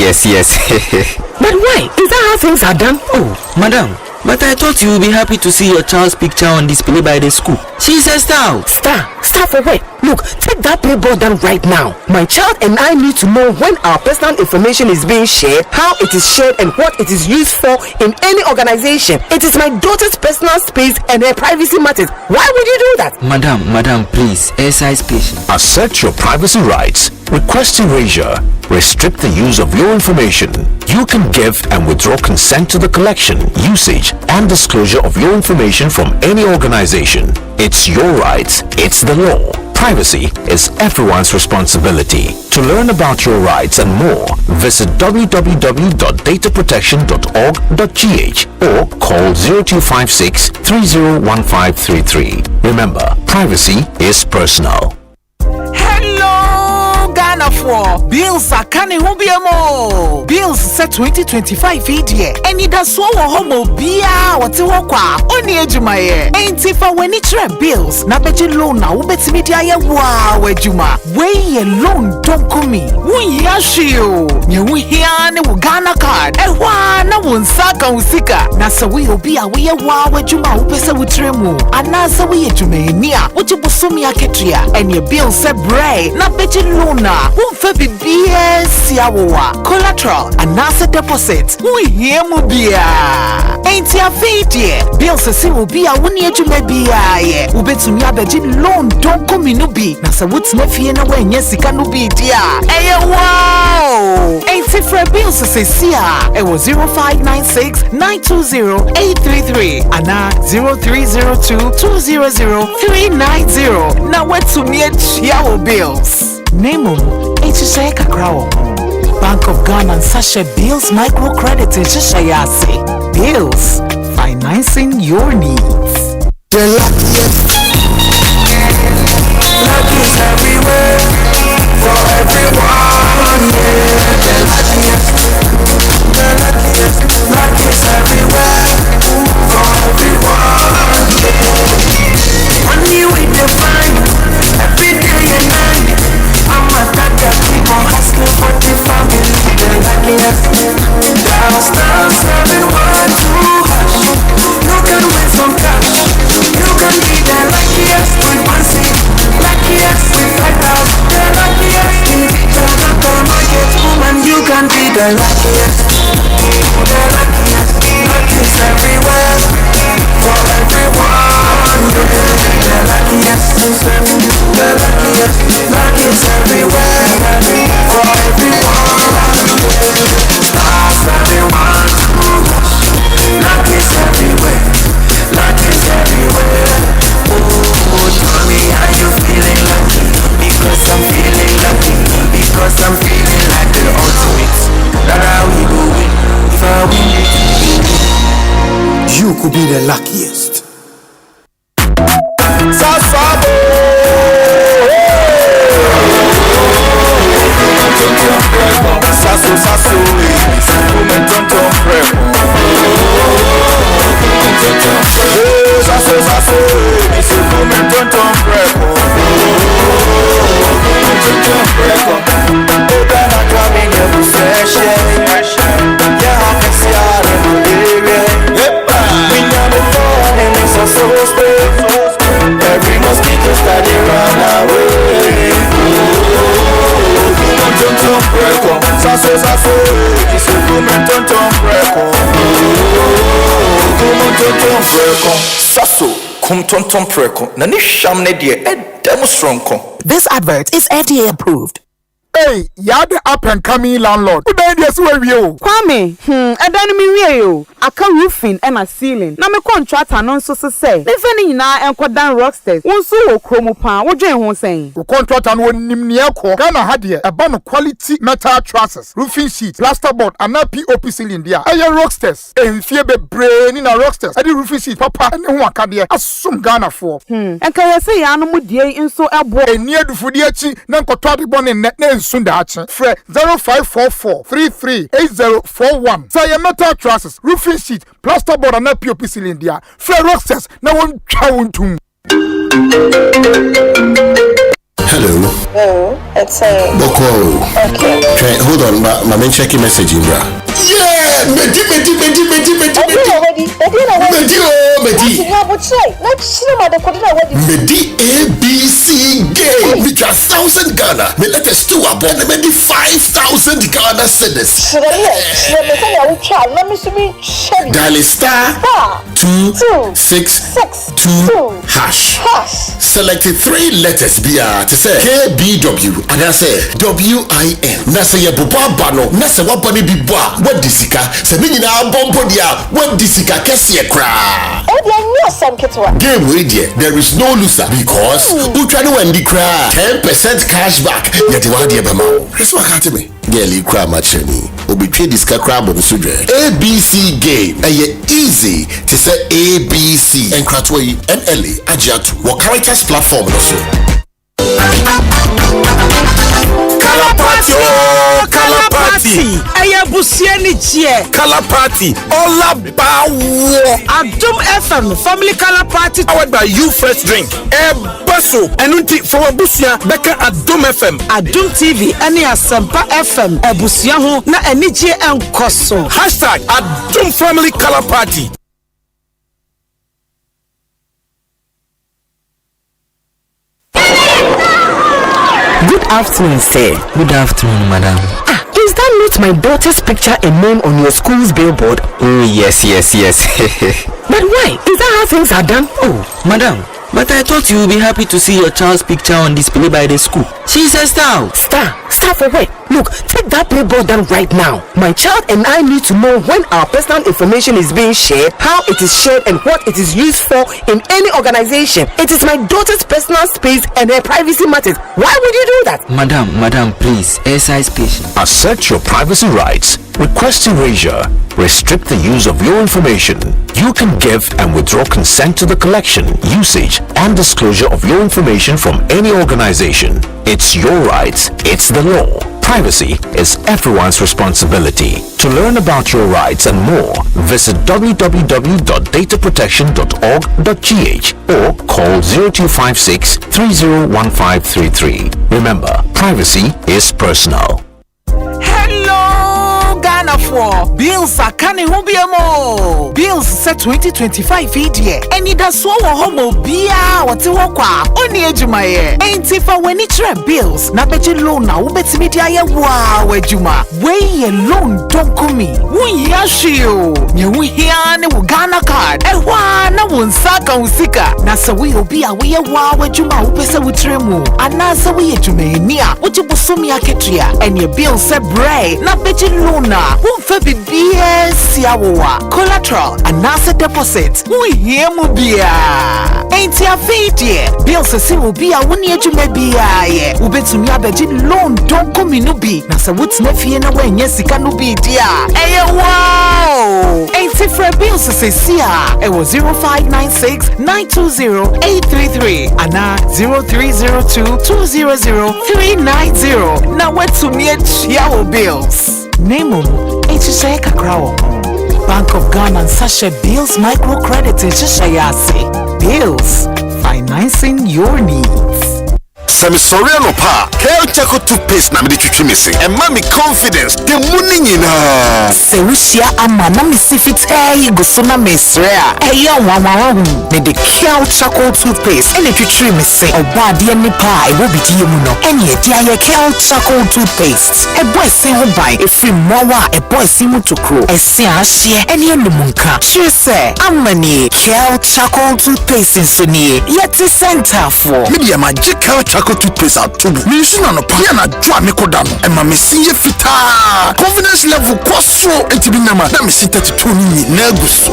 But why? Is that how things are done? Oh, madam, but I thought you would be happy to see your child's picture on display by the school. She's a star. Star for what? Look, take that billboard down right now. My child and I need to know when our personal information is being shared, how it is shared, and what it is used for in any organization. It is my daughter's personal space and her privacy matters. Why would you do that? Madam, please, exercise patience. Assert your privacy rights. Request erasure. Restrict the use of your information. You can give and withdraw consent to the collection, usage, and disclosure of your information from any organization. It's your rights. It's the law. Privacy is everyone's responsibility. To learn about your rights and more, visit www.dataprotection.org.gh or call 0256 301533. Remember, privacy is personal. Ghana for bills are canning hubiamo. Bills set 2025 here. And that's so homo bia what's walk only ejumaye. Ain't if I when it's bills na beji loan na ubeti media ye wow ejuma. Wey loan don't come me. Wun yashio. Nye wun hiane wu Ghana card. Ewa na wun saka usika. Na sa we obia we wow ejuma upese wutremu. Anasa we ejume niya. Uji busumi aketria. And your bills set bray. Na beji loan na. Who be BS collateral and asset deposit. We hear mobia. Ain't ya fee bills see will be a 1 year to maybe a ubetumi abeji loan don't come in ubi. Nasa what's no fee na when yes it can be dear. Hey wow. Ain't it for bills to say it was 0596 920 833 and 0302 200 390. Now what's to me your bills? Name Echisha Kakrawo. Bank of Ghana and Sasha Bills Microcredit Echisha Yase. Bills, financing your needs. The luckiest. Luck is everywhere. For everyone, yeah. The luckiest. Luck is everywhere. For everyone, yeah. Money we define every day and night. I'm a doctor, keep on hustling for the family. The luckiest. Dial star 712 hash. You can win some cash. You can be the luckiest with 1 cent. Luckiest with 5,000. The luckiest in the local market woman. You can be the luckiest. The luckiest. could be the luckiest. Every mosquito study run away. This advert is FDA approved. Hey, you're the up and coming landlord. Who made this way you? Kwame, I don't mean you. I can roofing and a ceiling. Na me contract anonso so say. If any na enko dan rocksters. Won so wo kromo pa. Wo dwen ho sen. The contract and won nimnia ko. Ghana had here a ban quality metal trusses, roofing sheet, plasterboard, and a POP ceiling there. Aye rocksters. En fie be brain in a rocksters. Adi roofing sheet papa and who aka there. Asum Ghana for. En kan ye say ya no mu die nso ebo. Eni adufo die chi na nkotwa de bon ne Sundachi. Fre 0544-338041. Say your metal trusses, roofing sheet, plasterboard, and a POP ceiling there. Fre rocksters, no one chowing. Hello. Oh, it's a Boko. Okay. Okay, hold on, my main checking message in bra. Yeah, Medi. ABC game. We got 1,000 Ghana. Me let us do a bomb. Me 5,000 Ghana cedis. Dial star 262 hash. Select 3 letters to say KBW and I say WIN. Nasa ya buba bano. Nasa wapani bibwa. What disika? Se mini na bombo dia. What disika kesi ekra. Game radio. There is no loser because Utrano and the cry 10% cash back. Yet you are the Bama. That's what can't me. Girlie cry machine. Obi trade this crab on the sudre. ABC game. Aye easy to say ABC and Kratway and Ellie Ajatu. What characters platform also. Color party. Aya busiani chie. Color party. All about Adum FM family color party. Powered by You Fresh Drink. Bonsu. Enunti for Busia Beka Adum FM. Adum TV. Any Asempa FM. Busia ho na enije enkoso. #Adum Family Color Party. Good afternoon, sir. Good afternoon, madam. Is that not my daughter's picture and name on your school's billboard? Oh, yes. But why? Is that how things are done? Oh, madam, but I thought you would be happy to see your child's picture on display by the school. She's a star. Star for what? Look, take that billboard down right now. My child and I need to know when our personal information is being shared, how it is shared, and what it is used for in any organization. It is my daughter's personal space and her privacy matters. Why would you do that? Madam, please, exercise patience. Assert your privacy rights. Request erasure. Restrict the use of your information. You can give and withdraw consent to the collection, usage, and disclosure of your information from any organization. It's your rights. It's the law. Privacy is everyone's responsibility. To learn about your rights and more, visit www.dataprotection.org.gh or call 0256 301533. Remember, privacy is personal. Hello, Ghana for bills are canning hubiamo. Bills set 2025 here. And it does so homo bia what's walk only ejumaye. Ain't if I when it's bills, na beji loan na ubeti media ya wow ejuma. Way loan don't come me. Wun yashio. Nyewu hiane wu Ghana card. Ewa na wun saka usika. Na sa we obia we ya wow ejuma upesa wutremu. Anasa we ejumenia. Ujibusumi ya ketria. And your bill set bray. Na beji lona. Wun febi BS yawa. Collateral. Anasa deposit. Wun hiemu bia. Ain't ya fidye. Bill se si ubia wuni ejume bia ye. Ubetumi abeji loan don't come inubi. Na sa wut's nefie na wenye sika nubi dia. Eye wow. o. Enti for bills say sia. It was 0596 920 833 ana 0302 200 390. Now what to me your bills. Name HSA Kakrawo. Bank of Ghana and Sasha Bills Microcredit in Shishayase. Bills, financing your needs. Semi Soriano Pa, Kel Chaco toothpaste na me chuchu missing. And mommy confidence, the morning in her. Serusia amana misifit gusuna mesrea. Eya wawawu. Me the Kel Chaco toothpaste. Ene chuchu missing. Oba di eni pa will be diyemuno. Eni dia ye Kel Chaco toothpaste. A boy say hobai. A free mwawa. A boy simu to crow. A si ashie. Eni enu munka. She say amani Kel Chaco toothpaste in suni. Yeti center for. Media magic Kel Chaco toothpaste at tubu. Me use no pa na dwa me kodano. E ma me see fita. Confidence level kwaso entibi nama. Na me see 32 ni na guso.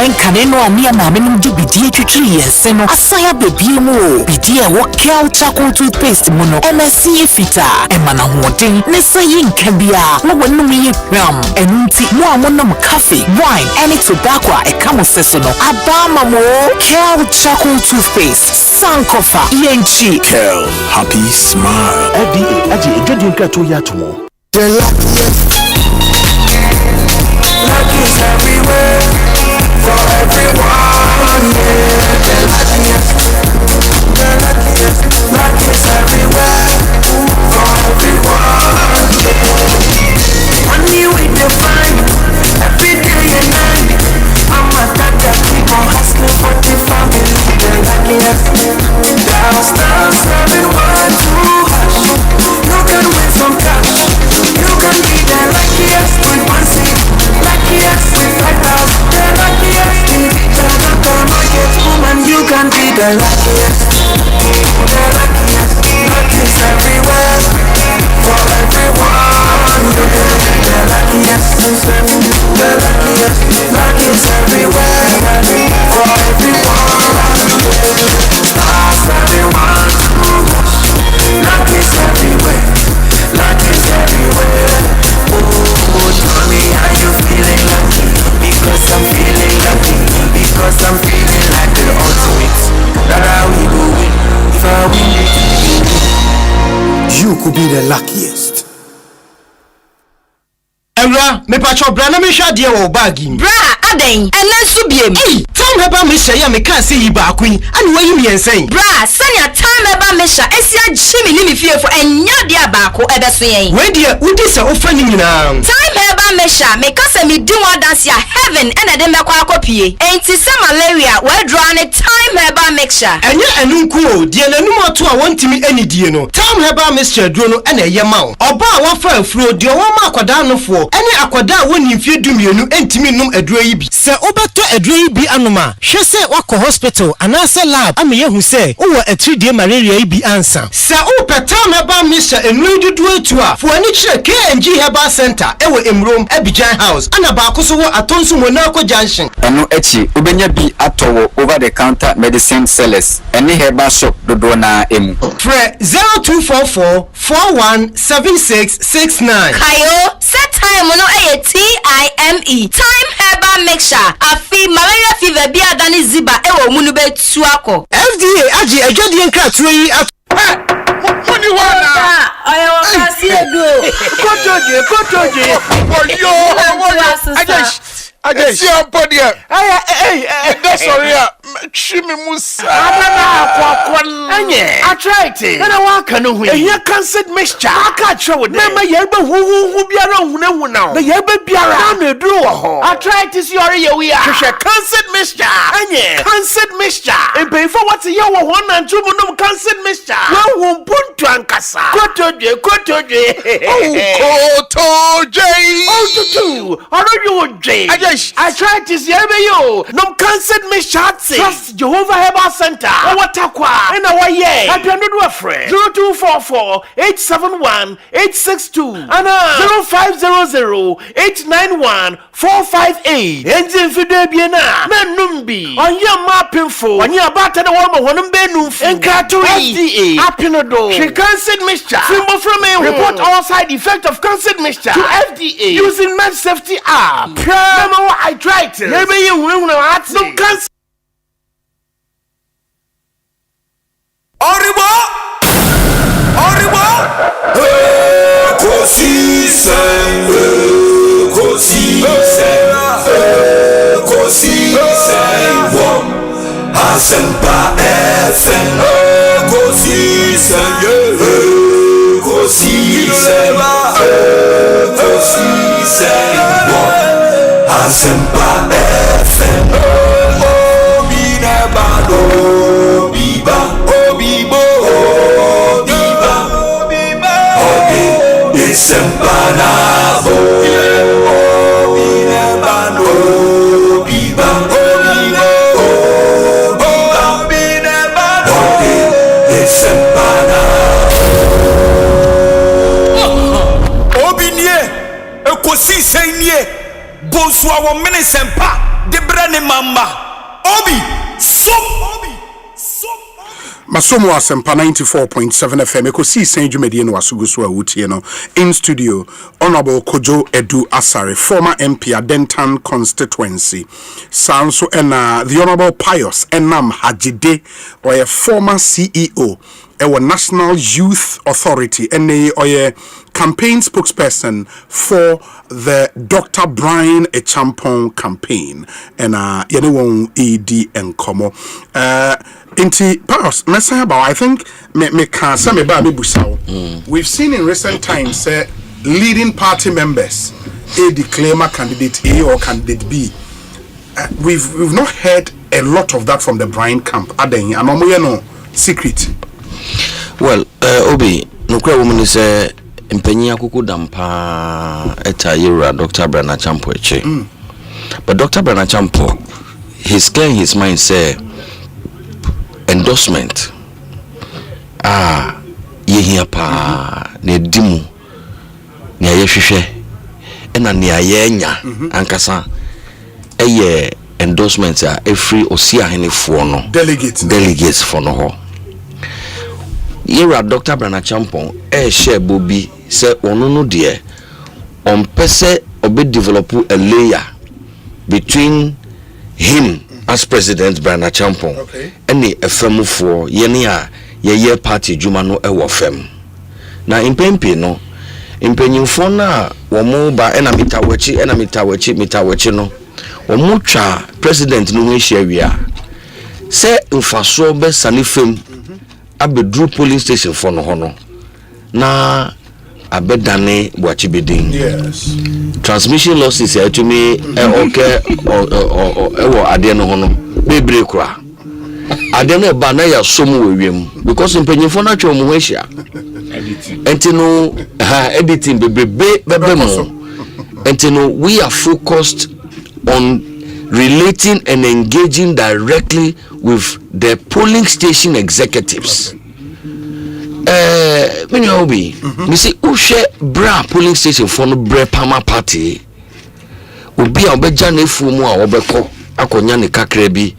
En kaneno ani ama me ndu bidie twitwi yense no. Asaya bebie mu. Bidie wo Kel Chaco toothpaste mu no. E ma see fita. E ma na hoden. Ne sayi nkabia. Wo wonu me ram. Enti mo amonom coffee, wine, any tobacco e kamo seso no. Abama mo Kel Chaco toothpaste. Sankofa yenchi. Kel, happy smile. FDA aje ejodi nka to ya to mo. The luckiest. Luck is everywhere for everyone. Yeah, the luckiest. The luckiest. Luck is everywhere for everyone. Yeah. Money we define every day and night. I'm a doctor, keep on hustling for the family. The luckiest. Downstairs, everyone too hush. You can win some cash. You can be the luckiest with one seat. Luckiest with 5,000. The luckiest in the market woman. You can be the luckiest. The luckiest. Luck is everywhere for everyone. The luckiest. The luckiest. Luck is everywhere for everyone. Stars everyone. Luck is everywhere. Luck is everywhere. Oh, tell me how you feeling lucky. Because I'm feeling lucky. Because I'm feeling like the ultimate. That I will go win. If I win it, you could be the luckiest. Emra, me pacho bra na me hwa de wo bagi. Bra, aden, ene so biem. Hey, time heba me hye ya me kan se yi ba akun. Ani wayi mi ensen. Bra, sanya time heba me hya esia jimi ni me fiefo enya de abako ebeso yen. We de udi se ofa ni nyina. Time heba me hya me kase me di one dance ya heaven ene de me kwa akopie. Enti se malaria we draw ne time heba me hya. Enye enu nku o, de nanum ato a wontimi anidie no. Time heba me hya duro no ene ye ma wo. Oba a wafa afuro de wo ma akwada no fo. Ene akwada woni mfie dumienu entimi num aduro yi bi. Se obeto aduro yi bi anoma, hwe se wako hospital anase lab ame yehu se wo atridie malaria yi bi ansa. Se opetam heba me hya enu dudu etu a, fo ani kire KNG Herbal Center ewo Emrom Abidjan House. Ana ba ko so wo atonso Monaco Junction. Eno echi obenya bi atowo over the counter medicine sellers. Ene herbal shop dodo na emu. Fre 0244 417669. Kayo set time no TIME. Time Herbal Mixture. Afi malaria fever bi adani ziba ewo munu betu ako. FDA aji ejodi nka tuo yi at. Money wana. Oya wakasi edo. Kotoje. I see a body. Hey, that's sorry. Shimi Musa. I tried it. And I walk on the way. You can't sit mixture. I can't show it. Remember, Yerba who be around now. The Yerba be around the drawer. I tried to see your we are. Can't sit mixture. And yeah, can't sit mixture. And pay for what's a year 1 and 2 no can't sit mixture. Well, won't put to Ankasa. Kotoje. Oh, to 2. How do you, Jay? I tried to see you. No can't sit mixture. Trust Jehovah Herbal Center. Watakwa. And our ye. Happy another friend. 0244 871 862 and 0500 891 458. Engine Fide Biena. Menumbi. On your mapping for. On your batter the woman one benuf. And Katui. FDA. Apinodo. She cancelled mixture. Symbol from a report all side effect of cancelled mixture to FDA using Med Safety app. Memo arthritis. Maybe you will not no cancer. Oribo. Asempa FM. Asempa FM. Obi nebado, biba, obibo, biba, obi Asempa nabo. Obi nebado, biba, obibo, obi nebado, obi Asempa nabo. Obi nie, ekosise nie. Bonsu awo mene sempa de brane mama obi Masomo Asempa 94.7 FM Ekosiisen dwumedie no asuguso a wutie no in studio Honorable Kojo Edu Asare, former MP Adentan constituency. Sanso ena the Honorable Pius Enam Hajide, or a former CEO our National Youth Authority NA or a campaign spokesperson for the Dr. Brian Echampong campaign and anyone ED and Como Inti Paros Messiah I think me can some about we've seen in recent times leading party members declare candidate A or candidate B. We've not heard a lot of that from the Brian camp. Aden and no secret. Well, Obi, no cry woman is Impenia Kuku Dampa Eta Yura Dr. Brana Champo eche. But Dr. Brana Champo, he's clear in his mind say endorsement. Ye here pa ne dimu ne ayehwehwe ena ne ayenya ankasa eye endorsement every osia henefo no delegates for no ho. Yera Dr. Brana Champon share Bobby say onono de on pese obe develop a layer between him as President Brana Champon and the FM for yenia ye party juma no ewo fem na impempe no impenyimfo na wo mo ba ena mitawachi no wo mo twa president no hwehia wia say mfaso be sanifem abedru polling station for no hono na abedane boachibedin. Yes. Transmission losses to me okay or ade no hono bebre kura ade no ba na ya somu wewem because impenyimfo na twa mo hwehia entino editing bebe mo entino we are focused on relating and engaging directly with the polling station executives. When you be, you see, Ushe Bra polling station for no Bre Pama party. Ubi Obejane Fumu Obeko, Akonyani Kakrebi,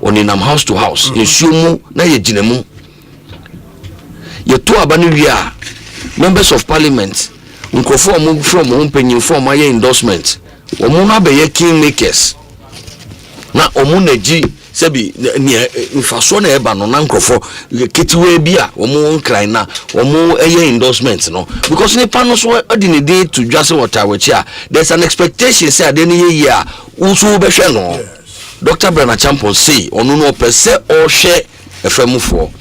Oninam house to house, in Sumu, na ye Jinemu. Ye two Abanuria, members of parliament, Unkofo move from Umpenny for my endorsement, Omuna be ye kingmakers. Na omuneji sebi mfaso na eba no na nkrofo ketiwe bia omu nkran na omu eye endorsement no because ne pano so odini dey to just water which there's an expectation say ade ne ye a usu be hwe no. Dr. Brana Champon say onu no pese o hwe efamufo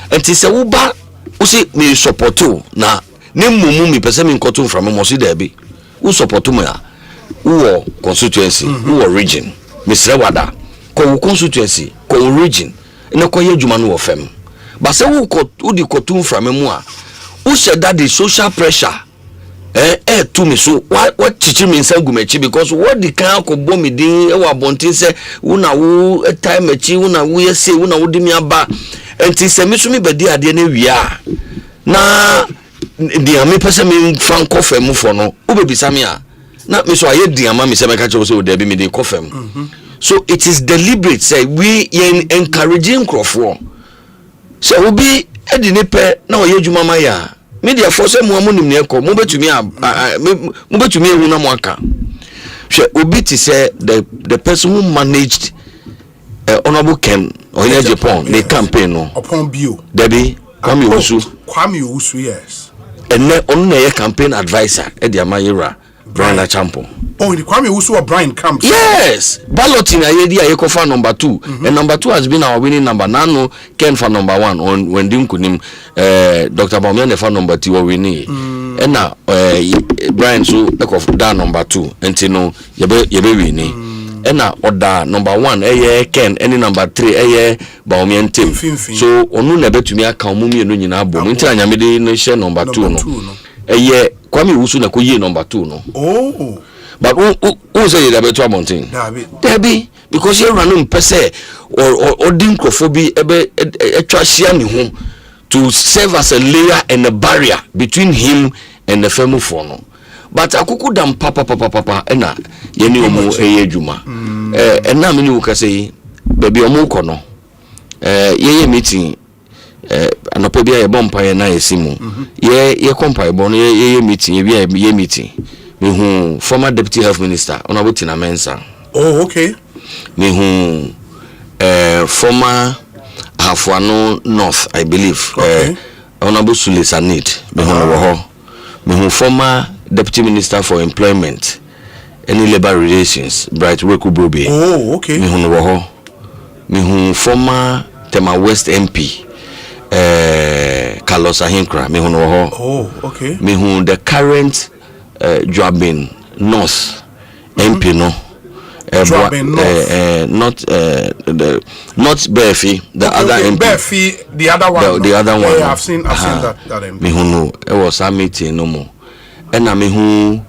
enti se wo ba usi me support na ne mumu mi pese mi nkoto from mo si da bi wo support me a wo constituency wo region Mr. Wada, ko constituency, ko region, ina ko ye juma no wo fam. Ba se wo di kotum from mu a, wo said that the social pressure to me so what teaching me nsa gumechi because what the kan ko bo me din e wa bontin say una wo time echi una wo yese una wo di mi aba enti se me so me bedi ade na wia na di ame pese me fan kofem fo no wo be bisa me a na me so aye di ama me se me ka che wo se wo da bi me di kofem so it is deliberate say we encouraging crofo so we be edi ne pe na o ye djuma ma ya media force mu amunim ne ko mo betumi ehu na mo aka hwe obi ti say the person who managed honorable Ken Oye Japan the campaign no upon bio Debbie Kwame Owusu yes and on na campaign advisor e dia mayera Brian Achampo. Oh, the Kwame Owusu or Brian Camp. Yes, balloting aye for number 2 and number 2 has been our winning number. Nano Ken for number 1 on when dim kunim Dr. Bamian for number 2 winning. And now Brian so that number 2 and no yebe winning. And now order number 1 Ken any number 3 Bamian team. So onu na betumi aka omumi eno nyina abom. Nti anyamede no share number 2 no. Kwame Owusu na ko ye number 2 no. Oh. But who say that better mountain? Debbie, because you run pese or dinkophobia to serve as a layer and a barrier between him and the family fono. But akuku dam papa ena yeni omo juma. And now many will say baby omo kono. Ye meeting anopobia ye bompa ye na yesimu. Ye kompa ye meeting ye meeting. Former Deputy Health Minister Honorable Tina Mensa. Oh, okay. Former Hafuano North, I believe. Okay. Honorable Sule Sanit. Former Deputy Minister for Employment and Labor Relations, Bright Weku Brobe. Oh, okay. Former Tema West MP, Carlos Ahinkra. Oh, okay. The current Joabin North MP no not Berfi the okay, other MP Berfi the other one the other one yeah, I've seen that MP me who it was a meeting no more and I me who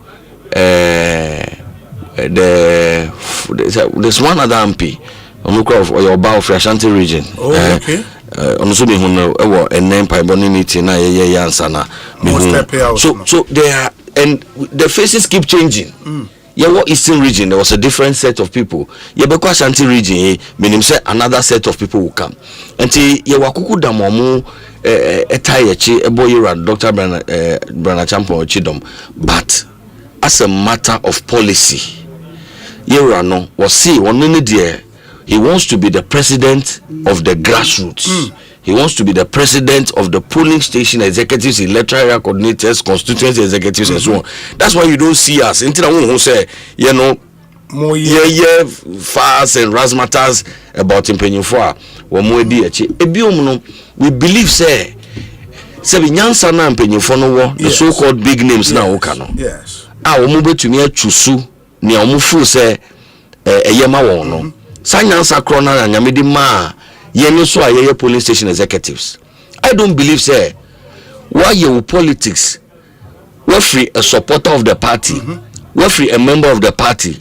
there's one other MP on your Bao of Ashanti region okay also me who know a name by boni meeting na ye answer na so they are. And the faces keep changing. What Eastern region, there was a different set of people. Because Ashanti region, meaning say another set of people will come. And wakuku damomu etayechi eboyira Dr. Brana Champo Chidom. But as a matter of policy, Yerano was see one minute there. He wants to be the president of the grassroots. He wants to be the president of the polling station executives, electoral area coordinators, constituency executives, and so on. That's why you don't see us. Until who say, fast and razzmatazz about Impenyufua. We believe, say, Nyansa na Impenyufua no the so-called big names na okano. Yes. Omube to me chusu ni omufu say eyema won no. Sa Nyansa krona na nyamedi ma so are polling station executives. I don't believe, sir, why you politics, we're free a supporter of the party, we're free a member of the party,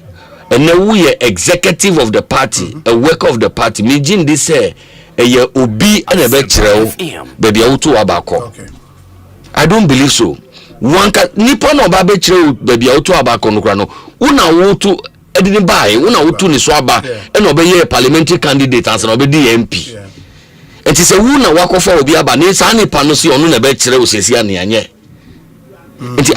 and now we are executive of the party, a worker of the party. Me jin this say a year obi and a betrayal, baby auto abako. I don't believe so. One can nippon or betrayal, baby auto abako no grano. Una wutu didn't buy una utu ni swaba and obey a parliamentary candidate as an obey MP. And it's a wuna wako for obi aba ni sani panosi onu na betre osesi anye.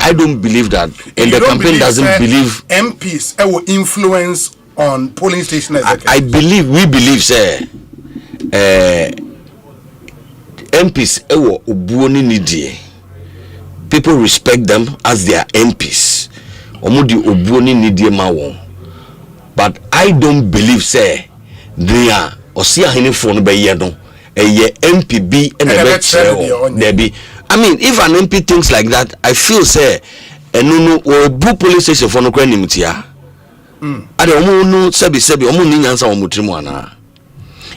I don't believe that, and the campaign doesn't believe MPs will influence on polling station executives. we believe, sir. MPs will obuoni nidie. People respect them as their MPs. Omudi obuoni nidie mawon. But I don't believe, say, they are or see a henny phone by Yadon, a year MPB and a Debbie. I mean, if an MP thinks like that, I feel, say, and no or blue police station for no cranimitia. I don't know, Sebi, Omunians or Mutrimuana.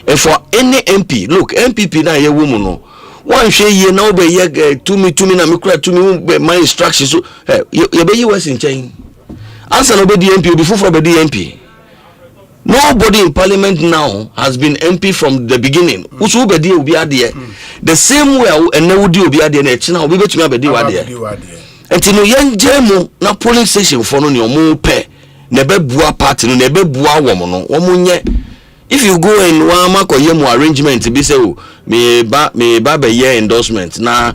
And for any MP, look, MPP na ye woman, one share ye now be ye to me na me kura to me my instructions so you be you was in chain answer no be the MP before for be the MP. Nobody in parliament now has been MP from the beginning. Who's be the obi ade the same way and now do obi ade na china obi betumi abedi wade enti no yenjemu na polling station for no ne omo pe na be bua party no na be bua wo no omo nye. If you go and one makoye mu arrangement be say o me ba be year endorsement na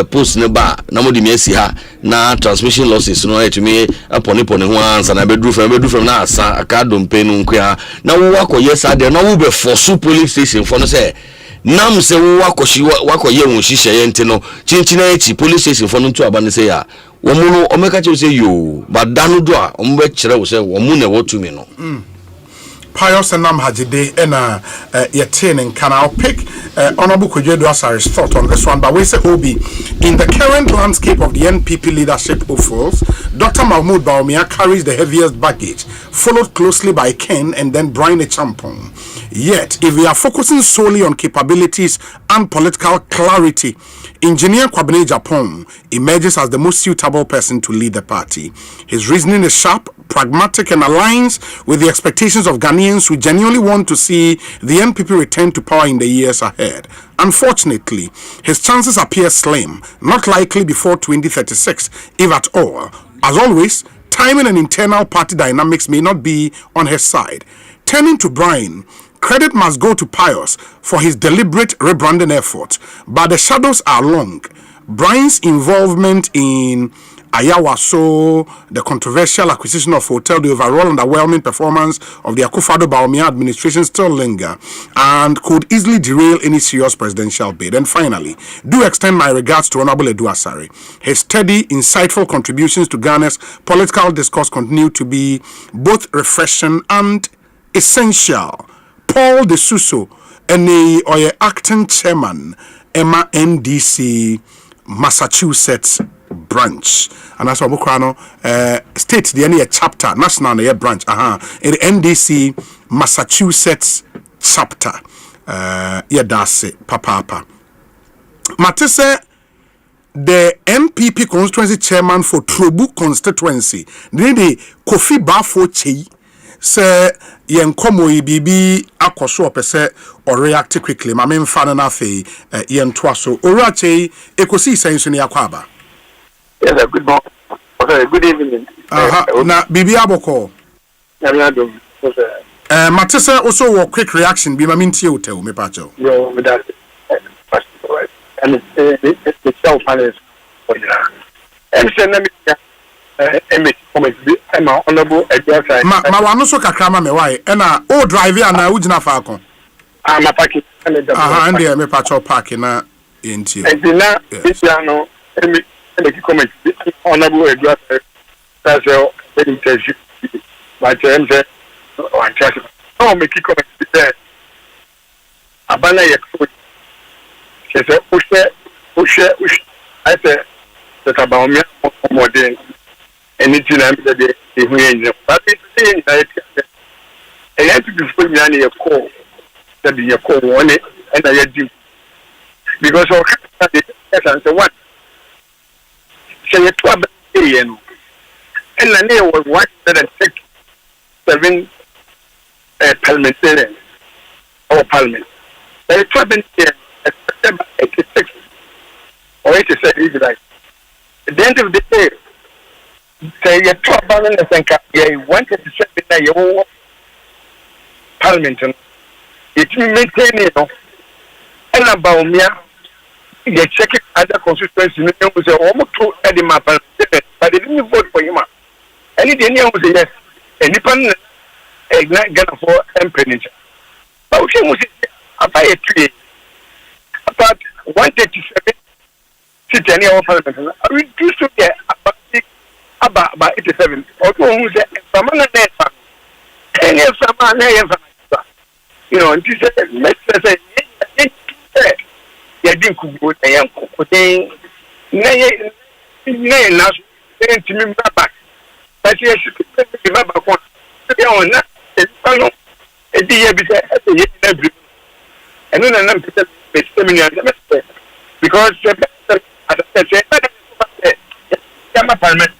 post ne ba na mo di me asi ha na transmission losses no et me upon ho answer na be dru from na asa aka dompe no nkwa na wo akoye sa de na wo be force police station for no say nam se wo akoye won hihye ye nti no chinchina echi police station for no ntu aba ne say ya wo mu no o meka che say yo ba danu do a o mo be kire wo say wo mu na wo tumi no. Pious and Nam Hajide and Yatin and can I'll pick Honorable Kujedu Asari's thought on this one, but we say Obi in the current landscape of the NPP leadership hopefuls, Dr. Mahmoud Bawumia carries the heaviest baggage, followed closely by Ken and then Brian Champong. Yet, if we are focusing solely on capabilities and political clarity, Engineer Kwabene Japon emerges as the most suitable person to lead the party. His reasoning is sharp, pragmatic, and aligns with the expectations of Ghanaians who genuinely want to see the NPP return to power in the years ahead. Unfortunately, his chances appear slim, not likely before 2036, if at all. As always, timing and internal party dynamics may not be on his side. Turning to Brian, credit must go to Pius for his deliberate rebranding effort, but the shadows are long. Brian's involvement in Ayawaso, the controversial acquisition of hotel, the overall underwhelming performance of the Akufo-Addo administration still linger and could easily derail any serious presidential bid. And finally, do extend my regards to Honorable Edu Asare. His steady, insightful contributions to Ghana's political discourse continue to be both refreshing and essential. Paul De Suso, or acting chairman, Emma NDC, Massachusetts branch, and that's what Bukrano state the any chapter national branch in the NDC Massachusetts chapter that's it papa Matese the MPP constituency chairman for Trobu constituency the Kofi Bafo Chei say yen komo bibi akoso opese or react quickly ma me mfa na afi yen toaso Orache Ekosiisen nso ne yakwaba. Yes, good morning. Okay, good evening. Na bibi aboko. Matese also wo quick reaction bi ma mintie hotel me pa cho. Yo, me that. And it's self finance. And say na me comment bi ma honorable advice. Ma wano so kakra ma me why na o drive na ugina fa akon. Ma parking. And me pa cho park na enti. And na this no me the comment honorable advice that's your interview but I'm saying one chance no make comment there abana ye she say ushe I say that about me more than anything I'm the huyen but it's saying that I have to be for me any call that be a call one and I do because of that what say you 12 billion and the name was 167 parliamentarians or parliament. There are 12 billion September 86 or 87 is right. At the end of the day, say you 12 billion and you 167 your parliament. It maintain you know and about me. They check other constituencies was almost two at the map, but they didn't vote for him. And it didn't say yes. And depending not gonna for emperor. But we was about a 3 about 137 sit any of parliament. I reduced to get about 87. Although who's a man and you know, and this is I didn't go to young cooking. Nay, now, to me back. But yes, you could remember one. A dear, and then I'm seminary. because as I said, Parliament.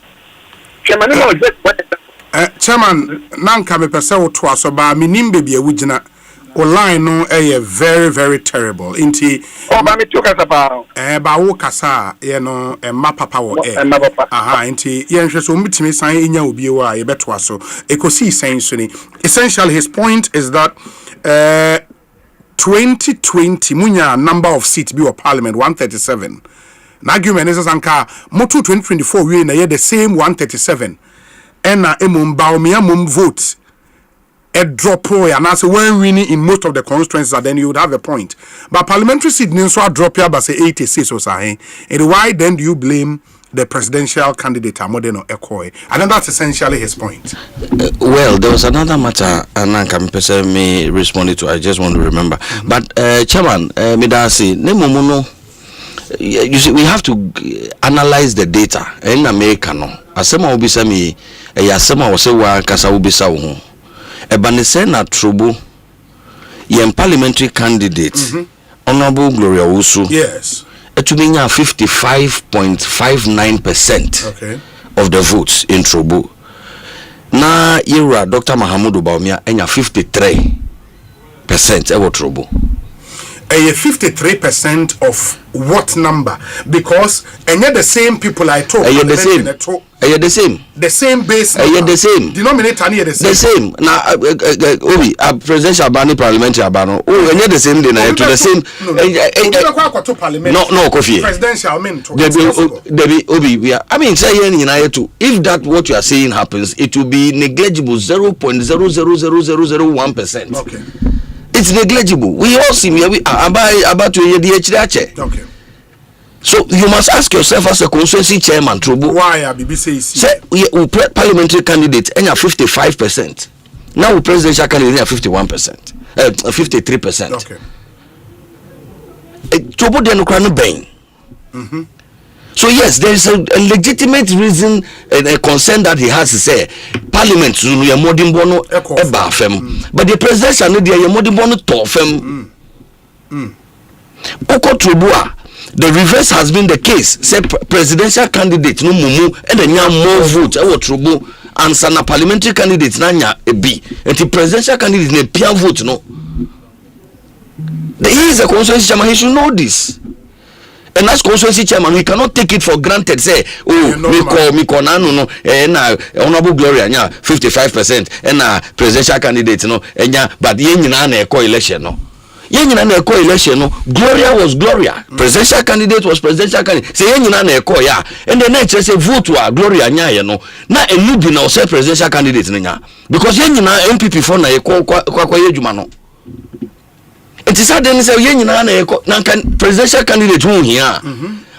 Chairman, nanka me pese wo to aso ba me nim baby awugina o line no very very terrible inti ba me to kasa ba ba wo kasa ye no ma papa wo aha inti ye nhwe so mitimi san enya obi wo a ye beto aso Ekosiisen so ni essentially his point is that 2020 munya number of seats be of parliament 137. Na argument is anka motu 2024 we na ye the same 137 and na emum vote a drop and as when winning in most of the constituencies then you would have a point, but parliamentary seat so drop here by say 86 or something. And why then do you blame the presidential candidate Amodeno Ekoi? And then that's essentially his point. Well, there was another matter and me responded to. I just want to remember. But Chairman, Midasi, Nemomono, you see, we have to analyze the data. In America, no. Asema ubisa mi, asema wasewa kasa ubisa uhu. Ebanese na trouble, yen parliamentary candidate, Honorable Gloria Usu. Yes. Etuminya 55.59% of the votes in Trobo. Na Ira Dr. Mahamudu Baumia enya 53% ewo Trobo. 53% of what number? Because and yet the same people I told the same. The same base the same. Denominator near the same. The same. Now Obi presidential bani parliamentary abano. Oh, and yet the same to the same. No, coffee. Presidential I mean Debbie Obi we are, I mean say too. If that what you are saying happens, it will be negligible 0.000001%. Okay. It's negligible. We all see me about to hear the HDH. Okay. So you must ask yourself as a constituency chairman, Trobo. Why are BBC? Say we parliamentary candidate and 55%. Now we presidential candidate 51%, 53%. Okay. Trobo then no bang. So yes, there is a legitimate reason and a concern that he has to say Parliament Zulu modern bono eba fem, but the presidential no dey modern bono to fem. Oko Trobua, the reverse has been the case. Say presidential candidate no mumu and then more vote ewo Trobo and sana parliamentary candidate na nya ebi. And the presidential candidate na pia vote no. He is a constituency chairman, he should know this. And as constituency chairman, we cannot take it for granted. Say, oh, me call no, Honorable Gloria, 55%, and presidential candidate, no, but yen election, no. Election, no. Gloria was Gloria. Presidential candidate was presidential candidate. Say yen ya, and the next say vote to Gloria nya, no. Na elubi na say presidential candidate nya, because yen MPP for na kwa jumano. It is suddenly say yen na presidential candidate who here.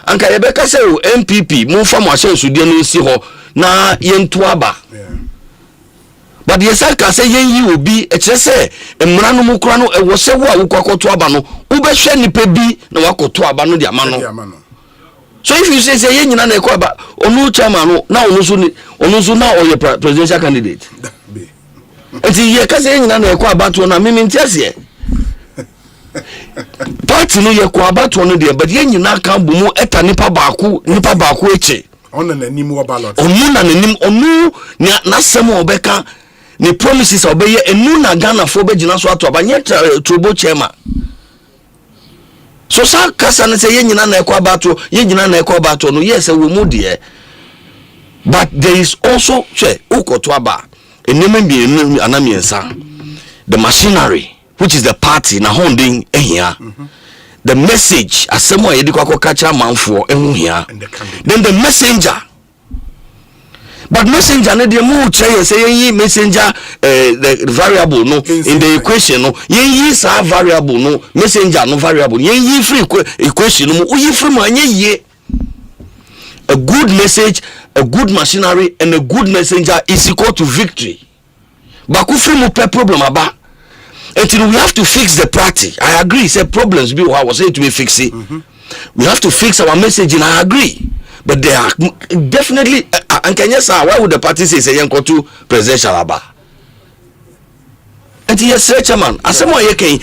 Anka yebeka say MPP mo fa mo ahye sudie no si ho na yentu aba. But yes aka say yen yi obi e kire say emra no mu kura no e wo se wo a wo kwakoto aba no wo be hwe nipa bi na wakoto aba no dia ma no. So if you say yen na ekọ aba onu chairman no na onu so na oye presidential candidate. Enti ye ka say yen na ekọ aba to na mimi ntiase. Party no ye kwa abato no de but ye nyina ka bomu eta nipa baako eche on na nim wo ballot onu na nim onu na sem obeka ni promises obeye enu na Ghana fo be gina so ato abanye Trobo chairman so sa kasa na say ye nyina na ekwa abato no yes we mu de but there is also ukoto aba enema bi anamiensa the machinery which is the party na holding here. The message asemo yedi kwako kacha manfo ehu here. Then the messenger. But messenger na dey mu che say yen messenger the variable no in the equation no yen sa variable no messenger no variable yen free equation no uyi free ma ye. A good message, a good machinery and a good messenger is equal to victory. Baku free mo problem aba. Until we have to fix the party. I agree. Say problems be what I was saying to be fixed. We have to fix our messaging. I agree. But they are definitely and can you say why would the party say yanko to presidential aba? And yes, chairman, as someone again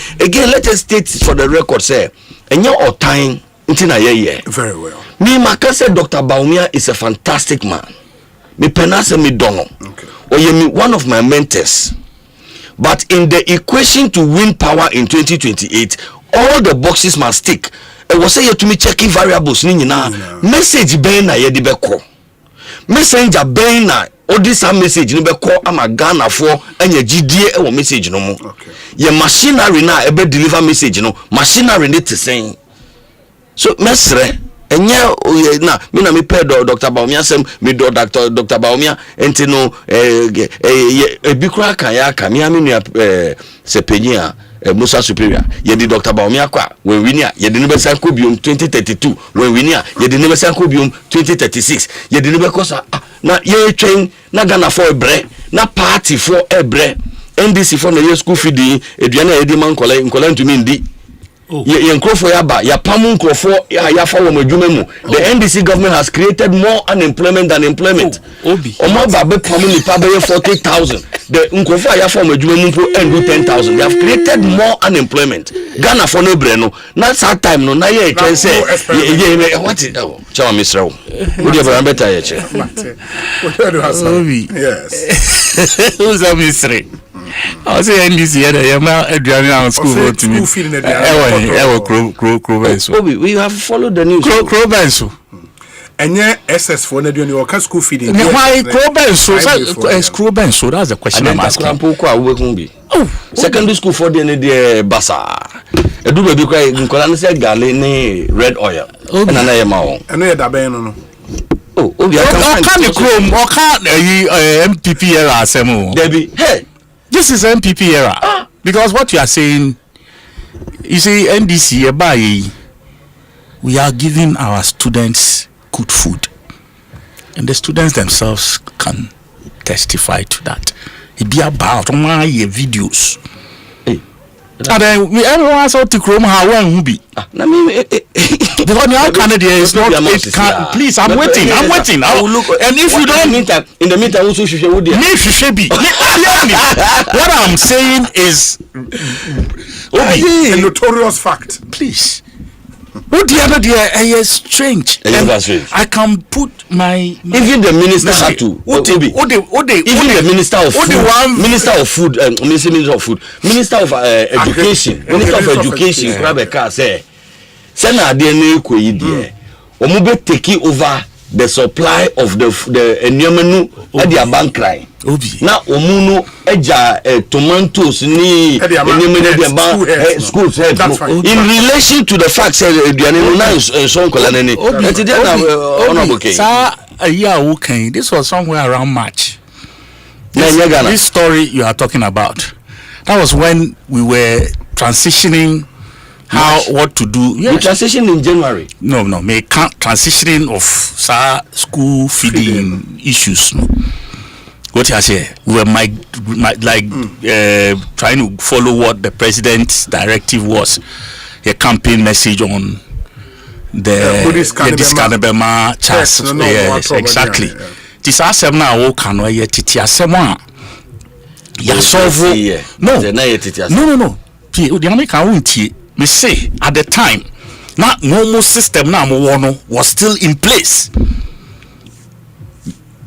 let us state for the record say and your time Ntina ye. Very well. Me makase Dr. Baumia is a fantastic man. Me penase me dono. Okay. Oyemi one of my mentors. But in the equation to win power in 2028, all the boxes must tick. I was say to me checking variables ni na message ben na ye de beko. Messenger ben na odisa message ni beko ama Ghana for anya gidie e wo message no mo. Okay. Ye machinery na ebe deliver message no machinery ne te sen. So mesre enye na me na me pay Dr. Baumia sem me do Dr. Baumia enti no bi kura kan ya ka me amenu sepenya Musa Superior ye di Dr. Baumia kwa when we near ye di ne besan ko biom 2032 when we near ye di ne besan ko biom 2036 ye di ne be kosa na ye twen na Ghana for ebre na party for ebre NDC for na ye school feeding eduana ye di man kola ntumi ndi ye nkrofo ya ba ya pamu nkrofo ya fa wo madwuma mu. The NDC government has created more unemployment than employment. Omo ba be pamu ni pa be 40,000. The nkrofo ya fa wo madwuma mu pro end 10,000. They have created more unemployment. Ghana for no bre no na that time no na ye twen say ye what chawa misra wo dey bra better ye che yes who's a mystery. I say NDC here my school vote to me. Obi, we have followed the news. Bensu. Enye SS for na duani o school feeding. Why Bensu? Bensu, that's the question I'm asking. Secondary school for the basa. Edu baby kwa nkola na say gale ni red oil. Na na ye ma won. Eno ye da ben no. Oh, Obi, I can't Chrome or can't MPP era asemo. Debbie, hey. This is MPP era. Because what you are saying, you see, NDC, we are giving our students good food. And the students themselves can testify to that. It be about my videos. And then everyone saw to Chrome how one be. Because now Canada is not. Please, I'm waiting. I will look. And if you don't, in the meantime, also should be. What I'm saying is, a notorious fact. Please. What the other day is strange. I can put my even the minister had to. Even the minister of food, minister of education, Krabeka say, "Sena adene ko yidie. Omo be take over the supply of the enyomenu at the bank cry. Na omunu eja tomatoes ni schools in relation to the fact that this was somewhere around March. This story you are talking about, that was when we were transitioning what to do. Yes. We transitioned in January. No, me can't transitioning of school feeding issues. No. What I say, we were trying to follow what the president's directive was, a campaign message on the Discanabema chance. Yes, exactly. This Asem now can we titi Asema. No. The American won't me say at the time now normal system now was still in place.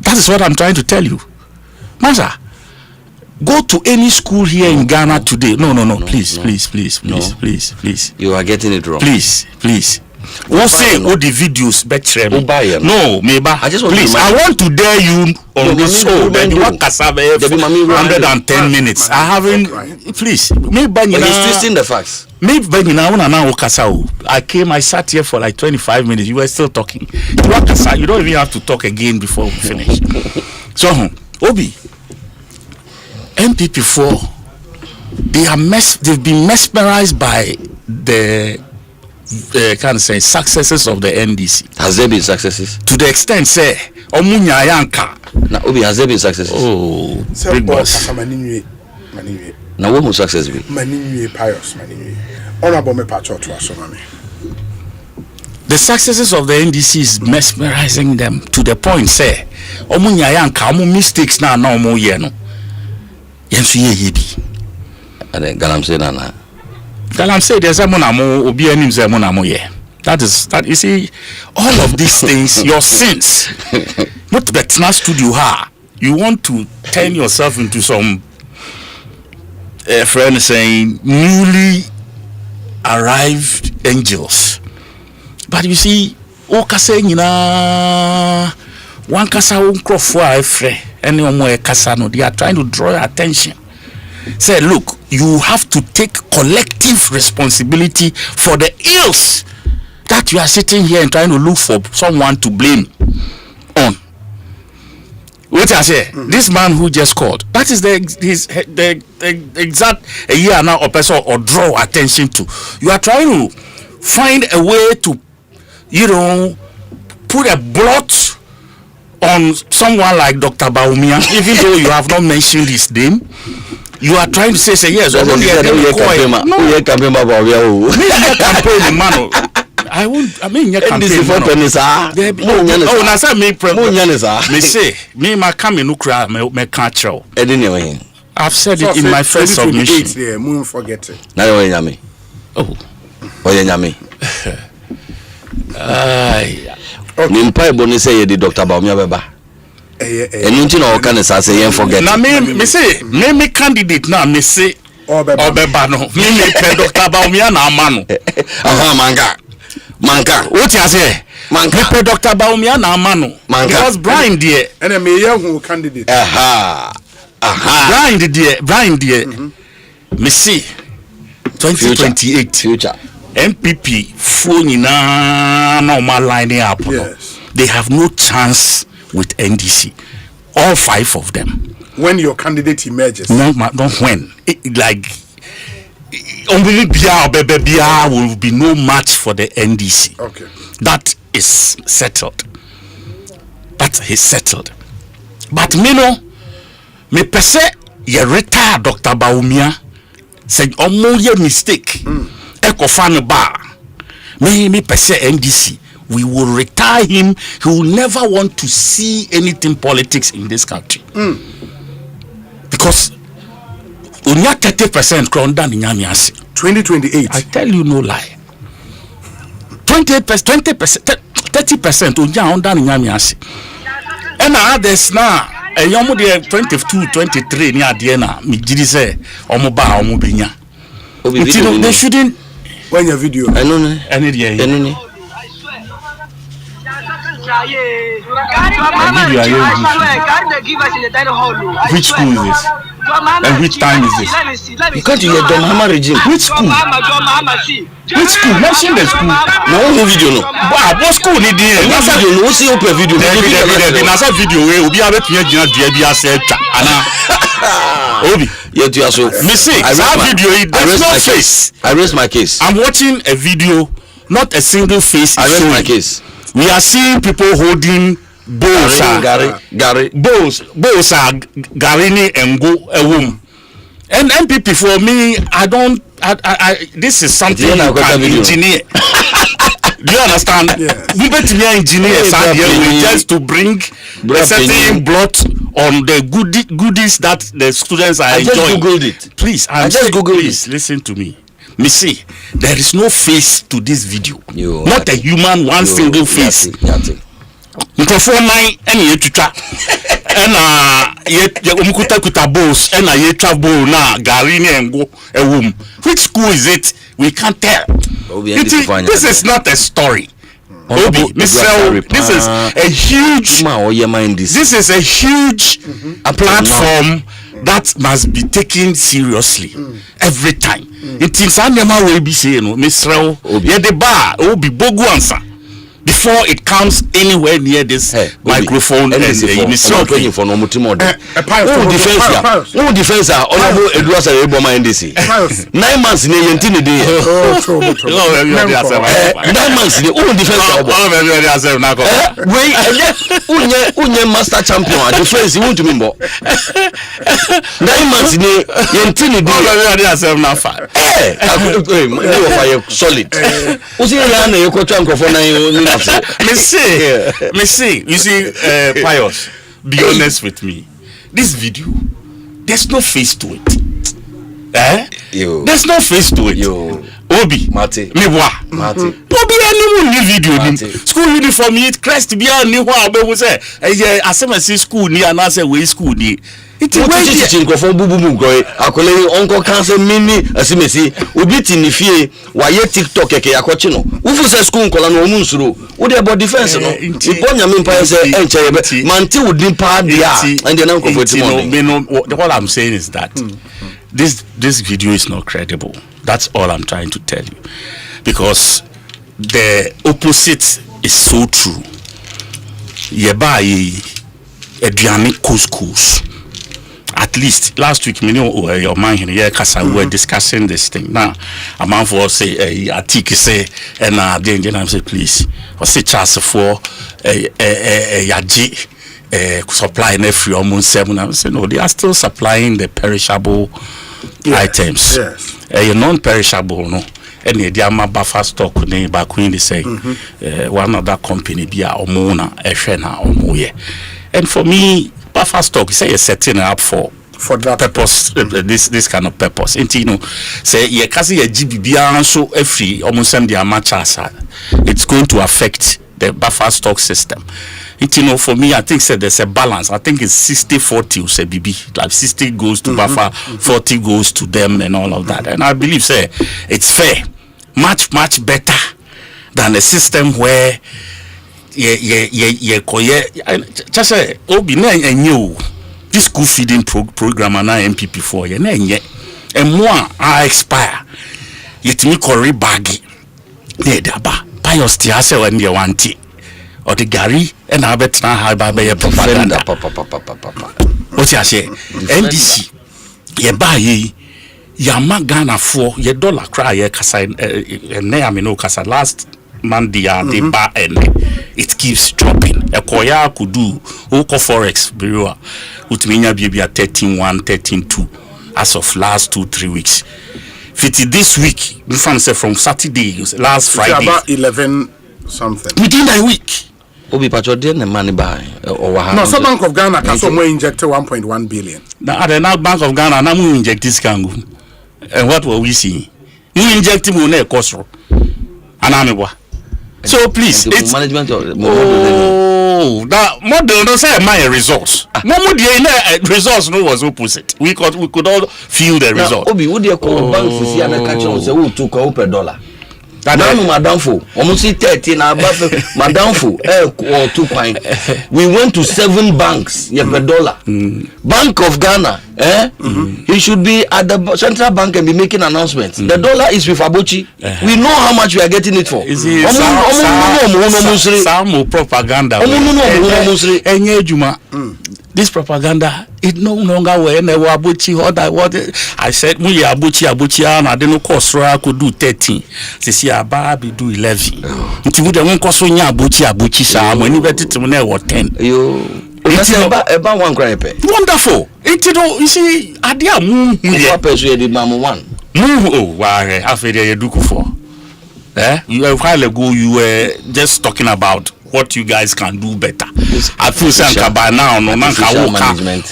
That is what I'm trying to tell you. Master, go to any school here in Ghana today. No. Please. You are getting it wrong. Please. What say all the videos better? No, maybe. I want to dare you on this show. Then you want cassava 110 minutes. I haven't. Please, maybe he's twisting the facts. Maybe I sat here for like 25 minutes. You were still talking. You don't even have to talk again before we finish. So, Obi, MPP4, they've been mesmerized by the successes of the NDC. Has there been successes? To the extent, say, Omunya Yanka. Now, Obi, has there been successes? Oh, big boss. Now, what will success be? Pious, honorable me pacho to us, the successes of the NDC is mesmerizing them to the point, say, Omunya Yanka, mistakes now, no more yeno. Yensu ye bi. And then Galam say, Nana. Galam say, there's a monamo, Obi and him, Monamo ye. That you see, all of these things, your sins. Not Betna studio ha. You want to turn yourself into some friend saying newly arrived angels. But you see, okase nyina one kasa unkrofo afre any omo kasa no, they are trying to draw your attention. Say, look, you have to take collective responsibility for the ills that you are sitting here and trying to look for someone to blame on. What I say, this man who just called, that is the exact a year now or person or draw attention to. You are trying to find a way to, put a blot on someone like Dr. Baumia, even though you have not mentioned his name. You are trying to say yes. I won't. I mean, you campaign. Oh, na say me say me ma come in Ukra me catch you. I've said it in my first submission. Yeah, we won't forget it. Now you nyame. Oh, nyame. Nimpa eboni say the Dr. Baumia beba. Enunti na oka ne say yen forget. Na me say me candidate na me say obeba no. Me pe Dr. Baumia na ama no. Aha manka what you say manka me pe Dr. Baumia na ama no. Because Brian there and me who candidate. Brian there me see 2028 future MPP phone na normal lining up. Yes. They have no chance with NDC, all 5 of them. When your candidate emerges, not when. Will be no match for the NDC. Okay, that is settled. That is settled. But me pese ye retire Dr. Baumia say omo ye mistake. Ekofan ba me pese NDC. We will retire him. He will never want to see anything politics in this country. Because unya 30% crown down in Yamiasi. 2028. I tell you no lie. 20%, 30% unya down in Yamiasi. And others now, a young 22, 23 near Diana, me say, Omoba, Omobinya. They shouldn't. When your video, I know, which school is this? And which time is this? You can't hear the Mahama regime. Which school? Which school? Mention the school. No video no. What school need there? No video no. See open video. Na say video we obi abetun agina dua bia say twa ana. Obi. Yeah, to so. Me say that video there's no face. I raise my case. I'm watching a video, not a single face. I raise my case. We are seeing people holding bowls, garini and go a womb. And MPP for me, I this is something you can engineer. Do you understand? We better be engineers just to bring a certain blot on the goodies that the students are enjoying. I just googled it. Please, please listen to me. Me see, there is no face to this video. Not a human, one single face. Microphone nine and ye tuta and kuta bowls and ye travel na garini and go a womb. Which school is it? We can't tell. This is not a story. Obi, this is a huge. This is a huge platform that must be taken seriously every time. It is animal will be saying, Miss Rao, the bar will be bogu answer before it comes anywhere near this microphone and Miss Rao. No defense, honorable Edwasa Eboma NDC. 9 months in the 9 months in the defense. Unye master champion defense you want to remember 9 months in the yentini day solid usi yana yoko twanko for na me see you see Pius, be honest with me, this video there's no face to it. There's no face to it. Obi Mate me wa Mate Obi Minimum video school uniform it crest be a new one be say Asempa school ni and say we school ni. It is teaching go from bubu go akole onko kan say mini asimesi obi ti ni fie wa ye TikTok keke yakochi no. Ufu say school nkola no omu nsuro. Wo dey about defense no. Ibonya me mpa say enche manti wo din pa dia and dey na comfort what I'm saying is that this video is not credible. That's all I'm trying to tell you. Because the opposite is so true. Yeba eduani couscous. At least last week, your man here, we were discussing this thing. Now, a man for say, Atiki say, and then I say, please, or say, chance for yaji supply every almost 7. I say, no, they are still supplying the perishable items. Yes. Non-perishable, no. And the ama buffer stock ne back when they say one other company be a omona eshena omoye. And for me, buffer stock say setting up for that purpose, this kind of purpose. And you know, say ye kasi ye GBB so every almost the amachasa. It's going to affect the buffer stock system. It, you know, for me, I think there's a balance. I think it's 60-40 say BB. Like 60 goes to buffer, 40 goes to them and all of that. And I believe it's fair. Much better than a system where just say obi na enye this school feeding program and MPP for ye na enye and more I expire yet me corre baggy ne daba pious tia say when you want it or the gari and I bet na ha ba be propaganda what you say NDC ye ba ye Yama Ghana for ye dollar cry ye kasa no kasa last Monday they buy and it keeps dropping. A koya could do oko forex bureau with minya baby at 13.1, 13.2 as of last 2-3 weeks. 50 this week, we found say from Saturday last Friday about 11 something within that week. Obi patro dey na money buy or no, so Bank of Ghana can so inject 1.1 billion. Now the Bank of Ghana now we inject this kangu. And what were we seeing? We inject him on a cost. So please, it's management that model don't say my results. No results no was opposite. We could all feel the result. Obi, would you call bank to see and catch on say who took a $1? Now, Madam Fo, almost 13 above Madam Fo, or 2 point. We went to 7 banks, per dollar. Bank of Ghana, he should be at the central bank and be making announcements. The dollar is with Abuchi. We know how much we are getting it for. Some propaganda. This propaganda, it no longer when Abuchi what I said, we Abuchi, and I didn't cost I could do 13. They see a baby do 11. It would have cost Abuchi, Sam, when you get it to 10. It's about one cry. Wonderful. You see, I dear moon, one. Oh, why, I feel you do for. You a while ago, you were just talking about what you guys can do better. I feel like by now, no man can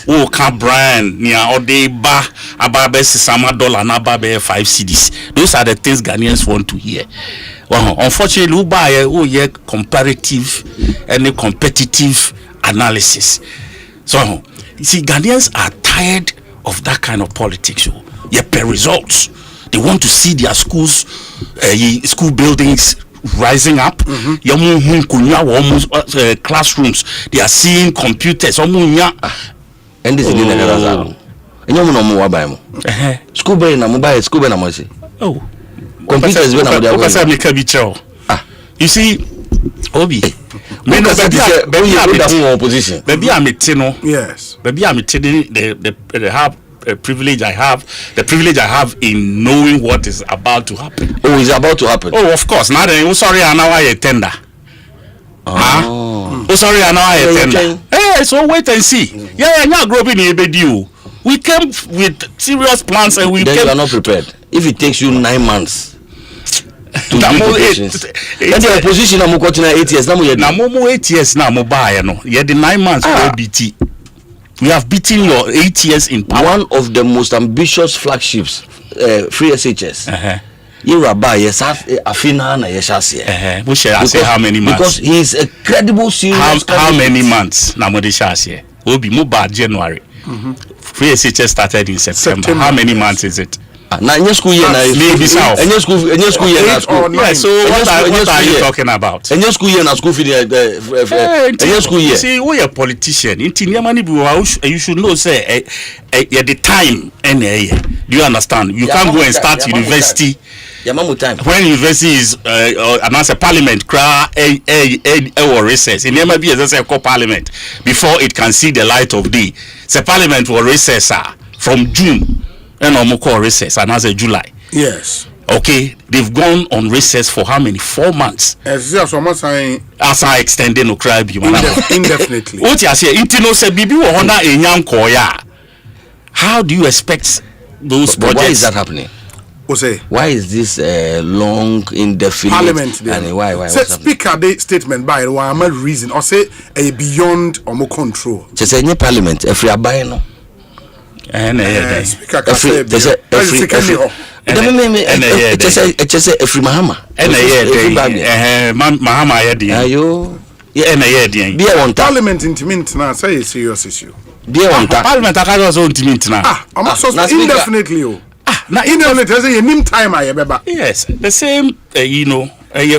walk brand near or they bar about $1 na $5 cedis. Those are the things Ghanaians want to hear. Well, unfortunately, we buy comparative and competitive analysis. So, you see, Ghanaians are tired of that kind of politics. Per results. They want to see their schools, school buildings rising up. Classrooms. They are seeing computers. And this is school building na mobile school building na oh, computers you see, Obi. Baby, I'm yes. Baby, I'm the privilege I have in knowing what is about to happen. Oh, it's about to happen. Oh, of course. Now then, sorry, I know I tender. Sorry, I know I tender. Hey, so wait and see. Yeah, not growing in a we came with serious plans and then you are not prepared. If it takes you 9 months to do the position I'm going 8 years. Now 8 years now mobile no. Yeah, the 9 months BT. We have beaten your 8 years in power. One of the most ambitious flagships, free SHS. You rabbi, yes, Afina and Yeshasi. We shall say how many months? Because he is a credible serious. How many months? Namodeshasi will be moved by January. Free SHS started in September. How many months is it? Now, in your school year, maybe south. In your school year, yeah. So what are you talking about? In your school year, school year. See, we are politician. In Tinyamani, you should know, say, at the time, do you understand? You can't go and start university. When university is announced a parliament, or recess. It never be as a parliament before it can see the light of day. The parliament will recess from June. And Omoko recess and as a July. Yes. Okay, they've gone on recess for how many? 4 months. As I extended no cry indefinitely. What you say? Intino say bibi wo hona enyam koya. How do you expect those projects? Why is that happening? Osei. Why is this long indefinite parliament? And why? Say speaker day statement by one reason or say a beyond omo control. Just any parliament every abai no. And speaker can say every Mahama. Mahama ayo. Parliament intimate now say a serious issue. Parliament akazo intimate now. Indefinitely. Now indefinitely say nim time ayebeba. Yes, the same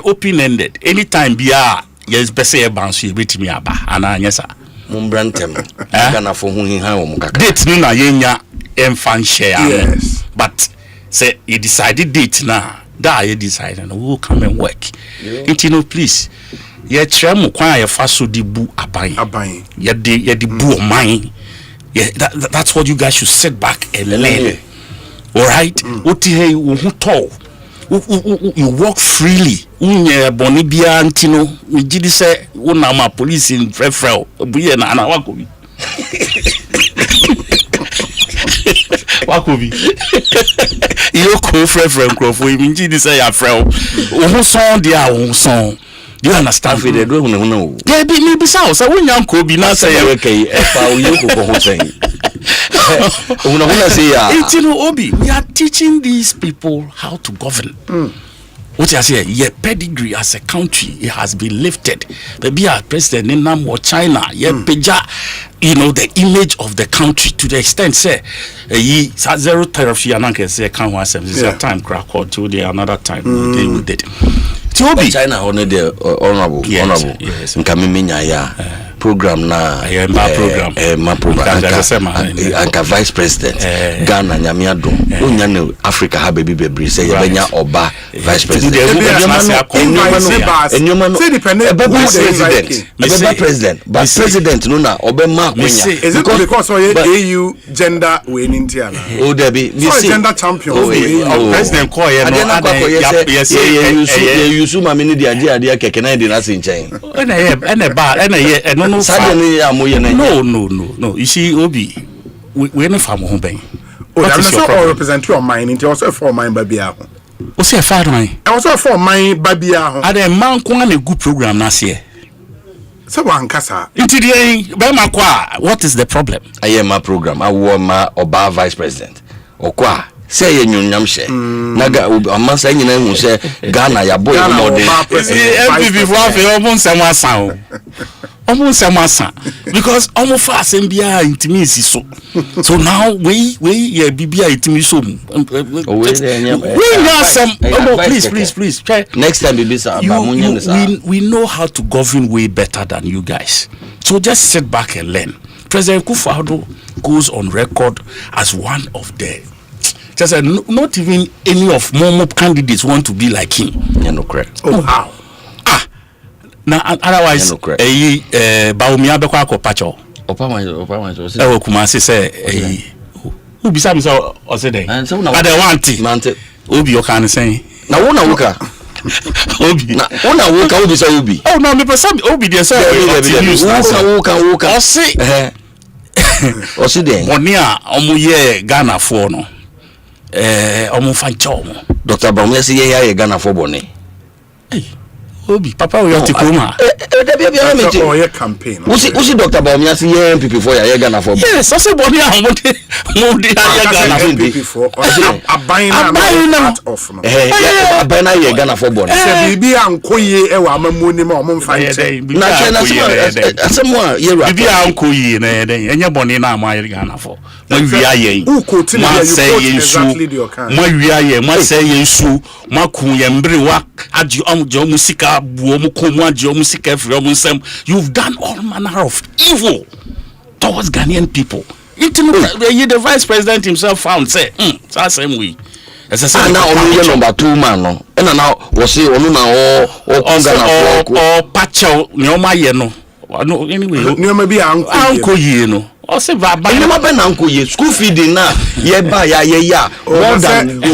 open ended. Anytime biya yes bese e bansu e betimi aba ana anyesa. Mumbrantem kana for hu hin han omukaka date no na yenya enfan share. Yes, but say you decided date na that you decided and we will come and work. You know, please ye trem kwan ye fa so di bu aban ye di bu o man. Yeah, that's what you guys should sit back and learn. All right, oti hey wo hu to you walk freely. Unye boni bia antino ujidi se una ma police in frefrel buye na ana wakobi. Wakobi. Yo ko frefrel krofo ujidi se ya frel. Ohun son dia ohun son. Do you understand? They do no. There be me bisa so unyam ko bi na say okay efa uyo ko ho say. Obi, we are teaching these people how to govern. What I say, your pedigree as a country, it has been lifted. Maybe our president in Nam or China, the image of the country to the extent say, zero therapy and I say can't want some time crack or to the another time we'll deal with it. China honor the honorable. Yes. Program na program anka vice president Ghana nyamia dom onya ne Africa ha baby bebre say yebenya oba vice president president but president no na obema kwenya is it because AU gender we nintiana o debi me say gender champion president ko ye no yes you su ma me ni dia keke na dey na sinchen no. You see, Obi, we're not from home. What is your problem? Represent your mind into also for mine baby. What's your father? I also for my baby. Are the man a good program last year? So one kasa. What is the problem? I am my program. I want my Oba vice president. Okwa. Say you nyamshe naga amasa nyina hu say Ghana ya boy mo de before fe omo samasa because omo fa asembia intimi so now we yeah bibia intimi so please next time we know how to govern way better than you guys, so just sit back and learn. President Kufuor goes on record as one of the just not even any of more candidates want to be like him. Yeah, no correct. Oh, how? Now otherwise, Baumia Bekwa Kopacho. Opa Kumasi say, who beside me so Osei. I don't want it. Obi Okan saying. Now one Oka. Obi. Now one Oka Obi say Obi. Oh no, me person Obi dey say. Oka. Osei. Osei dey. Monia omuye Ghana for no. Omo fancho. Dr. Baumia say ye Ghana for bone. Hey. Obi, Papa, we have to come. Oh, yeah, campaign. Usi Dr. Baumia see MPP for ya Ghana for. Yes, I say body am mo de Ghana for MPP for. Abayin na off no. Abayin na ye Ghana for born. Se bibi ankoye e wa amamu ni ma o mo mfa nche. Na chena asemo ye ra. Bibi ankoye na den. Enye boni na ama ye Ghana for. Mo wi aye. Uko ti na you exactly the account. Mo wi aye, mo say ye nsu, mo kun ye mbere wa agi omjo musika buo mo ko mo agi musika free o nsem. You've done all manner of evil towards Ghanaian people. The vice president himself found say, that's same way. As I said, now only number 2 man no. And now was say onu na o pacho nyoma ye no. No anyway. Nyoma bi anko ye no. O se baba. Nyoma be na anko ye. School feeding na ye ba ya more than Obi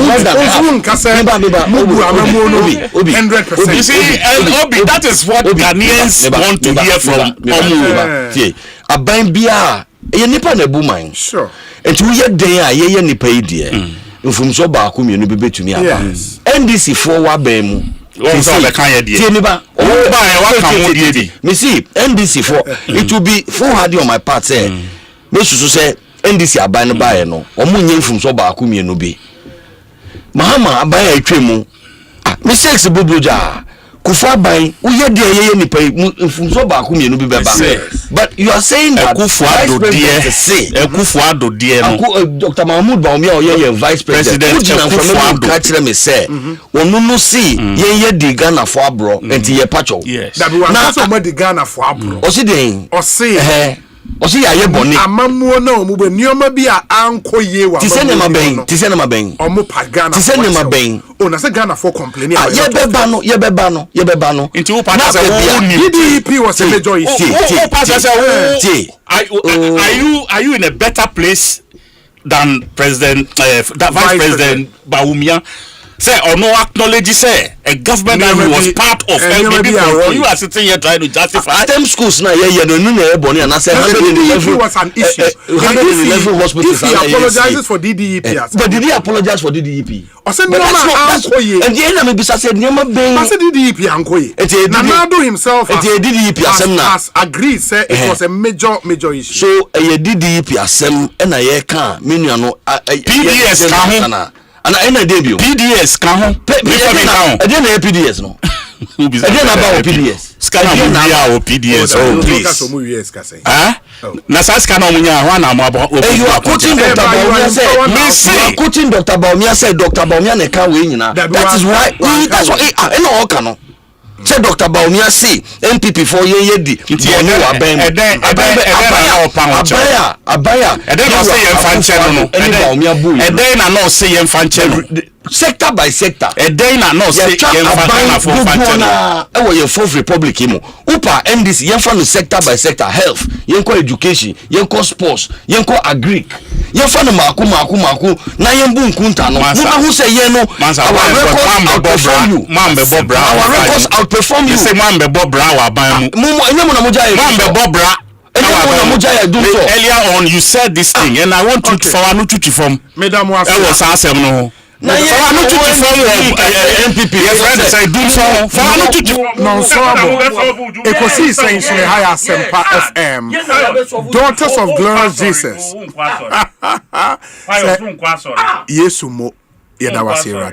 100%. You see, Obi, that is what Ghanaians want to hear from Omu. Aban bia ye nipa na bu man. Sure. Enti wo ye den a ye nipa yi de. Mfumso ba ko mienu be betumi aba. NDC for wa ban mu. Won so be kan ye de. Tie me ba. O ba e wa kan mo de di. Me see NDC for it will be foolhardy on my part say. Me susu say NDC aban no ba ye no. Omo nye mfumso ba ko mienu be. Mahama aban a twemu. Me sex bubroja. Kufa ban uye de ye nipa mfumso ba ko mienu be beba. But you are saying that Ekufuado dear no. Dr. Mahmoud Baumia or vice president Ekufuado catch them say onu no see ye di Ghana for abro enti ye pacho. Yes. That we want so much Ghana for abro. Osi den. Osi ya ye boni. Amamuo na omu be nioma bi a anko ye wa. Tise ne maben. Omu pa Ghana. Tise ne maben. O na say Ghana for complaining. Ye beba no. Into who part say DDP was a major issue. Are you in a better place than President Vice President Baumia? Say or no acknowledge say a government that he was part of you are sitting here trying to justify STEM schools na no na ebony and say 111 was an issue. 111 hospitals. He apologizes for DDEP. But did he apologize for DDEP? I said no man and the enemy be said nyama ben. I said DDEP ankoye. Nanado himself has agreed say it was a major issue. So a DDEP asem na ye kan menu no PDS kan and I debut PDS can ho na PDS no again about PDS scan na PDS please na scan na munya ho na mo you are quoting Dr. Baumia say quoting Dr. Baumia say Dr. Baumia na kan we nyina that is why that's what no all can say Dr. Baumia say MPP for ye di boni wa ben abaya no say ye fanche no na no say ye fanche no sector by sector na no say ye fanche for fanche no e wo ye Fourth Republic mu upa MDC ye fa no sector by sector health ye nko education ye nko sports ye nko agric ye fa no maku na ye mbu nkunta no mo say ye no man be bobra our records outperform you say man be bobra wa ban mu enye mo na mo jaye man be bobra earlier on you said this thing and I want to for anu tutu from madam was asem no na anu tutu from MPP yes friend say do so for anu tutu non so Ekosiisen On Asempa FM Daughters of Glorious Jesus Yesu mo yeda wasira